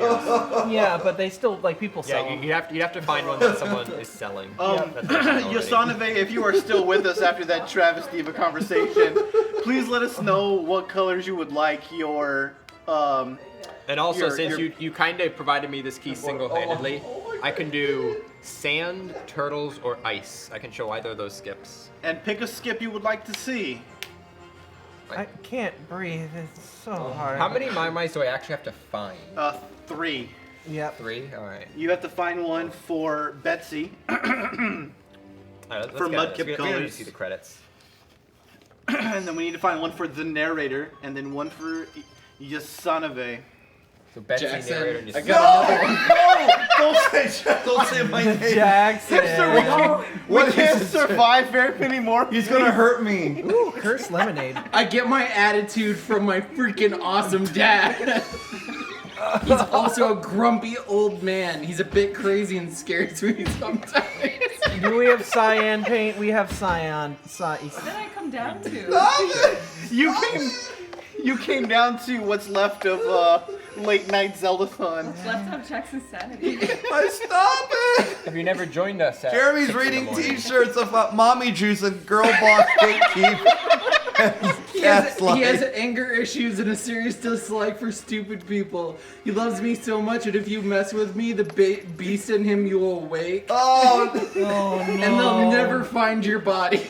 years. Yeah, but they still, like, people sell Yeah, them. you have to find one that someone is selling. Yosanove, if you are still with us after that travesty of a conversation, please let us know what colors you would like your And also, your- since your- you kind of provided me this key single-handedly, I can do sand, turtles, or ice. I can show either of those skips. and pick a skip you would like to see. I can't breathe. It's so hard. How many Mai-Mais do I actually have to find? 3. Yep. 3? Alright. You have to find one for Betsy. Let's For get Mudkip it. We don't need to colors. see the credits. And then we need to find one for the narrator, and then one for Yosanove. So Betsy, Jackson, narrator, and I Yosanove. got another one. No! Don't say my name. Jackson. We can't survive very many more. He's gonna hurt me. Ooh, curse lemonade. I get my attitude from my freaking awesome dad. He's also a grumpy old man. He's a bit crazy and scares me sometimes. Do we have cyan paint? We have cyan. What did I come down to? You came down to what's left of late night Zeldathon. What's left of Jackson's sanity? Stop it! Have you never joined us at Jeremy's 6 in the reading morning? T-shirts of mommy juice and girl boss gatekeep. He has anger issues and a serious dislike for stupid people. He loves me so much that if you mess with me, the beast in him you will awake. Oh, no. And they'll never find your body.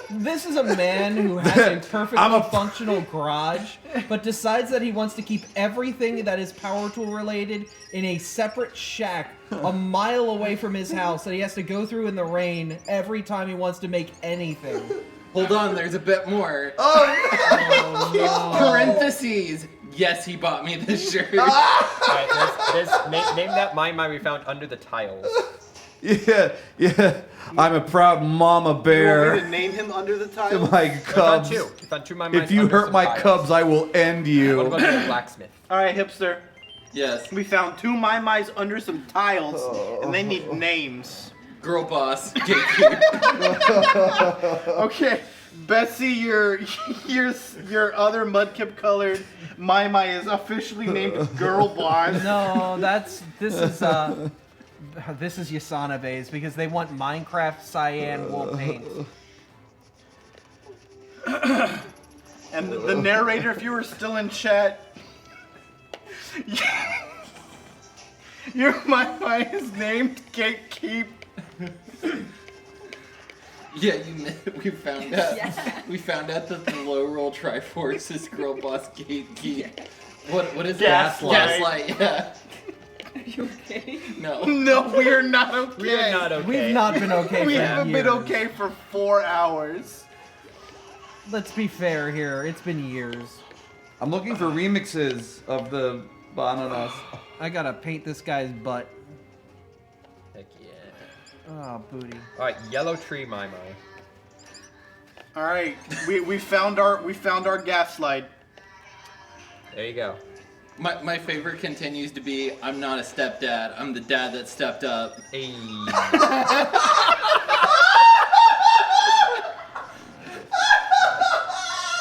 This is a man who has a perfectly functional garage, but decides that he wants to keep everything that is power tool related in a separate shack a mile away from his house that he has to go through in the rain every time he wants to make anything. Hold on, there's a bit more. Oh, no. Parentheses. Yes, he bought me this shirt. Name that Mai we found under the tiles. Yeah. I'm a proud mama You want me bear. to name him under the To title? my cubs. You found two Mai-Mais If you under hurt some my tiles. cubs, I will end you. What about the blacksmith? All right, hipster. Yes. We found 2 Mai-Mais under some tiles, and they need names. Girl boss, gatekeep. Okay, Bessie, your other mudkip colored Mai is officially named Girl Boss. No, this is Yasanabe's because they want Minecraft cyan wool paint. And the narrator, if you were still in chat, your Mai is named Gatekeep. Yeah, we found out. We found out that the low roll Triforce is Girl Boss Gatekeep. What is Gaslight. Gaslight, yeah. Are you okay? No. No, we are not okay. We are not okay. We've not been okay. We for haven't years. been okay for 4 hours. Let's be fair here. It's been years. I'm looking for remixes of the bananas. I gotta paint this guy's butt. Heck yeah. Oh, booty. All right, yellow tree, Mai. All right, we found our gaslight. There you go. My favorite continues to be, I'm not a stepdad, I'm the dad that stepped up. Hey.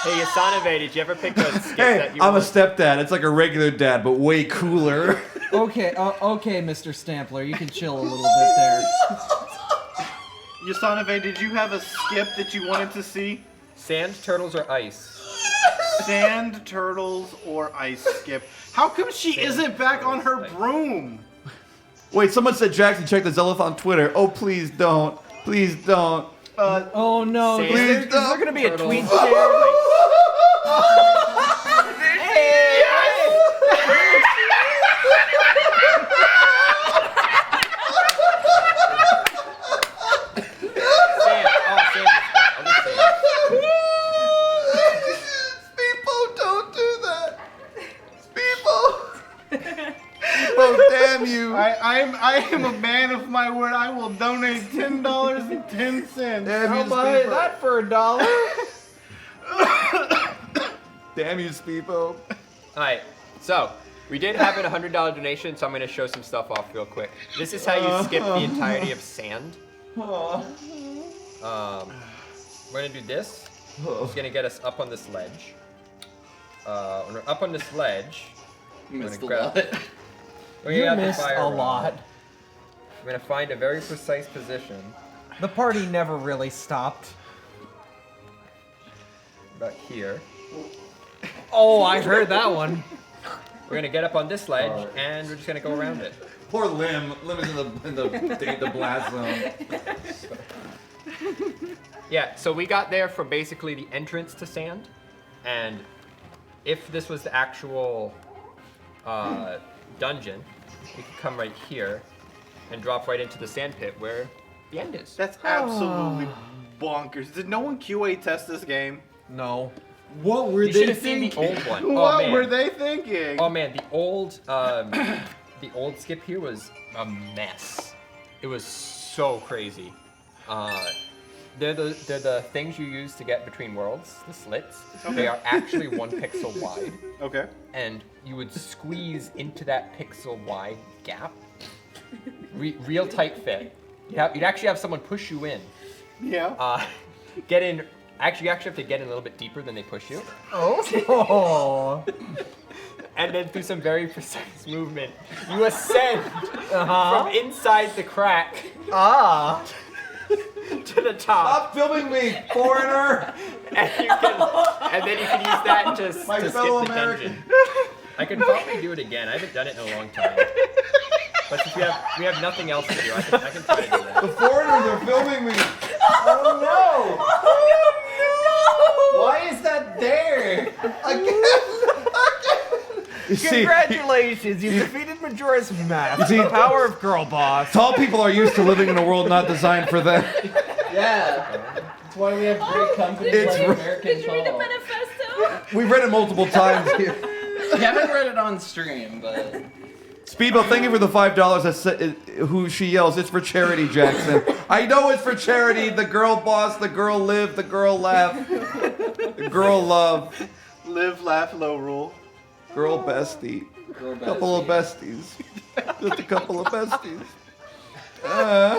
Hey, Yasanabe, did you ever pick a skip Hey, that you I'm a were- stepdad. It's like a regular dad, but way cooler. Okay, okay, Mr. Stampler, you can chill a little bit there. Yasanabe, did you have a skip that you wanted to see? Sand, turtles, or ice? Sand, turtles, or ice skip. How come she isn't back on her broom? Wait, someone said, Jackson, check the Zeldathon Twitter. Oh, please don't. Please don't. Oh no, Sand, is there gonna be a turtles, tweet or share? ice? Sand. Oh, sand is good. I'll just sand. Speepo, don't do that. Speepo. Speepo, damn you. I am a man of my word. I will donate $10.10. I'll buy that for $1. Damn you, Speepo. All right, so we did have a $100 donation, so I'm going to show some stuff off real quick. This is how you skip the entirety of sand. We're going to do this. It's going to get us up on this ledge. When we're up on this ledge, Missed a grab- lot. we You have the missed fire a rod. lot. We're going to find a very precise position. The party never really stopped. About here. Oh, I heard that one. We're gonna get up on this ledge, and we're just gonna go around it. Poor Lim. Lim is in the blast zone. Yeah, so we got there from basically the entrance to sand, and if this was the actual dungeon, we could come right here and drop right into the sand pit where the end is. That's absolutely bonkers. Did no one QA test this game? No. What were You should have seen the old one. Oh, What man. were they thinking? Oh man, the old skip here was a mess. It was so crazy. They're the things you use to get between worlds, the slits. Okay. They are actually 1 pixel wide. Okay. And you would squeeze into that pixel wide gap. Real tight fit. You'd actually have someone push you in. Yeah. Get in. Actually, you actually have to get in a little bit deeper than they push you. Oh. And then through some very precise movement, you ascend from inside the crack to the top. Stop filming me, foreigner. And then you can use that to My skip fellow the American. dungeon. I could probably do it again. I haven't done it in a long time. But since we have nothing else to do, I can try to do that. The foreigners are filming me. Oh no! Why is that there? You see, Congratulations, you defeated Majora's Mask. You see- The power of Girl Boss. tall people are used to living in a world not designed for them. Yeah. That's why we have great companies It's like r- American Tall. We've read it multiple times here. I haven't read it on stream, but Speedo, thank you for the $5. Who she yells, it's for charity, Jackson. I know it's for charity. The girl boss, the girl live, the girl laugh, the girl love. Live, laugh, low rule. Girl bestie. Couple of besties. Just a couple of besties. I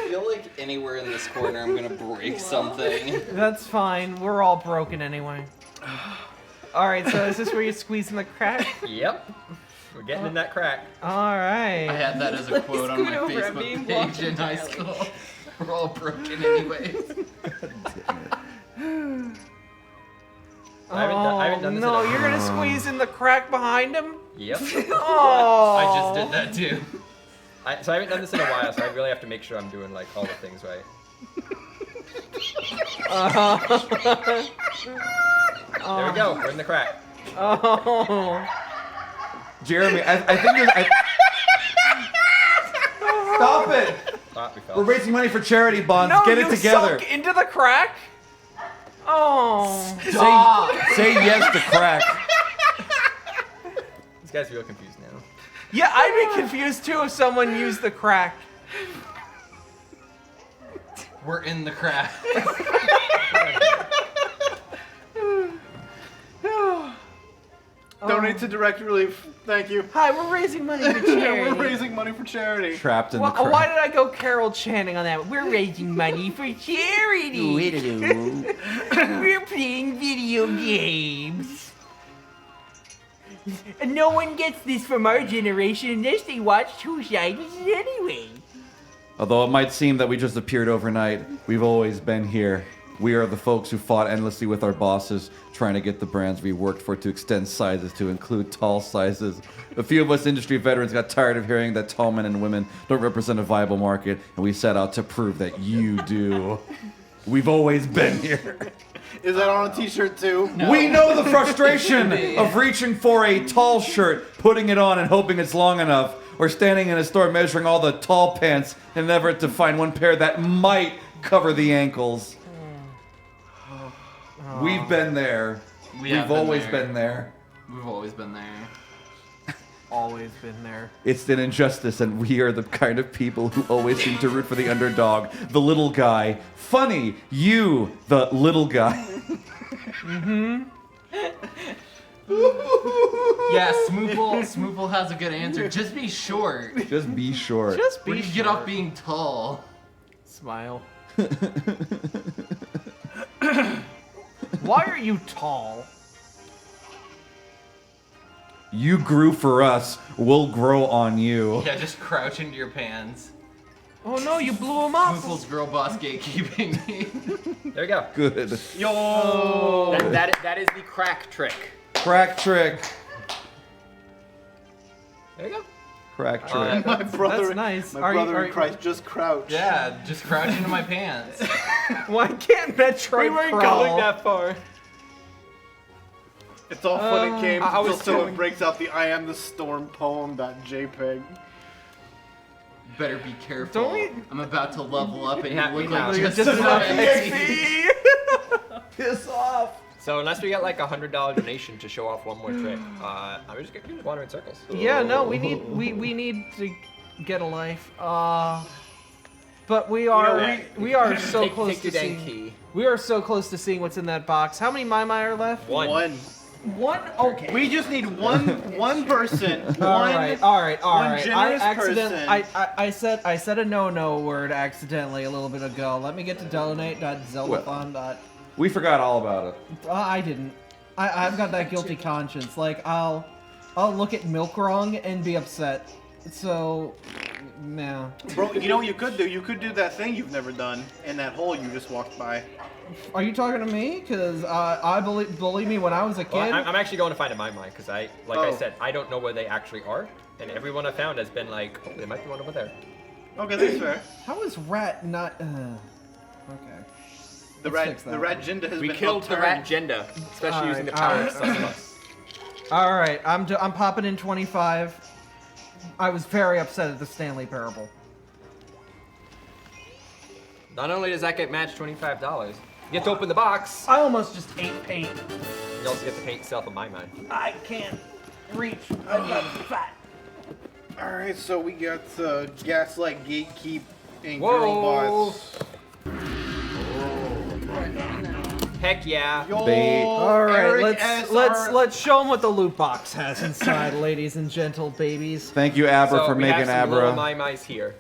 feel like anywhere in this corner I'm gonna break something. That's fine. We're all broken anyway. All right. So is this where you squeeze in the crack? Yep. We're getting in that crack. All right. I had that as a quote on my Facebook page in high school. We're all broken anyways. I haven't done this no, in a- you're gonna squeeze in the crack behind him? Yep. Oh. I just did that too. So I haven't done this in a while, so I really have to make sure I'm doing like all the things right. There we go. We're in the crack. Oh. Jeremy, I think there's. Stop it! We fell. We're raising money for charity, Bonds. No, Get it you together. sunk into the crack? Oh. Say yes to crack. This guy's real confused now. Yeah, I'd be confused too if someone used the crack. We're in the crack. Donate to Direct Relief. Thank you. Hi, we're raising money for charity. We're raising money for charity. Trapped in the Why crack. did I go carol chanting on that? We're raising money for charity. We're playing video games. And no one gets this from our generation unless they watch Two Siders anyway. Although it might seem that we just appeared overnight, we've always been here. We are the folks who fought endlessly with our bosses, trying to get the brands we worked for to extend sizes to include tall sizes. A few of us industry veterans got tired of hearing that tall men and women don't represent a viable market, and we set out to prove that you do. We've always been here. Is that on a t-shirt too? We know the frustration of reaching for a tall shirt, putting it on and hoping it's long enough, or standing in a store measuring all the tall pants in an effort to find one pair that might cover the ankles. We've been there. We've always been there. We've always been there. Always been there. It's an injustice, and we are the kind of people who always seem to root for the underdog, the little guy. Funny, you, the little guy. Mm-hmm. Yeah, Smoople has a good answer. Just be short. Just be short. Just be Where do you get off being tall? Smile. Why are you tall? You grew for us, we'll grow on you. Yeah, just crouch into your pants. Oh no, you blew him up. Smoople's girl boss gatekeeping me. There we go. Good. Yo! That is the crack trick. Crack trick. There you go. Crack trick. My brother, That's nice. My Are brother you, in Christ just crouched. Yeah, just crouch into my pants. Why can't Metroid We weren't crawl? going that far. It's all fun and games I until was someone going- breaks out the I Am the Storm poem.jpg. Better be careful. Don't we- I'm about to level up and Yeah, you look we like know. just Just enough enough XP. Piss off. So unless we get like $100 donation to show off one more trick, I'm just gonna keep wandering in circles. Yeah, no, we need to get a life. But we are we are so Take- close take to your dang seeing. key. We are so close to seeing what's in that box. How many Mai are left? One. One? Okay. We just need one person. All right. One I generous accident. person. I said a no word accidentally a little bit ago. Let me get to donate.zeldathon. We forgot all about it. I didn't. I've got that guilty conscience. Like I'll look at milk wrong and be upset. So, nah. Bro, you know what you could do? You could do that thing you've never done in that hole you just walked by. Are you talking to me? Cause believe me, when I was a kid. Well, I'm actually going to find in my mind because I Oh. said, I don't know where they actually are, and everyone I found has been like, oh, there might be one over there. Okay, that's fair. How is rat not? Okay. The Let's fix rat, that. the rat gender has We been killed the rat upturned. gender, especially using the power of Sussex. All right, I'm popping in 25. I was very upset at the Stanley Parable. Not only does that get matched $25, you get to open the box. I almost just ate paint. You also get to paint yourself in my mind. I can't reach. I'm not fat. Alright, so we got Gaslight, Gatekeep, and Whoa. Girl Boss. Heck yeah. All right, Eric let's show them what the loot box has inside, ladies and gentle babies. Thank you, Abra, So for we making have some little Abra. mice here.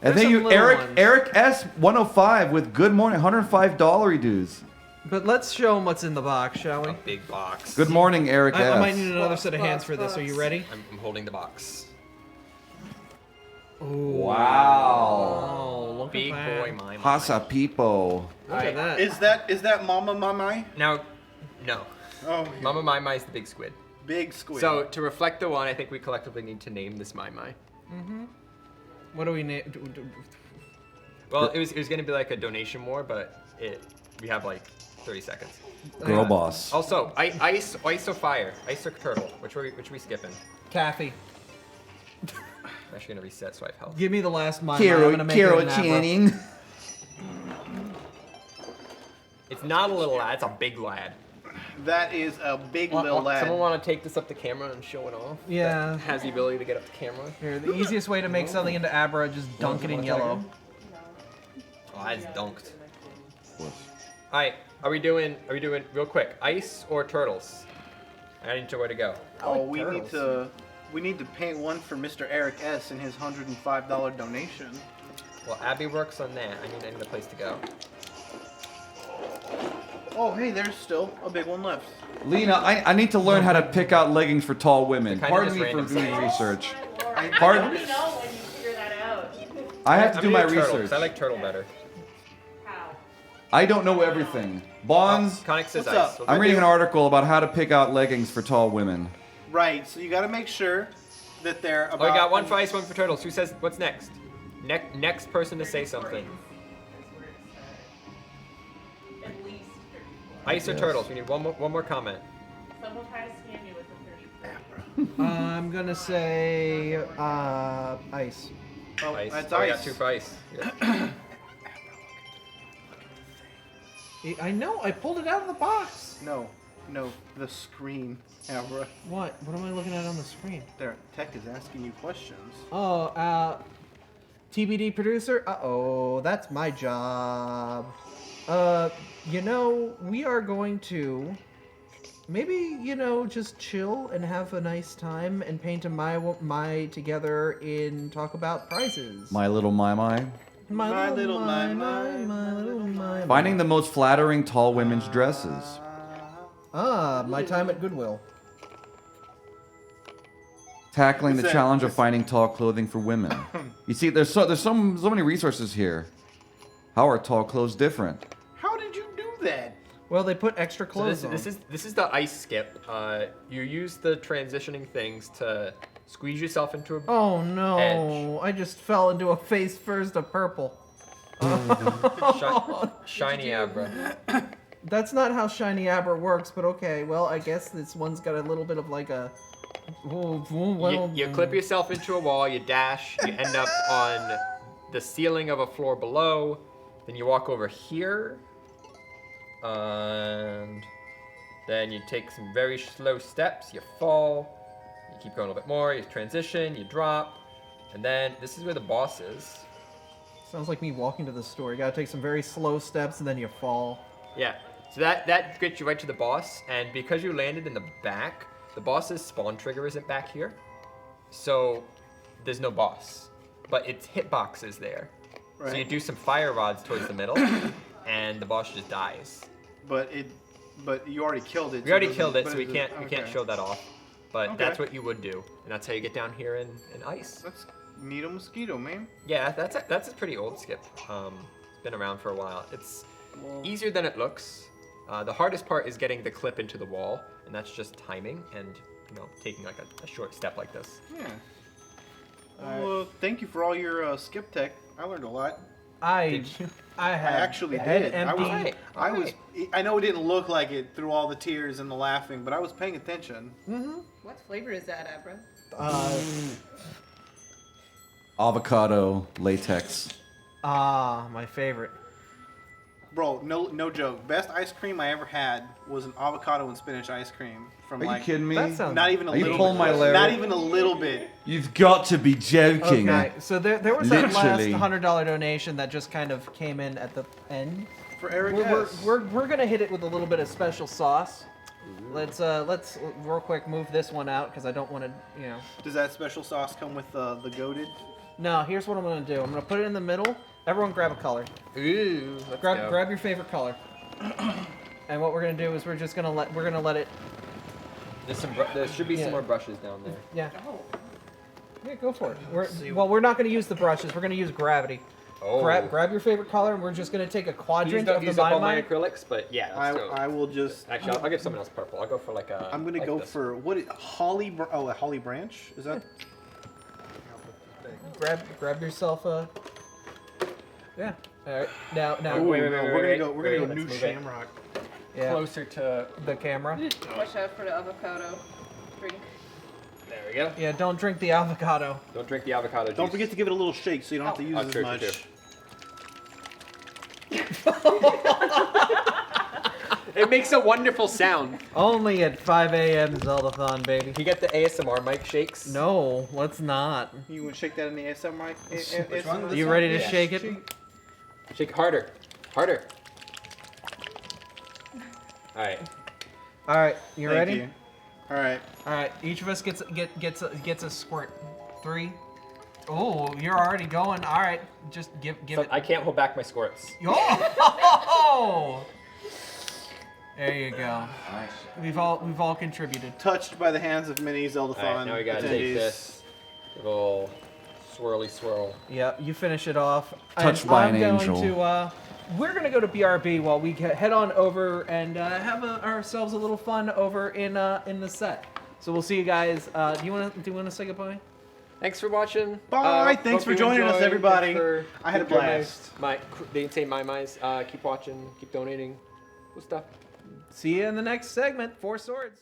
And There's thank some you, little Eric. ones. Eric S. 105 with good morning, $105 dues. But let's show them what's in the box, shall we? Big box. Good morning, Eric S. I might need another set of hands for this. Are you ready? I'm holding the box. Wow. Oh, look Big at that. boy mime. Hasa Pipo. Look at that. Is that Mama Mamai? Now, no. Oh. Mama Mai Mai is the big squid. Big squid. So to reflect the one, I think we collectively need to name this Mai Mai. Mm-hmm. What do we name? Well, it was gonna be like a donation war, but we have like 30 seconds. Girl boss. Also, ice or fire, ice or turtle. Which are we skipping? Kathy. I'm actually gonna reset so I have health. Give me the last mime. I'm gonna make it an Abra. It's not a little lad, it's a big lad. That is a big little lad. Someone want to take this up the camera and show it off? Yeah. That has the ability to get up the camera. Here, the easiest way to make something into Abra, just dunk it in yellow. Oh, that's dunked. Alright, are we doing real quick, ice or turtles? I need to know where to go. Oh, we need to paint one for Mr. Eric S. and his $105 donation. Well, Abby works on that. I need a place to go. Oh, hey, there's still a big one left. Lena, I need to learn how to pick out leggings for tall women. Kind of Pardon just me for random doing stuff. research. Pardon? Let me know when you figure that out. I have to do my turtle, 'cause research. I like turtle better. I don't know everything. Bonds, Conic says What's ice. up? I'm reading an article about how to pick out leggings for tall women. Right, so you got to make sure that they're about... Oh, we got one for ice, one for turtles. Who says what's next? Next person to say something. Ice or turtles? We need one more comment. Someone try to scam you with the 30. I'm gonna say ice. Oh, Ice. that's Oh, we ice. got two for ice. Yeah. I know. I pulled it out of the box. No, the screen, Abra. What? What am I looking at on the screen? Their tech is asking you questions. Oh, TBD producer. Uh-oh, that's my job. You know, we are going to maybe, just chill and have a nice time and paint a my together and talk about prizes. My little my. My little my. Finding the most flattering tall women's dresses. My time at Goodwill. Tackling the challenge of finding tall clothing for women. You see, there's so many resources here. How are tall clothes different? How did you do that? Well, they put extra So clothes on. this is the ice skip. You use the transitioning things to squeeze yourself into a Oh no! edge. I just fell into a face first of purple. Shiny Abra. That's not how Shiny Abra works, but okay. Well, I guess this one's got a little bit of like a. You clip yourself into a wall, you dash, you end up on the ceiling of a floor below, then you walk over here, and then you take some very slow steps, you fall, you keep going a little bit more, you transition, you drop, and then this is where the boss is. Sounds like me walking to the store. You gotta take some very slow steps and then you fall. Yeah, so that gets you right to the boss, and because you landed in the back, the boss's spawn trigger isn't back here, so there's no boss, but its hitbox is there. So you do some fire rods towards the middle, and the boss just dies. But you already killed it. We already killed it, but so we can't show that off. But Okay. that's what you would do, and that's how you get down here in ice. That's Neato Mosquito, man. Yeah, that's a pretty old skip. It's been around for a while. It's easier than it looks. The hardest part is getting the clip into the wall, and that's just timing and taking like a short step like this. Yeah. Well, thank you for all your skip tech. I learned a lot. I actually head did. empty. I know it didn't look like it through all the tears and the laughing, but I was paying attention. What flavor is that, Abra? Avocado latex. My favorite. Bro, no joke. Best ice cream I ever had was an avocado and spinach ice cream from Are you like. kidding me? That sounds- Not even a Are you little. pulling my leg? Not even a little bit. You've got to be joking. Okay, so there was that last Literally. $100 donation that just kind of came in at the end. For Eric we're gonna hit it with a little bit of special sauce. Let's real quick move this one out because I don't want to, you know. Does that special sauce come with the goated? No, here's what I'm gonna do. I'm gonna put it in the middle. Everyone grab a color. Ooh, let's go. Grab your favorite color. And what we're gonna do is we're gonna let it. There should be some more brushes down there. Yeah. Yeah, go for it. We're not gonna use the brushes. We're gonna use gravity. Oh. Grab your favorite color, and we're just gonna take a quadrant Please don't of the use up all my my. acrylics, but yeah. Let's go. I will just. Actually, I'll give someone else purple. I'll go for like a. I'm gonna like go this. for what? Holly? Oh, a holly branch? Is that? Grab yourself a. Yeah. All right. Now. Ooh, wait. We're gonna go let's new move it. shamrock. Yeah. Closer to the camera. Watch out for the avocado drink. There we go. Yeah. Don't drink the avocado. Don't drink the avocado juice. Don't forget to give it a little shake so you don't have to use as true, much. true. It makes a wonderful sound. Only at 5 a.m. Zeldathon, baby. Can you get the ASMR mic shakes? No, let's not. You want to shake that in the ASMR mic? Which one? You ready to Yeah. shake it? Shake harder. Harder. All right. All right. You Thank ready? you. All right. All right. Each of us gets a squirt. 3. Oh, you're already going. All right. Just give So it. I can't hold back my squirts. Oh! There you go. Nice. We've all contributed. Touched by the hands of many Zeldathon All right, now we gotta take attendees. this. Give a little swirly swirl. Yeah, you finish it off. Touched And by I'm an going angel. To, we're gonna go to BRB while we head on over and have ourselves a little fun over in the set. So we'll see you guys. Do you wanna say goodbye? Thanks for watching. Bye. Thanks hope for you joining us, enjoyed. everybody. Thanks for- I had a keep donating. blast. They say my minds. Keep watching. Keep donating. Cool stuff. See you in the next segment. 4 Swords.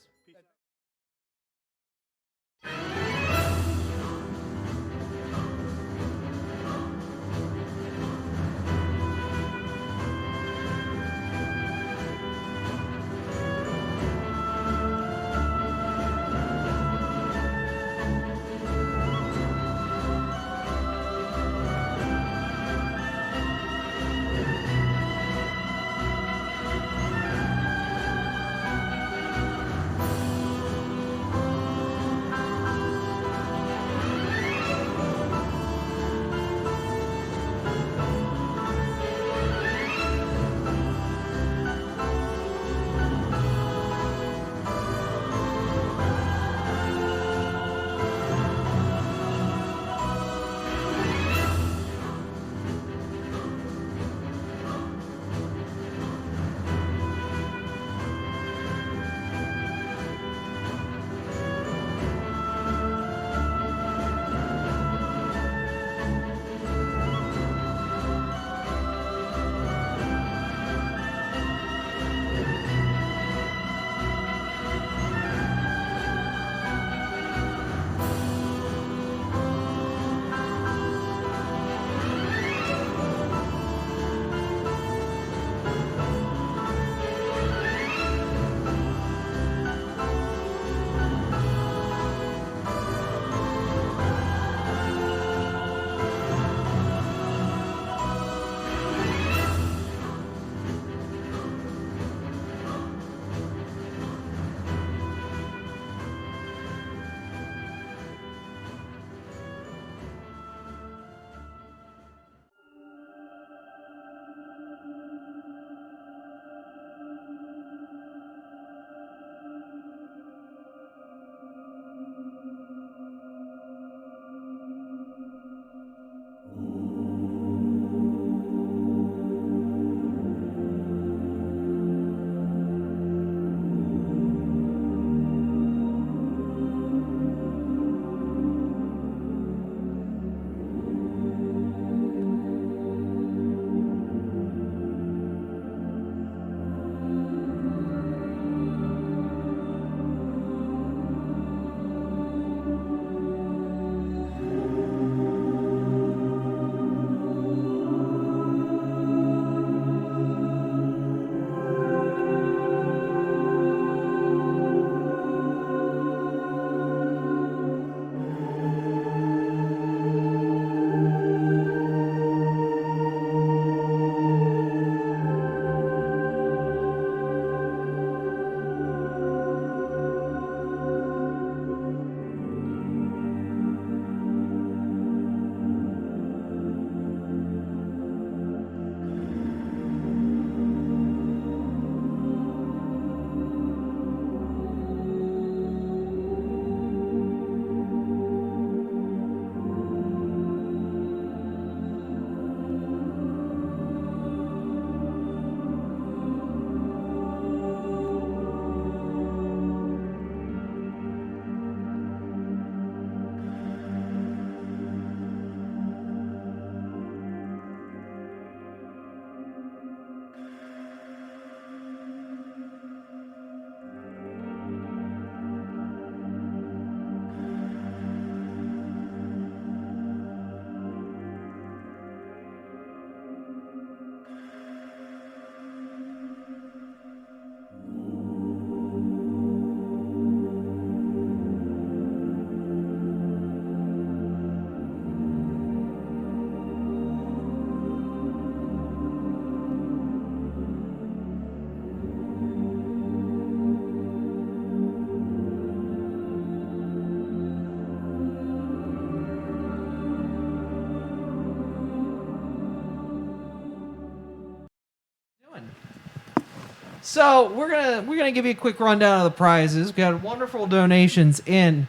So we're gonna give you a quick rundown of the prizes. We got wonderful donations in,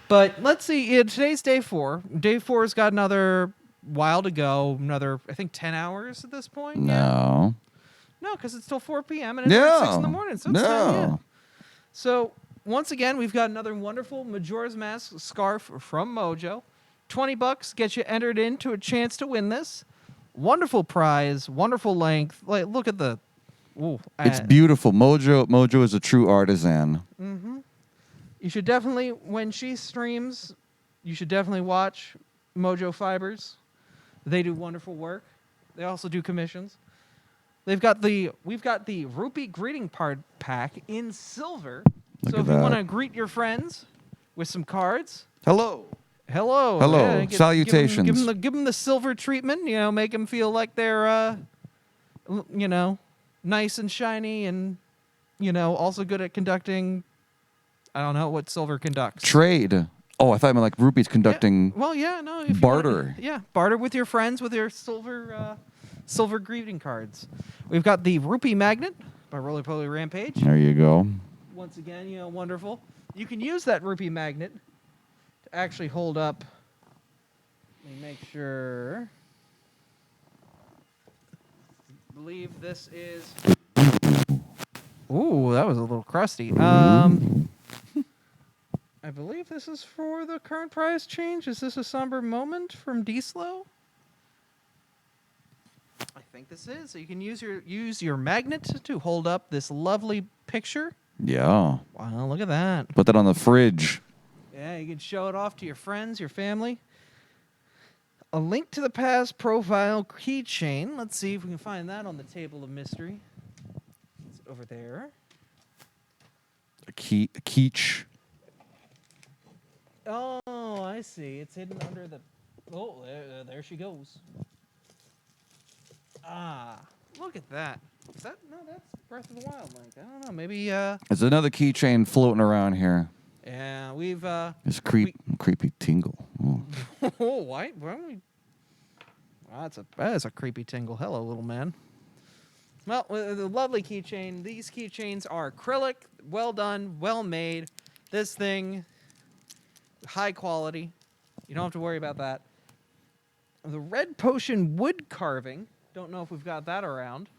but let's see. Today's day 4. Day 4's got another while to go. Another, I think, 10 hours at this point. No. No, because it's till 4 p.m. and it's at 6 in the morning. So it's time, yeah. So once again, we've got another wonderful Majora's Mask scarf from Mojo. $20 gets you entered into a chance to win this. Wonderful prize, wonderful length. Like, look at the. Ooh, It's beautiful. Mojo is a true artisan. Mm-hmm. You should definitely, when she streams, you should definitely watch Mojo Fibers. They do wonderful work. They also do commissions. We've got the Rupee greeting card pack in silver. So if you want to greet your friends with some cards. Hello. Hello. Hello. Yeah, Salutations. Give them the silver treatment. Make them feel like they're, nice and shiny, and also good at conducting. I don't know what silver conducts. Trade. Oh, I thought I meant like Rupee's conducting. Well, yeah, no. If barter. Barter with your friends with your silver greeting cards. We've got the Rupee Magnet by Roly Poly Rampage. There you go. Once again, wonderful. You can use that Rupee Magnet to actually hold up. Let me make sure. I believe this is. Ooh, that was a little crusty. I believe this is for the current prize change. Is this a somber moment from D-Slow? I think this is. So you can use your magnet to hold up this lovely picture. Yeah. Wow, look at that. Put that on the fridge. Yeah, you can show it off to your friends, your family. A link to the past profile keychain. Let's see if we can find that on the table of mystery. It's over there. A keech. Oh, I see. It's hidden under the. Oh, there she goes. Ah, look at that. Is that no? That's Breath of the Wild link. I don't know. Maybe. There's another keychain floating around here. Yeah, we've. It's creepy tingle. Oh. Oh, why don't we? Wow, that is a creepy tingle. Hello, little man. Well, the lovely keychain. These keychains are acrylic, well done, well made. This thing, high quality. You don't have to worry about that. The Red Potion wood carving. Don't know if we've got that around.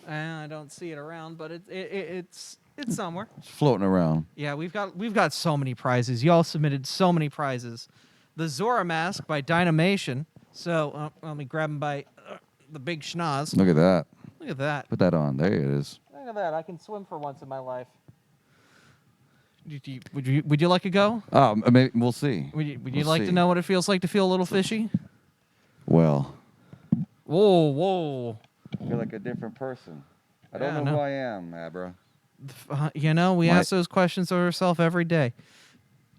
I don't see it around, but it's somewhere. It's floating around. Yeah, we've got so many prizes. Y'all submitted so many prizes. The Zora Mask by Dynamation. So let me grab them by the big schnoz. Look at that. Look at that. Put that on. There it is. Look at that. I can swim for once in my life. Would you like to go? Maybe we'll see. Would you like to know what it feels like to feel a little fishy? Well. Whoa. I feel like a different person. I Yeah, don't know no. who I am, Abra. We ask those questions of ourselves every day.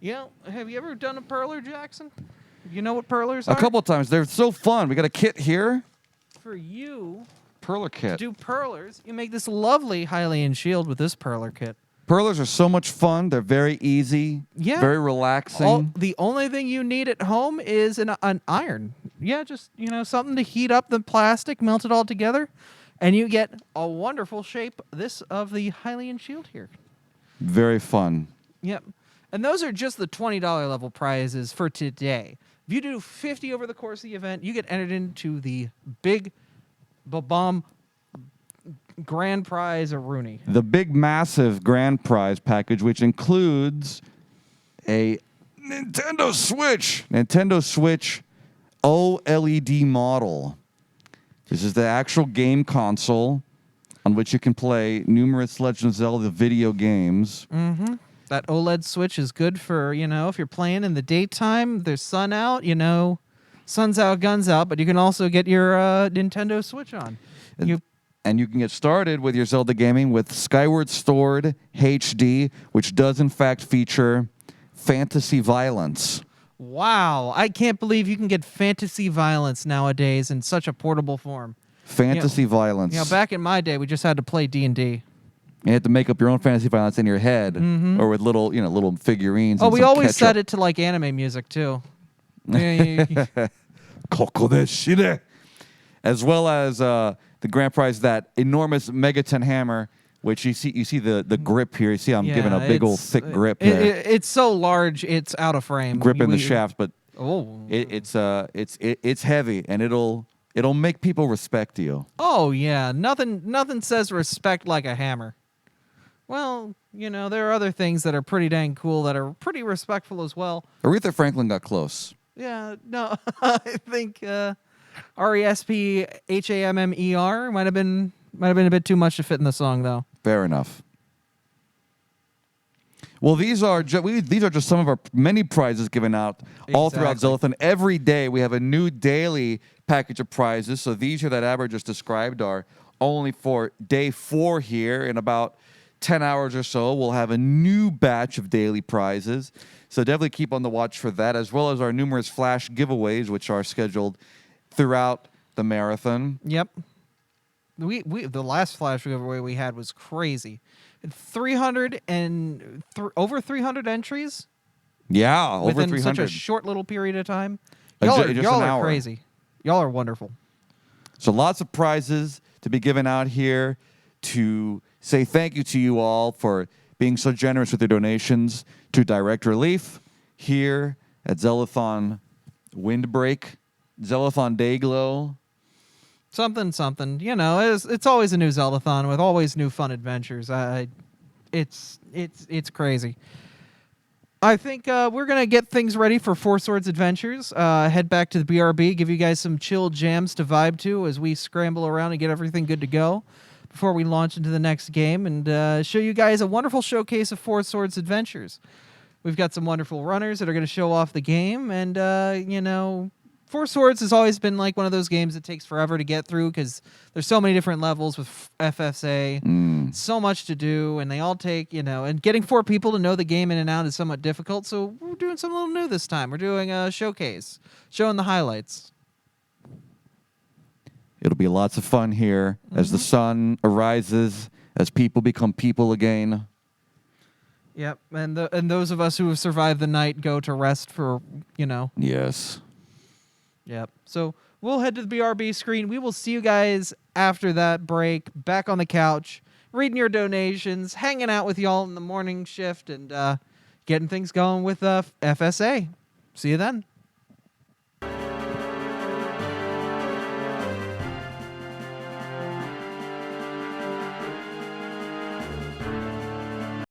Have you ever done a perler, Jackson? You know what perlers are? A couple of times. They're so fun. We got a kit here. For you Perler to kit. do perlers, you make this lovely Hylian shield with this perler kit. Perlers are so much fun. They're very easy. Yeah. Very relaxing. The only thing you need at home is an iron. Yeah, just something to heat up the plastic, melt it all together, and you get a wonderful shape. This of the Hylian shield here. Very fun. Yep. And those are just the $20 level prizes for today. If you do 50 over the course of the event, you get entered into the big bomb grand prize of Rooney. The big, massive grand prize package, which includes a Nintendo Switch OLED model. This is the actual game console on which you can play numerous Legend of Zelda video games. Mm-hmm. That OLED Switch is good for, if you're playing in the daytime, there's sun out, sun's out, guns out, but you can also get your Nintendo Switch on. And you can get started with your Zelda gaming with Skyward Sword HD, which does in fact feature fantasy violence. Wow, I can't believe you can get fantasy violence nowadays in such a portable form. Fantasy violence. Back in my day, we just had to play D&D. You had to make up your own fantasy violence in your head, or with little, little figurines. Oh, and we some always ketchup. set it to like anime music too. Koko de shire. As well as the grand prize, that enormous Megaton hammer, which you see the grip here. You see I'm giving a big old thick grip there. It's so large, it's out of frame. Gripping the shaft, but it's heavy, and it'll make people respect you. Oh yeah, nothing says respect like a hammer. Well, there are other things that are pretty dang cool that are pretty respectful as well. Aretha Franklin got close. Yeah, no, I think RESPHAMMER might have been a bit too much to fit in the song, though. Fair enough. Well, these are just some of our many prizes given out all throughout Zeldathon. Every day we have a new daily package of prizes. So these here that Aber just described are only for day 4 here. In about 10 hours or so, we'll have a new batch of daily prizes. So definitely keep on the watch for that, as well as our numerous flash giveaways, which are scheduled throughout the marathon. Yep. The last flash giveaway we had was crazy. 300 and over 300 entries. Yeah, over within 300. such a short little period of time. Just Y'all an are hour. crazy. Y'all are wonderful. So lots of prizes to be given out here to say thank you to you all for being so generous with your donations to Direct Relief here at Zeldathon Windbreak, Zeldathon Dayglow. Something. It's always a new Zeldathon with always new fun adventures. It's crazy. I think we're gonna get things ready for Four Swords Adventures. Head back to the BRB, give you guys some chill jams to vibe to as we scramble around and get everything good to go before we launch into the next game, and show you guys a wonderful showcase of Four Swords Adventures. We've got some wonderful runners that are going to show off the game, and Four Swords has always been like one of those games that takes forever to get through because there's so many different levels with FSA, so much to do, and they all take, and getting 4 people to know the game in and out is somewhat difficult, so we're doing something a little new this time. We're doing a showcase, showing the highlights. It'll be lots of fun here as the sun arises, as people become people again. Yep, and those of us who have survived the night go to rest for, Yes. Yep. So we'll head to the BRB screen. We will see you guys after that break, back on the couch, reading your donations, hanging out with y'all in the morning shift, and getting things going with FSA. See you then.